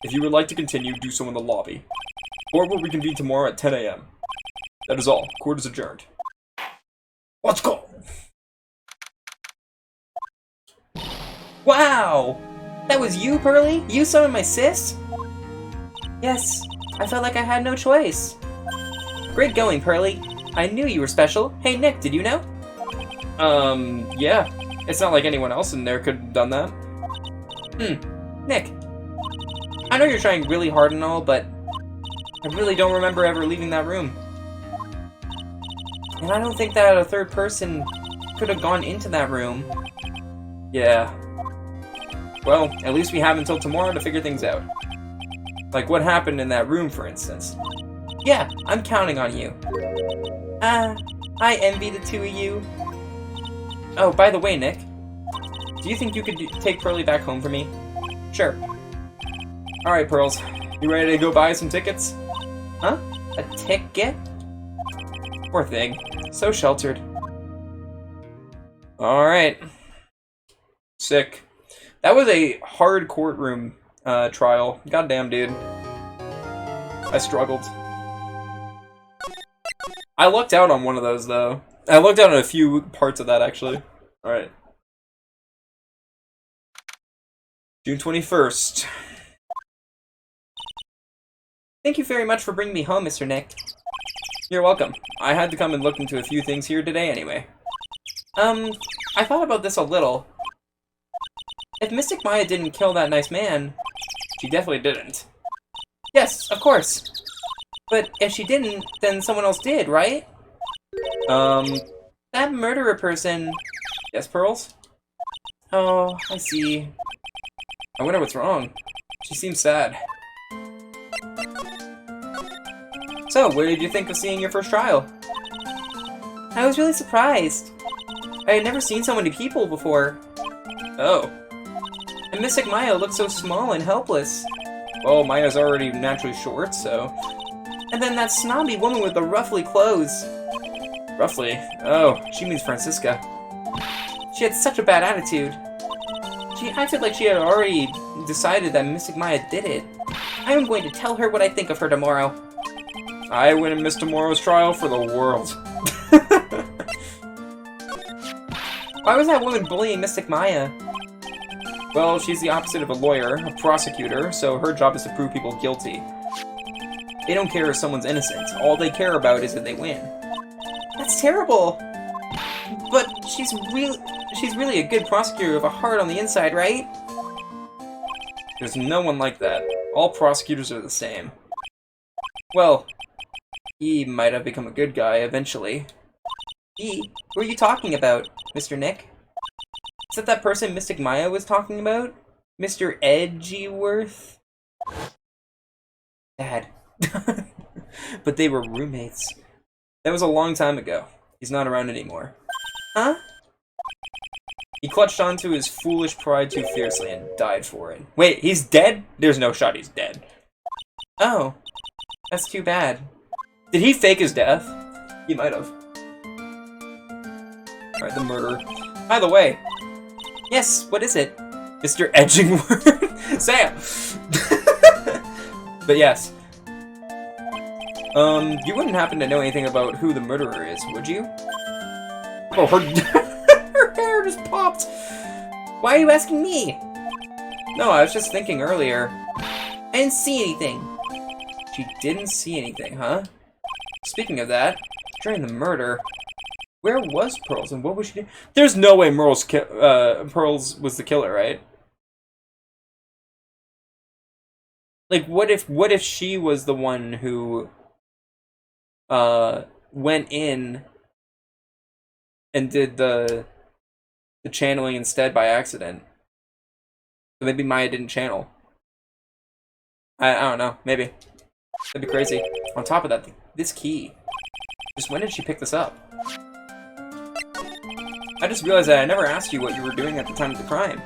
If you would like to continue, do so in the lobby. Court will reconvene tomorrow at 10 a.m. That is all. Court is adjourned. Let's go! Wow! That was you, Pearly? You summoned my sis? Yes, I felt like I had no choice. Great going, Pearly. I knew you were special. Hey, Nick, did you know? Yeah. It's not like anyone else in there could have done that. Nick. I know you're trying really hard and all, but I really don't remember ever leaving that room. And I don't think that a third person could have gone into that room. Yeah. Well, at least we have until tomorrow to figure things out. Like what happened in that room, for instance. Yeah, I'm counting on you. I envy the two of you. Oh, by the way, Nick. Do you think you could take Pearly back home for me? Sure. Alright, Pearls. You ready to go buy some tickets? Huh? A ticket? Poor thing. So sheltered. Alright. Sick. That was a hard courtroom trial. Goddamn, dude. I struggled. I lucked out on one of those, though. I lucked out on a few parts of that, actually. Alright. June 21st. Thank you very much for bringing me home, Mr. Nick. You're welcome. I had to come and look into a few things here today, anyway. I thought about this a little. If Mystic Maya didn't kill that nice man... She definitely didn't. Yes, of course. But if she didn't, then someone else did, right? That murderer person... Yes, Pearls? Oh, I see. I wonder what's wrong. She seems sad. So, what did you think of seeing your first trial? I was really surprised. I had never seen so many people before. Oh. And Mystic Maya looked so small and helpless. Well, Maya's already naturally short, so... And then that snobby woman with the ruffly clothes. Roughly. Oh, she means Francisca. She had such a bad attitude. She acted like she had already decided that Mystic Maya did it. I am going to tell her what I think of her tomorrow. I wouldn't miss tomorrow's trial for the world. Why was that woman bullying Mystic Maya? Well, she's the opposite of a lawyer, a prosecutor, so her job is to prove people guilty. They don't care if someone's innocent. All they care about is that they win. That's terrible. But she's really a good prosecutor with a heart on the inside, right? There's no one like that. All prosecutors are the same. Well, he might have become a good guy eventually. He? Who are you talking about, Mr. Nick? Is that person Mystic Maya was talking about? Mr. Edgyworth? Dad. But they were roommates. That was a long time ago. He's not around anymore. Huh? He clutched onto his foolish pride too fiercely and died for it. Wait, he's dead? There's no shot he's dead. Oh. That's too bad. Did he fake his death? He might have. Alright, the murder. By the way. Yes, what is it? Mr. Edgingworth? Sam! But yes. You wouldn't happen to know anything about who the murderer is, would you? Oh, her hair just popped! Why are you asking me? No, I was just thinking earlier. I didn't see anything. She didn't see anything, huh? Speaking of that, during the murder, where was Pearls and what was she doing? There's no way Pearls was the killer, right? Like, what if she was the one who went in and did the channeling instead by accident? So maybe Maya didn't channel. I don't know, maybe. That'd be crazy. On top of that, this key. Just when did she pick this up? I just realized that I never asked you what you were doing at the time of the crime.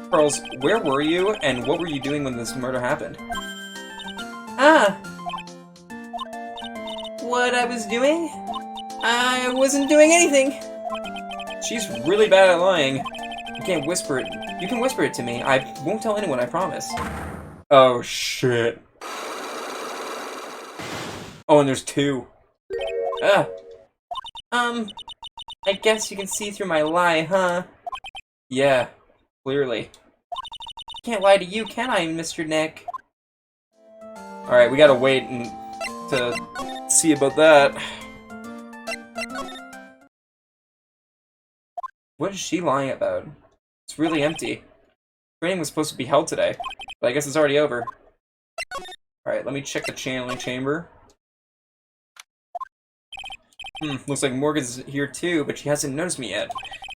Pearls, where were you, and what were you doing when this murder happened? Ah! What I was doing? I wasn't doing anything. She's really bad at lying. You can't whisper it. You can whisper it to me. I won't tell anyone, I promise. Oh, shit. Oh, and there's two. Ah. I guess you can see through my lie, huh? Yeah, clearly. Can't lie to you, can I, Mr. Nick? Alright, we gotta wait to see about that. What is she lying about? It's really empty. Training was supposed to be held today, but I guess it's already over. Alright, let me check the channeling chamber. Looks like Morgan's here too, but she hasn't noticed me yet.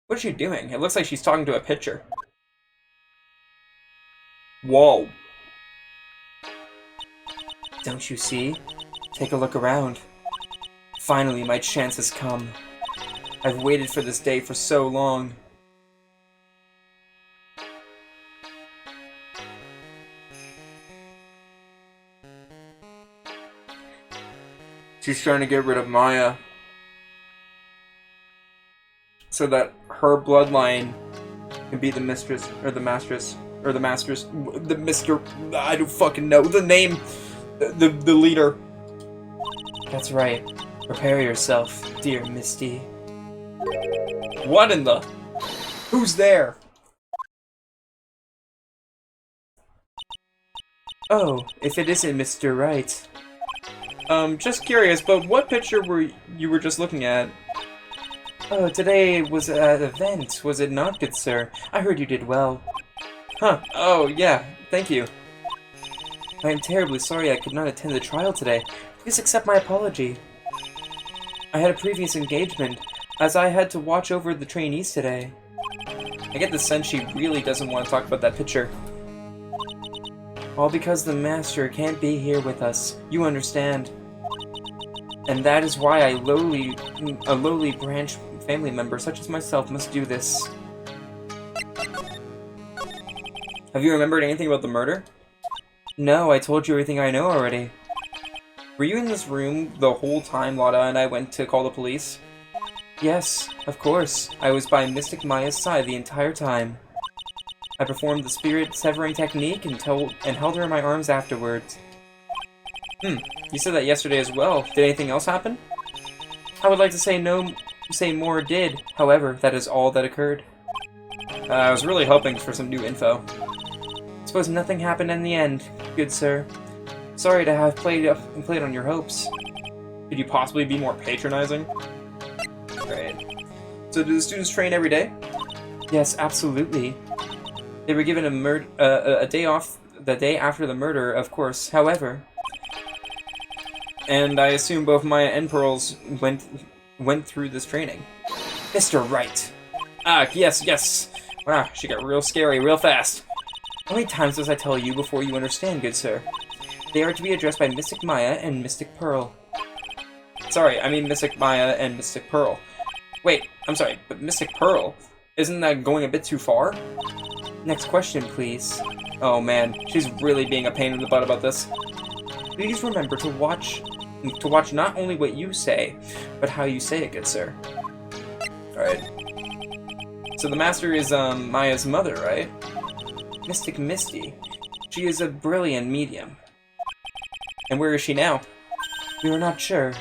What is she doing? It looks like she's talking to a picture. Whoa. Don't you see? Take a look around. Finally, my chance has come. I've waited for this day for so long. She's trying to get rid of Maya, so that her bloodline can be the mistress, or the mastress, or the masters, the Mr. I don't fucking know the name, the leader. That's right. Prepare yourself, dear Misty. What in the? Who's there? Oh, if it isn't Mr. Wright. Just curious, but what picture were you were just looking at? Oh, today was an event, was it not, good sir? I heard you did well. Huh, oh yeah, thank you. I am terribly sorry I could not attend the trial today. Please accept my apology. I had a previous engagement, as I had to watch over the trainees today. I get the sense she really doesn't want to talk about that picture. All because the master can't be here with us, you understand. And that is why a lowly branch family member such as myself must do this. Have you remembered anything about the murder? No, I told you everything I know already. Were you in this room the whole time Lotta and I went to call the police? Yes, of course. I was by Mystic Maya's side the entire time. I performed the spirit severing technique and held her in my arms afterwards. You said that yesterday as well. Did anything else happen? I would like to say more did. However, that is all that occurred. I was really hoping for some new info. Suppose nothing happened in the end, good sir. Sorry to have played on your hopes. Could you possibly be more patronizing? Right. So do the students train every day? Yes, absolutely. They were given a day off the day after the murder, of course. However, and I assume both Maya and Pearls went through this training. Mr. Wright. Ah, yes. Wow, she got real scary real fast. How many times must I tell you before you understand, good sir? They are to be addressed by Mystic Maya and Mystic Pearl. Sorry, I mean Mystic Maya and Mystic Pearl. Wait, I'm sorry, but Mystic Pearl? Isn't that going a bit too far? Next question, please. Oh man, she's really being a pain in the butt about this. Please remember to watch not only what you say, but how you say it, good sir. Alright. So the master is, Maya's mother, right? Mystic Misty. She is a brilliant medium. And where is she now? We are not sure.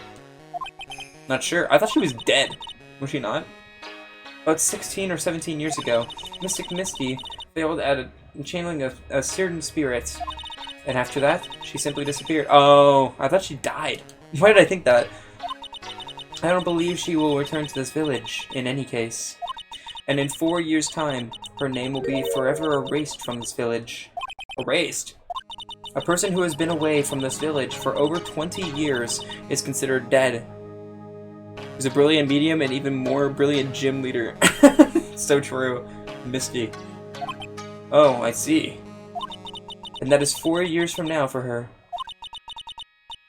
Not sure? I thought she was dead. Was she not? About 16 or 17 years ago, Mystic Misty failed at channeling a certain spirit. And after that, she simply disappeared. Oh, I thought she died. Why did I think that? I don't believe she will return to this village, in any case. And in 4 years' time, her name will be forever erased from this village. Erased? A person who has been away from this village for over 20 years is considered dead. He's a brilliant medium and even more brilliant gym leader. So true. Misty. Oh, I see. And that is 4 years from now for her.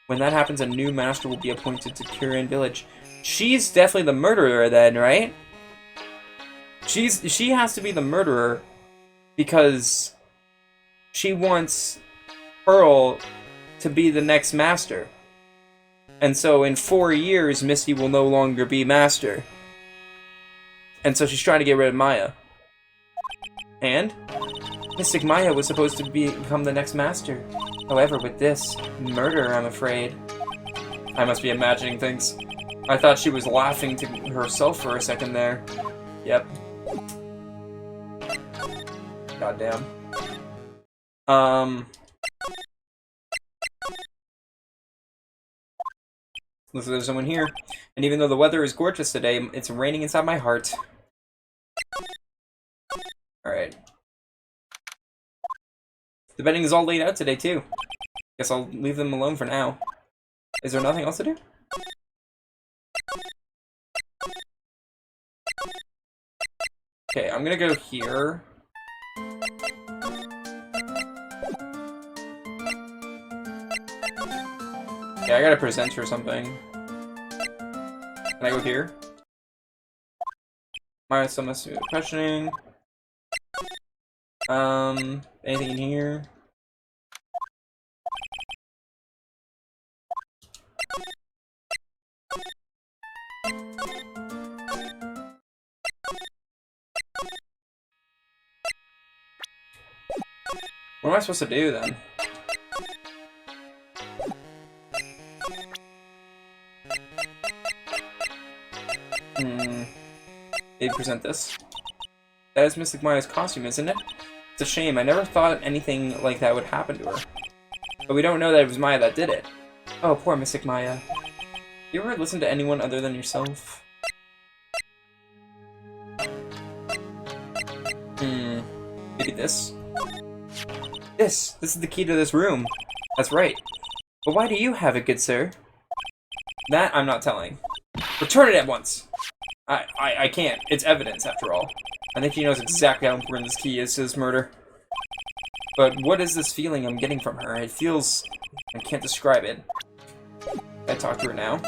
When that happens, a new master will be appointed to Kirin Village. She's definitely the murderer then, right? She has to be the murderer because she wants Pearl to be the next master. And so in 4 years, Misty will no longer be master. And so she's trying to get rid of Maya. And Mystic Maya was supposed to become the next master. However, with this murder, I'm afraid. I must be imagining things. I thought she was laughing to herself for a second there. Yep. Goddamn. Looks like there's someone here. And even though the weather is gorgeous today, it's raining inside my heart. Alright. The bedding is all laid out today, too. Guess I'll leave them alone for now. Is there nothing else to do? Okay, I'm gonna go here. Yeah, I gotta present her something. Can I go here? Maya still must be questioning. Anything in here? What am I supposed to do then? Maybe present this. That is Mystic Maya's costume, isn't it? It's a shame. I never thought anything like that would happen to her. But we don't know that it was Maya that did it. Oh, poor Mystic Maya. You ever listen to anyone other than yourself? Maybe this? This is the key to this room. That's right. But why do you have it, good sir? That I'm not telling. Return it at once! I can't. It's evidence, after all. I think he knows exactly how important this key is to this murder. But what is this feeling I'm getting from her? It feels... I can't describe it. Can I talk to her now?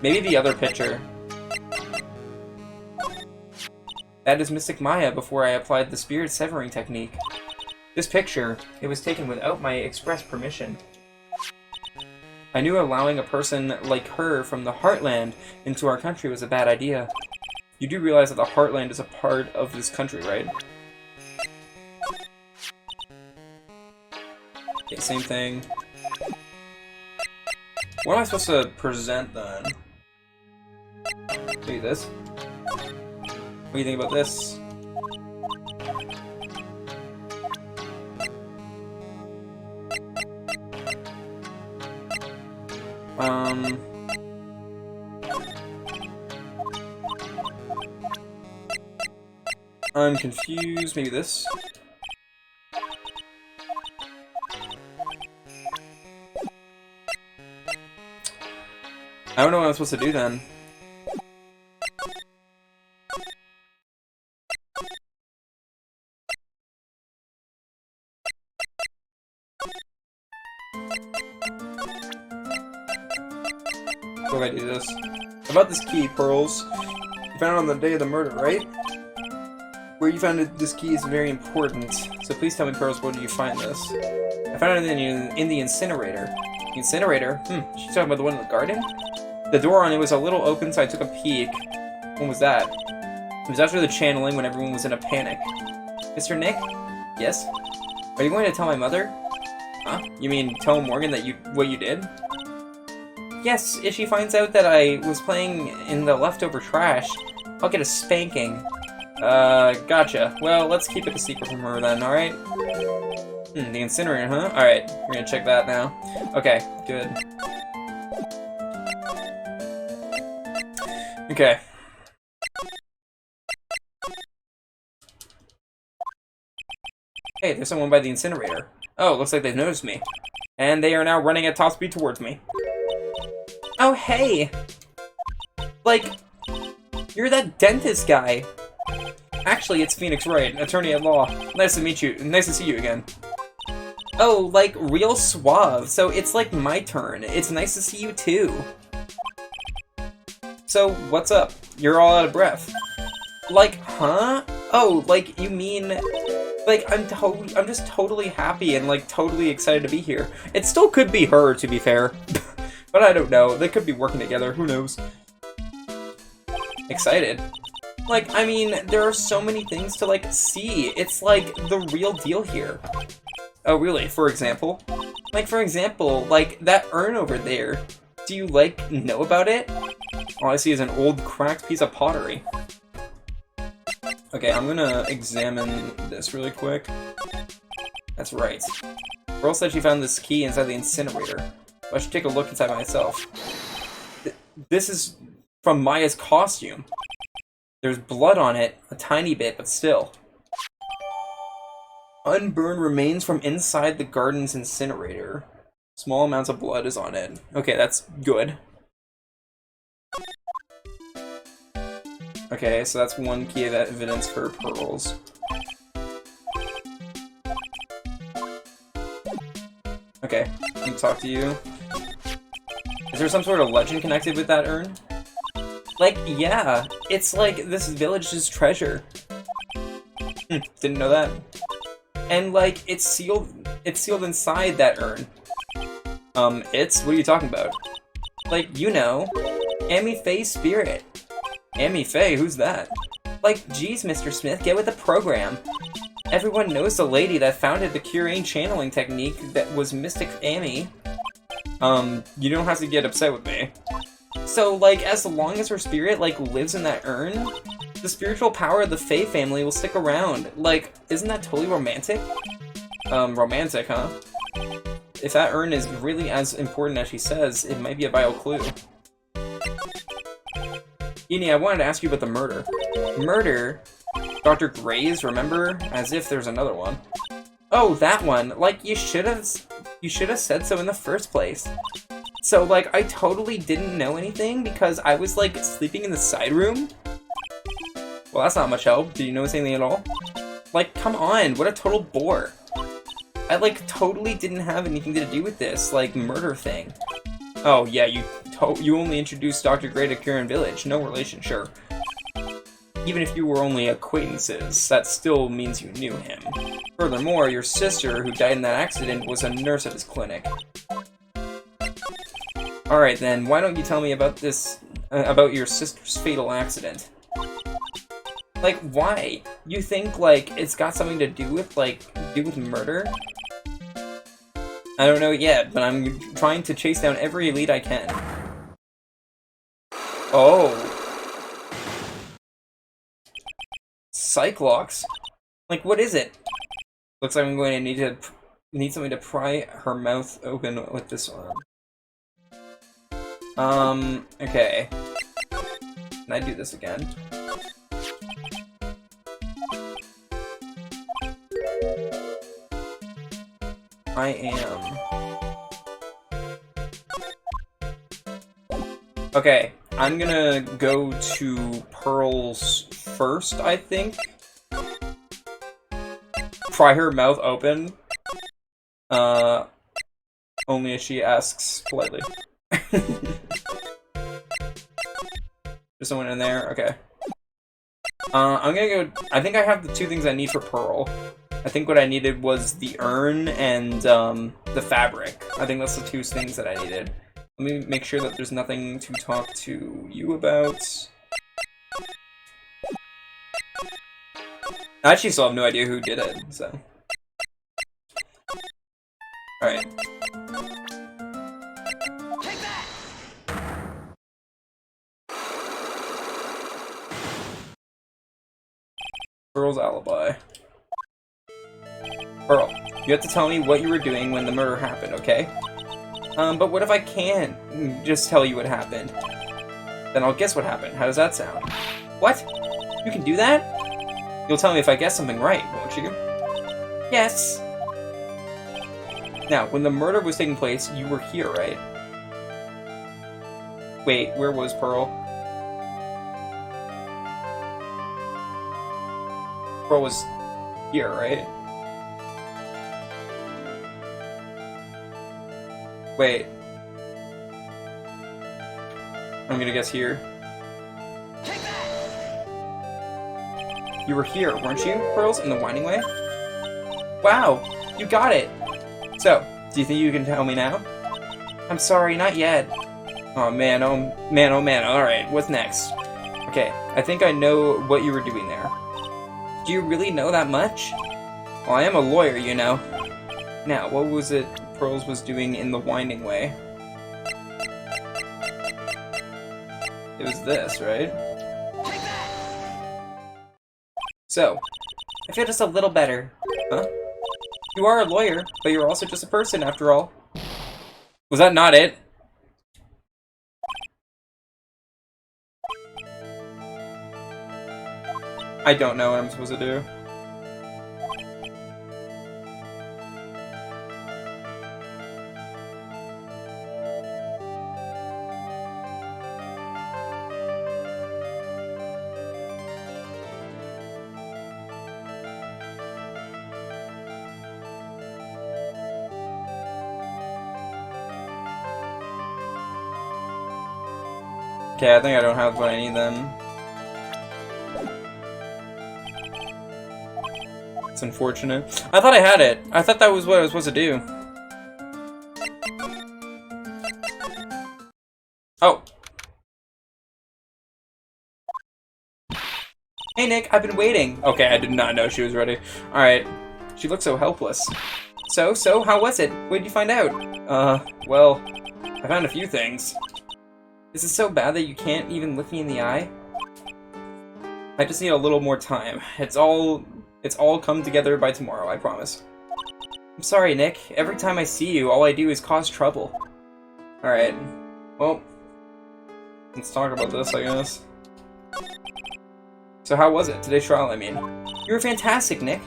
Maybe the other picture. That is Mystic Maya before I applied the spirit severing technique. This picture, it was taken without my express permission. I knew allowing a person like her from the Heartland into our country was a bad idea. You do realize that the Heartland is a part of this country, right? Okay, same thing. What am I supposed to present then? Maybe this? What do you think about this? I'm confused. Maybe this? I don't know what I'm supposed to do then. What if I do this? About this key, Pearls. You found it on the day of the murder, right? Where you found this key is very important. So please tell me, Pearls, where did you find this? I found it in the incinerator. The incinerator? She's talking about the one in the garden? The door on it was a little open, so I took a peek. When was that? It was after the channeling when everyone was in a panic. Mr. Nick? Yes? Are you going to tell my mother? Huh? You mean tell Morgan that what you did? Yes, if she finds out that I was playing in the leftover trash, I'll get a spanking. Gotcha. Well, let's keep it a secret from her then, alright? The incinerator, huh? Alright, we're gonna check that now. Okay, good. Okay. Hey, there's someone by the incinerator. Oh, looks like they've noticed me. And they are now running at top speed towards me. Oh, hey! Like, you're that dentist guy. Actually, it's Phoenix Wright, attorney at law. Nice to meet you. Nice to see you again. Oh, like, real suave. So it's like my turn. It's nice to see you too. So, what's up? You're all out of breath. Like, huh? Oh, like, you mean... Like, I'm just totally happy and, like, totally excited to be here. It still could be her, to be fair. But I don't know. They could be working together. Who knows? Excited. Like, I mean, there are so many things to, like, see. It's, like, the real deal here. Oh, really? For example? Like, for example, like, that urn over there. Do you, like, know about it? All I see is an old, cracked piece of pottery. Okay, I'm gonna examine this really quick. That's right. Pearl said she found this key inside the incinerator. I should take a look inside myself. This is from Maya's costume. There's blood on it, a tiny bit, but still. Unburned remains from inside the garden's incinerator. Small amounts of blood is on it. Okay, that's good. Okay, so that's one key of evidence for pearls. Okay, let me talk to you. Is there some sort of legend connected with that urn? Like, yeah, it's like this village's treasure. Didn't know that. And like, it's sealed inside that urn. What are you talking about? Like, you know, Amy Faye's spirit. Amy Faye, who's that? Like, geez, Mr. Smith, get with the program. Everyone knows the lady that founded the Curane channeling technique that was Mystic Amy. You don't have to get upset with me. So, like, as long as her spirit, like, lives in that urn, the spiritual power of the Faye family will stick around. Like, isn't that totally romantic? Romantic, huh? If that urn is really as important as she says, it might be a vital clue. Eni, I wanted to ask you about the murder. Murder? Dr. Gray's, remember? As if there's another one. Oh, that one. Like, you should have said so in the first place. So, like, I totally didn't know anything because I was, like, sleeping in the side room? Well, that's not much help. Did you notice anything at all? Like, come on, what a total bore. I, like, totally didn't have anything to do with this, like, murder thing. Oh, yeah, you only introduced Dr. Gray to Kirin Village. No relation, sure. Even if you were only acquaintances, that still means you knew him. Furthermore, your sister, who died in that accident, was a nurse at his clinic. Alright then, why don't you tell me about this, about your sister's fatal accident? Like, why? You think, like, it's got something to do with, murder? I don't know yet, but I'm trying to chase down every lead I can. Oh. Cyclops? Like, what is it? Looks like I'm going to need something to pry her mouth open with this one. Okay. Can I do this again? I am. Okay, I'm gonna go to Pearl's first, I think. Pry her mouth open. Only if she asks politely. There's someone in there? Okay. I'm gonna go... I think I have the two things I need for Pearl. I think what I needed was the urn and, the fabric. I think that's the two things that I needed. Let me make sure that there's nothing to talk to you about. I actually still have no idea who did it, so... Alright. Take that! Pearl's alibi. Pearl, you have to tell me what you were doing when the murder happened, okay? But what if I can't just tell you what happened? Then I'll guess what happened. How does that sound? What? You can do that? You'll tell me if I guess something right, won't you? Yes. Now, when the murder was taking place, you were here, right? Wait, where was Pearl? Pearl was here, right? Wait. I'm gonna guess here. Take that! You were here, weren't you, Pearls, in the Winding Way? Wow, you got it! So, do you think you can tell me now? I'm sorry, not yet. Oh man, oh man, oh man. Alright, what's next? Okay, I think I know what you were doing there. Do you really know that much? Well, I am a lawyer, you know. Now, what was it Pearls was doing in the Winding Way? It was this, right? Take that! So, I feel just a little better. Huh? You are a lawyer, but you're also just a person, after all. Was that not it? I don't know what I'm supposed to do. Okay, I think I don't have what I need then. It's unfortunate. I thought I had it. I thought that was what I was supposed to do. Oh. Hey Nick, I've been waiting. Okay, I did not know she was ready. Alright. She looked so helpless. So, how was it? What did you find out? Well, I found a few things. Is it so bad that you can't even look me in the eye? I just need a little more time. It's all come together by tomorrow, I promise. I'm sorry, Nick. Every time I see you, all I do is cause trouble. Alright. Well, let's talk about this, I guess. So how was it? Today's trial, I mean. You were fantastic, Nick.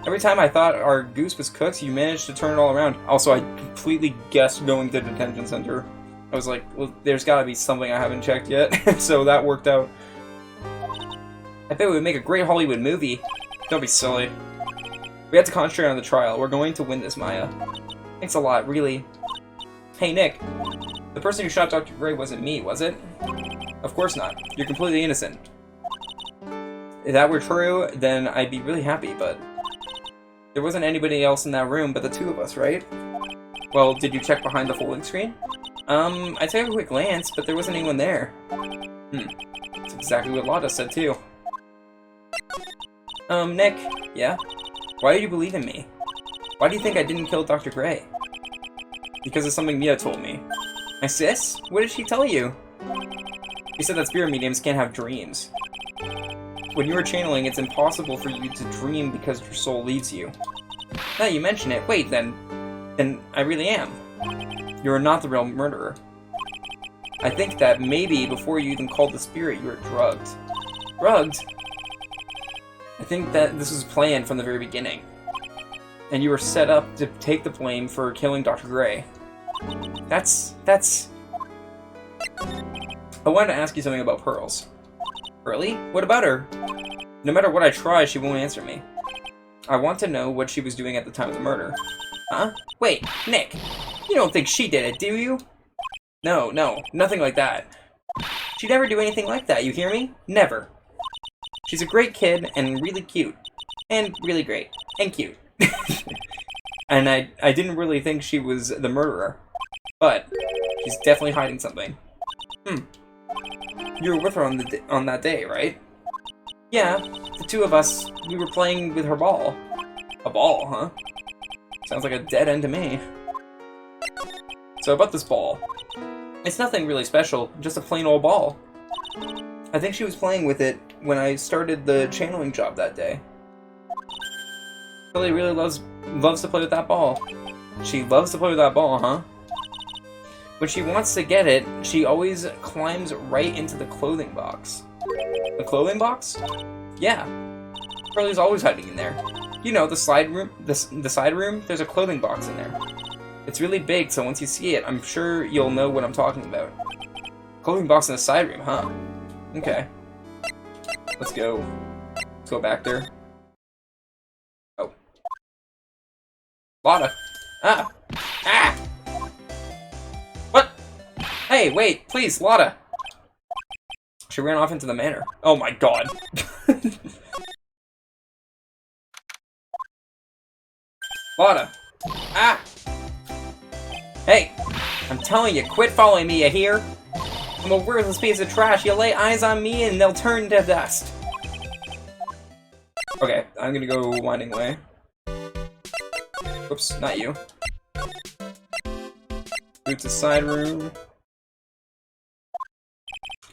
Every time I thought our goose was cooked, you managed to turn it all around. Also, I completely guessed going to the detention center. I was like, well, there's gotta be something I haven't checked yet, so that worked out. I bet we would make a great Hollywood movie. Don't be silly. We have to concentrate on the trial. We're going to win this, Maya. Thanks a lot, really. Hey, Nick. The person who shot Dr. Gray wasn't me, was it? Of course not. You're completely innocent. If that were true, then I'd be really happy, but... there wasn't anybody else in that room but the two of us, right? Well, did you check behind the folding screen? I took a quick glance, but there wasn't anyone there. That's exactly what Lotta said, too. Nick. Yeah? Why do you believe in me? Why do you think I didn't kill Dr. Gray? Because of something Mia told me. My sis? What did she tell you? She said that spirit mediums can't have dreams. When you are channeling, it's impossible for you to dream because your soul leaves you. Now you mention it, wait, then I really am. You are not the real murderer. I think that maybe before you even called the spirit, you were drugged. Drugged? I think that this was planned from the very beginning. And you were set up to take the blame for killing Dr. Gray. That's... I wanted to ask you something about Pearls. Really? What about her? No matter what I try, she won't answer me. I want to know what she was doing at the time of the murder. Huh? Wait, Nick! You don't think she did it, do you? No, nothing like that. She'd never do anything like that, you hear me? Never. She's a great kid, and really cute. And really great. And cute. And I didn't really think she was the murderer. But, she's definitely hiding something. You were with her on that day, right? Yeah, the two of us, we were playing with her ball. A ball, huh? Sounds like a dead end to me. So about this ball. It's nothing really special, just a plain old ball. I think she was playing with it when I started the channeling job that day. Billy really loves to play with that ball. She loves to play with that ball, huh? When she wants to get it, she always climbs right into the clothing box. The clothing box? Yeah. Curly's always hiding in there. You know, the side room, the side room, there's a clothing box in there. It's really big, so once you see it, I'm sure you'll know what I'm talking about. Clothing box in the side room, huh? Okay. Let's go. Let's go back there. Oh. Lotta. Ah! Ah! Hey, wait, please, Lotta! She ran off into the manor. Oh my god. Lotta! Ah! Hey! I'm telling you, quit following me, you hear? I'm a worthless piece of trash. You lay eyes on me and they'll turn to dust. Okay, I'm gonna go winding way. Oops, not you. Move to side room.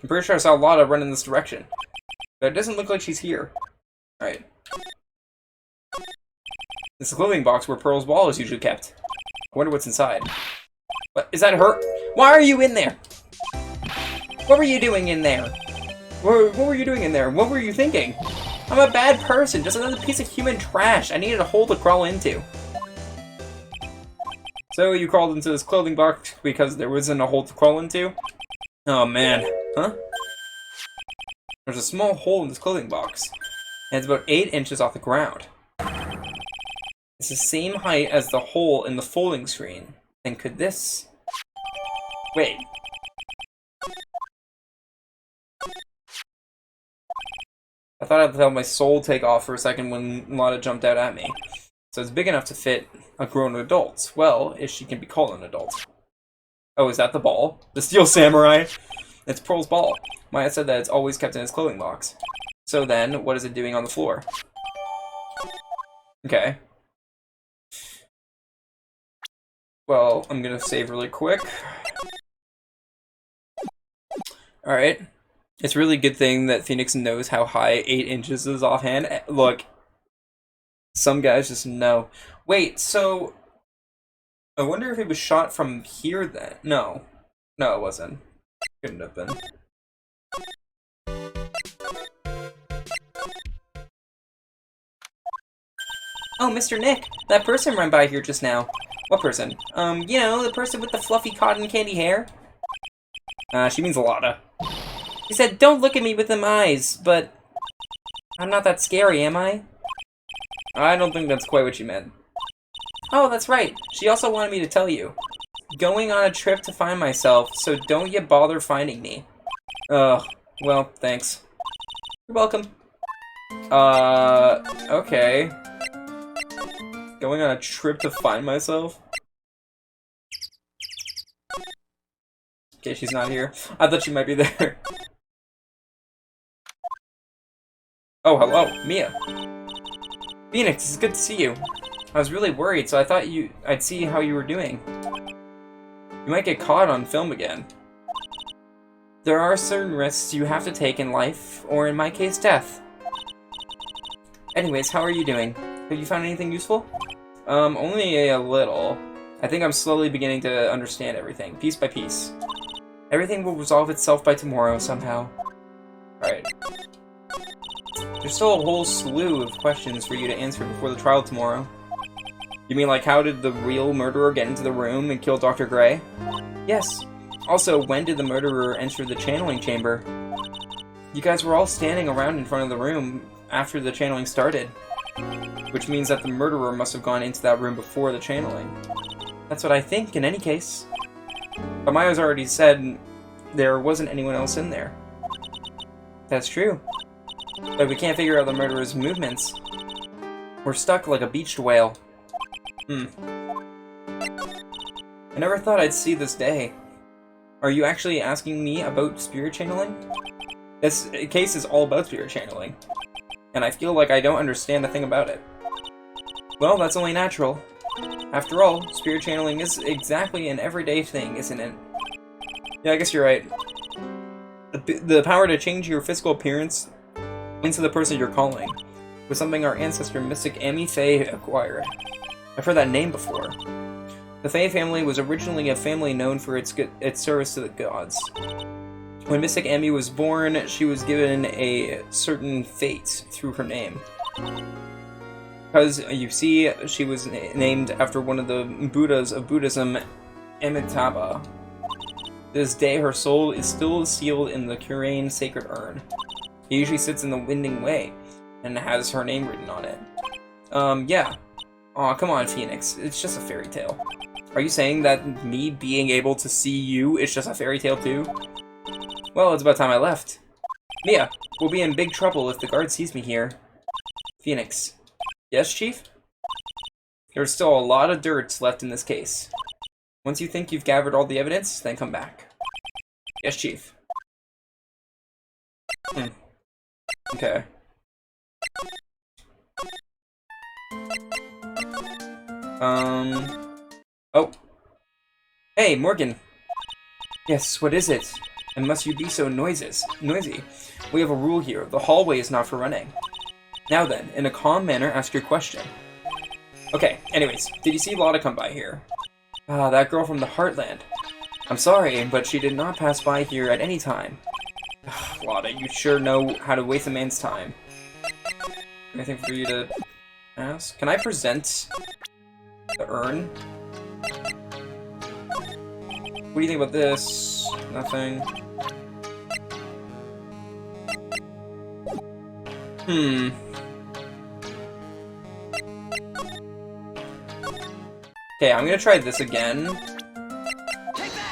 I'm pretty sure I saw Lotta run in this direction. But it doesn't look like she's here. Alright. This is a clothing box where Pearl's ball is usually kept. I wonder what's inside. What? Is that her? Why are you in there? What were you doing in there? What were you doing in there? What were you thinking? I'm a bad person, just another piece of human trash. I needed a hole to crawl into. So you crawled into this clothing box because there wasn't a hole to crawl into? Oh man. Huh? There's a small hole in this clothing box. And it's about 8 inches off the ground. It's the same height as the hole in the folding screen. And could this... Wait. I thought I felt my soul take off for a second when Lotta jumped out at me. So it's big enough to fit a grown adult. Well, if she can be called an adult. Oh, is that the ball? The Steel Samurai? It's Pearl's ball. Maya said that it's always kept in its clothing box. So then, what is it doing on the floor? Okay. Well, I'm gonna save really quick. Alright. It's a really good thing that Phoenix knows how high 8 inches is offhand. Look, some guys just know. Wait, so... I wonder if it was shot from here then. No. No, it wasn't. Couldn't have been. Oh, Mr. Nick, that person ran by here just now. What person? You know, the person with the fluffy cotton candy hair? She means a lotta. She said, don't look at me with them eyes, but... I'm not that scary, am I? I don't think that's quite what she meant. Oh, that's right. She also wanted me to tell you. Going on a trip to find myself, so don't you bother finding me. Ugh, well, thanks. You're welcome. Okay. Going on a trip to find myself? Okay, she's not here. I thought she might be there. Oh, hello, Mia. Phoenix, it's good to see you. I was really worried, so I thought I'd see how you were doing. You might get caught on film again. There are certain risks you have to take in life, or in my case, death. Anyways, how are you doing? Have you found anything useful? Only a little. I think I'm slowly beginning to understand everything, piece by piece. Everything will resolve itself by tomorrow, somehow. Alright. There's still a whole slew of questions for you to answer before the trial tomorrow. You mean like, how did the real murderer get into the room and kill Dr. Gray? Yes. Also, when did the murderer enter the channeling chamber? You guys were all standing around in front of the room after the channeling started. Which means that the murderer must have gone into that room before the channeling. That's what I think, in any case. But Maya's already said there wasn't anyone else in there. That's true. But we can't figure out the murderer's movements. We're stuck like a beached whale. I never thought I'd see this day. Are you actually asking me about spirit channeling? This case is all about spirit channeling. And I feel like I don't understand a thing about it. Well, that's only natural. After all, spirit channeling is exactly an everyday thing, isn't it? Yeah, I guess you're right. The power to change your physical appearance into the person you're calling was something our ancestor mystic Amy Faye acquired. I've heard that name before. The Faye family was originally a family known for its service to the gods. When Mystic Amy was born, she was given a certain fate through her name. Because, you see, she was named after one of the Buddhas of Buddhism, Amitabha. This day, her soul is still sealed in the Kurain sacred urn. He usually sits in the Winding Way, and has her name written on it. Yeah. Aw, come on, Phoenix. It's just a fairy tale. Are you saying that me being able to see you is just a fairy tale too? Well, it's about time I left. Mia, we'll be in big trouble if the guard sees me here. Phoenix. Yes, Chief? There's still a lot of dirt left in this case. Once you think you've gathered all the evidence, then come back. Yes, Chief. Okay. Oh. Hey, Morgan. Yes, what is it? And must you be so noisy? We have a rule here. The hallway is not for running. Now then, in a calm manner, ask your question. Okay, anyways, did you see Lotta come by here? Ah, that girl from the Heartland. I'm sorry, but she did not pass by here at any time. Lotta, you sure know how to waste a man's time. Anything for you to ask? Can I present the urn? What do you think about this? Nothing. Okay, I'm gonna try this again.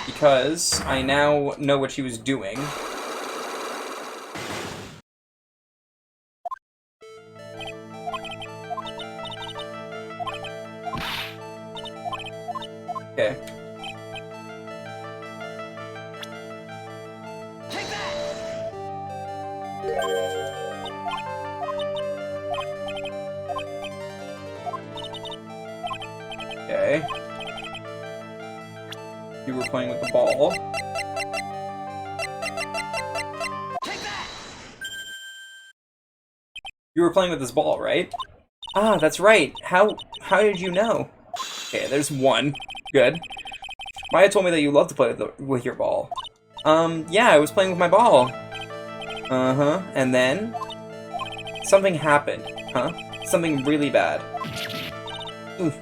Because I now know what she was doing. Okay. Okay. You were playing with the ball. You were playing with this ball, right? Ah, that's right. How did you know? Okay, there's one. Good. Maya told me that you love to play with your ball. Yeah, I was playing with my ball. Uh-huh. And then? Something happened. Huh? Something really bad. Ooh.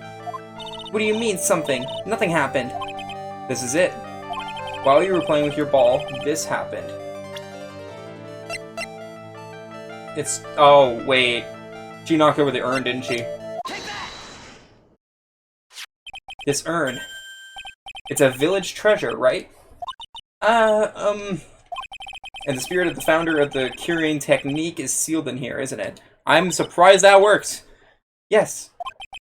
What do you mean, something? Nothing happened. This is it. While you were playing with your ball, this happened. It's... Oh, wait. She knocked over the urn, didn't she? This urn. It's a village treasure, right? And the spirit of the founder of the curing technique is sealed in here, isn't it? I'm surprised that worked. Yes.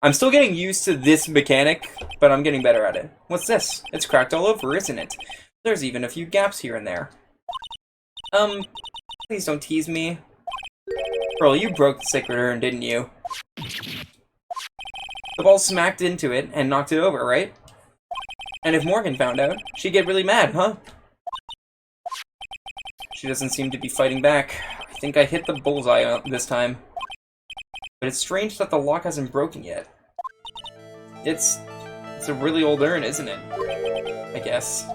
I'm still getting used to this mechanic, but I'm getting better at it. What's this? It's cracked all over, isn't it? There's even a few gaps here and there. Please don't tease me. Pearl, you broke the sacred urn, didn't you? The ball smacked into it and knocked it over, right? And if Morgan found out, she'd get really mad, huh? She doesn't seem to be fighting back. I think I hit the bullseye this time. But it's strange that the lock hasn't broken yet. It's a really old urn, isn't it? I guess.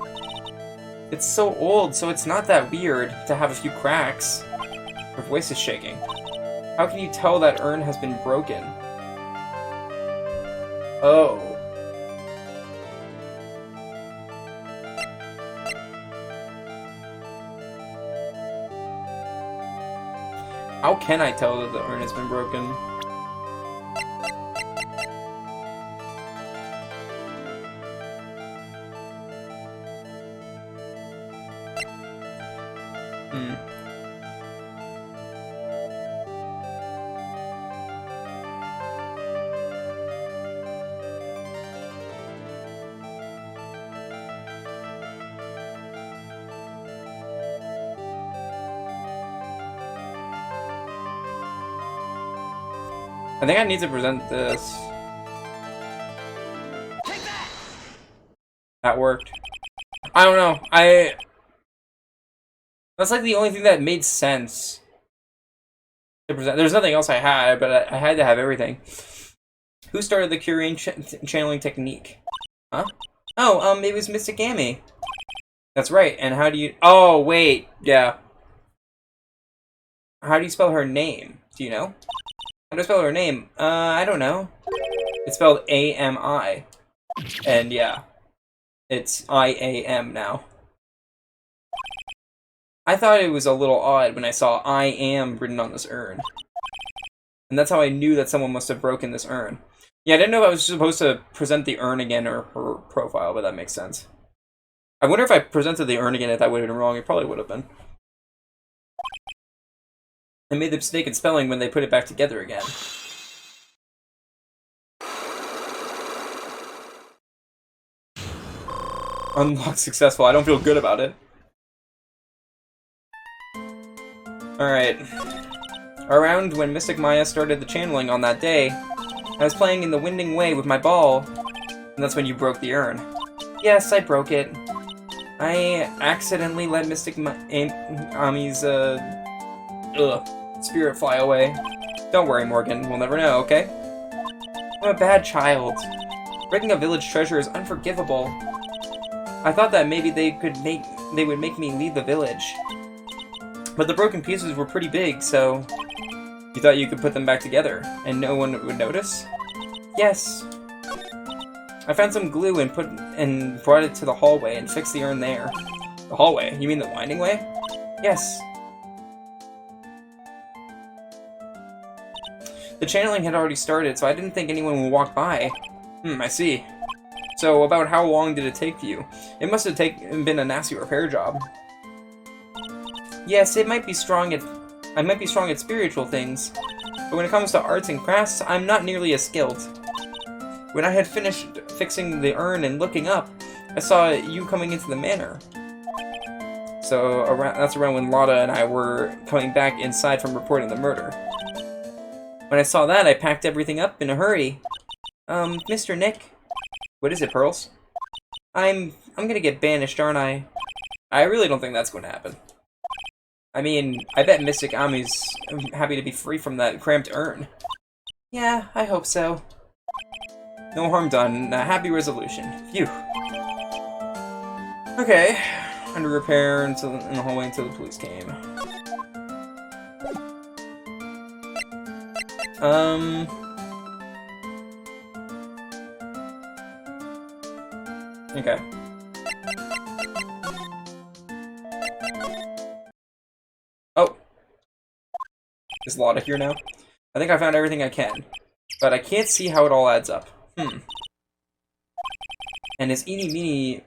It's so old, so it's not that weird to have a few cracks. Her voice is shaking. How can you tell that urn has been broken? Oh. How can I tell that the urn has been broken? I think I need to present this. That worked. I don't know. That's like the only thing that made sense to present. There's nothing else I had, but I had to have everything. Who started the Kyrian channeling technique? Huh? Oh, it was Mystic Amy. That's right. And how do you... Oh, wait. Yeah. How do you spell her name? Do you know? How do I spell her name? I don't know. It's spelled A-M-I. And yeah. It's I-A-M now. I thought it was a little odd when I saw I am written on this urn. And that's how I knew that someone must have broken this urn. Yeah, I didn't know if I was supposed to present the urn again or her profile, but that makes sense. I wonder if I presented the urn again if that would have been wrong. It probably would have been. I made the mistake in spelling when they put it back together again. Unlocked successful. I don't feel good about it. Alright. Around when Mystic Maya started the channeling on that day, I was playing in the Winding Way with my ball, and that's when you broke the urn. Yes, I broke it. I accidentally let Mystic Ami's, spirit fly away. Don't worry, Morgan. We'll never know, okay? I'm a bad child. Breaking a village treasure is unforgivable. I thought that maybe they would make me leave the village. But the broken pieces were pretty big, so you thought you could put them back together, and no one would notice? Yes. I found some glue and brought it to the hallway and fixed the urn there. The hallway? You mean the winding way? Yes. The channeling had already started, so I didn't think anyone would walk by. I see. So, about how long did it take you? It must have been a nasty repair job. Yes, I might be strong at spiritual things, but when it comes to arts and crafts, I'm not nearly as skilled. When I had finished fixing the urn and looking up, I saw you coming into the manor. So, that's around when Lotta and I were coming back inside from reporting the murder. When I saw that, I packed everything up in a hurry. Mr. Nick? What is it, Pearls? I'm gonna get banished, aren't I? I really don't think that's going to happen. I mean, I bet Mystic Ami's happy to be free from that cramped urn. Yeah, I hope so. No harm done. A happy resolution. Phew. Okay. Under repair in the hallway until the police came. Okay. Oh. Is Lotta here now? I think I found everything I can. But I can't see how it all adds up. And is Eeny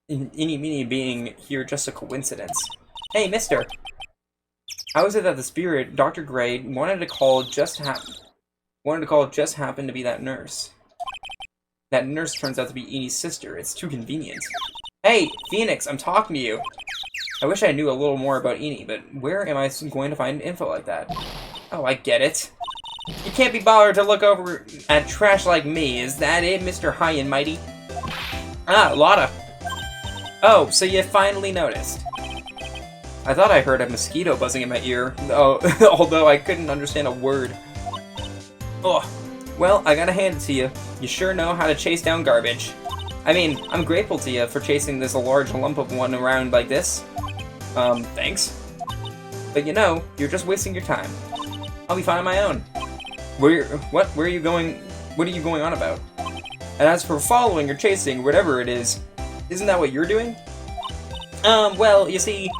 Meeny being here just a coincidence? Hey, mister! How is it that the spirit, Dr. Gray, wanted to call just happened to be that nurse? That nurse turns out to be Eenie's sister. It's too convenient. Hey, Phoenix, I'm talking to you! I wish I knew a little more about Eenie, but where am I going to find info like that? Oh, I get it. You can't be bothered to look over at trash like me, is that it, Mr. High and Mighty? Ah, Lotta. Oh, so you finally noticed. I thought I heard a mosquito buzzing in my ear, although I couldn't understand a word. Oh, well, I gotta hand it to you. You sure know how to chase down garbage. I mean, I'm grateful to you for chasing this large lump of one around like this. Thanks. But you know, you're just wasting your time. I'll be fine on my own. Where are you going? What are you going on about? And as for following or chasing, whatever it is, isn't that what you're doing? Well, you see,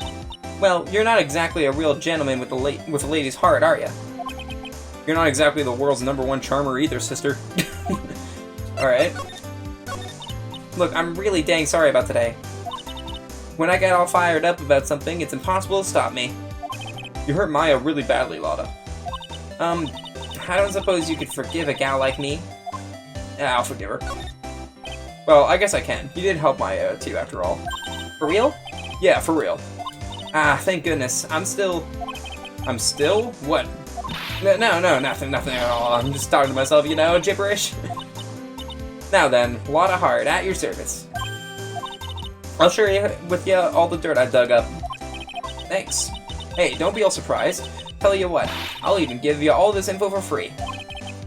you're not exactly a real gentleman with a lady's heart, are you? You're not exactly the world's #1 charmer either, sister. Alright. Look, I'm really dang sorry about today. When I get all fired up about something, it's impossible to stop me. You hurt Maya really badly, Lotta. I don't suppose you could forgive a gal like me? Yeah, I'll forgive her. Well, I guess I can. You did help Maya, too, after all. For real? Yeah, for real. Ah, thank goodness. I'm still... What? No, nothing at all. I'm just talking to myself, you know, gibberish. Now then, Lotta Hard, at your service. I'll share with you all the dirt I dug up. Thanks. Hey, don't be all surprised. Tell you what, I'll even give you all this info for free.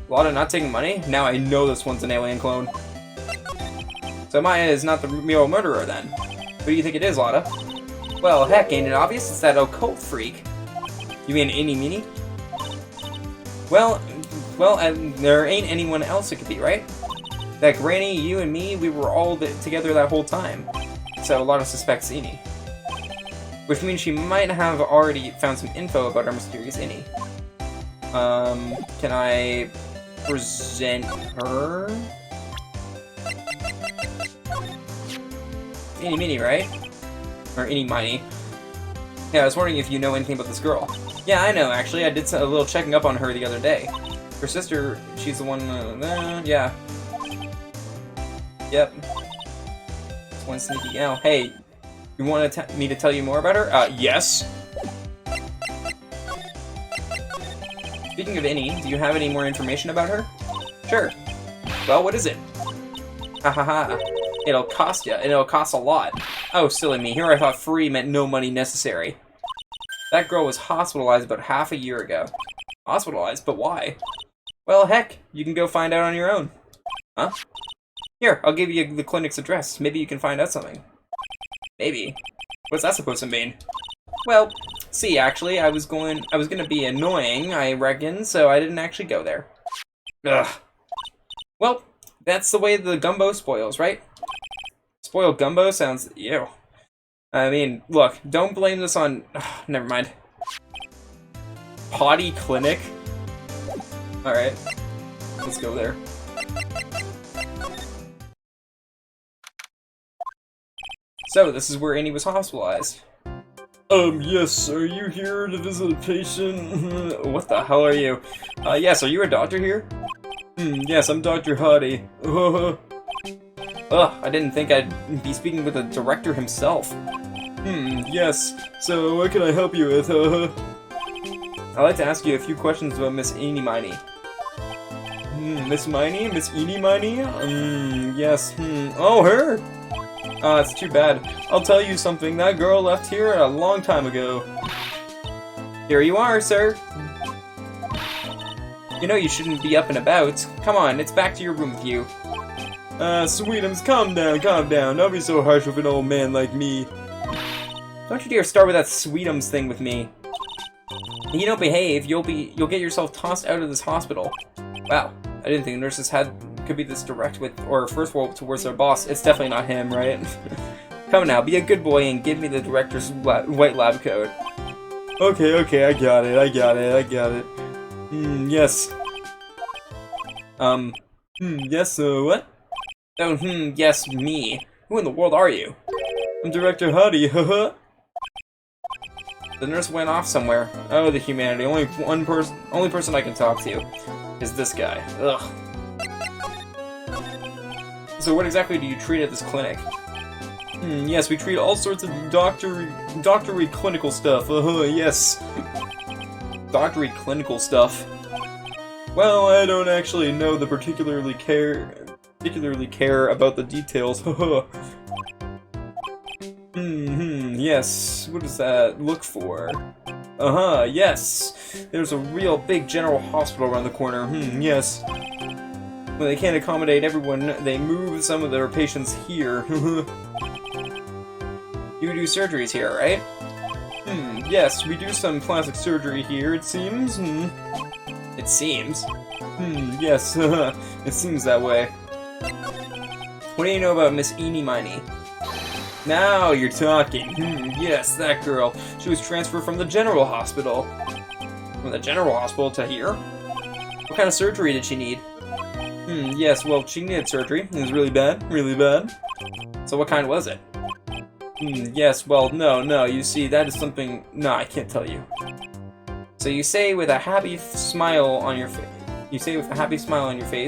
Lotta not taking money? Now I know this one's an alien clone. So Maya is not the real murderer then? Who do you think it is, Lotta? Well, heck, ain't it obvious? It's that occult freak. You mean Eeny Meeny? Well, there ain't anyone else it could be, right? That Granny, you and me, we were all together that whole time. So Lotta suspects Eenie. Which means she might have already found some info about our mysterious Eenie. Can I represent her? Eeny meeny, right? Or eeny miny. Yeah, I was wondering if you know anything about this girl. Yeah, I know, actually. I did a little checking up on her the other day. Her sister, she's the one, yeah. Yep. This one sneaky gal. Hey, you want me to tell you more about her? Yes. Speaking of any, do you have any more information about her? Sure. Well, what is it? Ha ha ha. It'll cost you, and it'll cost a lot. Oh, silly me. Here I thought free meant no money necessary. That girl was hospitalized about half a year ago. Hospitalized? But why? Well, heck, you can go find out on your own. Huh? Here, I'll give you the clinic's address. Maybe you can find out something. Maybe. What's that supposed to mean? Well, see, actually, I was gonna be annoying, I reckon, so I didn't actually go there. Ugh. Well, that's the way the gumbo spoils, right? Spoiled gumbo sounds... ew. I mean, look, don't blame this on... ugh, never mind. Potty clinic? Alright. Let's go there. So, this is where Annie was hospitalized. Yes, are you here to visit a patient? What the hell are you? Yes, are you a doctor here? Yes, I'm Dr. Hottie. Ugh, I didn't think I'd be speaking with the director himself. Yes, so what can I help you with? I'd like to ask you a few questions about Miss Eeny Miny. Miss Miney? Miss Eeny Miny? Yes, oh, her! It's too bad. I'll tell you something, that girl left here a long time ago. Here you are, sir. You know you shouldn't be up and about. Come on, it's back to your room with you. Sweetums, calm down, calm down. Don't be so harsh with an old man like me. Don't you dare start with that Sweetums thing with me. If you don't behave, you'll get yourself tossed out of this hospital. Wow, I didn't think nurses could be this direct with, or first of all, towards their boss. It's definitely not him, right? Come now, be a good boy and give me the director's white lab coat. Okay, I got it. Yes. Yes, what? Oh, yes, me. Who in the world are you? I'm Director Hottie, haha. The nurse went off somewhere. Oh, the humanity. Only person I can talk to is this guy. Ugh. So what exactly do you treat at this clinic? Yes, we treat all sorts of doctory clinical stuff. Yes. Doctory clinical stuff. Well, I don't actually know the particularly care about the details. Yes. What does that look for? Yes. There's a real big general hospital around the corner. Yes. When they can't accommodate everyone, they move some of their patients here. You do surgeries here, right? Yes, we do some plastic surgery here, it seems. It seems? Yes, it seems that way. What do you know about Miss Eeny Miny? Now you're talking. Yes, that girl. She was transferred from the general hospital. From the general hospital to here? What kind of surgery did she need? Yes, well, she needed surgery. It was really bad, really bad. So what kind was it? Yes, well, no, you see, that is something... No, I can't tell you. So you say with a happy smile on your face...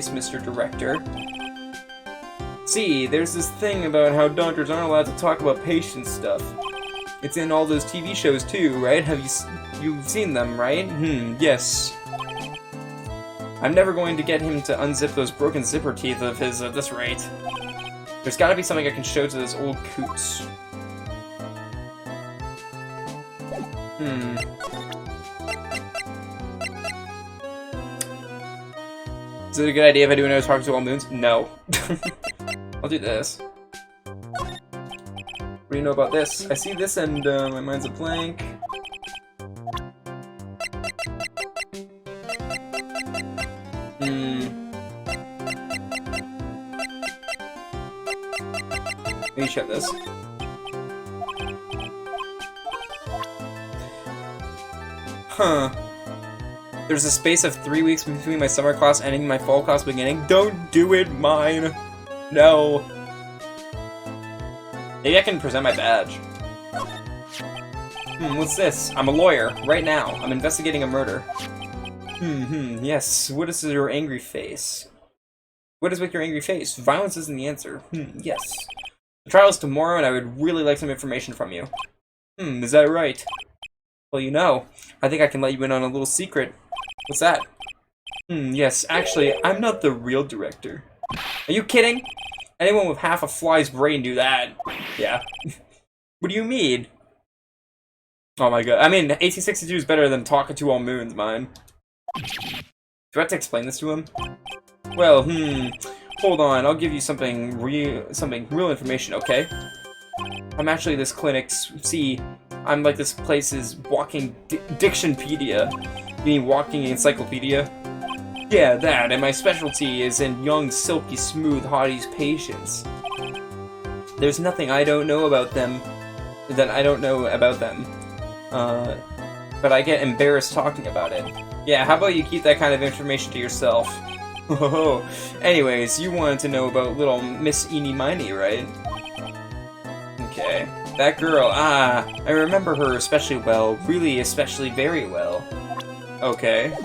Mr. Director. See, there's this thing about how doctors aren't allowed to talk about patient stuff. It's in all those TV shows too, right? You've seen them, right? Yes. I'm never going to get him to unzip those broken zipper teeth of his at this rate. There's gotta be something I can show to this old coots. Is it a good idea if I do another talk to all moons? No. I'll do this. What do you know about this? I see this and my mind's a blank. Let me check this. There's a space of 3 weeks between my summer class ending and my fall class beginning. Don't do it, mine. No. Maybe I can present my badge. What's this? I'm a lawyer, right now. I'm investigating a murder. Yes. What is your angry face? What is with your angry face? Violence isn't the answer. Yes. The trial is tomorrow, and I would really like some information from you. Is that right? Well, you know, I think I can let you in on a little secret. What's that? Yes, actually, I'm not the real director. Are you kidding? Anyone with half a fly's brain knew that. Yeah. What do you mean? Oh my god. I mean, 1862 is better than Talking to All Moons, mine. Do I have to explain this to him? Well, hold on. I'll give you something real information, okay? I'm actually this clinic's, I'm like this place's walking dictionpedia. You mean walking encyclopedia? Yeah, that, and my specialty is in young, silky, smooth hotties' patients. There's nothing I don't know about them that I don't know about them. But I get embarrassed talking about it. Yeah, how about you keep that kind of information to yourself? Anyways, you wanted to know about little Miss Eenie Miney, right? Okay. That girl, I remember her especially well. Really, especially very well. Okay.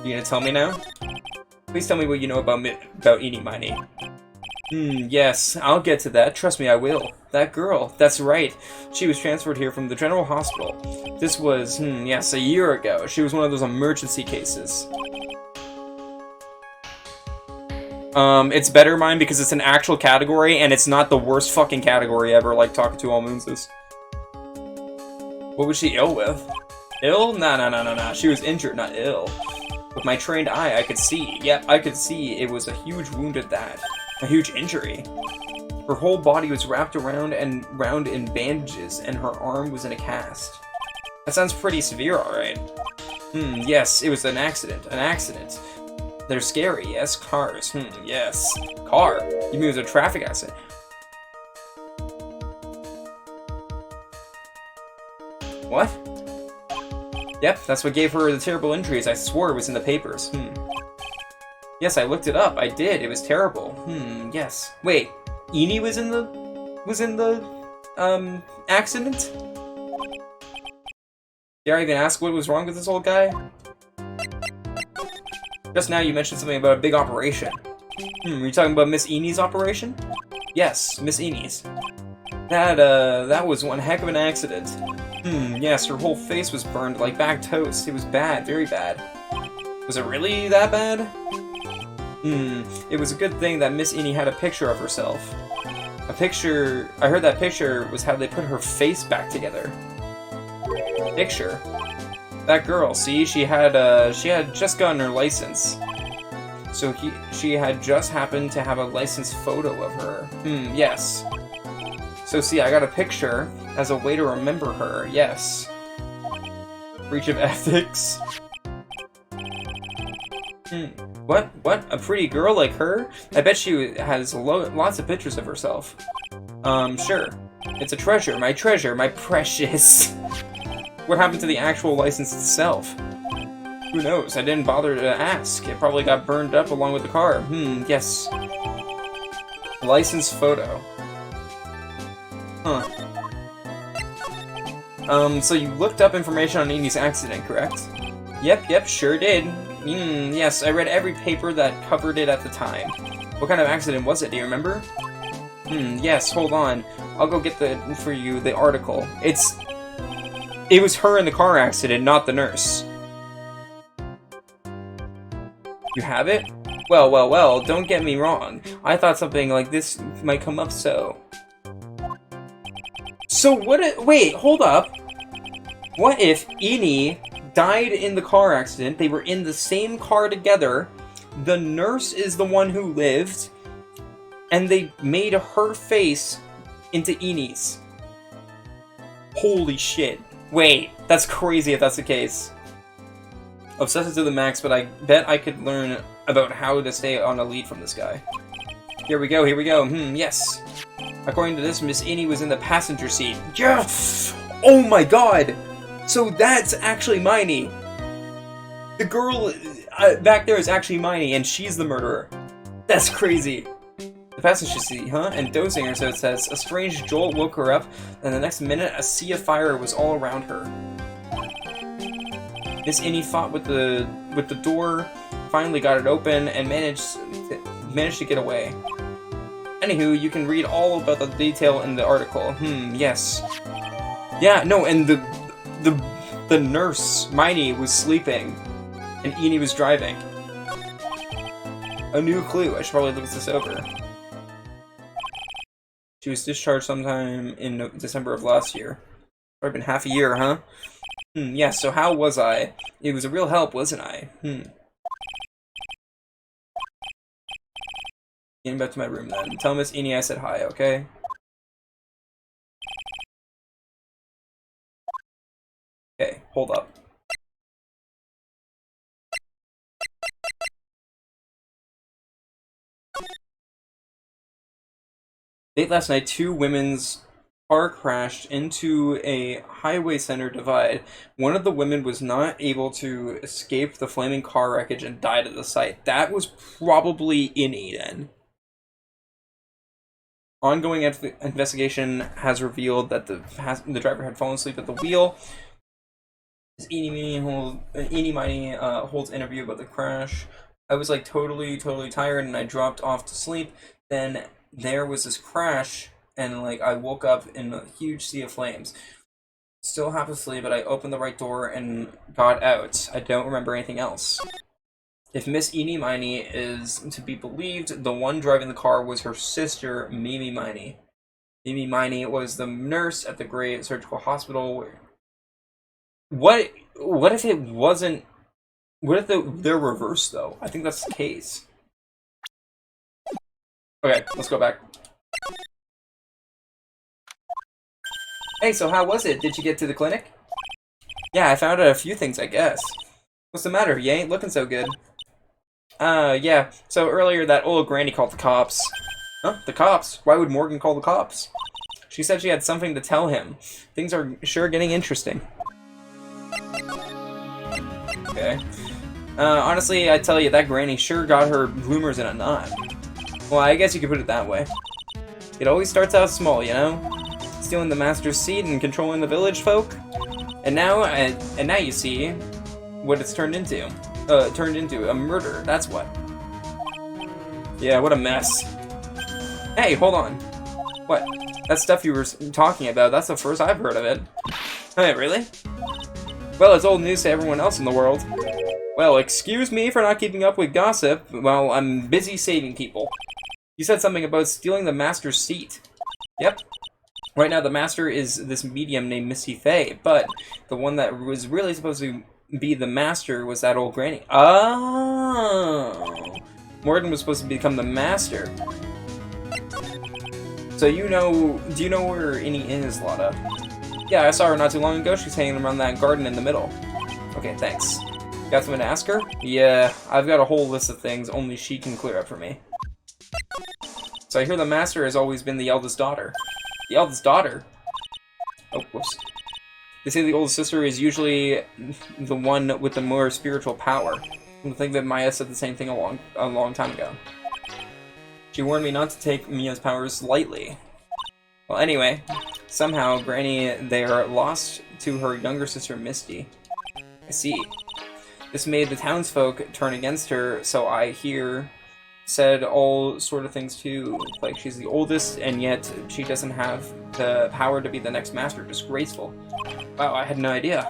You gonna tell me now? Please tell me what you know about Eenie Miney. Yes, I'll get to that. Trust me, I will. That girl, that's right. She was transferred here from the General Hospital. This was, yes, a year ago. She was one of those emergency cases. It's better, mine, because it's an actual category, and it's not the worst fucking category ever, like Talking to All Moons is. What was she ill with? Ill? Nah. She was injured, not ill. With my trained eye, I could see. Yep, I could see it was a huge wound at that. A huge injury. Her whole body was wrapped around in bandages, and her arm was in a cast. That sounds pretty severe, alright. Yes, it was an accident. An accident. They're scary, yes? Cars. Yes. Car? You mean it was a traffic accident? What? Yep, that's what gave her the terrible injuries. I swore it was in the papers. Yes, I looked it up. I did. It was terrible. Yes. Wait, Eenie was in the accident? Dare I even ask what was wrong with this old guy? Just now you mentioned something about a big operation. Were you talking about Miss Enie's operation? Yes, Miss Enie's. That was one heck of an accident. Yes, her whole face was burned like bagged toast. It was bad, very bad. Was it really that bad? It was a good thing that Miss Eenie had a picture of herself. A picture... I heard that picture was how they put her face back together. Picture? That girl, see, she had just gotten her license. So she had just happened to have a license photo of her. Yes. So see, I got a picture as a way to remember her, yes. Breach of ethics? What? A pretty girl like her? I bet she has lots of pictures of herself. Sure. It's a treasure, my precious. What happened to the actual license itself? Who knows? I didn't bother to ask. It probably got burned up along with the car. Yes. License photo. Huh. So you looked up information on Enie's accident, correct? Yep, sure did. Yes, I read every paper that covered it at the time. What kind of accident was it, do you remember? Yes, hold on. I'll go get for you the article. It was her in the car accident, not the nurse. You have it? Well, don't get me wrong. I thought something like this might come up, so wait, hold up. What if Eenie died in the car accident, they were in the same car together, the nurse is the one who lived, and they made her face into Enie's? Holy shit. Wait, that's crazy if that's the case. Obsessive to the max, but I bet I could learn about how to stay on a lead from this guy. Here we go. Yes. According to this, Miss Eenie was in the passenger seat. Yes! Oh my god! So that's actually Miney. The girl back there is actually Miney, and she's the murderer. That's crazy. The passenger seat, huh? And dozing her, so it says. A strange jolt woke her up, and the next minute, a sea of fire was all around her. Miss Innie fought with the door, finally got it open, and managed to get away. Anywho, you can read all about the detail in the article. Yes. Yeah, no, and the nurse, Miney, was sleeping, and Innie was driving. A new clue. I should probably look this over. She was discharged sometime in December of last year. Probably been half a year, huh? Yeah, so how was I? It was a real help, wasn't I? Getting back to my room then. Tell Miss Innie I said hi, okay? Okay, hold up. Late last night, 2 women's car crashed into a highway center divide. One of the women was not able to escape the flaming car wreckage and died at the site. That was probably Innie then. Ongoing investigation has revealed that the driver had fallen asleep at the wheel. As Innie Miney holds interview about the crash. I was like totally tired and I dropped off to sleep. Then there was this crash and like I woke up in a huge sea of flames. Still half asleep, but I opened the right door and got out. I don't remember anything else. If Miss Innie Miney is to be believed, the one driving the car was her sister, Mimi Miney. Mimi Miney was the nurse at the Great Surgical Hospital. What if it wasn't? What if they're reversed though? I think that's the case. Okay, let's go back. Hey, so how was it? Did you get to the clinic? Yeah, I found out a few things, I guess. What's the matter? You ain't looking so good. Yeah. So earlier that old granny called the cops. Huh? The cops? Why would Morgan call the cops? She said she had something to tell him. Things are sure getting interesting. Okay. Honestly, I tell you, that granny sure got her bloomers in a knot. Well, I guess you could put it that way. It always starts out small, you know? Stealing the master's seat and controlling the village folk. And now you see what it's turned into. A murder, that's what. Yeah, what a mess. Hey, hold on. What? That stuff you were talking about, that's the first I've heard of it. Hey, really? Well, it's old news to everyone else in the world. Well, excuse me for not keeping up with gossip while I'm busy saving people. You said something about stealing the master's seat. Yep. Right now, the master is this medium named Misty Faye, but the one that was really supposed to be the master was that old granny. Oh! Morgan was supposed to become the master. So do you know where Innie is, Lotta? Yeah, I saw her not too long ago. She's hanging around that garden in the middle. Okay, thanks. Got something to ask her? Yeah, I've got a whole list of things only she can clear up for me. So I hear the master has always been the eldest daughter. The eldest daughter? Oh, whoops. They say the oldest sister is usually the one with the more spiritual power. I think that Maya said the same thing a long time ago. She warned me not to take Mia's powers lightly. Well, anyway, somehow Granny there lost to her younger sister Misty. I see. This made the townsfolk turn against her, so I hear said all sort of things too, like she's the oldest and yet she doesn't have the power to be the next master. Disgraceful. Wow, I had no idea.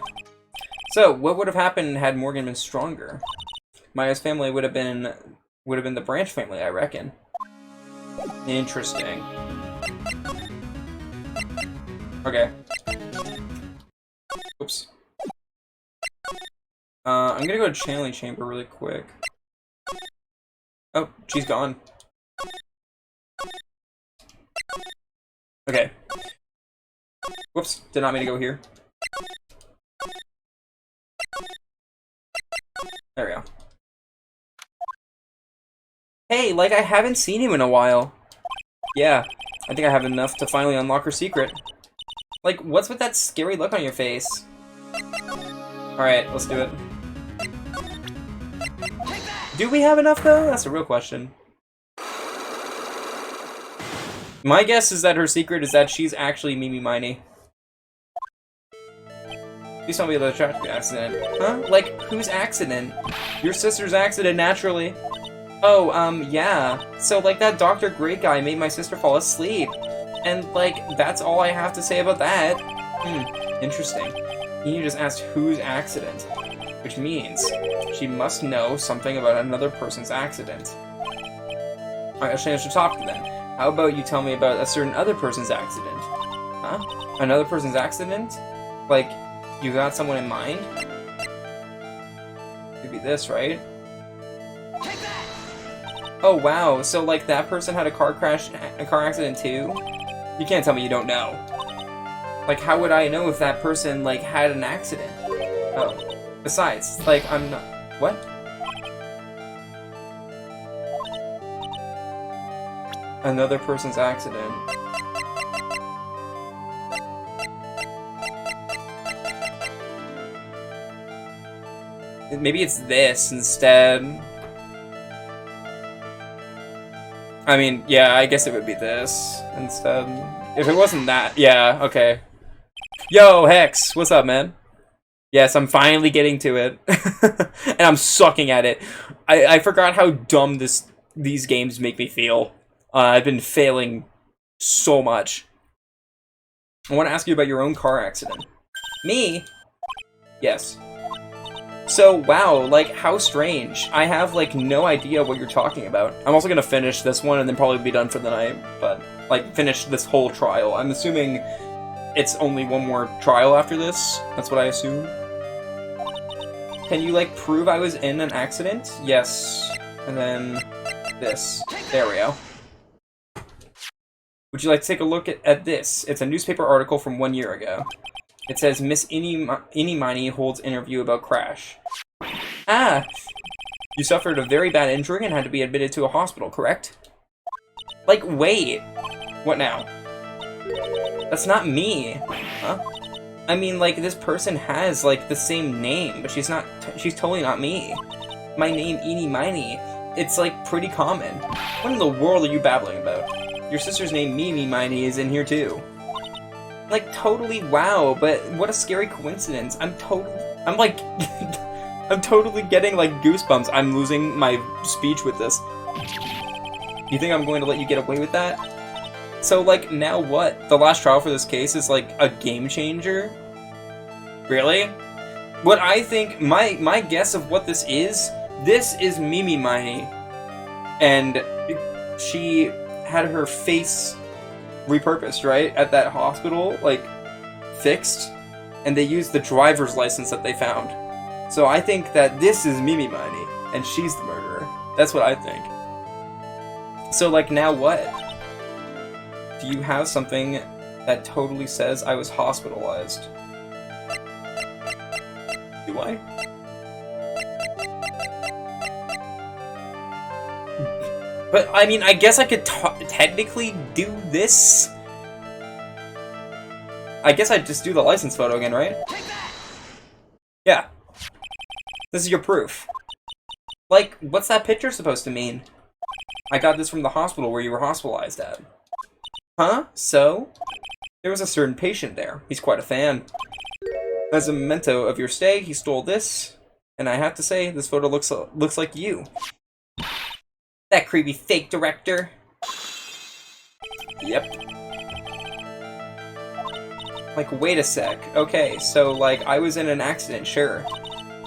So, what would have happened had Morgan been stronger? Maya's family would have been the Branch family, I reckon. Interesting. Okay. Oops. I'm gonna go to Channeling Chamber really quick. Oh, she's gone. Okay. Whoops, did not mean to go here. There we go. Hey, like I haven't seen him in a while. Yeah, I think I have enough to finally unlock her secret. Like, what's with that scary look on your face? Alright, let's do it. Do we have enough, though? That's a real question. My guess is that her secret is that she's actually Mimi Miney. Please tell me about the traffic accident. Huh? Like, whose accident? Your sister's accident, naturally. Oh, yeah. So, like, that Dr. Great guy made my sister fall asleep. And, like, that's all I have to say about that. Interesting. You just asked whose accident. Which means she must know something about another person's accident. Alright, I should talk to them. How about you tell me about a certain other person's accident? Huh? Another person's accident? Like, you got someone in mind? Could be this, right? Oh wow, so like that person had a car accident too? You can't tell me you don't know. Like, how would I know if that person like had an accident? Oh. Besides, like, I'm not... What? Another person's accident. Maybe it's this instead. I mean, yeah, I guess it would be this instead. If it wasn't that, yeah, okay. Yo, Hex, what's up, man? Yes, I'm finally getting to it. And I'm sucking at it. I forgot how dumb these games make me feel. I've been failing so much. I want to ask you about your own car accident. Me? Yes. So, wow, like, how strange. I have, like, no idea what you're talking about. I'm also gonna finish this one and then probably be done for the night. But, like, finish this whole trial. I'm assuming it's only one more trial after this. That's what I assume. Can you, like, prove I was in an accident? Yes. And then this. There we go. Would you like to take a look at this? It's a newspaper article from 1 year ago. It says, Miss Eenie Miney holds interview about crash. Ah! You suffered a very bad injury and had to be admitted to a hospital, correct? Like, wait. What now? That's not me. Huh? I mean, like, this person has, like, the same name, but she's totally not me. My name, Eenie Miney, it's, like, pretty common. What in the world are you babbling about? Your sister's name, Mimi Miney, is in here, too. Like, totally wow, but what a scary coincidence. I'm like, I'm totally getting, like, goosebumps. I'm losing my speech with this. You think I'm going to let you get away with that? So, like, now what? The last trial for this case is, like, a game changer? Really? What I think, my guess of what this is Mimi Miney. And she had her face repurposed, right? At that hospital, like, fixed. And they used the driver's license that they found. So I think that this is Mimi Miney, and she's the murderer. That's what I think. So, like, now what? Do you have something that totally says I was hospitalized? Do I? But, I mean, I guess I could technically do this? I guess I'd just do the license photo again, right? Yeah. This is your proof. Like, what's that picture supposed to mean? I got this from the hospital where you were hospitalized at. Huh? So? There was a certain patient there. He's quite a fan. As a memento of your stay, he stole this. And I have to say, this photo looks like you. That creepy fake director. Yep. Like, wait a sec. Okay, so, like, I was in an accident, sure.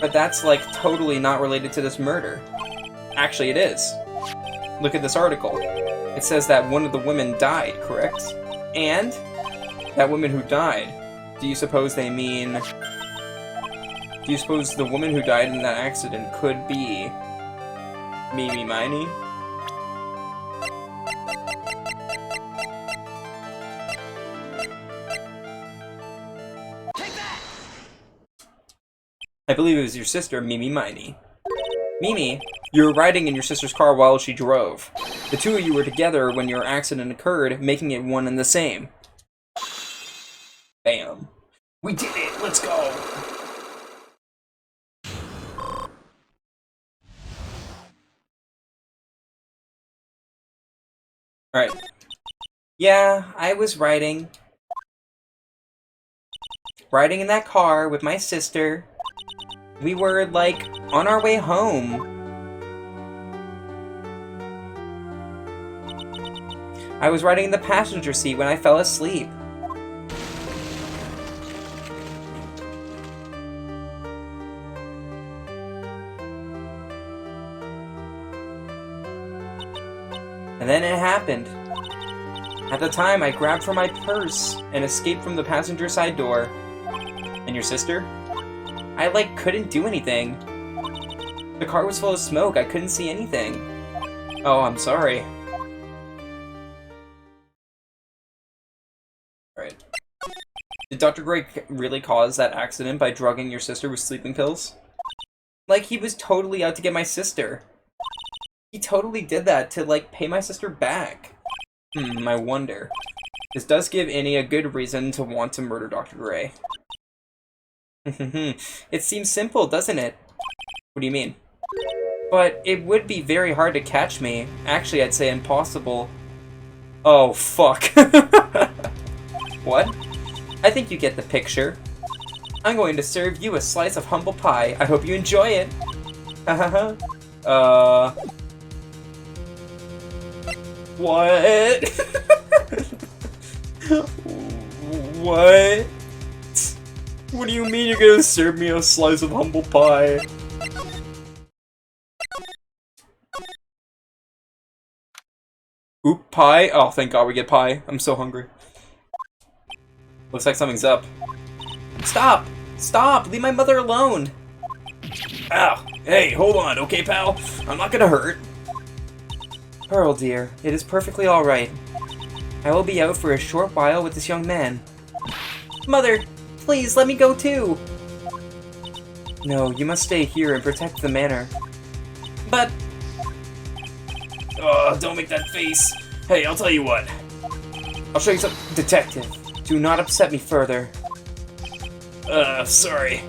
But that's, like, totally not related to this murder. Actually, it is. Look at this article. It says that one of the women died, correct? And that woman who died, do you suppose they mean... Do you suppose the woman who died in that accident could be... Mimi Miney? I believe it was your sister, Mimi Miney. Mimi, you were riding in your sister's car while she drove. The two of you were together when your accident occurred, making it one and the same. Bam. We did it! Let's go! Alright. Yeah, I was riding in that car with my sister. We were, like, on our way home. I was riding in the passenger seat when I fell asleep. And then it happened. At the time, I grabbed for my purse and escaped from the passenger side door. And your sister? I, like, couldn't do anything. The car was full of smoke. I couldn't see anything. Oh, I'm sorry. Right. Did Dr. Gray really cause that accident by drugging your sister with sleeping pills? Like, he was totally out to get my sister. He totally did that to, like, pay my sister back. I wonder. This does give Annie a good reason to want to murder Dr. Gray. It seems simple, doesn't it? What do you mean? But it would be very hard to catch me. Actually, I'd say impossible. Oh, fuck. What? I think you get the picture. I'm going to serve you a slice of humble pie. I hope you enjoy it. What? What? What do you mean you're gonna serve me a slice of humble pie? Oop, pie? Oh, thank God we get pie. I'm so hungry. Looks like something's up. Stop! Stop! Leave my mother alone! Ow! Hey, hold on, okay, pal? I'm not gonna hurt. Pearl, dear, it is perfectly alright. I will be out for a short while with this young man. Mother, please let me go too! No, you must stay here and protect the manor. But... Oh, don't make that face. Hey, I'll tell you what. I'll show you some... Detective, do not upset me further. Sorry.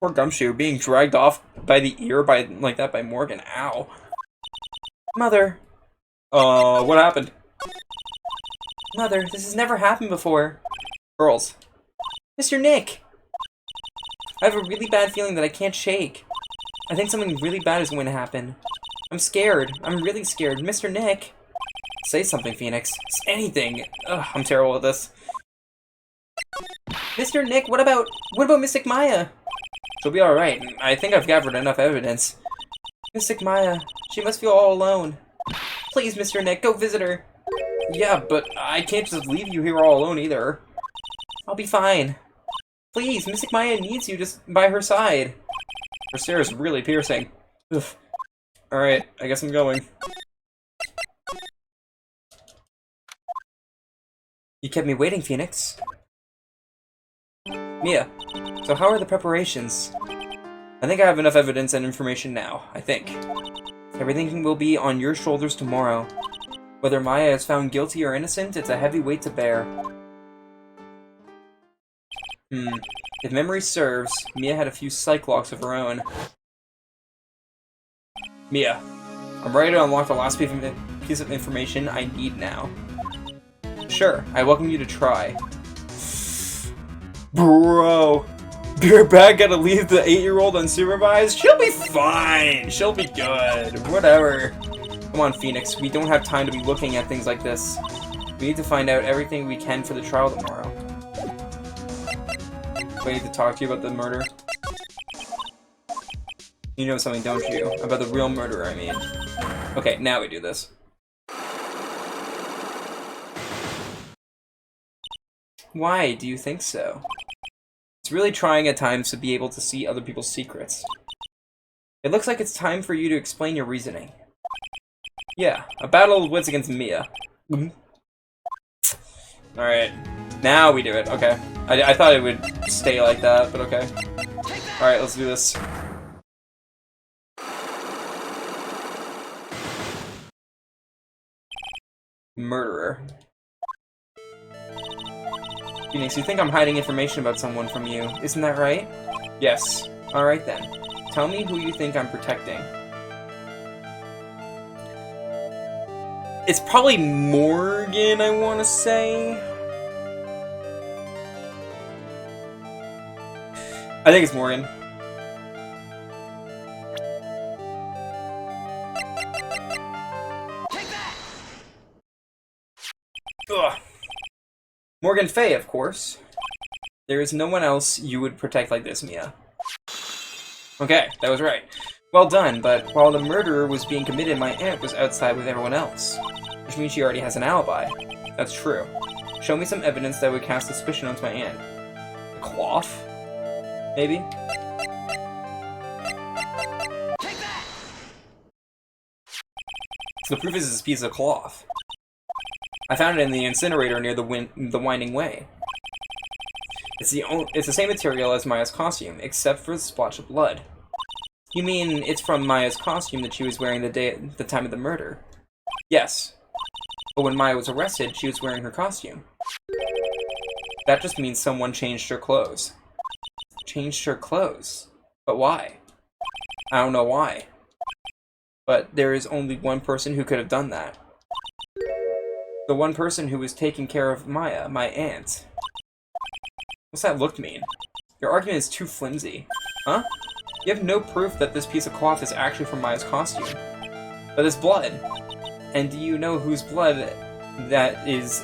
Poor Gumshoe being dragged off by the ear like that by Morgan. Ow. Mother. What happened? Mother, this has never happened before. Girls. Mr. Nick! I have a really bad feeling that I can't shake. I think something really bad is going to happen. I'm scared. I'm really scared. Mr. Nick! Say something, Phoenix. Anything. Ugh, I'm terrible at this. Mr. Nick, what about Mystic Maya? She'll be alright. I think I've gathered enough evidence. Mystic Maya, she must feel all alone. Please, Mr. Nick, go visit her. Yeah, but I can't just leave you here all alone either. I'll be fine. Please, Mystic Maya needs you just by her side. Her stare is really piercing. Ugh. Alright, I guess I'm going. You kept me waiting, Phoenix. Mia, so how are the preparations? I think I have enough evidence and information now, I think. Everything will be on your shoulders tomorrow. Whether Maya is found guilty or innocent, it's a heavy weight to bear. If memory serves, Mia had a few psych locks of her own. Mia, I'm ready to unlock the last piece of information I need now. Sure, I welcome you to try. Bro, you're back gotta leave the 8-year-old unsupervised? She'll be fine! She'll be good. Whatever. Come on, Phoenix, we don't have time to be looking at things like this. We need to find out everything we can for the trial tomorrow. I need to talk to you about the murder. You know something, don't you? About the real murderer, I mean. Okay, now we do this. Why do you think so? It's really trying at times to be able to see other people's secrets. It looks like it's time for you to explain your reasoning. Yeah, a battle of wits against Mia. Alright, now we do it. Okay. I thought it would stay like that, but okay. Alright, let's do this. Murderer. Phoenix, you think I'm hiding information about someone from you, isn't that right? Yes. Alright then. Tell me who you think I'm protecting. It's probably Morgan, I want to say. I think it's Morgan. Take that! Ugh. Morgan Fay, of course. There is no one else you would protect like this, Mia. Okay, that was right. Well done, but while the murder was being committed, my aunt was outside with everyone else. Which means she already has an alibi. That's true. Show me some evidence that would cast suspicion onto my aunt. A cloth? Maybe? Take that! The proof is this piece of cloth. I found it in the incinerator near the Winding Way. It's the same material as Maya's costume, except for the splotch of blood. You mean it's from Maya's costume that she was wearing the time of the murder? Yes. But when Maya was arrested, she was wearing her costume. That just means someone changed her clothes. Changed her clothes? But why? I don't know why. But there is only one person who could have done that. The one person who was taking care of Maya, my aunt. What's that look mean? Your argument is too flimsy. Huh? You have no proof that this piece of cloth is actually from Maya's costume. But it's blood. And do you know whose blood that is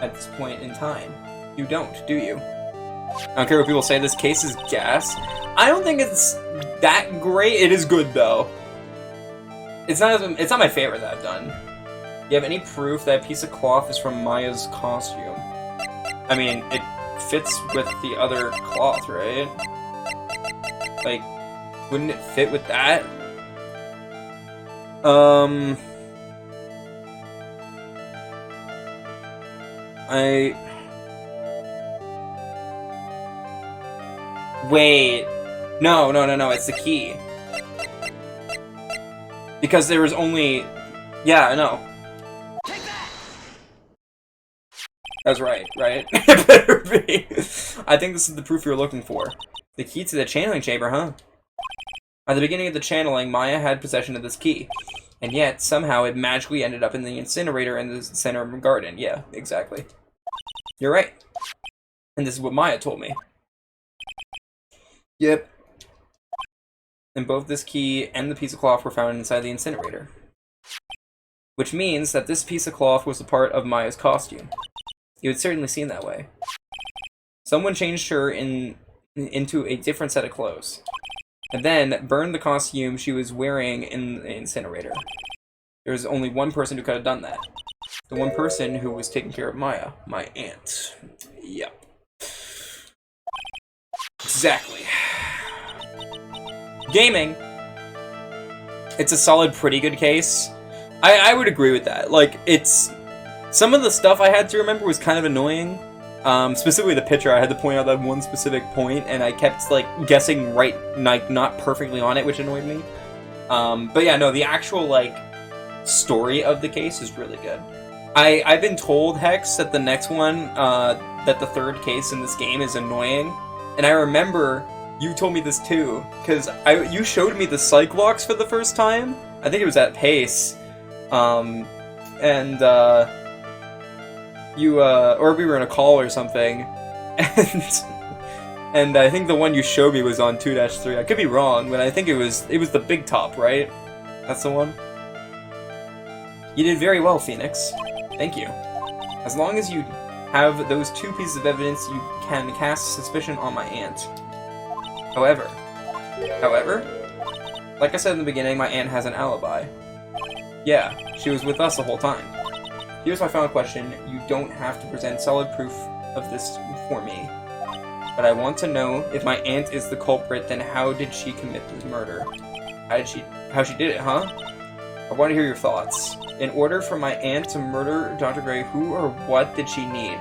at this point in time? You don't, do you? I don't care what people say, this case is gas. I don't think it's that great. It is good, though. It's not my favorite that I've done. Do you have any proof that piece of cloth is from Maya's costume? I mean, it fits with the other cloth, right? Like, wouldn't it fit with that? Wait. No, it's the key. Because there was only... Yeah, I know. Take that! That's right? It better be. I think this is the proof you're looking for. The key to the channeling chamber, huh? At the beginning of the channeling, Maya had possession of this key. And yet, somehow, it magically ended up in the incinerator in the center of the garden. Yeah, exactly. You're right. And this is what Maya told me. Yep. And both this key and the piece of cloth were found inside the incinerator. Which means that this piece of cloth was a part of Maya's costume. It would certainly seem that way. Someone changed her into a different set of clothes. And then burned the costume she was wearing in the incinerator. There was only one person who could have done that. The one person who was taking care of Maya. My aunt. Yep. Exactly. Gaming. It's a solid, pretty good case. I would agree with that. Like, it's... Some of the stuff I had to remember was kind of annoying. Specifically the picture, I had to point out that one specific point, and I kept, like, guessing right, like, not perfectly on it, which annoyed me. But yeah, no, the actual, like, story of the case is really good. I've been told, Hex, that the next one, that the third case in this game is annoying. And I remember you told me this too, because you showed me the psych walks for the first time. I think it was at Pace. Or we were in a call or something, and I think the one you showed me was on 2-3. I could be wrong, but I think it was the big top, right? That's the one. You did very well, Phoenix. Thank you. As long as you have those two pieces of evidence, you can cast suspicion on my aunt. However, like I said in the beginning, my aunt has an alibi. Yeah, she was with us the whole time. Here's my final question. You don't have to present solid proof of this for me. But I want to know, if my aunt is the culprit, then how did she commit this murder? How she did it, huh? I want to hear your thoughts. In order for my aunt to murder Dr. Gray, who or what did she need?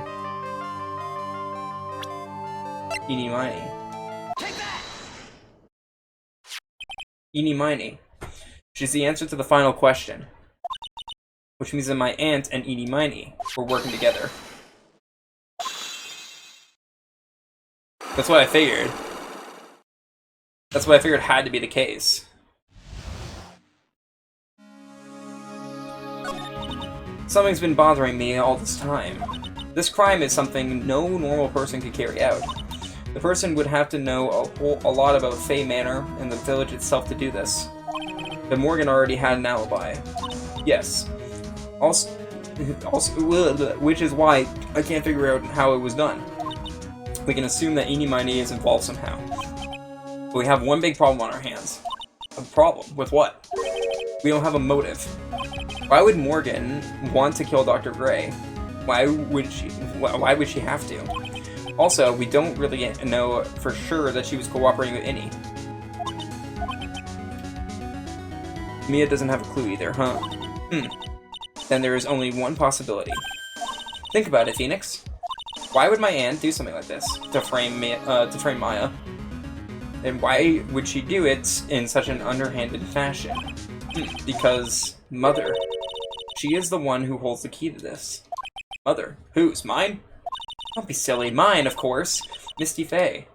Eeny miny. Take that! Eeny miny. She's the answer to the final question. Which means that my aunt and Eeny Miny were working together. That's what I figured. That's what I figured had to be the case. Something's been bothering me all this time. This crime is something no normal person could carry out. The person would have to know a lot about Fay Manor and the village itself to do this. But Morgan already had an alibi. Yes. Also, which is why I can't figure out how it was done. We can assume that Eenie Meenie is involved somehow. But we have one big problem on our hands. A problem? With what? We don't have a motive. Why would Morgan want to kill Dr. Gray? Why would she have to? Also, we don't really know for sure that she was cooperating with Innie. Mia doesn't have a clue either, huh? Then there is only one possibility. Think about it, Phoenix. Why would my aunt do something like this to frame Maya? And why would she do it in such an underhanded fashion? Because Mother. She is the one who holds the key to this. Mother. Whose? Mine? Don't be silly. Mine, of course. Misty Fay.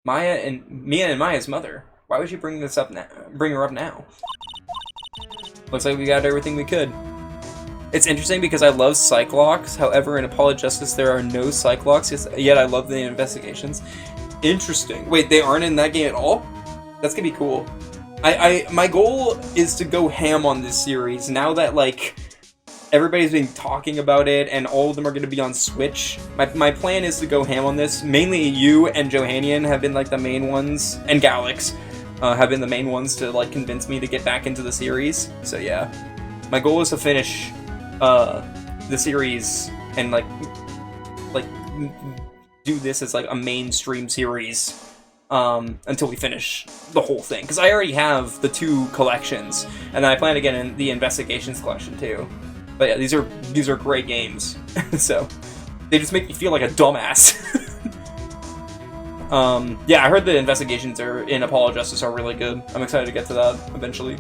Mia and Maya's mother. Why would you bring her up now? Looks like we got everything we could. It's interesting because I love Cyclops, however in Apollo Justice there are no Cyclops, yet I love the investigations. Interesting. Wait, they aren't in that game at all? That's gonna be cool. My goal is to go ham on this series, now that, like, everybody's been talking about it and all of them are gonna be on Switch. My plan is to go ham on this. Mainly you and Johanian have been, like, the main ones, and Galax have been the main ones to, like, convince me to get back into the series. So, yeah. My goal is to finish the series and like do this as like a mainstream series until we finish the whole thing, because I already have the 2 collections and then I plan to get in the Investigations collection too. But yeah, these are great games. So they just make me feel like a dumbass. Yeah, I heard the Investigations are in Apollo Justice are really good. I'm excited to get to that eventually.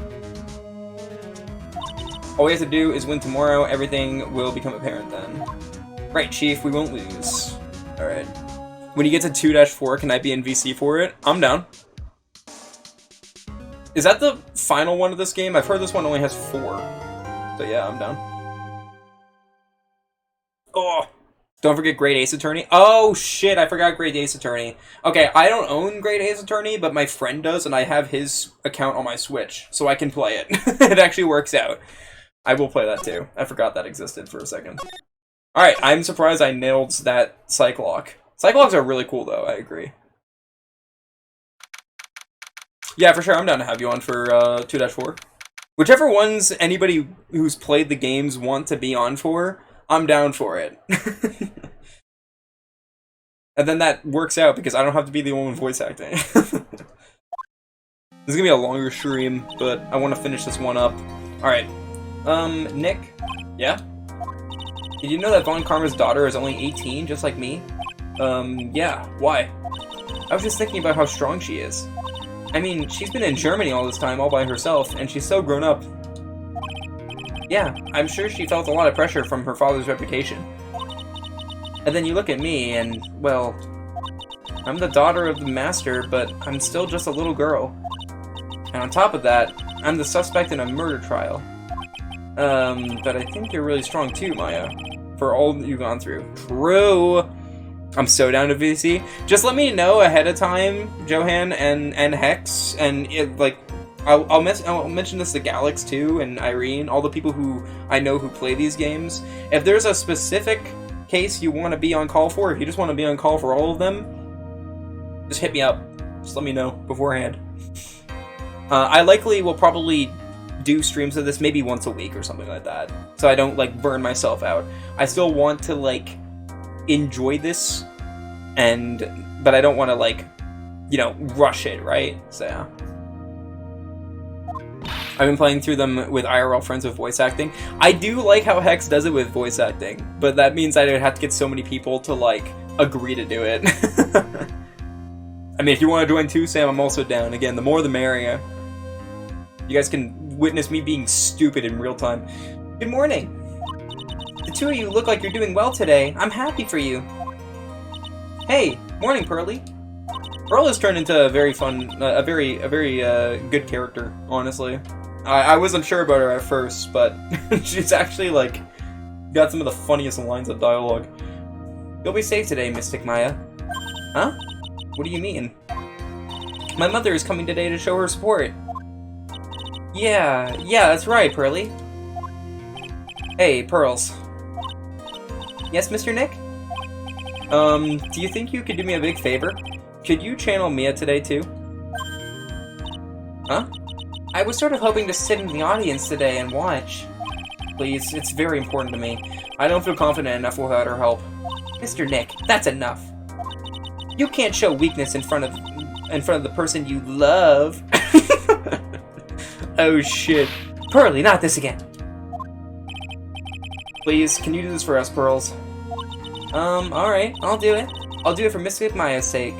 All we have to do is win tomorrow, everything will become apparent then. Right, Chief, we won't lose. Alright. When you get to 2-4, can I be in VC for it? I'm down. Is that the final one of this game? I've heard this one only has 4. So yeah, I'm down. Oh! Don't forget Great Ace Attorney. Oh shit, I forgot Great Ace Attorney. Okay, I don't own Great Ace Attorney, but my friend does, and I have his account on my Switch, so I can play it. It actually works out. I will play that too. I forgot that existed for a second. Alright, I'm surprised I nailed that Cyclops. Cyclops are really cool though, I agree. Yeah, for sure, I'm down to have you on for 2-4. Whichever ones anybody who's played the games want to be on for, I'm down for it. And then that works out because I don't have to be the one with voice acting. This is gonna be a longer stream, but I want to finish this one up. Alright. Nick? Yeah? Did you know that Von Karma's daughter is only 18, just like me? Yeah. Why? I was just thinking about how strong she is. I mean, she's been in Germany all this time, all by herself, and she's so grown up. Yeah, I'm sure she felt a lot of pressure from her father's reputation. And then you look at me, and, well, I'm the daughter of the master, but I'm still just a little girl. And on top of that, I'm the suspect in a murder trial. But I think you're really strong too, Maya, for all that you've gone through. True! I'm so down to VC. Just let me know ahead of time, Johan and Hex, and I'll mention this to Galax too, and Irene, all the people who I know who play these games. If there's a specific case you want to be on call for, if you just want to be on call for all of them, just hit me up. Just let me know beforehand. I likely will probably do streams of this maybe once a week or something like that, so I don't like burn myself out. I still want to like enjoy this, but I don't want to like, you know, rush it, right? So yeah. I've been playing through them with IRL friends with voice acting. I do like how Hex does it with voice acting, but that means I would have to get so many people to like agree to do it. I mean, if you want to join too, Sam, I'm also down. Again, the more the merrier. You guys can witness me being stupid in real time. Good morning. The two of you look like you're doing well today. I'm happy for you. Hey, morning, Pearly. Pearl has turned into a very fun, a very good character, honestly. I wasn't sure about her at first, but she's actually, like, got some of the funniest lines of dialogue. You'll be safe today, Mystic Maya. Huh? What do you mean? My mother is coming today to show her support. Yeah, that's right, Pearly. Hey, Pearls. Yes, Mr. Nick? Do you think you could do me a big favor? Could you channel Mia today, too? Huh? I was sort of hoping to sit in the audience today and watch. Please, it's very important to me. I don't feel confident enough without her help. Mr. Nick, that's enough. You can't show weakness in front of the person you love. Oh shit. Pearly, not this again. Please, can you do this for us, Pearls? Alright, I'll do it. I'll do it for Mystic Maya's sake.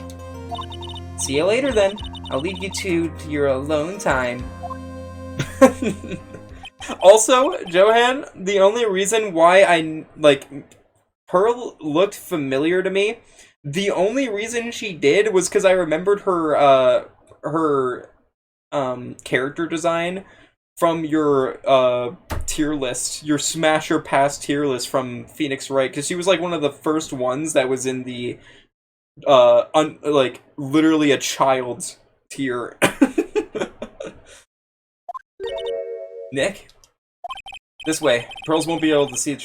See you later then. I'll leave you to your alone time. Also, Johan, the only reason why Pearl looked familiar to me, the only reason she did was because I remembered her character design from your tier list, your Smash or Pass tier list from Phoenix Wright, because she was like one of the first ones that was in the literally a child's tier. Nick? This way, Pearls won't be able to see.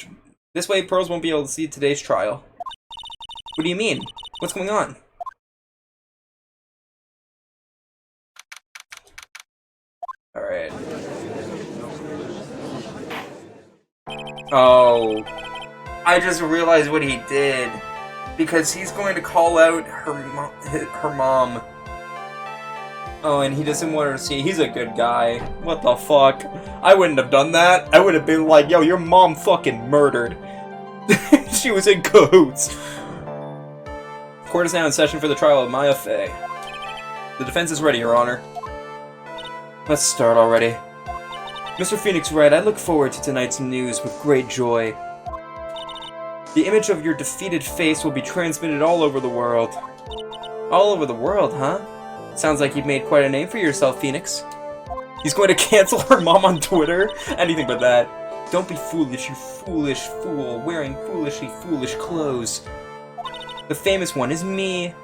Pearls won't be able to see today's trial. What do you mean? What's going on? Alright. Oh. I just realized what he did. Because he's going to call out her mom. Oh, and he doesn't want her to see. He's a good guy. What the fuck? I wouldn't have done that. I would have been like, yo, your mom fucking murdered. She was in cahoots. Court is now in session for the trial of Maya Fey. The defense is ready, Your Honor. Let's start already. Mr. Phoenix Wright, I look forward to tonight's news with great joy. The image of your defeated face will be transmitted all over the world. All over the world, huh? Sounds like you've made quite a name for yourself, Phoenix. He's going to cancel her mom on Twitter? Anything but that. Don't be foolish, you foolish fool, wearing foolishly foolish clothes. The famous one is me.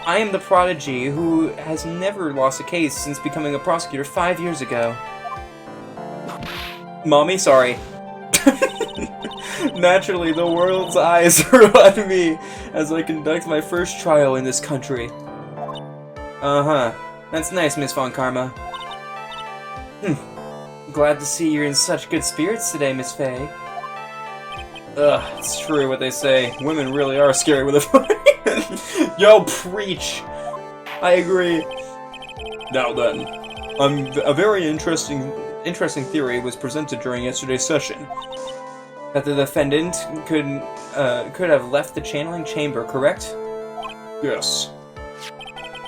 I am the prodigy who has never lost a case since becoming a prosecutor 5 years ago. Mommy, sorry. Naturally, the world's eyes are on me as I conduct my first trial in this country. Uh-huh. That's nice, Miss Von Karma. Glad to see you're in such good spirits today, Miss Fey. Ugh, it's true what they say. Women really are scary with a fight. Yo, preach! I agree. Now then, a very interesting theory was presented during yesterday's session. That the defendant could have left the channeling chamber, correct? Yes.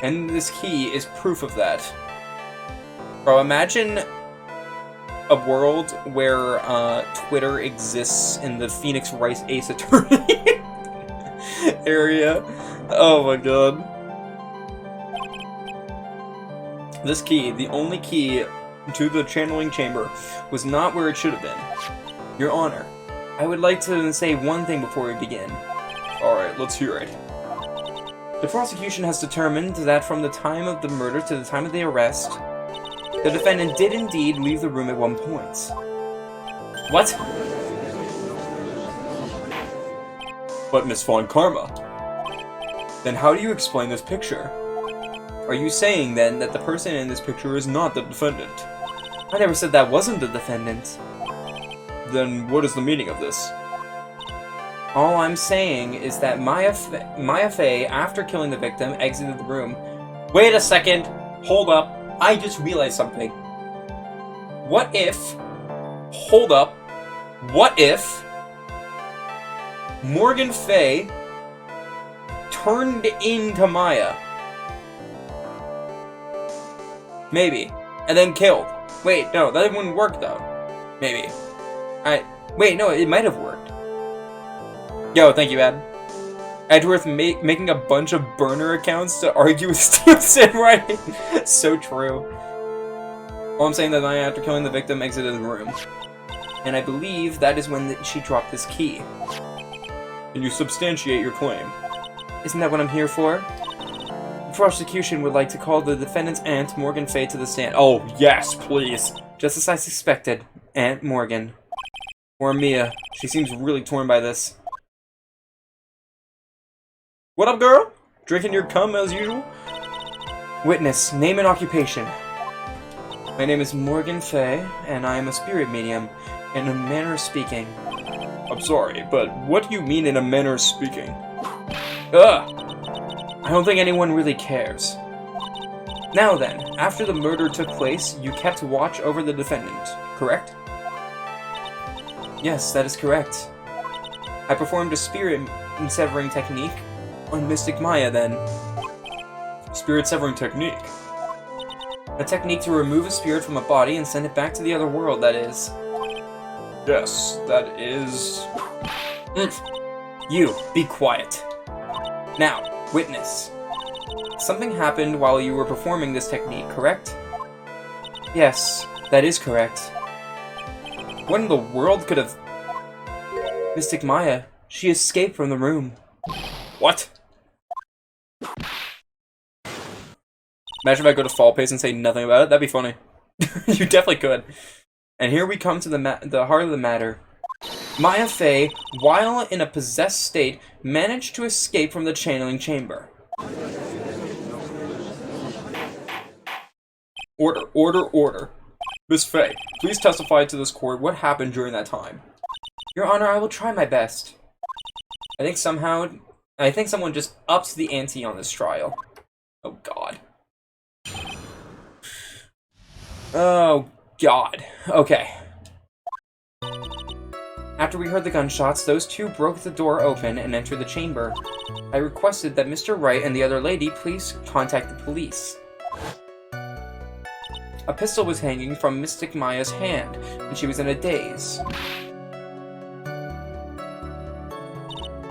And this key is proof of that. Bro, imagine a world where Twitter exists in the Phoenix Wright Ace Attorney area. Oh my god. This key, the only key to the channeling chamber, was not where it should have been. Your Honor, I would like to say one thing before we begin. Alright, let's hear it. The prosecution has determined that from the time of the murder to the time of the arrest, the defendant did indeed leave the room at one point. What? But Miss Von Karma, then how do you explain this picture? Are you saying then that the person in this picture is not the defendant? I never said that wasn't the defendant. Then what is the meaning of this? All I'm saying is that Maya Fey, after killing the victim, exited the room. Wait a second! Hold up. I just realized something. What if... Hold up. What if... Morgan Fey turned into Maya? Maybe. And then killed. Wait, no, that wouldn't work though. Maybe. Wait, no, it might have worked. Yo, thank you, Ad. Edgeworth making a bunch of burner accounts to argue with Stevenson, right? So true. Well, I'm saying that Maya, after killing the victim, exited the room. and I believe that is when she dropped this key. Can you substantiate your claim? Isn't that what I'm here for? The prosecution would like to call the defendant's aunt, Morgan Fay, to the stand. Oh, yes, please. Just as I suspected, Aunt Morgan. Or Mia. She seems really torn by this. What up, girl? Drinking your cum as usual? Witness, name and occupation. My name is Morgan Fay, and I am a spirit medium, in a manner of speaking. I'm sorry, but what do you mean in a manner of speaking? Ugh! I don't think anyone really cares. Now then, after the murder took place, you kept watch over the defendant, correct? Yes, that is correct. I performed a spirit severing technique on Mystic Maya then. Spirit severing technique? A technique to remove a spirit from a body and send it back to the other world, that is. Yes, that is... You, be quiet. Now, witness. Something happened while you were performing this technique, correct? Yes, that is correct. What in the world could have... Mystic Maya, she escaped from the room. What? Imagine if I go to Fall Pace and say nothing about it. That'd be funny. You definitely could. And here we come to the heart of the matter. Maya Fey, while in a possessed state, managed to escape from the channeling chamber. Order, order, order. Miss Fey, please testify to this court what happened during that time. Your Honor, I will try my best. I think someone just ups the ante on this trial. Oh God. Oh God. Okay. After we heard the gunshots, those two broke the door open and entered the chamber. I requested that Mr. Wright and the other lady please contact the police. A pistol was hanging from Mystic Maya's hand, and she was in a daze.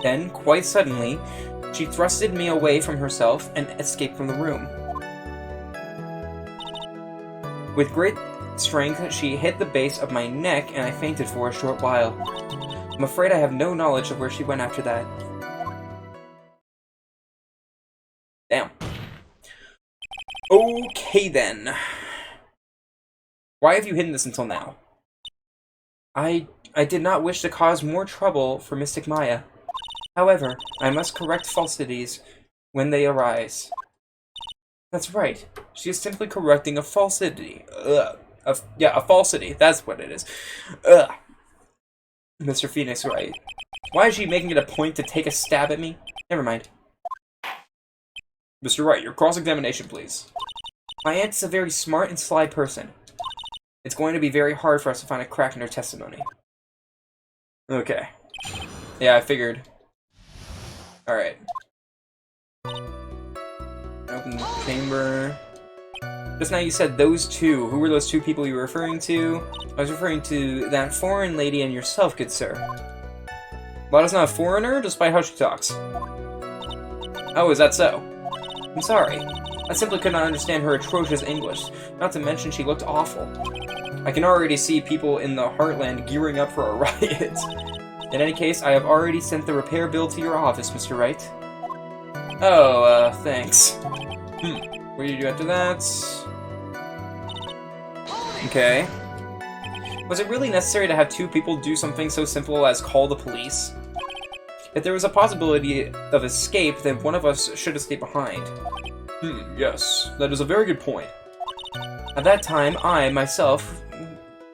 Then, quite suddenly, she thrusted me away from herself and escaped from the room. With great strength, she hit the base of my neck, and I fainted for a short while. I'm afraid I have no knowledge of where she went after that. Damn. Okay then. Why have you hidden this until now? I did not wish to cause more trouble for Mystic Maya. However, I must correct falsities when they arise. That's right. She is simply correcting a falsity. A falsity. That's what it is. Mr. Phoenix Wright. Why is she making it a point to take a stab at me? Never mind. Mr. Wright, your cross-examination, please. My aunt is a very smart and sly person. It's going to be very hard for us to find a crack in her testimony. Okay. Yeah, I figured. Alright. Open the chamber. Just now you said those two. Who were those two people you were referring to? I was referring to that foreign lady and yourself, good sir. Lada's not a foreigner, despite how she talks. Oh, is that so? I'm sorry. I simply could not understand her atrocious English, not to mention she looked awful. I can already see people in the Heartland gearing up for a riot. In any case, I have already sent the repair bill to your office, Mr. Wright. Oh, thanks. What do you do after that? Okay. Was it really necessary to have two people do something so simple as call the police? If there was a possibility of escape, then one of us should have stayed behind. Yes. That is a very good point. At that time, I, myself,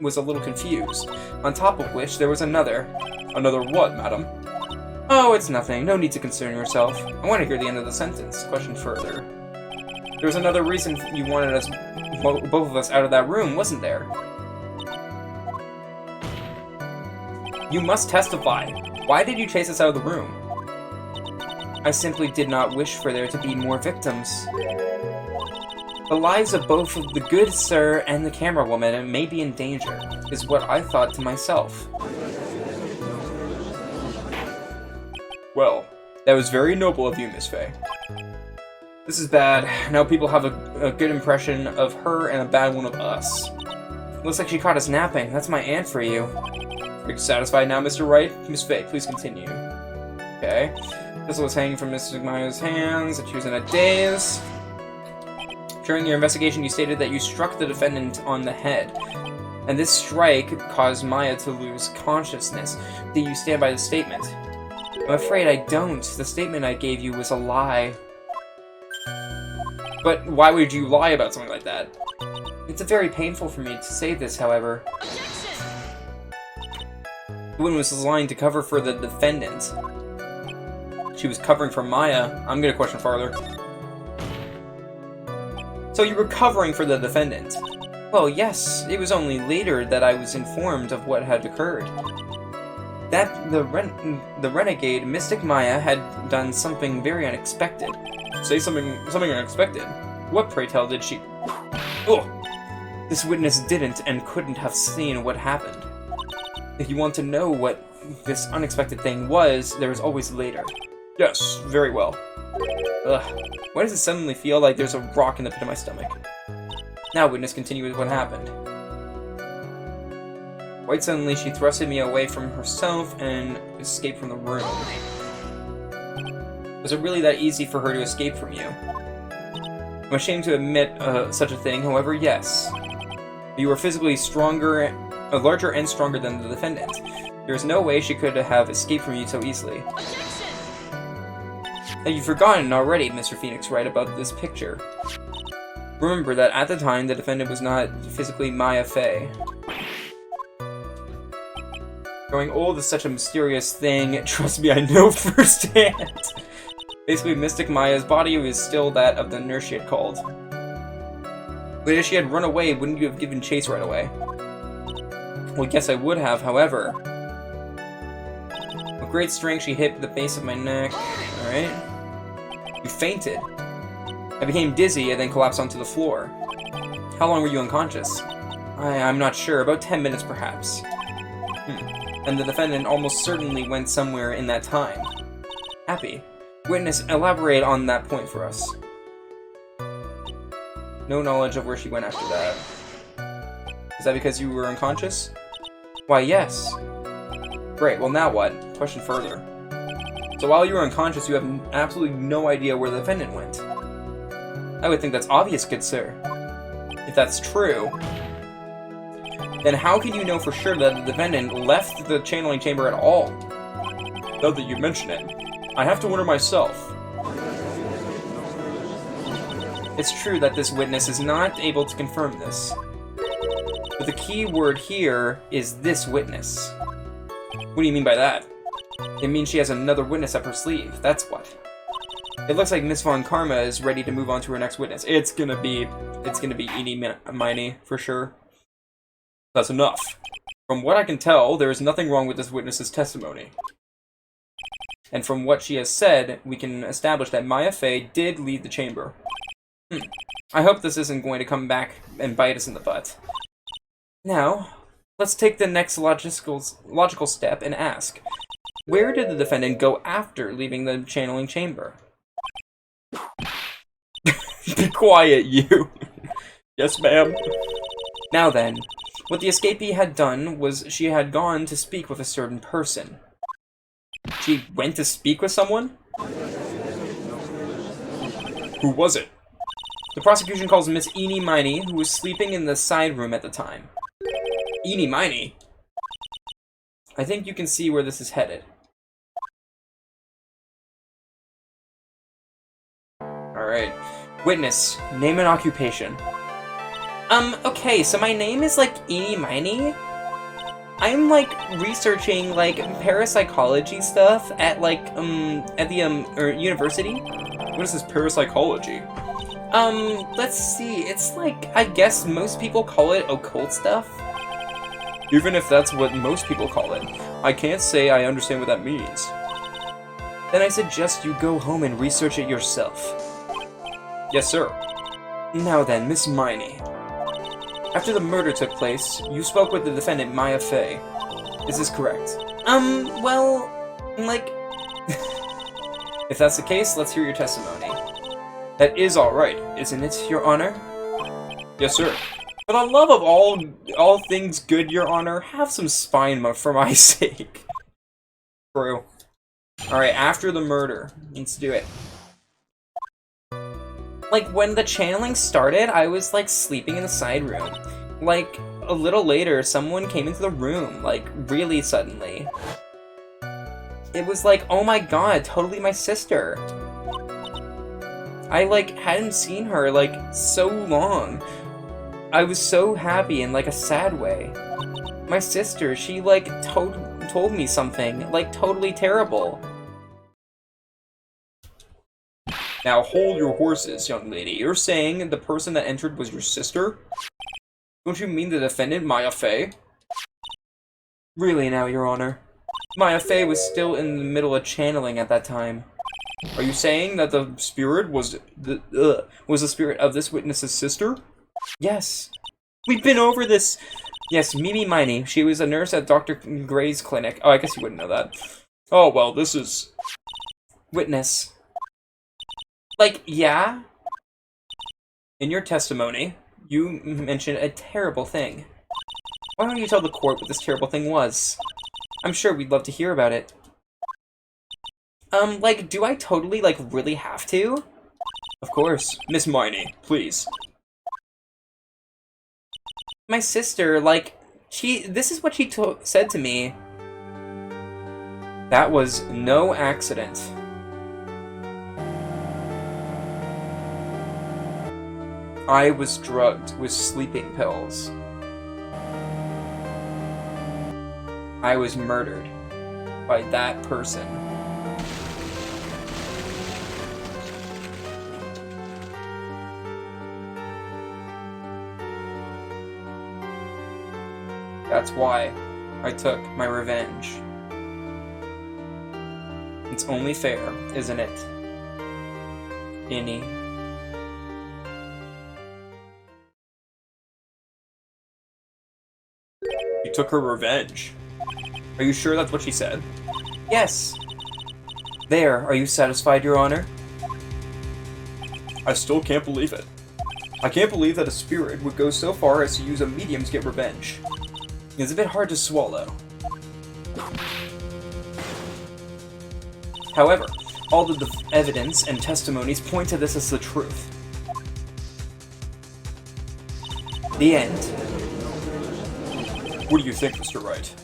was a little confused. On top of which, there was another. Another what, madam? Oh, it's nothing. No need to concern yourself. I want to hear the end of the sentence. Question further. There was another reason you wanted us, both of us, out of that room, wasn't there? You must testify. Why did you chase us out of the room? I simply did not wish for there to be more victims. The lives of both the good sir and the camera woman may be in danger, is what I thought to myself. Well, that was very noble of you, Miss Fey. This is bad. Now people have a good impression of her and a bad one of us. Looks like she caught us napping. That's my aunt for you. Are you satisfied now, Mr. Wright? Miss Faye, please continue. Okay. Pistol was hanging from Mr. Maya's hands, and she was in a daze. During your investigation, you stated that you struck the defendant on the head, and this strike caused Maya to lose consciousness. Do you stand by the statement? I'm afraid I don't. The statement I gave you was a lie. But why would you lie about something like that? It's very painful for me to say this, however. The woman was lying to cover for the defendant. She was covering for Maya. I'm gonna question farther. So you were covering for the defendant? Well, yes. It was only later that I was informed of what had occurred. That the renegade Mystic Maya had done something very unexpected. Say something unexpected. What, pray tell, did she... Oh! This witness didn't and couldn't have seen what happened. If you want to know what this unexpected thing was, there is always later. Yes, very well. Ugh. Why does it suddenly feel like there's a rock in the pit of my stomach? Now, witness, continue with what happened. Quite suddenly, she thrusted me away from herself and escaped from the room. Was it really that easy for her to escape from you? I'm ashamed to admit such a thing, however, yes. You were physically larger and stronger than the defendant. There is no way she could have escaped from you so easily. Have you forgotten already, Mr. Phoenix Wright, about this picture? Remember that at the time, the defendant was not physically Maya Fey. Growing old is such a mysterious thing. Trust me, I know firsthand. Basically, Mystic Maya's body was still that of the nurse she had called. But if she had run away, wouldn't you have given chase right away? Well, yes, I would have, however. With great strength, she hit the base of my neck. Alright. You fainted. I became dizzy and then collapsed onto the floor. How long were you unconscious? I'm not sure. About 10 minutes, perhaps. And the defendant almost certainly went somewhere in that time. Happy. Witness, elaborate on that point for us. No knowledge of where she went after that. Is that because you were unconscious? Why, yes. Great, well now what? Question further. So while you were unconscious, you have absolutely no idea where the defendant went. I would think that's obvious, good sir. If that's true, then how can you know for sure that the defendant left the channeling chamber at all? Now that you mention it, I have to wonder myself. It's true that this witness is not able to confirm this. But the key word here is this witness. What do you mean by that? It means she has another witness up her sleeve, that's what. It looks like Miss Von Karma is ready to move on to her next witness. It's gonna be Eenie Miney, for sure. That's enough. From what I can tell, there is nothing wrong with this witness's testimony. And from what she has said, we can establish that Maya Fey did leave the chamber. I hope this isn't going to come back and bite us in the butt. Now, let's take the next logical step and ask, where did the defendant go after leaving the channeling chamber? Be quiet, you! Yes, ma'am. Now then, what the escapee had done was she had gone to speak with a certain person. She went to speak with someone? Who was it? The prosecution calls Miss Eenie Miney, who was sleeping in the side room at the time. Eenie Miney? I think you can see where this is headed. Alright. Witness, name and occupation. Okay, so my name is, like, Eenie Miney. I'm, like, researching, like, parapsychology stuff at, like, at the, university. What is this parapsychology? Let's see, it's like, I guess most people call it occult stuff. Even if that's what most people call it, I can't say I understand what that means. Then I suggest you go home and research it yourself. Yes, sir. Now then, Miss Miney. After the murder took place, you spoke with the defendant, Maya Fey. Is this correct? Well, like... If that's the case, let's hear your testimony. That is alright, isn't it, Your Honor? Yes, sir. For the love of all things good, Your Honor, have some spine for my sake. True. Alright, after the murder. Let's do it. Like, when the channeling started, I was, like, sleeping in the side room. Like, a little later, someone came into the room, like, really suddenly. It was like, oh my god, totally my sister. I, like, hadn't seen her, like, so long. I was so happy in, like, a sad way. My sister, she, like, told me something, like, totally terrible. Now hold your horses, young lady. You're saying the person that entered was your sister? Don't you mean the defendant, Maya Fey? Really now, Your Honor. Maya Fey was still in the middle of channeling at that time. Are you saying that the spirit was the spirit of this witness's sister? Yes. We've been over this. Yes, Mimi Miney. She was a nurse at Dr. Gray's clinic. Oh, I guess you wouldn't know that. Oh, well, this is... Witness. Like, yeah? In your testimony, you mentioned a terrible thing. Why don't you tell the court what this terrible thing was? I'm sure we'd love to hear about it. Like, do I totally, like, really have to? Of course. Miss Miney, please. My sister, like, this is what she said to me. That was no accident. I was drugged with sleeping pills. I was murdered by that person. That's why I took my revenge. It's only fair, isn't it? Innie. You took her revenge. Are you sure that's what she said? Yes. There, are you satisfied, Your Honor? I still can't believe it. I can't believe that a spirit would go so far as to use a medium to get revenge. It's a bit hard to swallow. However, all the evidence and testimonies point to this as the truth. The end. What do you think, Mr. Wright?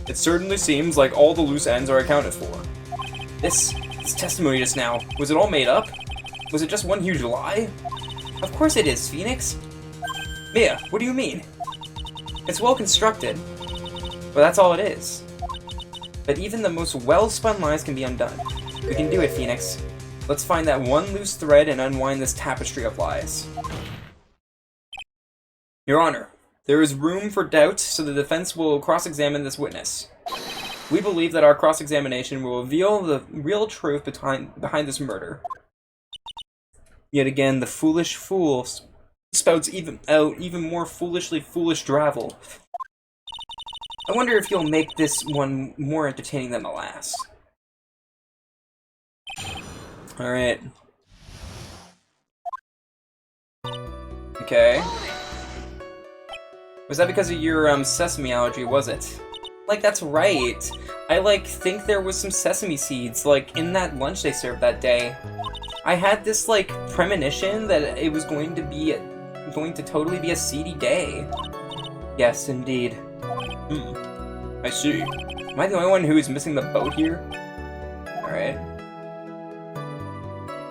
It certainly seems like all the loose ends are accounted for. This testimony just now, was it all made up? Was it just one huge lie? Of course it is, Phoenix. Mia, what do you mean? It's well constructed, but that's all it is. But even the most well-spun lies can be undone. We can do it, Phoenix. Let's find that one loose thread and unwind this tapestry of lies. Your Honor, there is room for doubt, so the defense will cross-examine this witness. We believe that our cross-examination will reveal the real truth behind this murder. Yet again, the foolish fool spouts even more foolishly foolish drivel. I wonder if you'll make this one more entertaining than the last. Alright. Okay. Was that because of your, sesame allergy, was it? Like, that's right. I, like, think there was some sesame seeds, like, in that lunch they served that day. I had this, like, premonition that it was going to totally be a seedy day. Yes, indeed. I see. Am I the only one who is missing the boat here? Alright.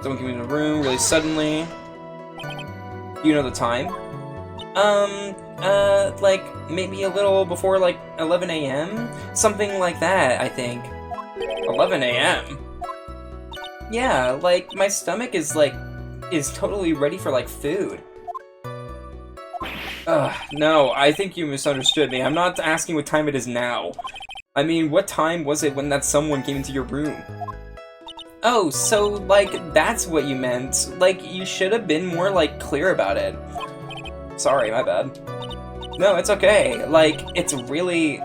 Someone came in the room really suddenly. Do you know the time? Like, maybe a little before, like, 11 a.m.? Something like that, I think. 11 a.m.? Yeah, like, my stomach is totally ready for, like, food. No, I think you misunderstood me. I'm not asking what time it is now. I mean, what time was it when that someone came into your room? Oh, so, like, that's what you meant. Like, you should have been more, like, clear about it. Sorry, my bad. No, it's okay. Like, it's really...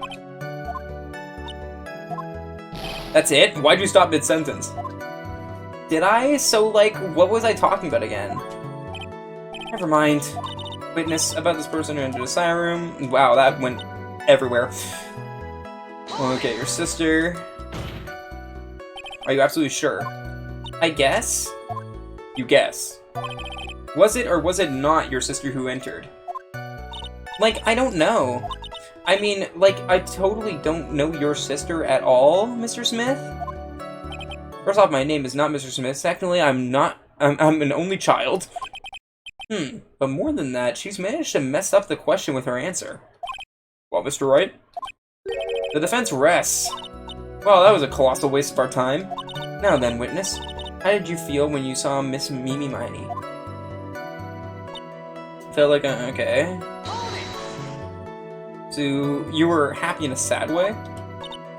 That's it? Why'd you stop mid-sentence? Did I? So, like, what was I talking about again? Never mind. Witness, about this person who entered the siren room. Wow, that went everywhere. Okay, your sister. Are you absolutely sure? I guess? You guess. Was it or was it not your sister who entered? Like, I don't know. I mean, like, I totally don't know your sister at all, Mr. Smith. First off, my name is not Mr. Smith. Secondly, I'm an only child. But more than that, she's managed to mess up the question with her answer. Well, Mr. Wright? The defense rests. Well, that was a colossal waste of our time. Now then, witness, how did you feel when you saw Miss Mimi Miney? Felt like, okay. So, you were happy in a sad way?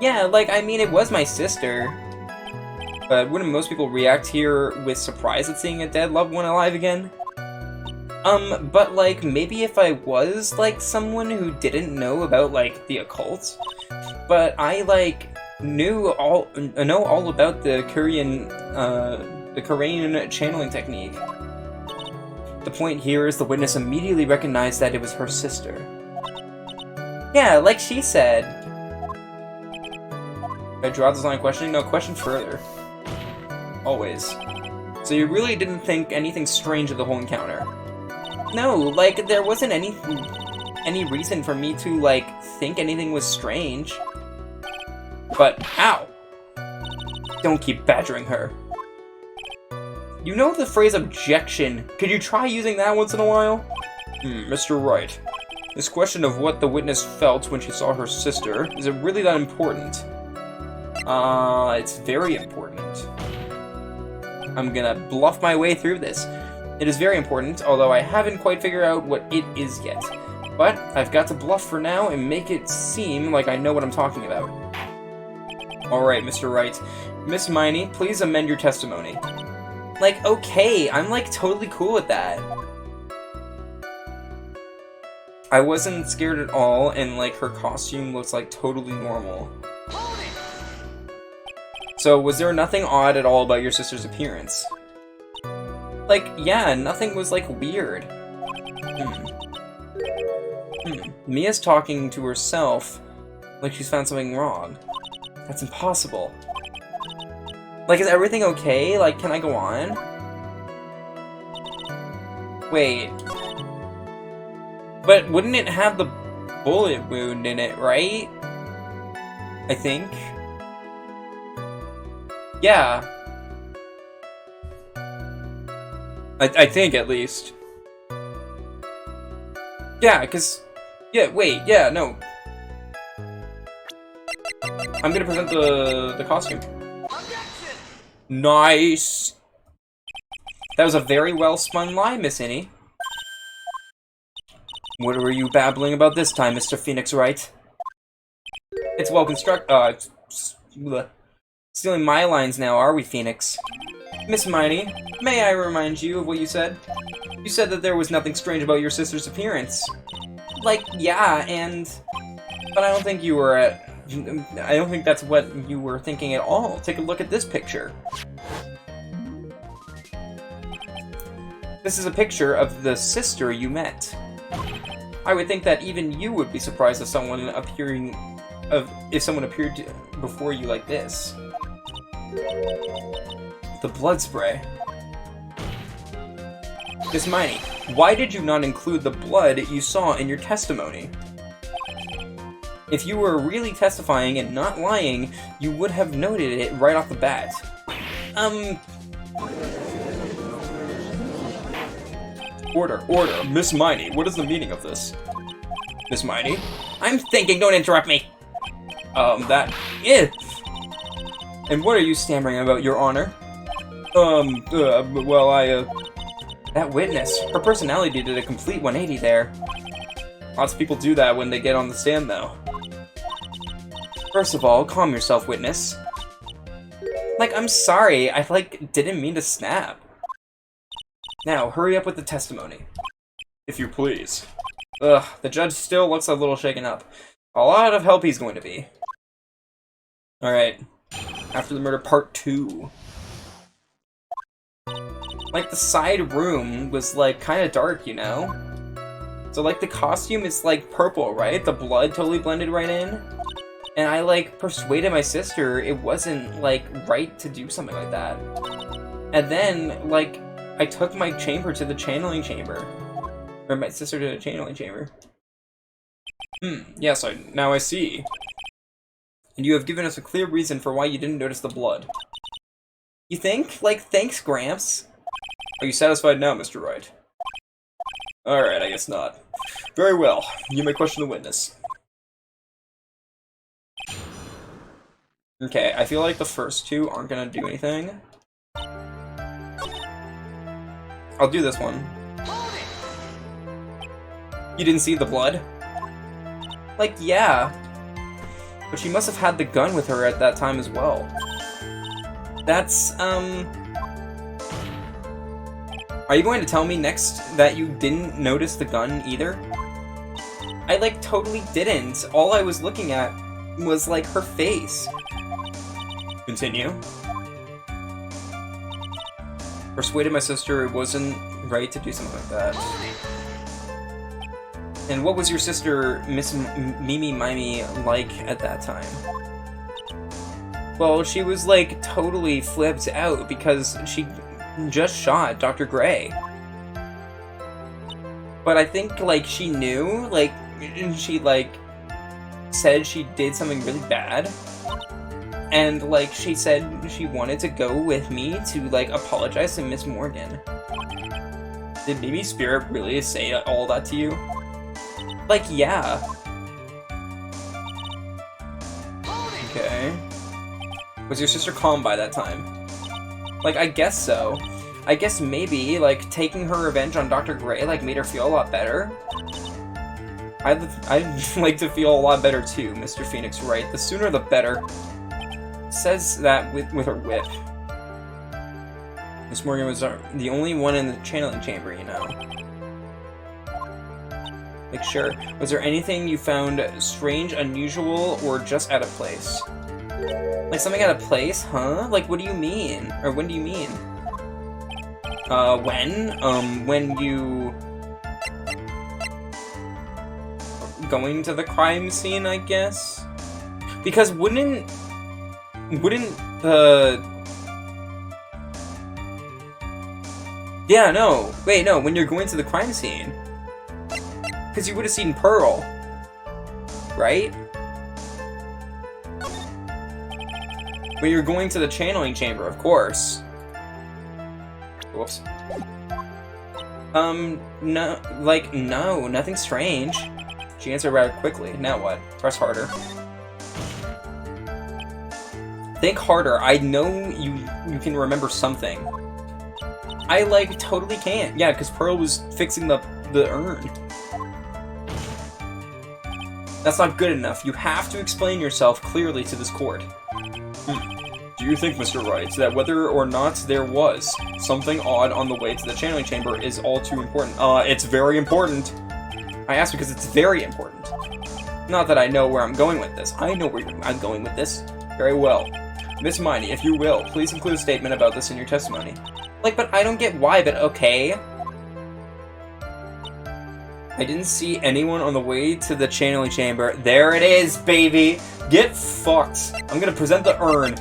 Yeah, like, I mean, it was my sister. But wouldn't most people react here with surprise at seeing a dead loved one alive again? But, like, maybe if I was, like, someone who didn't know about, like, the occult, but I, like, know all about the Korean channeling technique. The point here is the witness immediately recognized that it was her sister. Yeah, like she said. I draw this line of questioning? No, question further. Always. So you really didn't think anything strange of the whole encounter? No, like, there wasn't any reason for me to, like, think anything was strange. But, ow! Don't keep badgering her. You know the phrase objection. Could you try using that once in a while? Mr. Wright. This question of what the witness felt when she saw her sister, is it really that important? It's very important. I'm gonna bluff my way through this. It is very important, although I haven't quite figured out what it is yet. But I've got to bluff for now and make it seem like I know what I'm talking about. Alright, Mr. Wright. Miss Miney, please amend your testimony. Like, okay, I'm like totally cool with that. I wasn't scared at all, and like her costume looks like totally normal. So, was there nothing odd at all about your sister's appearance? Like, yeah, nothing was like weird. Mia's talking to herself like she's found something wrong. That's impossible. Like, is everything okay? Like, can I go on? Wait. But wouldn't it have the bullet wound in it, right? I think. Yeah. I think, at least. Yeah, because... Yeah, wait, yeah, no. I'm gonna present the costume. Objection! Nice! That was a very well-spun lie, Miss Innie. What were you babbling about this time, Mr. Phoenix Wright? It's well-constructed, stealing my lines now, are we, Phoenix? Miss Miney, may I remind you of what you said? You said that there was nothing strange about your sister's appearance. Like, yeah, but I don't think you were I don't think that's what you were thinking at all. Take a look at this picture. This is a picture of the sister you met. I would think that even you would be surprised if someone appeared before you like this. The blood spray. Miss Miney, why did you not include the blood you saw in your testimony? If you were really testifying and not lying, you would have noted it right off the bat. Order. Miss Miney, what is the meaning of this? Miss Miney? I'm thinking, don't interrupt me! And what are you stammering about, Your Honor? That witness, her personality did a complete 180 there. Lots of people do that when they get on the stand, though. First of all, calm yourself, witness. Like, I'm sorry, I, didn't mean to snap. Now, hurry up with the testimony. If you please. Ugh, the judge still looks a little shaken up. A lot of help he's going to be. Alright. After the murder, part 2. Like, the side room was, kind of dark, you know? So, like, the costume is, like, purple, right? The blood totally blended right in. And I, like, persuaded my sister it wasn't, like, right to do something like that. And then, like, I took my chamber to the channeling chamber. Or my sister to the channeling chamber. Yes, now I see. And you have given us a clear reason for why you didn't notice the blood. You think? Like, thanks, Gramps. Are you satisfied now, Mr. Wright? Alright, I guess not. Very well. You may question the witness. Okay, I feel like the first two aren't gonna do anything. I'll do this one. You didn't see the blood? Like, yeah. But she must have had the gun with her at that time as well. That's, Are you going to tell me next that you didn't notice the gun either? I, like, totally didn't. All I was looking at was, like, her face. Continue. Persuaded my sister it wasn't right to do something like that. And what was your sister, Miss Mimi Mimey, like at that time? Well, she was, like, totally flipped out because she just shot Dr. Gray. But I think, like, she knew, like, she, like, said she did something really bad. And, like, she said she wanted to go with me to, like, apologize to Miss Morgan. Did Mimi Spirit really say all that to you? Like, yeah. Okay. Was your sister calm by that time? Like, I guess so. I guess maybe, like, taking her revenge on Dr. Gray, like, made her feel a lot better. I'd like to feel a lot better too, Mr. Phoenix Wright. The sooner the better. Says that with her whip. Miss Morgan was the only one in the channeling chamber, you know. Like, sure. Was there anything you found strange, unusual, or just out of place? Like, something out of place? Huh? Like, what do you mean? Or when do you mean? When you... going to the crime scene, I guess? Because wouldn't the... Yeah, no. Wait, no. When you're going to the crime scene. Because you would have seen Pearl. Right? When you're going to the channeling chamber, of course. Whoops. No. Like, no. Nothing strange. She answered rather quickly. Now what? Press harder. Think harder. I know you can remember something. I, like, totally can't. Yeah, because Pearl was fixing the urn. That's not good enough. You have to explain yourself clearly to this court. Do you think, Mr. Wright, that whether or not there was something odd on the way to the channeling chamber is all too important? It's very important. I asked because it's very important. Not that I know where I'm going with this. I know where I'm going with this. Very well. Miss Miney, if you will, please include a statement about this in your testimony. Like, but I don't get why, but okay. I didn't see anyone on the way to the channeling chamber. There it is, baby! Get fucked! I'm gonna present the urn.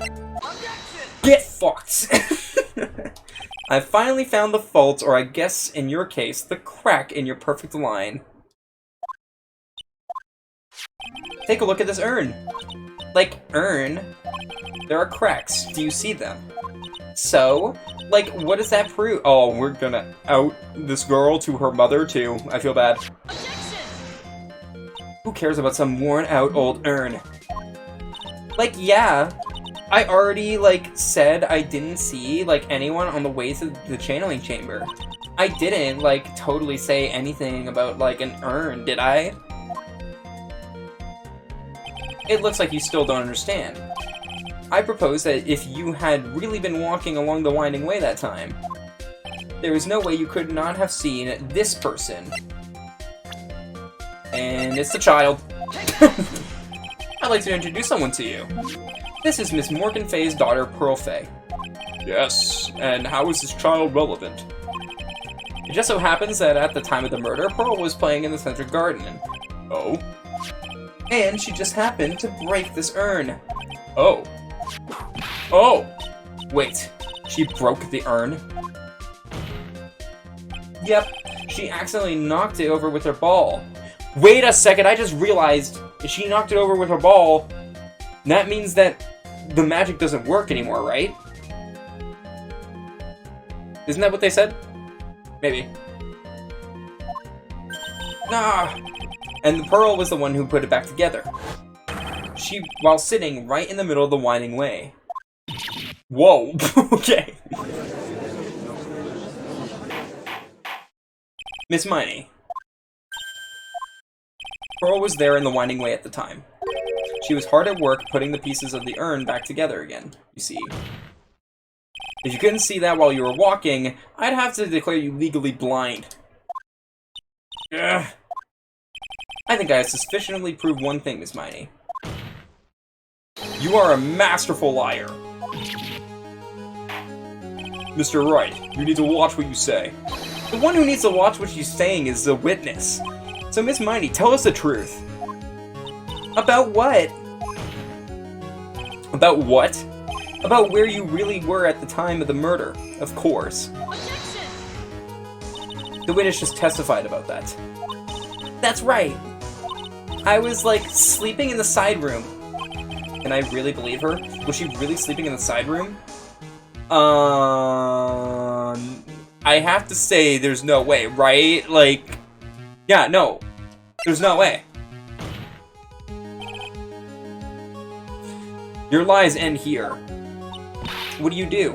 Get fucked! I finally found the fault, or I guess, in your case, the crack in your perfect line. Take a look at this urn. Like, urn? There are cracks. Do you see them? So, like, what does that prove? Oh, we're gonna out this girl to her mother, too. I feel bad. Objection! Who cares about some worn-out old urn? Like, yeah. I already, like, said I didn't see, like, anyone on the way to the channeling chamber. I didn't, like, totally say anything about, like, an urn, did I? It looks like you still don't understand. I propose that if you had really been walking along the winding way that time, there is no way you could not have seen this person. And it's the child. I'd like to introduce someone to you. This is Miss Morgan Fay's daughter, Pearl Fay. Yes, and how is this child relevant? It just so happens that at the time of the murder, Pearl was playing in the Central Garden. Oh. And she just happened to break this urn. Oh. Oh! Wait, she broke the urn? Yep, she accidentally knocked it over with her ball. Wait a second, I just realized if she knocked it over with her ball, that means that the magic doesn't work anymore, right? Isn't that what they said? Maybe. Ah! And the Pearl was the one who put it back together. While sitting right in the middle of the winding way. Whoa, okay. Miss Miney. Pearl was there in the winding way at the time. She was hard at work putting the pieces of the urn back together again, you see. If you couldn't see that while you were walking, I'd have to declare you legally blind. Ugh. I think I have sufficiently proved one thing, Miss Miney. You are a masterful liar. Mr. Wright, you need to watch what you say. The one who needs to watch what she's saying is the witness. So, Miss Miney, tell us the truth. About what? About what? About where you really were at the time of the murder, of course. Objection! The witness just testified about that. That's right. I was, like, sleeping in the side room. Can I really believe her? Was she really sleeping in the side room? I have to say there's no way, right? Like, yeah, no. There's no way. Your lies end here. What do you do?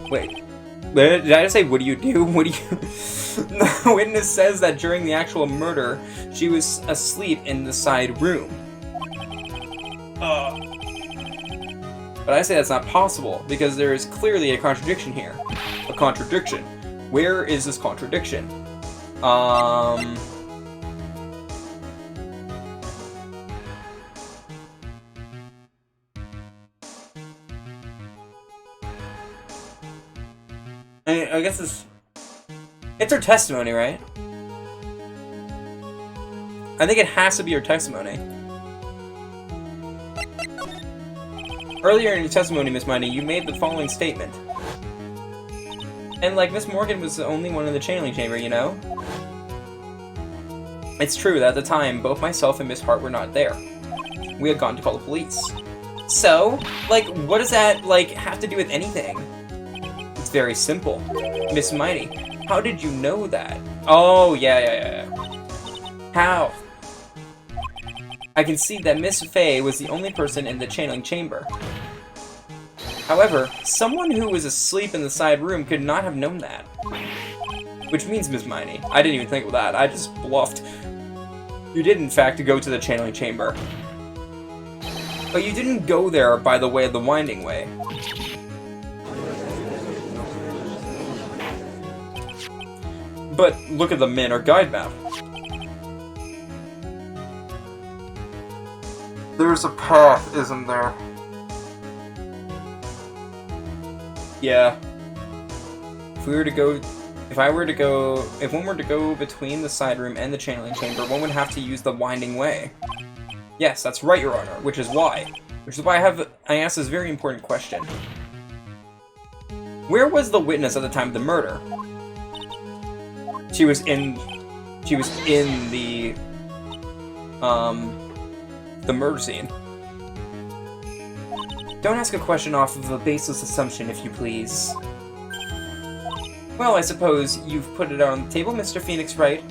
Wait. Did I just say, what do you do? What do you... The witness says that during the actual murder, she was asleep in the side room. But I say that's not possible, because there is clearly a contradiction here. A contradiction. Where is this contradiction? I guess it's her testimony, right? I think it has to be her testimony. Earlier in your testimony, Miss Miney, you made the following statement. And, like, Miss Morgan was the only one in the channeling chamber, you know? It's true that at the time, both myself and Miss Hart were not there. We had gone to call the police. So, like, what does that, like, have to do with anything? It's very simple. Miss Miney, how did you know that? Oh, yeah. How? I can see that Miss Fey was the only person in the channeling chamber. However, someone who was asleep in the side room could not have known that. Which means, Miss Miney, I didn't even think of that, I just bluffed. You did, in fact, go to the channeling chamber. But you didn't go there by the way of the winding way. But look at the Manor guide map. There's a path, isn't there? Yeah. If one were to go between the side room and the channeling chamber, one would have to use the winding way. Yes, that's right, Your Honor, which is why I asked this very important question. Where was the witness at the time of the murder? She was in the murder scene. Don't ask a question off of a baseless assumption, if you please. Well, I suppose you've put it on the table, Mr. Phoenix Wright.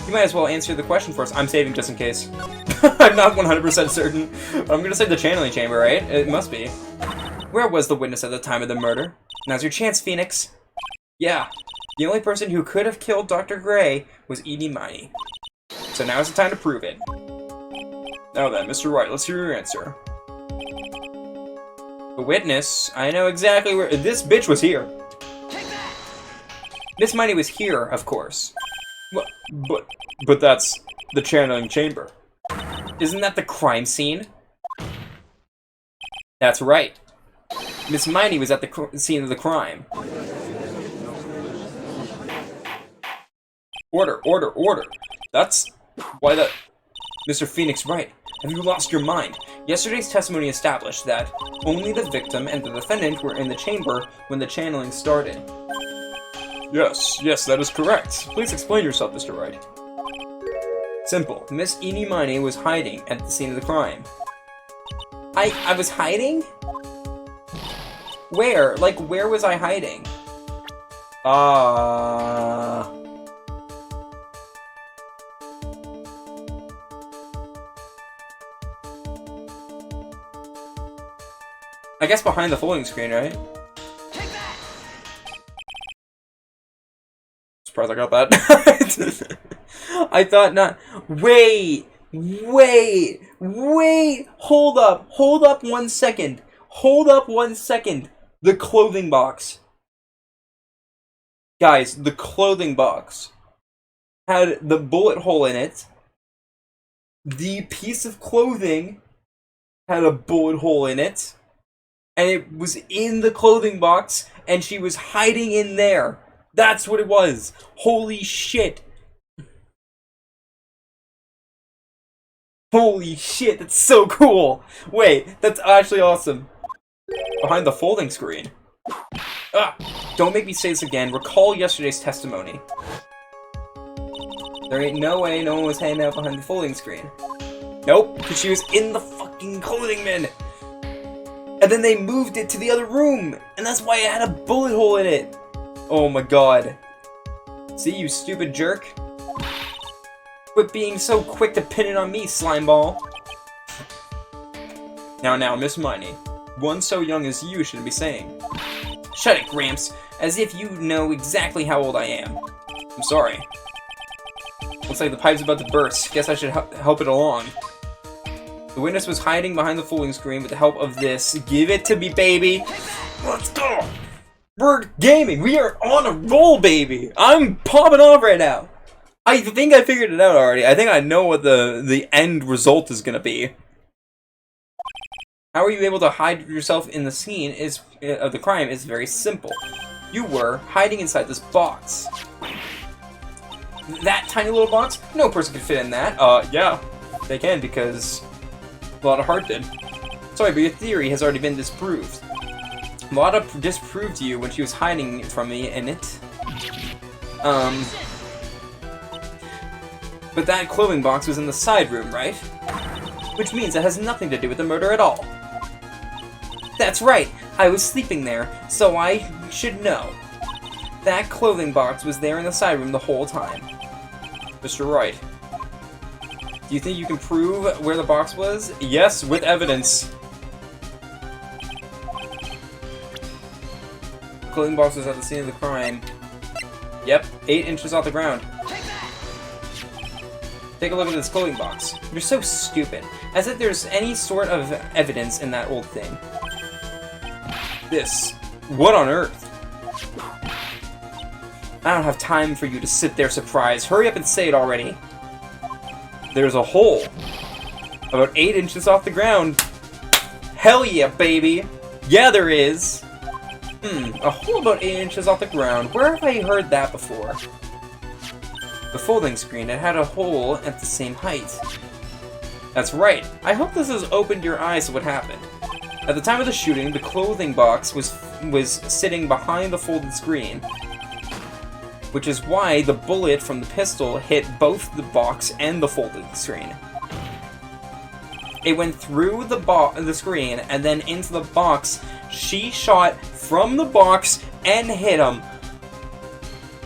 You might as well answer the question for us. I'm saving just in case. I'm not 100% certain, but I'm gonna say the channeling chamber, right? It must be. Where was the witness at the time of the murder? Now's your chance, Phoenix. Yeah, the only person who could have killed Dr. Gray was Edie Miney. So now's the time to prove it. Now then, Mr. Wright, let's hear your answer. The witness? I know exactly where— this bitch was here. Take that! Miss Miney was here, of course. But that's the channeling chamber. Isn't that the crime scene? That's right. Miss Miney was at the scene of the crime. Order, order, order. That's why the... Mr. Phoenix Wright, have you lost your mind? Yesterday's testimony established that only the victim and the defendant were in the chamber when the channeling started. Yes, that is correct. Please explain yourself, Mr. Wright. Simple. Miss Eenie Miney was hiding at the scene of the crime. I was hiding? Where? Like, where was I hiding? I guess behind the folding screen, right? Take that! Surprised I got that. I thought not. Wait! Hold up 1 second. Hold up 1 second. The clothing box. Guys, the clothing box had the bullet hole in it. The piece of clothing had a bullet hole in it. And it was in the clothing box, and she was hiding in there. That's what it was. Holy shit. Holy shit, that's so cool. Wait, that's actually awesome. Behind the folding screen. Don't make me say this again. Recall yesterday's testimony. There ain't no way no one was hanging out behind the folding screen. Nope, because she was in the fucking clothing bin. And then they moved it to the other room, and that's why it had a bullet hole in it. Oh my god. See, you stupid jerk? Quit being so quick to pin it on me, slimeball. Now, Miss Miney. One so young as you shouldn't be saying. Shut it, Gramps. As if you know exactly how old I am. I'm sorry. Looks like the pipe's about to burst. Guess I should help it along. The witness was hiding behind the folding screen with the help of this. Give it to me, baby. Let's go. We're gaming. We are on a roll, baby. I'm popping off right now. I think I figured it out already. I think I know what the end result is going to be. How are you able to hide yourself in the scene of the crime is very simple. You were hiding inside this box. That tiny little box? No person could fit in that. Yeah. They can because Lotta Hart did. Sorry, but your theory has already been disproved. Lotta disproved you when she was hiding from me in it. But that clothing box was in the side room, right? Which means it has nothing to do with the murder at all. That's right, I was sleeping there, so I should know. That clothing box was there in the side room the whole time. Mr. Wright, do you think you can prove where the box was? Yes, with evidence. The clothing box was at the scene of the crime. Yep, 8 inches off the ground. Take a look at this clothing box. You're so stupid. As if there's any sort of evidence in that old thing. This. What on earth? I don't have time for you to sit there surprised. Hurry up and say it already. There's a hole. About 8 inches off the ground. Hell yeah, baby. Yeah, there is. A hole about 8 inches off the ground. Where have I heard that before? The folding screen, it had a hole at the same height. That's right. I hope this has opened your eyes to what happened. At the time of the shooting, the clothing box was sitting behind the folded screen, which is why the bullet from the pistol hit both the box and the folded screen. It went through the screen and then into the box. She shot from the box and hit him.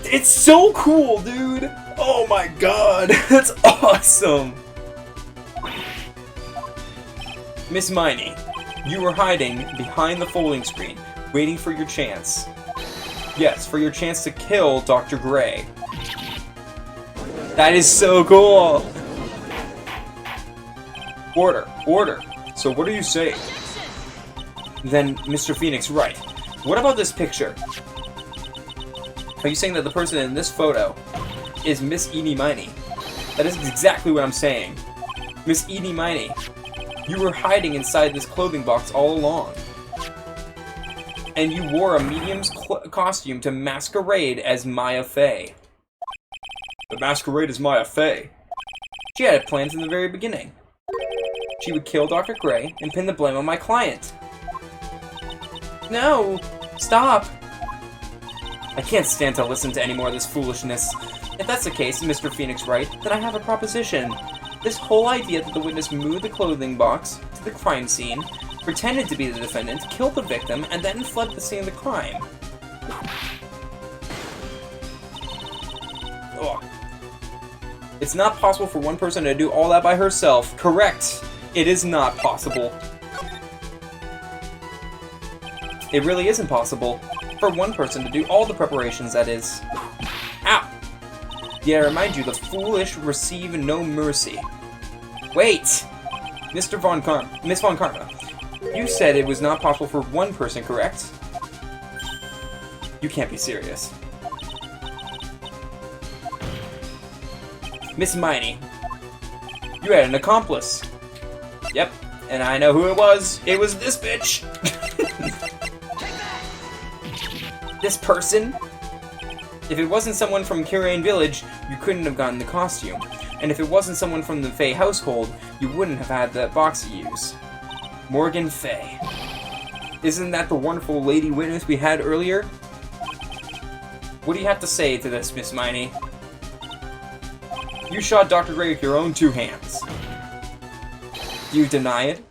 It's so cool, dude! Oh my god, that's awesome! Miss Miney, you were hiding behind the folding screen, waiting for your chance. Yes, for your chance to kill Dr. Gray. That is so cool! Order, order. So what are you saying? Then, Mr. Phoenix Wright, what about this picture? Are you saying that the person in this photo is Miss Eenie Miney? That is exactly what I'm saying. Miss Eenie Miney, you were hiding inside this clothing box all along. And you wore a medium's costume to masquerade as Maya Fey. The masquerade is Maya Fey. She had it planned from the very beginning. She would kill Dr. Gray and pin the blame on my client. No! Stop! I can't stand to listen to any more of this foolishness. If that's the case, Mr. Phoenix Wright, then I have a proposition. This whole idea that the witness moved the clothing box to the crime scene, pretended to be the defendant, killed the victim, and then fled the scene of the crime. Ugh. It's not possible for one person to do all that by herself. Correct! It is not possible. It really isn't possible for one person to do all the preparations, that is. Ow! Yet I remind you, the foolish receive no mercy. Wait! Miss Von Karma, you said it was not possible for one person, correct? You can't be serious. Miss Miney, you had an accomplice. Yep, and I know who it was. It was this bitch! This person? If it wasn't someone from Kirain Village, you couldn't have gotten the costume. And if it wasn't someone from the Fey household, you wouldn't have had that box to use. Morgan Fey. Isn't that the wonderful lady witness we had earlier? What do you have to say to this, Miss Miney? You shot Dr. Gray with your own two hands. Do you deny it?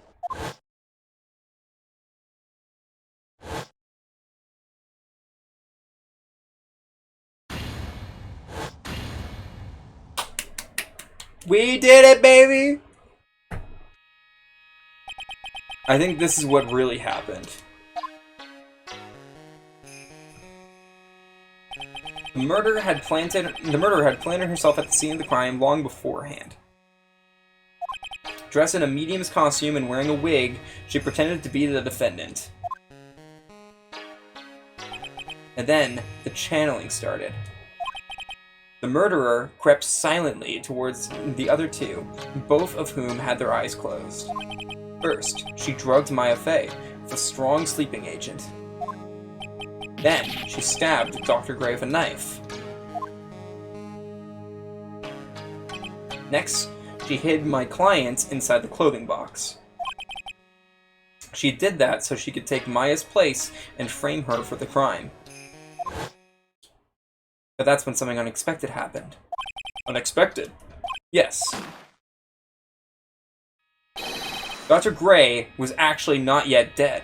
We did it, baby! I think this is what really happened. The murderer had planted herself at the scene of the crime long beforehand. Dressed in a medium's costume and wearing a wig, she pretended to be the defendant. And then, the channeling started. The murderer crept silently towards the other two, both of whom had their eyes closed. First, she drugged Maya Fey with a strong sleeping agent. Then, she stabbed Dr. Gray with a knife. Next, she hid my client inside the clothing box. She did that so she could take Maya's place and frame her for the crime. But that's when something unexpected happened. Unexpected? Yes. Dr. Gray was actually not yet dead.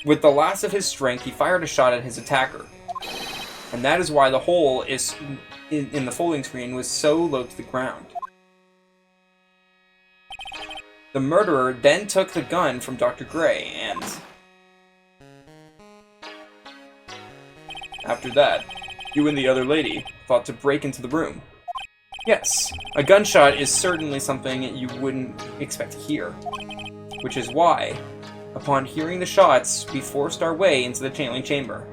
With the last of his strength, he fired a shot at his attacker. And that is why the hole in the folding screen was so low to the ground. The murderer then took the gun from Dr. Gray and... After that, you and the other lady thought to break into the room. Yes, a gunshot is certainly something you wouldn't expect to hear. Which is why, upon hearing the shots, we forced our way into the channeling chamber.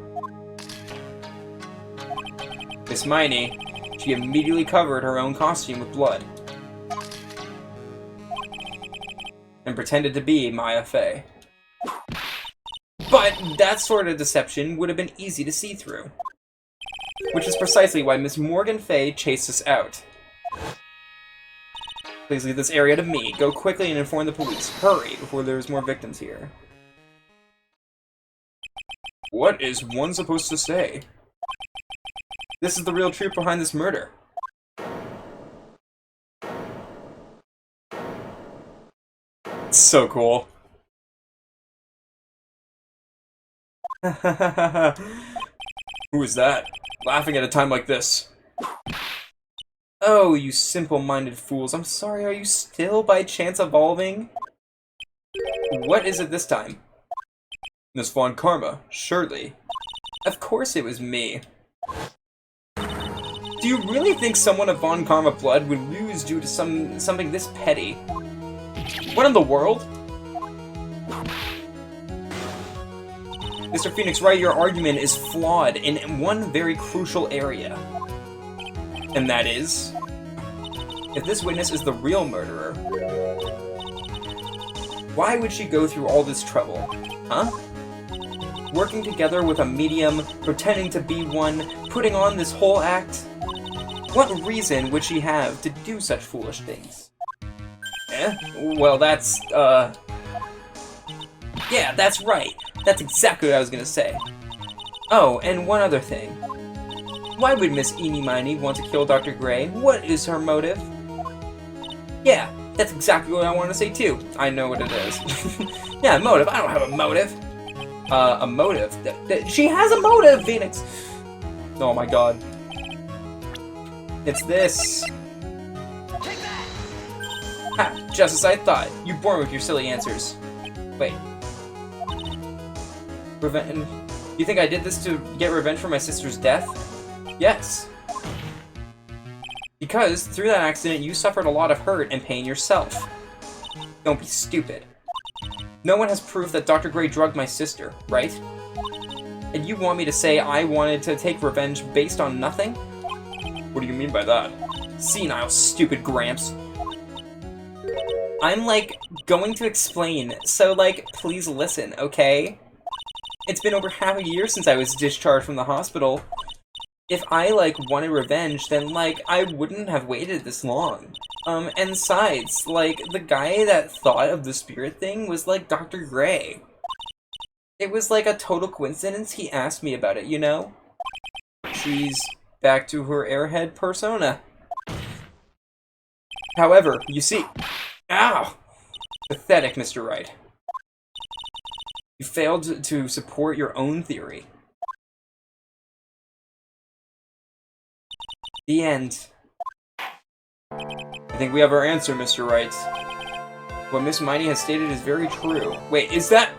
Miss Miney, she immediately covered her own costume with blood. And pretended to be Maya Fey. But that sort of deception would have been easy to see through. Which is precisely why Miss Morgan Fey chased us out. Please leave this area to me. Go quickly and inform the police. Hurry, before there's more victims here. What is one supposed to say? This is the real truth behind this murder. It's so cool. Who is that? Laughing at a time like this. Oh, you simple-minded fools. I'm sorry, are you still by chance evolving? What is it this time? Miss Von Karma, surely. Of course it was me. Do you really think someone of Von Karma blood would lose due to something this petty? What in the world? Mr. Phoenix Wright, your argument is flawed in one very crucial area. And that is, if this witness is the real murderer, why would she go through all this trouble? Huh? working together with a medium, pretending to be one, putting on this whole act? What reason would she have to do such foolish things? Well, that's, yeah, that's right. That's exactly what I was gonna say. Oh, and one other thing. Why would Miss Eenie Miney want to kill Dr. Gray? What is her motive? Yeah, that's exactly what I want to say too. I know what it is. Yeah, motive. I don't have a motive. A motive? She has a motive, Phoenix! Oh my god. It's this. Take that! Ha, just as I thought. You're born with your silly answers. Wait. Revenge? You think I did this to get revenge for my sister's death? Yes. Because, through that accident, you suffered a lot of hurt and pain yourself. Don't be stupid. No one has proof that Dr. Gray drugged my sister, right? And you want me to say I wanted to take revenge based on nothing? What do you mean by that? Senile, stupid Gramps. I'm, like, going to explain, so, like, please listen, okay? It's been over half a year since I was discharged from the hospital. If I, like, wanted revenge, then, like, I wouldn't have waited this long. And besides, like, the guy that thought of the spirit thing was, like, Dr. Gray. It was, like, a total coincidence he asked me about it, you know? She's back to her airhead persona. However, you see... Ow! Pathetic, Mr. Wright. You failed to support your own theory. The end. I think we have our answer, Mr. Wright. What Miss Miney has stated is very true. Wait, is that...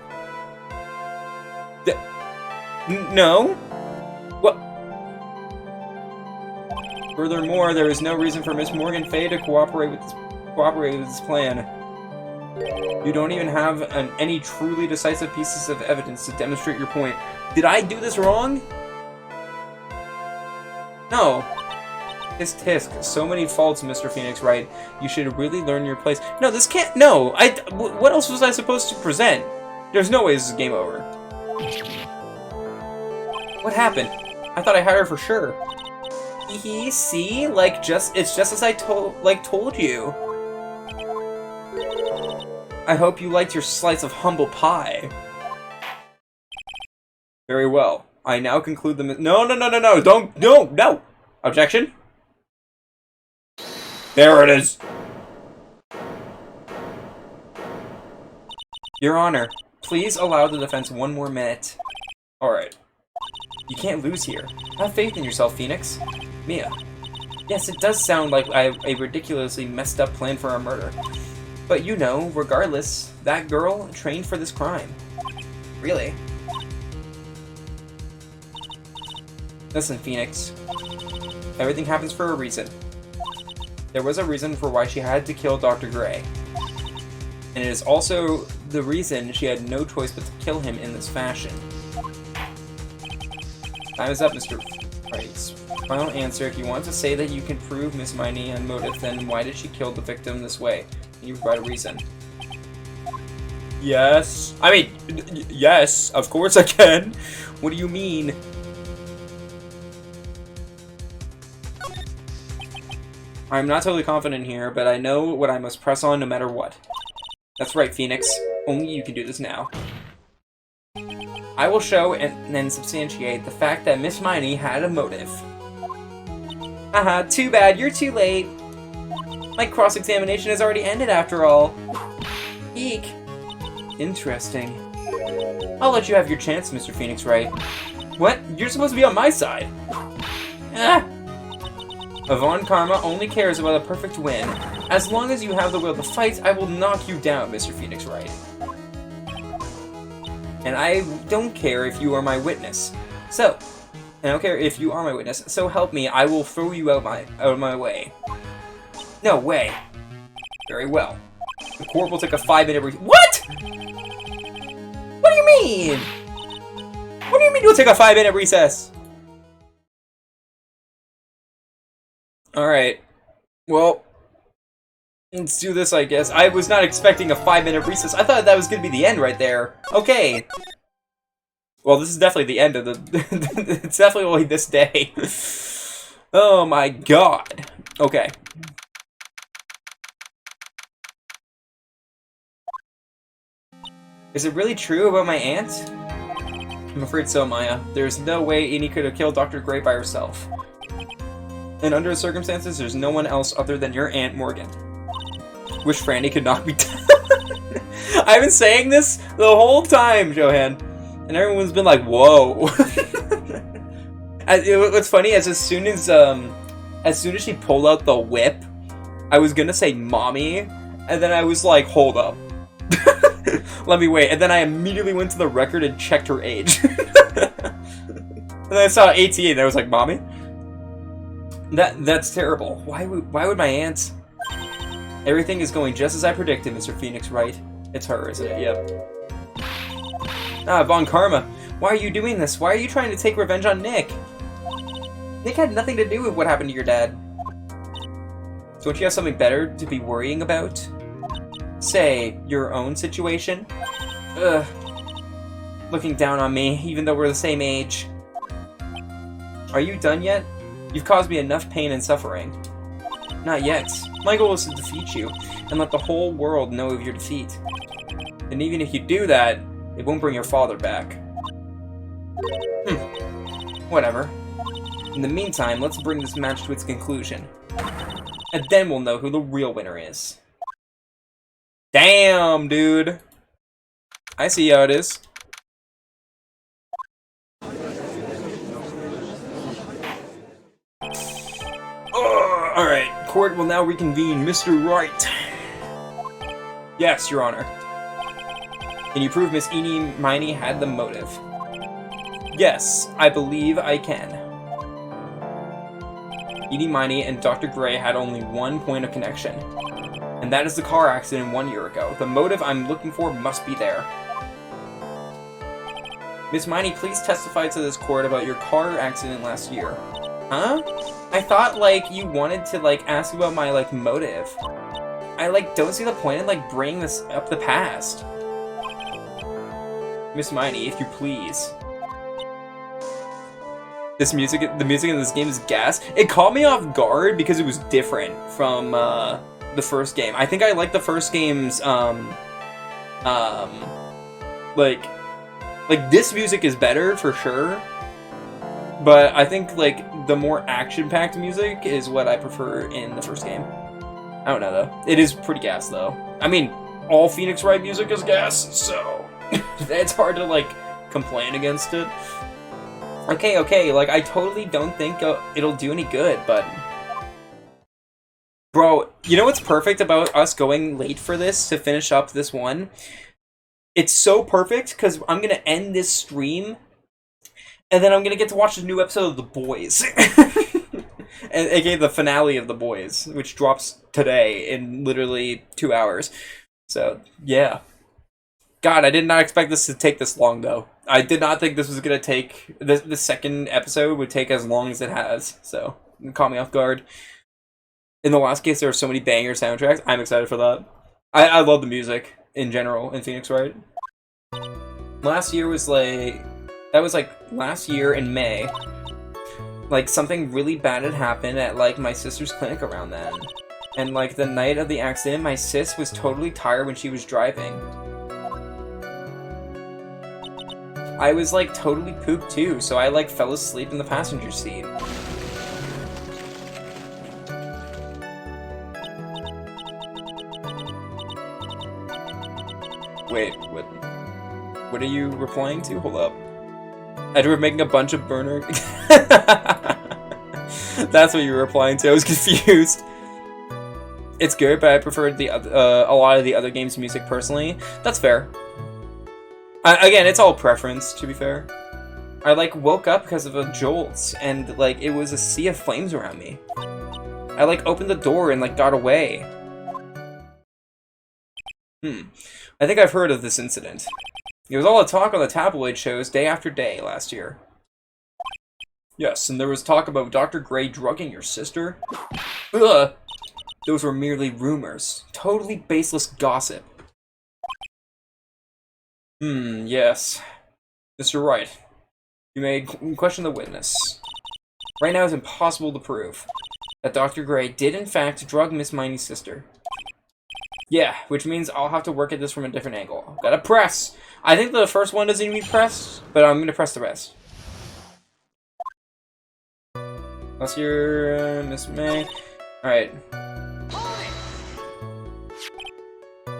No? What? Furthermore, there is no reason for Miss Morgan Fay to cooperate with this plan. You don't even have any truly decisive pieces of evidence to demonstrate your point. Did I do this wrong? No. Tisk tisk. So many faults, Mr. Phoenix Wright. You should really learn your place. No, this can't... No! What else was I supposed to present? There's no way this is game over. What happened? I thought I had her for sure. See? Like, it's just as I told you. I hope you liked your slice of humble pie. Very well. I now conclude the... No! Don't... No! Objection? There it is! Your Honor, please allow the defense one more minute. Alright. You can't lose here. Have faith in yourself, Phoenix. Mia. Yes, it does sound like I have a ridiculously messed up plan for our murder. But you know, regardless, that girl trained for this crime. Really? Listen, Phoenix. Everything happens for a reason. There was a reason for why she had to kill Dr. Gray. And it is also the reason she had no choice but to kill him in this fashion. Time is up, Mr. Wright's final answer. If you want to say that you can prove Miss Miney on motive, then why did she kill the victim this way? Can you provide a reason? Yes. I mean, yes, of course I can. What do you mean? I'm not totally confident here, but I know what I must press on no matter what. That's right, Phoenix. Only you can do this now. I will show and then substantiate the fact that Miss Miney had a motive. Haha, too bad, you're too late. My cross-examination has already ended after all. Eek. Interesting. I'll let you have your chance, Mr. Phoenix Wright. What? You're supposed to be on my side. Ah! Yvonne Karma only cares about a perfect win. As long as you have the will to fight, I will knock you down, Mr. Phoenix Wright. And I don't care if you are my witness. So, I don't care if you are my witness, so help me, I will throw you out of my way. No way. Very well. The court will take a 5-minute What?! What do you mean? What do you mean you'll take a 5-minute recess? Alright. Well, let's do this, I guess. I was not expecting a 5-minute recess. I thought that was gonna be the end right there. Okay. Well, this is definitely the end of the... It's definitely only this day. Oh my god. Okay. Is it really true about my aunt? I'm afraid so, Maya. There's no way Amy could have killed Dr. Gray by herself. And under the circumstances, there's no one else other than your Aunt Morgan. Wish Franny could not be done. I've been saying this the whole time, Johan. And everyone's been like, whoa. What's funny is as soon as she pulled out the whip, I was gonna say mommy, and then I was like, hold up. Let me wait. And then I immediately went to the record and checked her age. And then I saw 18 and I was like, mommy? That's terrible. Why would my aunt... Everything is going just as I predicted, Mr. Phoenix, right? It's her, isn't it? Yep. Ah, Von Karma. Why are you doing this? Why are you trying to take revenge on Nick? Nick had nothing to do with what happened to your dad. Don't you have something better to be worrying about? Say, your own situation? Ugh. Looking down on me, even though we're the same age. Are you done yet? You've caused me enough pain and suffering. Not yet. My goal is to defeat you, and let the whole world know of your defeat. And even if you do that, it won't bring your father back. Whatever. In the meantime, let's bring this match to its conclusion. And then we'll know who the real winner is. Damn, dude! I see how it is. Alright, court will now reconvene. Mr. Wright. Yes, Your Honor. Can you prove Miss Eenie Miney had the motive? Yes, I believe I can. Eenie Miney and Dr. Gray had only one point of connection, and that is the car accident 1 year ago. The motive I'm looking for must be there. Miss Miney, please testify to this court about your car accident last year. Huh? I thought, like, you wanted to, like, ask about my, like, motive. I, like, don't see the point in, like, bringing this up the past. Miss Miney, if you please. The music in this game is gas. It caught me off guard because it was different from, the first game. I think I like the first game's, like, this music is better, for sure. But I think, like, the more action-packed music is what I prefer in the first game. I don't know, though. It is pretty gas, though. I mean, all Phoenix Wright music is gas, so... it's hard to, like, complain against it. Okay, like, I totally don't think it'll do any good, but... Bro, you know what's perfect about us going late for this to finish up this one? It's so perfect, because I'm gonna end this stream... And then I'm gonna get to watch a new episode of The Boys. And aka the finale of The Boys, which drops today in literally 2 hours. So, yeah. God, I did not expect this to take this long, though. I did not think this was gonna take... The second episode would take as long as it has. So, it caught me off guard. In the last case, there were so many banger soundtracks. I'm excited for that. I love the music, in general, in Phoenix Wright. Last year was like... That was like last year in May. Like something really bad had happened at like my sister's clinic around then. And like the night of the accident, my sis was totally tired when she was driving. I was like totally pooped too, so I like fell asleep in the passenger seat. Wait, what are you replying to? Hold up. Edward making a bunch of burner... That's what you were replying to, I was confused. It's good, but I preferred the a lot of the other games' music personally. That's fair. Again, it's all preference, to be fair. I, like, woke up because of a jolt, and, like, it was a sea of flames around me. I, like, opened the door and, like, got away. I think I've heard of this incident. It was all a talk on the tabloid shows day after day last year. Yes, and there was talk about Dr. Gray drugging your sister. Ugh! Those were merely rumors. Totally baseless gossip. Yes. Mr. Wright, you may question the witness. Right now it's impossible to prove that Dr. Gray did in fact drug Miss Miney's sister. Yeah, which means I'll have to work at this from a different angle. Gotta press! I think the first one doesn't even press, but I'm gonna press the rest. That's your Miss May. Alright.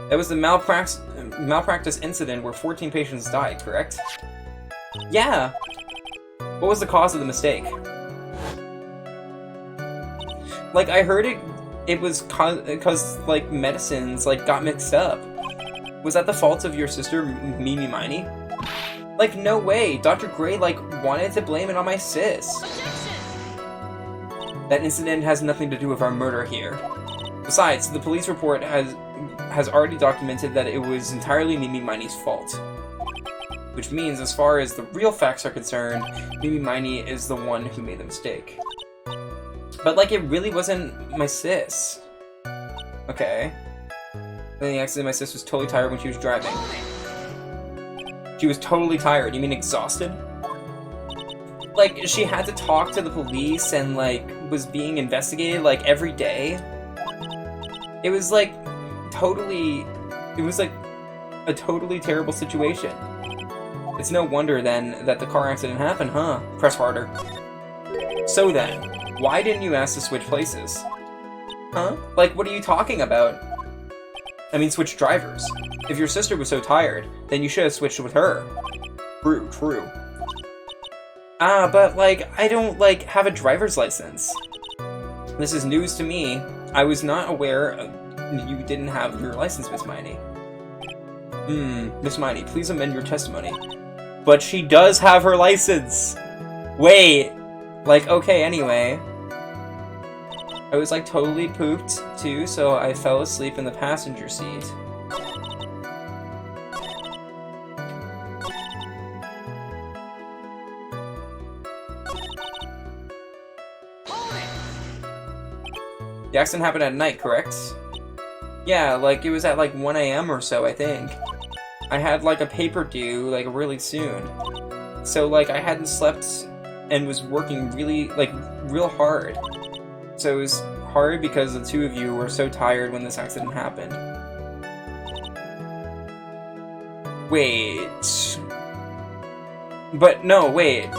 That was the malpractice incident where 14 patients died, correct? Yeah! What was the cause of the mistake? Like, I heard it was because, like, medicines, like, got mixed up. Was that the fault of your sister, Mimi Miney? Like, no way! Dr. Gray, like, wanted to blame it on my sis! That incident has nothing to do with our murder here. Besides, the police report has already documented that it was entirely Mimi Miney's fault. Which means, as far as the real facts are concerned, Mimi Miney is the one who made the mistake. But, like, it really wasn't my sis. Okay. In the accident, my sis was totally tired when she was driving. She was totally tired. You mean exhausted? Like, she had to talk to the police and, like, was being investigated, like, every day. It was, like, totally... It was, like, a totally terrible situation. It's no wonder, then, that the car accident happened, huh? Press harder. So then, why didn't you ask to switch places? Huh? Like, what are you talking about? I mean, switch drivers. If your sister was so tired, then you should have switched with her. True, true. Ah, but, like, I don't, like, have a driver's license. This is news to me. I was not aware you didn't have your license, Miss Miney. Miss Miney, please amend your testimony. But she does have her license! Wait! Like, okay, anyway. I was, like, totally pooped, too, so I fell asleep in the passenger seat. The accident happened at night, correct? Yeah, like, it was at, like, 1 AM or so, I think. I had, like, a paper due, like, really soon. So, like, I hadn't slept and was working really, like, real hard. So it was hard because the two of you were so tired when this accident happened. Wait... But, no, wait.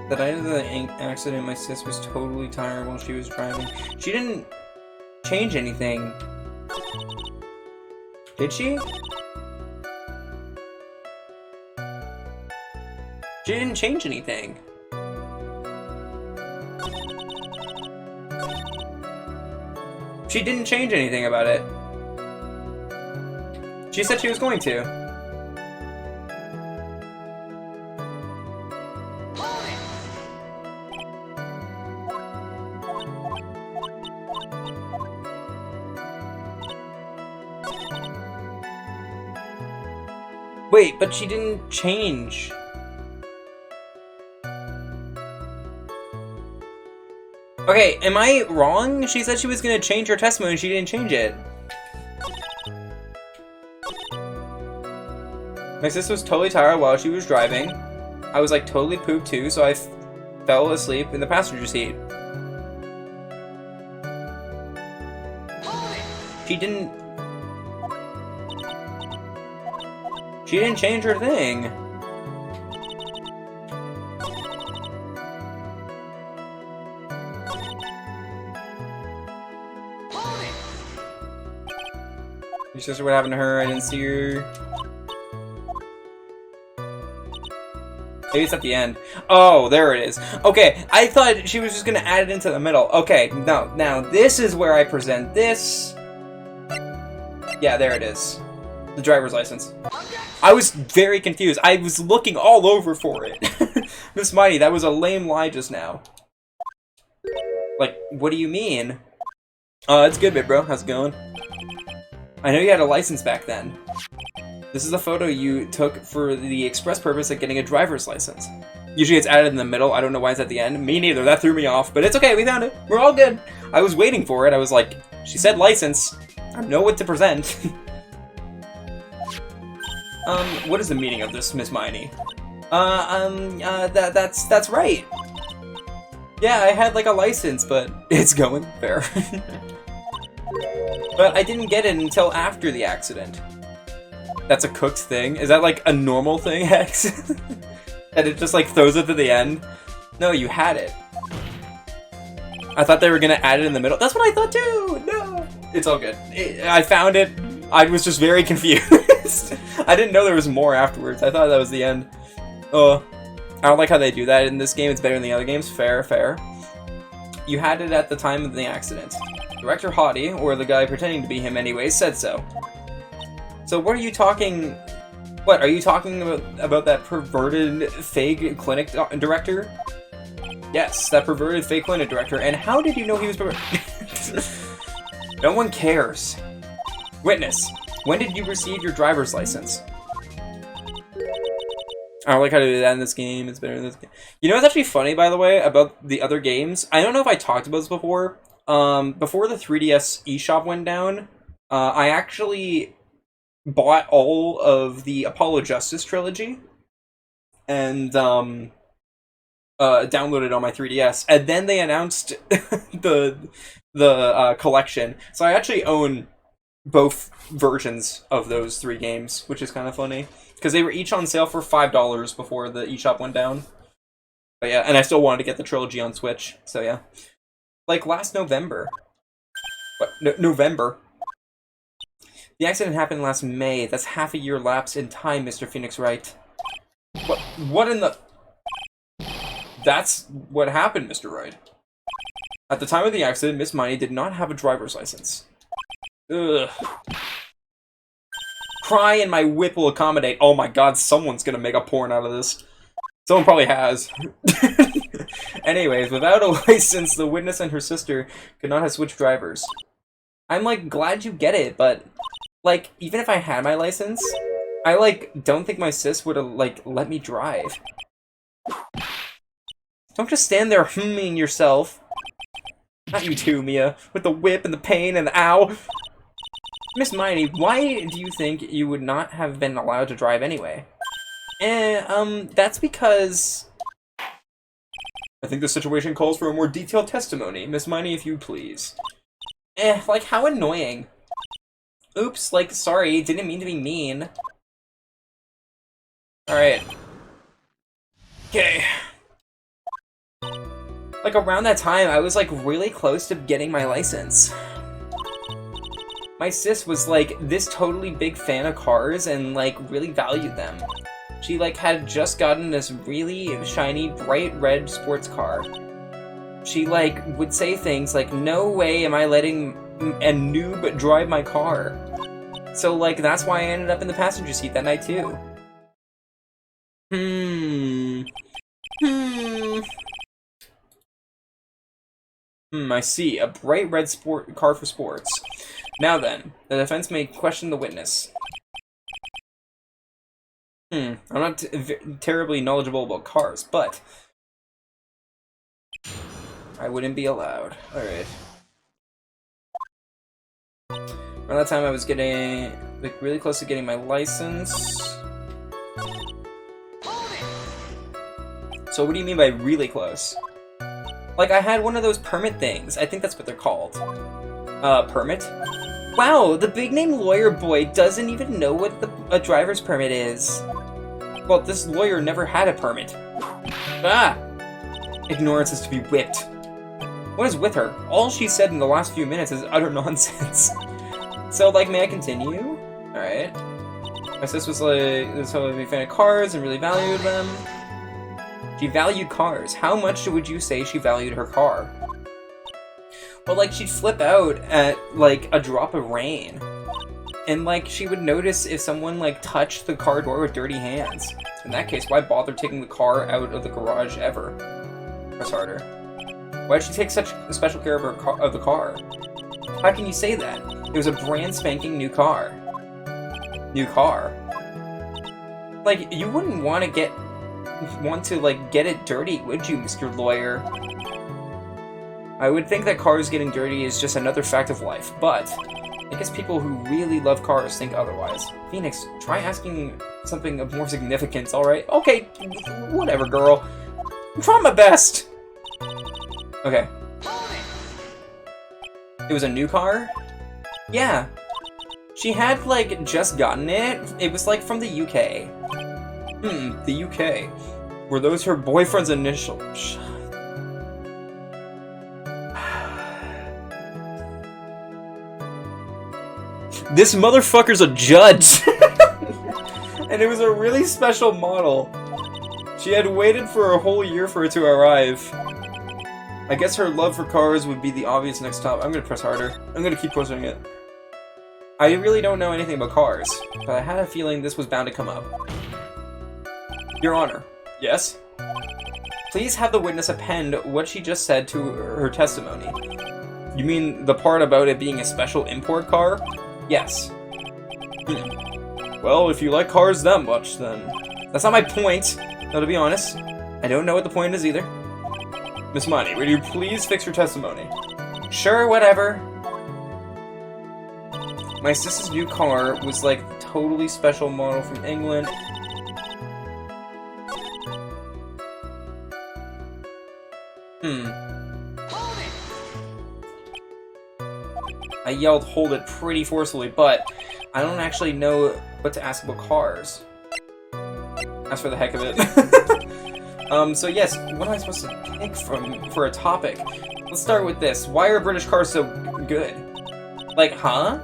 The night of the accident, my sis was totally tired while she was driving. She didn't change anything. Did she? She didn't change anything. She didn't change anything about it. She said she was going to. Wait, but she didn't change. Okay, am I wrong? She said she was gonna change her testimony and she didn't change it. My sister was totally tired while she was driving. I was like totally pooped too, so I fell asleep in the passenger seat. She didn't change her thing. Your sister, what happened to her? I didn't see her. Maybe it's at the end. Oh, there it is. Okay, I thought she was just gonna add it into the middle. Okay, no, now this is where I present this. Yeah, there it is. The driver's license. I was very confused. I was looking all over for it. Miss Mighty, that was a lame lie just now. Like, what do you mean? It's good, bit bro. How's it going? I know you had a license back then. This is a photo you took for the express purpose of getting a driver's license. Usually it's added in the middle. I don't know why it's at the end. Me neither. That threw me off. But it's okay. We found it. We're all good. I was waiting for it. I was like, She said license. I know what to present. What is the meaning of this, Miss Miney? That's right. Yeah, I had like a license, but it's going fair. But I didn't get it until after the accident. That's a cooked thing? Is that like a normal thing, Hex? And it just like throws it to the end? No, you had it. I thought they were gonna add it in the middle. That's what I thought too! No! It's all good. I found it. I was just very confused. I didn't know there was more afterwards. I thought that was the end. I don't like how they do that in this game. It's better than the other games. Fair, fair. You had it at the time of the accident. Director Hottie, or the guy pretending to be him anyways, said so. So what are you talking... What, are you talking about that perverted fake clinic director? Yes, that perverted fake clinic director. And how did you know he was perverted? No one cares. Witness, when did you receive your driver's license? I don't like how to do that in this game. It's better in this game. You know what's actually funny, by the way, about the other games? I don't know if I talked about this before. Before the 3DS eShop went down, I actually bought all of the Apollo Justice trilogy and downloaded on my 3DS. And then they announced the collection. So I actually own both versions of those 3 games, which is kind of funny. Because they were each on sale for $5 before the eShop went down. But yeah, and I still wanted to get the trilogy on Switch, so yeah. Like last November. What? November? The accident happened last May. That's half a year lapse in time, Mr. Phoenix Wright. What in the... That's what happened, Mr. Wright. At the time of the accident, Miss Miney did not have a driver's license. Ugh. Cry and my whip will accommodate. Oh my god, someone's gonna make a porn out of this. Someone probably has. Anyways, without a license, the witness and her sister could not have switched drivers. I'm, like, glad you get it, but, like, even if I had my license, I, like, don't think my sis would have, like, let me drive. Don't just stand there humming yourself. Not you too, Mia, with the whip and the pain and the ow. Miss Miney, why do you think you would not have been allowed to drive anyway? That's because... I think the situation calls for a more detailed testimony. Miss Miney, if you please. Like, how annoying. Oops, like, sorry, didn't mean to be mean. Alright. Okay. Like, around that time, I was, like, really close to getting my license. My sis was, like, this totally big fan of cars and, like, really valued them. She, like, had just gotten this really shiny, bright red sports car. She, like, would say things like, no way am I letting a noob drive my car. So, like, that's why I ended up in the passenger seat that night, too. I see. A bright red car for sports. Now then, the defense may question the witness. I'm not terribly knowledgeable about cars, but I wouldn't be allowed. Alright. Around that time I was getting, like, really close to getting my license. So what do you mean by really close? Like, I had one of those permit things. I think that's what they're called. Permit? Wow, the big-name lawyer boy doesn't even know what a driver's permit is. Well, this lawyer never had a permit. Ah! Ignorance is to be whipped. What is with her? All she said in the last few minutes is utter nonsense. So, like, may I continue? Alright. My sis was like, this whole big fan of cars and really valued them. She valued cars. How much would you say she valued her car? Well, like, she'd flip out at, like, a drop of rain. And, like, she would notice if someone, like, touched the car door with dirty hands. In that case, why bother taking the car out of the garage ever? Press harder. Why did she take such special care of the car? How can you say that? It was a brand spanking new car. New car? Like, you wouldn't want to get it dirty, would you, Mr. Lawyer? I would think that cars getting dirty is just another fact of life, but I guess people who really love cars think otherwise. Phoenix, try asking something of more significance, alright? Okay, whatever, girl. I'm trying my best. Okay. It was a new car? Yeah. She had, like, just gotten it. It was, like, from the UK. The UK. Were those her boyfriend's initials? This motherfucker's a judge! And it was a really special model. She had waited for a whole year for it to arrive. I guess her love for cars would be the obvious next stop. I'm gonna press harder. I'm gonna keep pushing it. I really don't know anything about cars, but I had a feeling this was bound to come up. Your Honor. Yes? Please have the witness append what she just said to her testimony. You mean the part about it being a special import car? Yes. Well, if you like cars that much, then... That's not my point, though, to be honest. I don't know what the point is either. Miss Money, would you please fix your testimony? Sure, whatever. My sister's new car was like a totally special model from England. I yelled hold it pretty forcefully, but I don't actually know what to ask about cars. That's for the heck of it. So yes, what am I supposed to pick for a topic? Let's start with this. Why are British cars so good? Like, huh?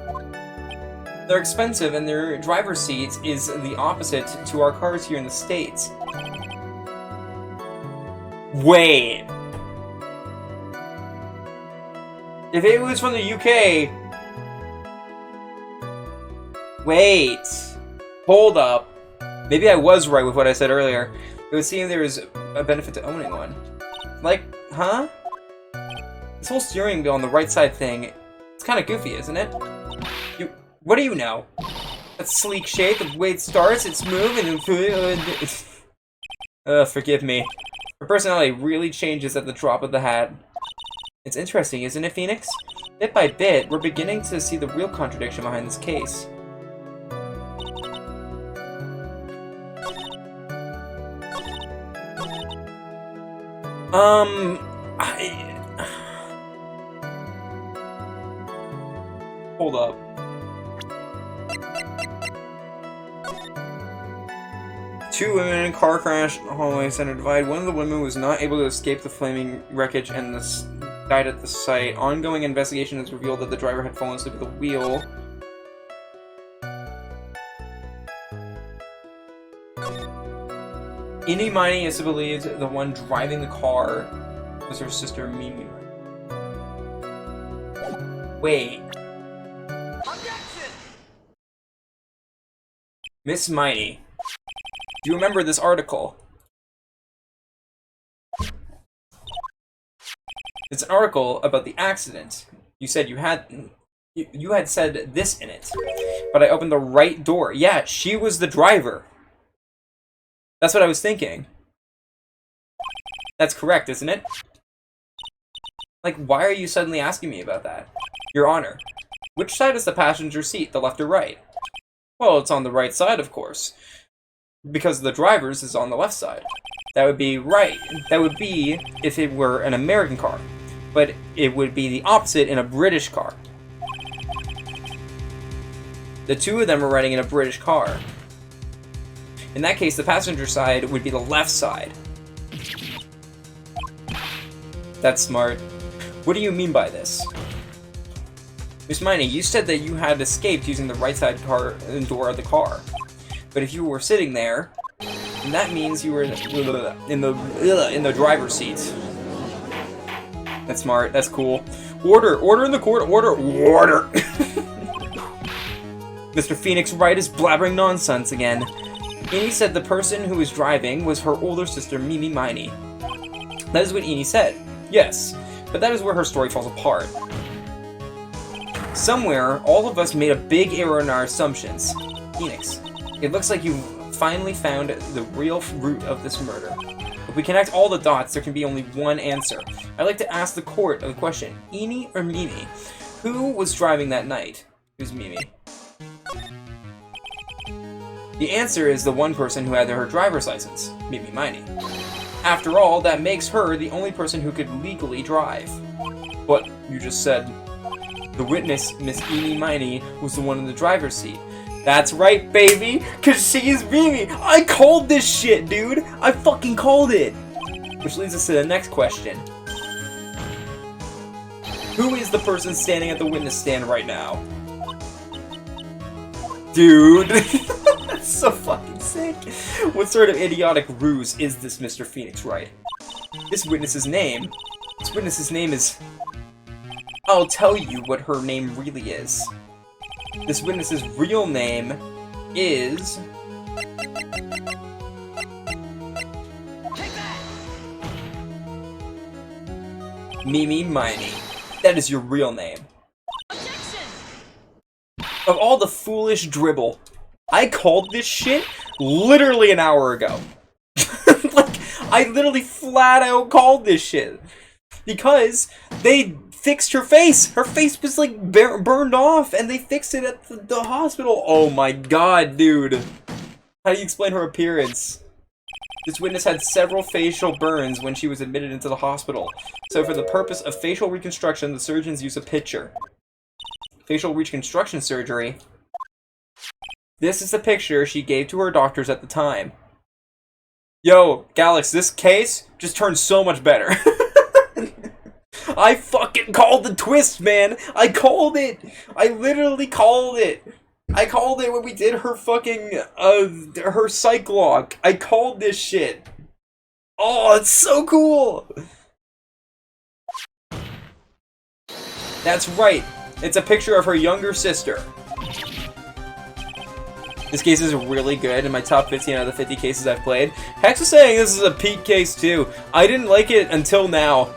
They're expensive and their driver's seat is the opposite to our cars here in the States. Wait. If it was from the UK... Wait. Hold up. Maybe I was right with what I said earlier. It would seem there is a benefit to owning one. Like, huh? This whole steering wheel on the right side thing, it's kind of goofy, isn't it? What do you know? That sleek shape, the way it starts, it's smooth, and forgive me. Her personality really changes at the drop of the hat. It's interesting, isn't it, Phoenix? Bit by bit, we're beginning to see the real contradiction behind this case. Hold up. Two women in a car crash in the hallway center divide. One of the women was not able to escape the flaming wreckage and died at the site. Ongoing investigation has revealed that the driver had fallen asleep at the wheel. Indy Miney is believed the one driving the car was her sister Mimi. Wait. Objection! Miss Miney. Do you remember this article? It's an article about the accident. You said you had said this in it, but I opened the right door. Yeah, she was the driver. That's what I was thinking. That's correct, isn't it? Like, why are you suddenly asking me about that? Your Honor, which side is the passenger seat, the left or right? Well, it's on the right side, of course. Because the driver's is on the left side. That would be right. That would be if it were an American car. But it would be the opposite in a British car. The two of them are riding in a British car. In that case, the passenger side would be the left side. That's smart. What do you mean by this? Miss Miney, you said that you had escaped using the right side door of the car. But if you were sitting there, then that means you were in the driver's seat. That's smart. That's cool. Order in the court. Order. Mr. Phoenix Wright is blabbering nonsense again. Eni said the person who was driving was her older sister, Mimi Miney. That is what Eni said. Yes, but that is where her story falls apart. Somewhere, all of us made a big error in our assumptions. Phoenix, it looks like you've finally found the real root of this murder. If we connect all the dots, there can be only one answer. I'd like to ask the court a question. Eenie or Mimi? Who was driving that night? It was Mimi. The answer is the one person who had her driver's license, Mimi Miney. After all, that makes her the only person who could legally drive. But you just said the witness, Miss Eenie Miney, was the one in the driver's seat. That's right, baby, cause she's Mimi. I called this shit, dude. I fucking called it. Which leads us to the next question. Who is the person standing at the witness stand right now? Dude. That's so fucking sick. What sort of idiotic ruse is this Mr. Phoenix Wright? This witness's name is... I'll tell you what her name really is. This witness's real name is... Mimi Miney. That is your real name. Objection! Of all the foolish dribble, I called this shit literally an hour ago. Like, I literally flat out called this shit. Because they fixed her face. Her face was like burned off and they fixed it at the hospital. Oh my god, dude. How do you explain her appearance? This witness had several facial burns when she was admitted into the hospital. So for the purpose of facial reconstruction, the surgeons use a picture. Facial reconstruction surgery. This is the picture she gave to her doctors at the time. Yo, Galax, this case just turned so much better. I fucking called the twist, man! I called it! I literally called it! I called it when we did her fucking, her psych log. I called this shit. Oh, it's so cool! That's right. It's a picture of her younger sister. This case is really good in my top 15 out of the 50 cases I've played. Hex was saying this is a peak case too. I didn't like it until now.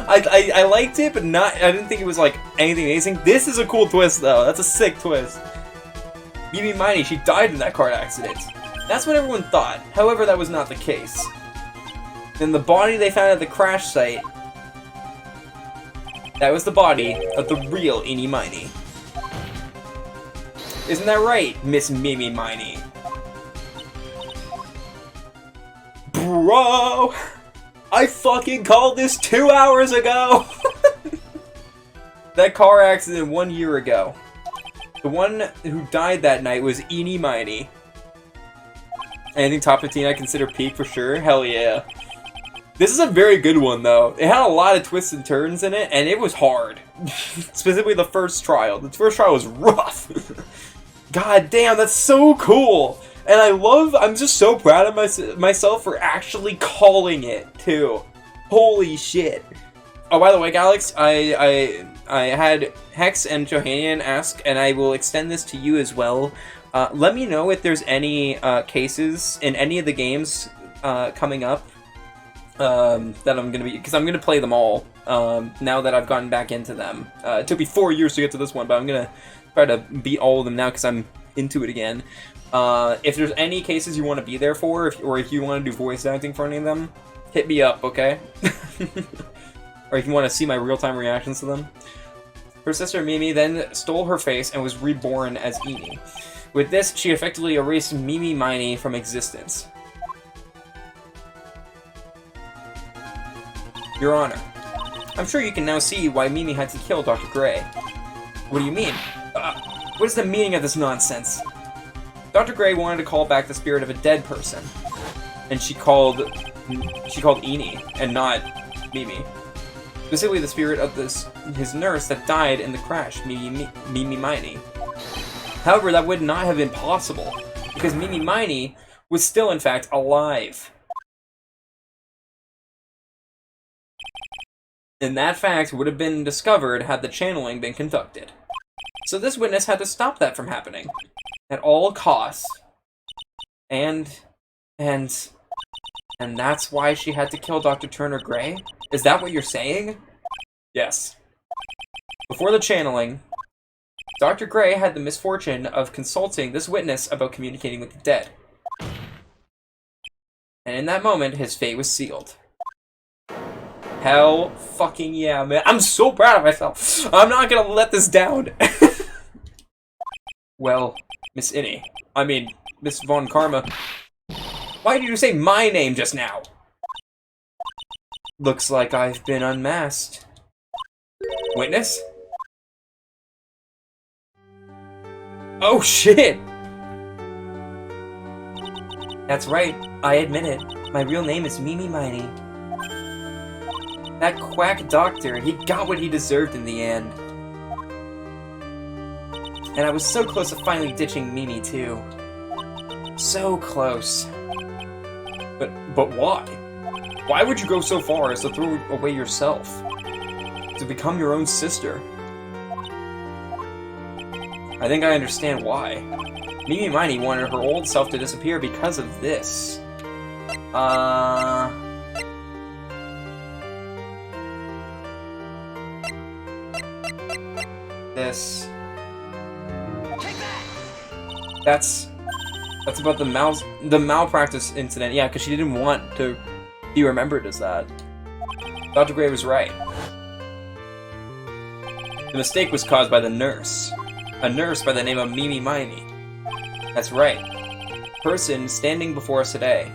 I liked it, but I didn't think it was like anything amazing. This is a cool twist though. That's a sick twist. Mimi Miney, she died in that car accident. That's what everyone thought. However, that was not the case. Then the body they found at the crash site, that was the body of the real Eenie Miney. Isn't that right, Miss Mimi Miney? Bro! I fucking called this 2 hours ago! That car accident 1 year ago. The one who died that night was Eenie Miney. Anything top 15 I consider peak for sure? Hell yeah. This is a very good one though. It had a lot of twists and turns in it, and it was hard. Specifically the first trial. The first trial was rough. God damn, that's so cool! And I'm just so proud of myself for actually calling it, too. Holy shit. Oh, by the way, Galax, I had Hex and Johanian ask, and I will extend this to you as well. Let me know if there's any cases in any of the games coming up that I'm gonna be, because I'm gonna play them all now that I've gotten back into them. It took me 4 years to get to this one, but I'm gonna try to beat all of them now because I'm into it again. If there's any cases you want to be there for, or if you want to do voice acting for any of them, hit me up, okay? Or if you want to see my real-time reactions to them. Her sister Mimi then stole her face and was reborn as Eenie. With this, she effectively erased Mimi Miney from existence. Your Honor, I'm sure you can now see why Mimi had to kill Dr. Gray. What do you mean? What is the meaning of this nonsense? Dr. Gray wanted to call back the spirit of a dead person, and she called Eenie, and not Mimi. Specifically the spirit of his nurse that died in the crash, Mimi Miney. However, that would not have been possible, because Mimi Miney was still in fact alive. And that fact would have been discovered had the channeling been conducted. So this witness had to stop that from happening. At all costs. And that's why she had to kill Dr. Turner Gray? Is that what you're saying? Yes. Before the channeling, Dr. Gray had the misfortune of consulting this witness about communicating with the dead. And in that moment, his fate was sealed. Hell fucking yeah, man. I'm so proud of myself. I'm not gonna let this down. Well, Miss Von Karma. Why did you say my name just now? Looks like I've been unmasked. Witness? Oh shit! That's right, I admit it. My real name is Mimi Miney. That quack doctor, he got what he deserved in the end. And I was so close to finally ditching Mimi too. So close. But why? Why would you go so far as to throw away yourself? To become your own sister? I think I understand why. Mimi Miney wanted her old self to disappear because of this. This. That's about the malpractice incident. Yeah, because she didn't want to be remembered as that. Dr. Gray was right. The mistake was caused by the nurse. A nurse by the name of Mimi Miney. That's right. Person standing before us today.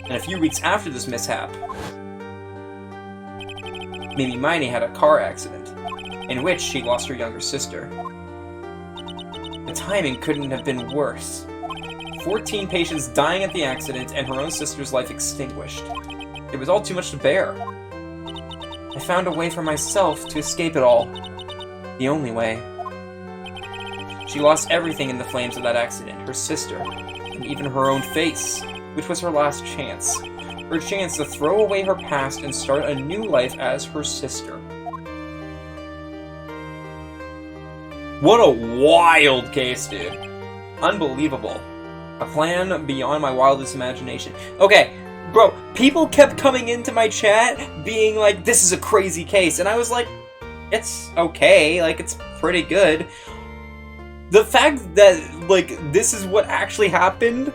And a few weeks after this mishap, Mimi Miney had a car accident, in which she lost her younger sister. The timing couldn't have been worse. 14 patients dying at the accident and her own sister's life extinguished. It was all too much to bear. I found a way for myself to escape it all. The only way. She lost everything in the flames of that accident, her sister, and even her own face, which was her last chance. Her chance to throw away her past and start a new life as her sister. What a wild case, dude. Unbelievable. A plan beyond my wildest imagination. Okay, bro, people kept coming into my chat being like, this is a crazy case, and I was like, it's okay, like, it's pretty good. The fact that, like, this is what actually happened,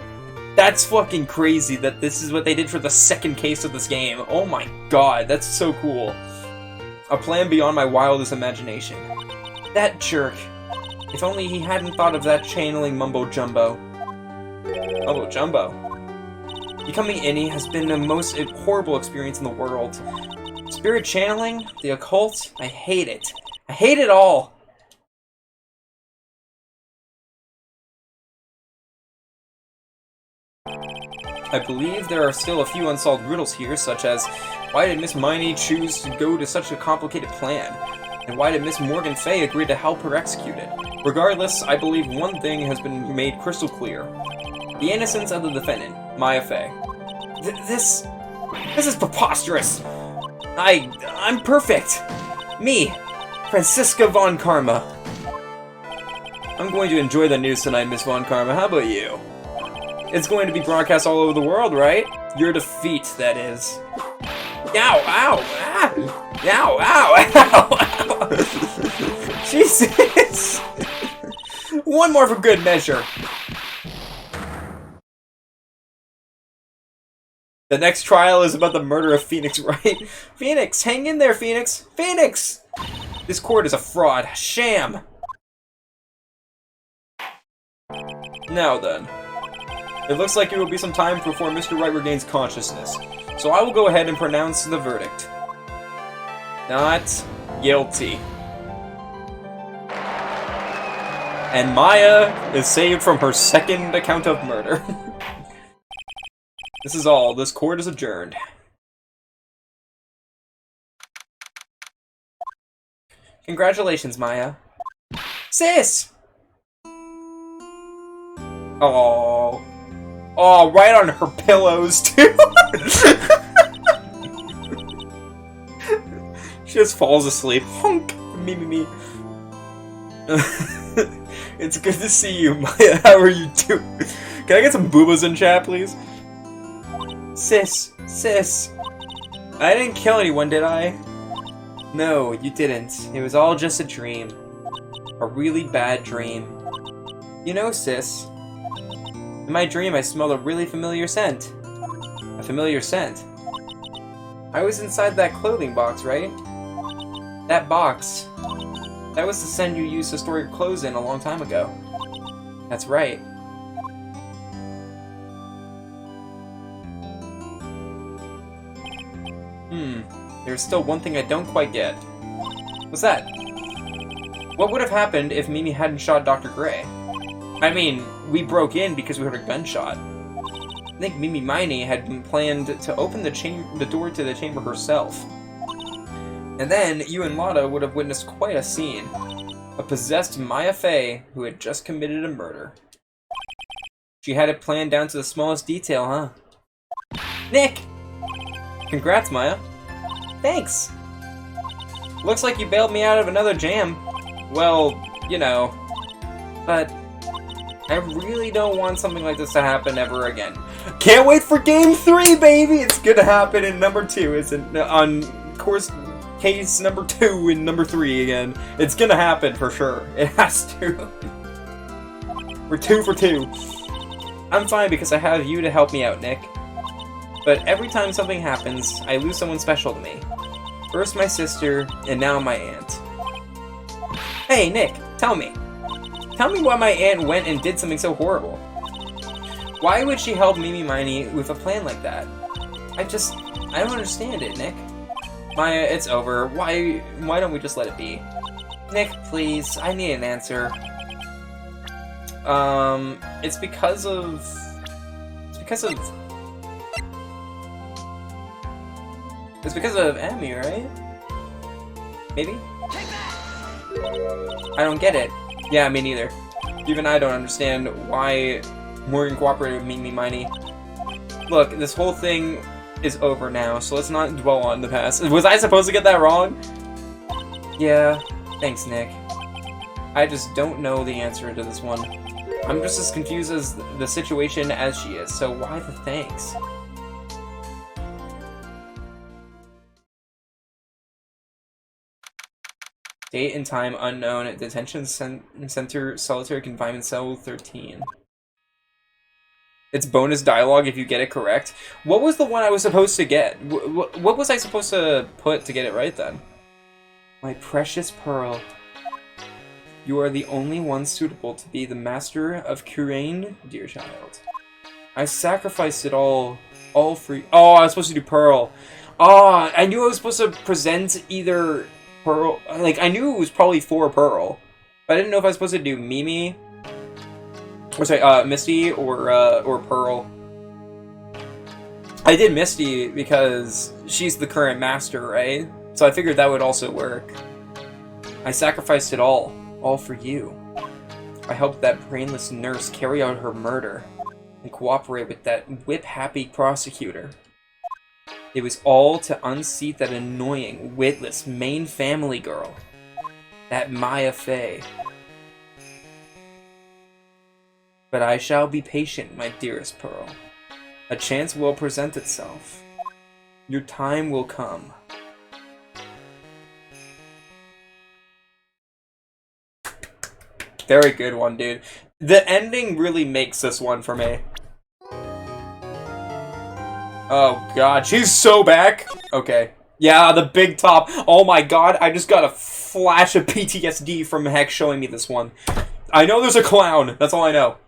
that's fucking crazy that this is what they did for the second case of this game. Oh my god, that's so cool. A plan beyond my wildest imagination. That jerk. If only he hadn't thought of that channeling mumbo-jumbo. Mumbo-jumbo? Becoming Innie has been the most horrible experience in the world. Spirit channeling? The occult? I hate it. I hate it all! I believe there are still a few unsolved riddles here, such as, why did Miss Miney choose to go to such a complicated plan? And why did Miss Morgan Fay agree to help her execute it? Regardless, I believe one thing has been made crystal clear. The innocence of the defendant, Maya Fay. This is preposterous! I'm perfect! Me, Franziska Von Karma. I'm going to enjoy the news tonight, Miss Von Karma. How about you? It's going to be broadcast all over the world, right? Your defeat, that is. Ow! Ow! Ah! Ow! Ow! Ow! Jesus! One more for good measure. The next trial is about the murder of Phoenix Wright. Phoenix, hang in there, Phoenix! Phoenix! This court is a fraud, a sham. Now then. It looks like it will be some time before Mr. Wright regains consciousness, so I will go ahead and pronounce the verdict. Not guilty. And Maya is saved from her second account of murder. This is all. This court is adjourned. Congratulations, Maya. Sis! Oh. Oh, right on her pillows, too! She just falls asleep. Honk! Me. It's good to see you, Maya. How are you doing? Can I get some boobas in chat, please? Sis. I didn't kill anyone, did I? No, you didn't. It was all just a dream. A really bad dream. You know, sis, in my dream I smelled a really familiar scent. A familiar scent. I was inside that clothing box, right? That box. That was the scent you used to store your clothes in a long time ago. That's right. There's still one thing I don't quite get. What's that? What would have happened if Mimi hadn't shot Dr. Gray? I mean, we broke in because we heard a gunshot. I think Mimi Miney had planned to open the door to the chamber herself. And then you and Lotta would have witnessed quite a scene. A possessed Maya Fey who had just committed a murder. She had it planned down to the smallest detail, huh? Nick! Congrats, Maya. Thanks! Looks like you bailed me out of another jam. Well, you know. But I really don't want something like this to happen ever again. Can't wait for Game 3, baby! It's gonna happen in number 2. It's on course case number 2 and number 3 again. It's gonna happen for sure. It has to. We're 2 for 2. I'm fine because I have you to help me out, Nick. But every time something happens, I lose someone special to me. First my sister, and now my aunt. Hey, Nick, tell me. Tell me why my aunt went and did something so horrible. Why would she help Mimi Miney with a plan like that? I don't understand it, Nick. Maya, it's over. Why don't we just let it be? Nick, please, I need an answer. It's because of Emmy, right? Maybe? I don't get it. Yeah, me neither. Even I don't understand why Morgan cooperated with Mimi Miney. Look, this whole thing is over now, so let's not dwell on the past. Was I supposed to get that wrong? Yeah, thanks, Nick. I just don't know the answer to this one. I'm just as confused as the situation as she is, so why the thanks? Date and time unknown. Detention center, solitary confinement cell 13. It's bonus dialogue if you get it correct. What was the one I was supposed to get? What was I supposed to put to get it right then? My precious Pearl. You are the only one suitable to be the master of Kurain, dear child. I sacrificed it all for you. Oh, I was supposed to do Pearl. Oh, I knew I was supposed to present either Pearl. Like, I knew it was probably for Pearl. But I didn't know if I was supposed to do Mimi. Or sorry, Misty or Pearl. I did Misty because she's the current master, right? So I figured that would also work. I sacrificed it all for you. I helped that brainless nurse carry out her murder and cooperate with that whip-happy prosecutor. It was all to unseat that annoying, witless main family girl. That Maya Fey. But I shall be patient, my dearest Pearl. A chance will present itself. Your time will come. Very good one, dude. The ending really makes this one for me. Oh god, she's so back! Okay. Yeah, the big top. Oh my god, I just got a flash of PTSD from Heck showing me this one. I know there's a clown, that's all I know.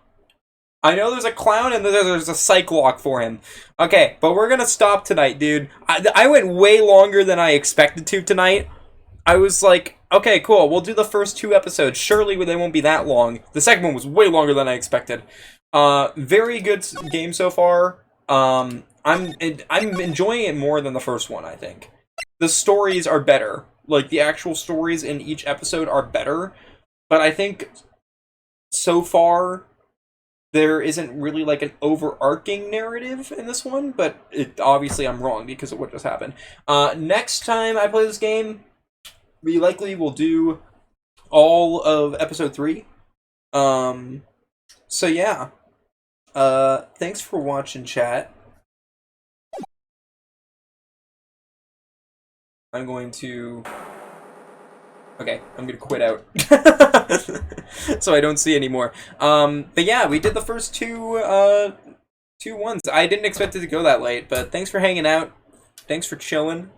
I know there's a clown and there's a psych walk for him. Okay, but we're gonna stop tonight, dude. I went way longer than I expected to tonight. I was like, okay, cool, we'll do the first 2 episodes. Surely they won't be that long. The second one was way longer than I expected. Very good game so far. I'm enjoying it more than the first one, I think. The stories are better. Like, the actual stories in each episode are better. But I think, so far, there isn't really, like, an overarching narrative in this one. But obviously I'm wrong because of what just happened. Next time I play this game, we likely will do all of episode 3. So yeah. Thanks for watching, chat. I'm going to Okay, I'm gonna quit out. So I don't see anymore. But yeah, we did the first two ones. I didn't expect it to go that late, but thanks for hanging out. Thanks for chilling.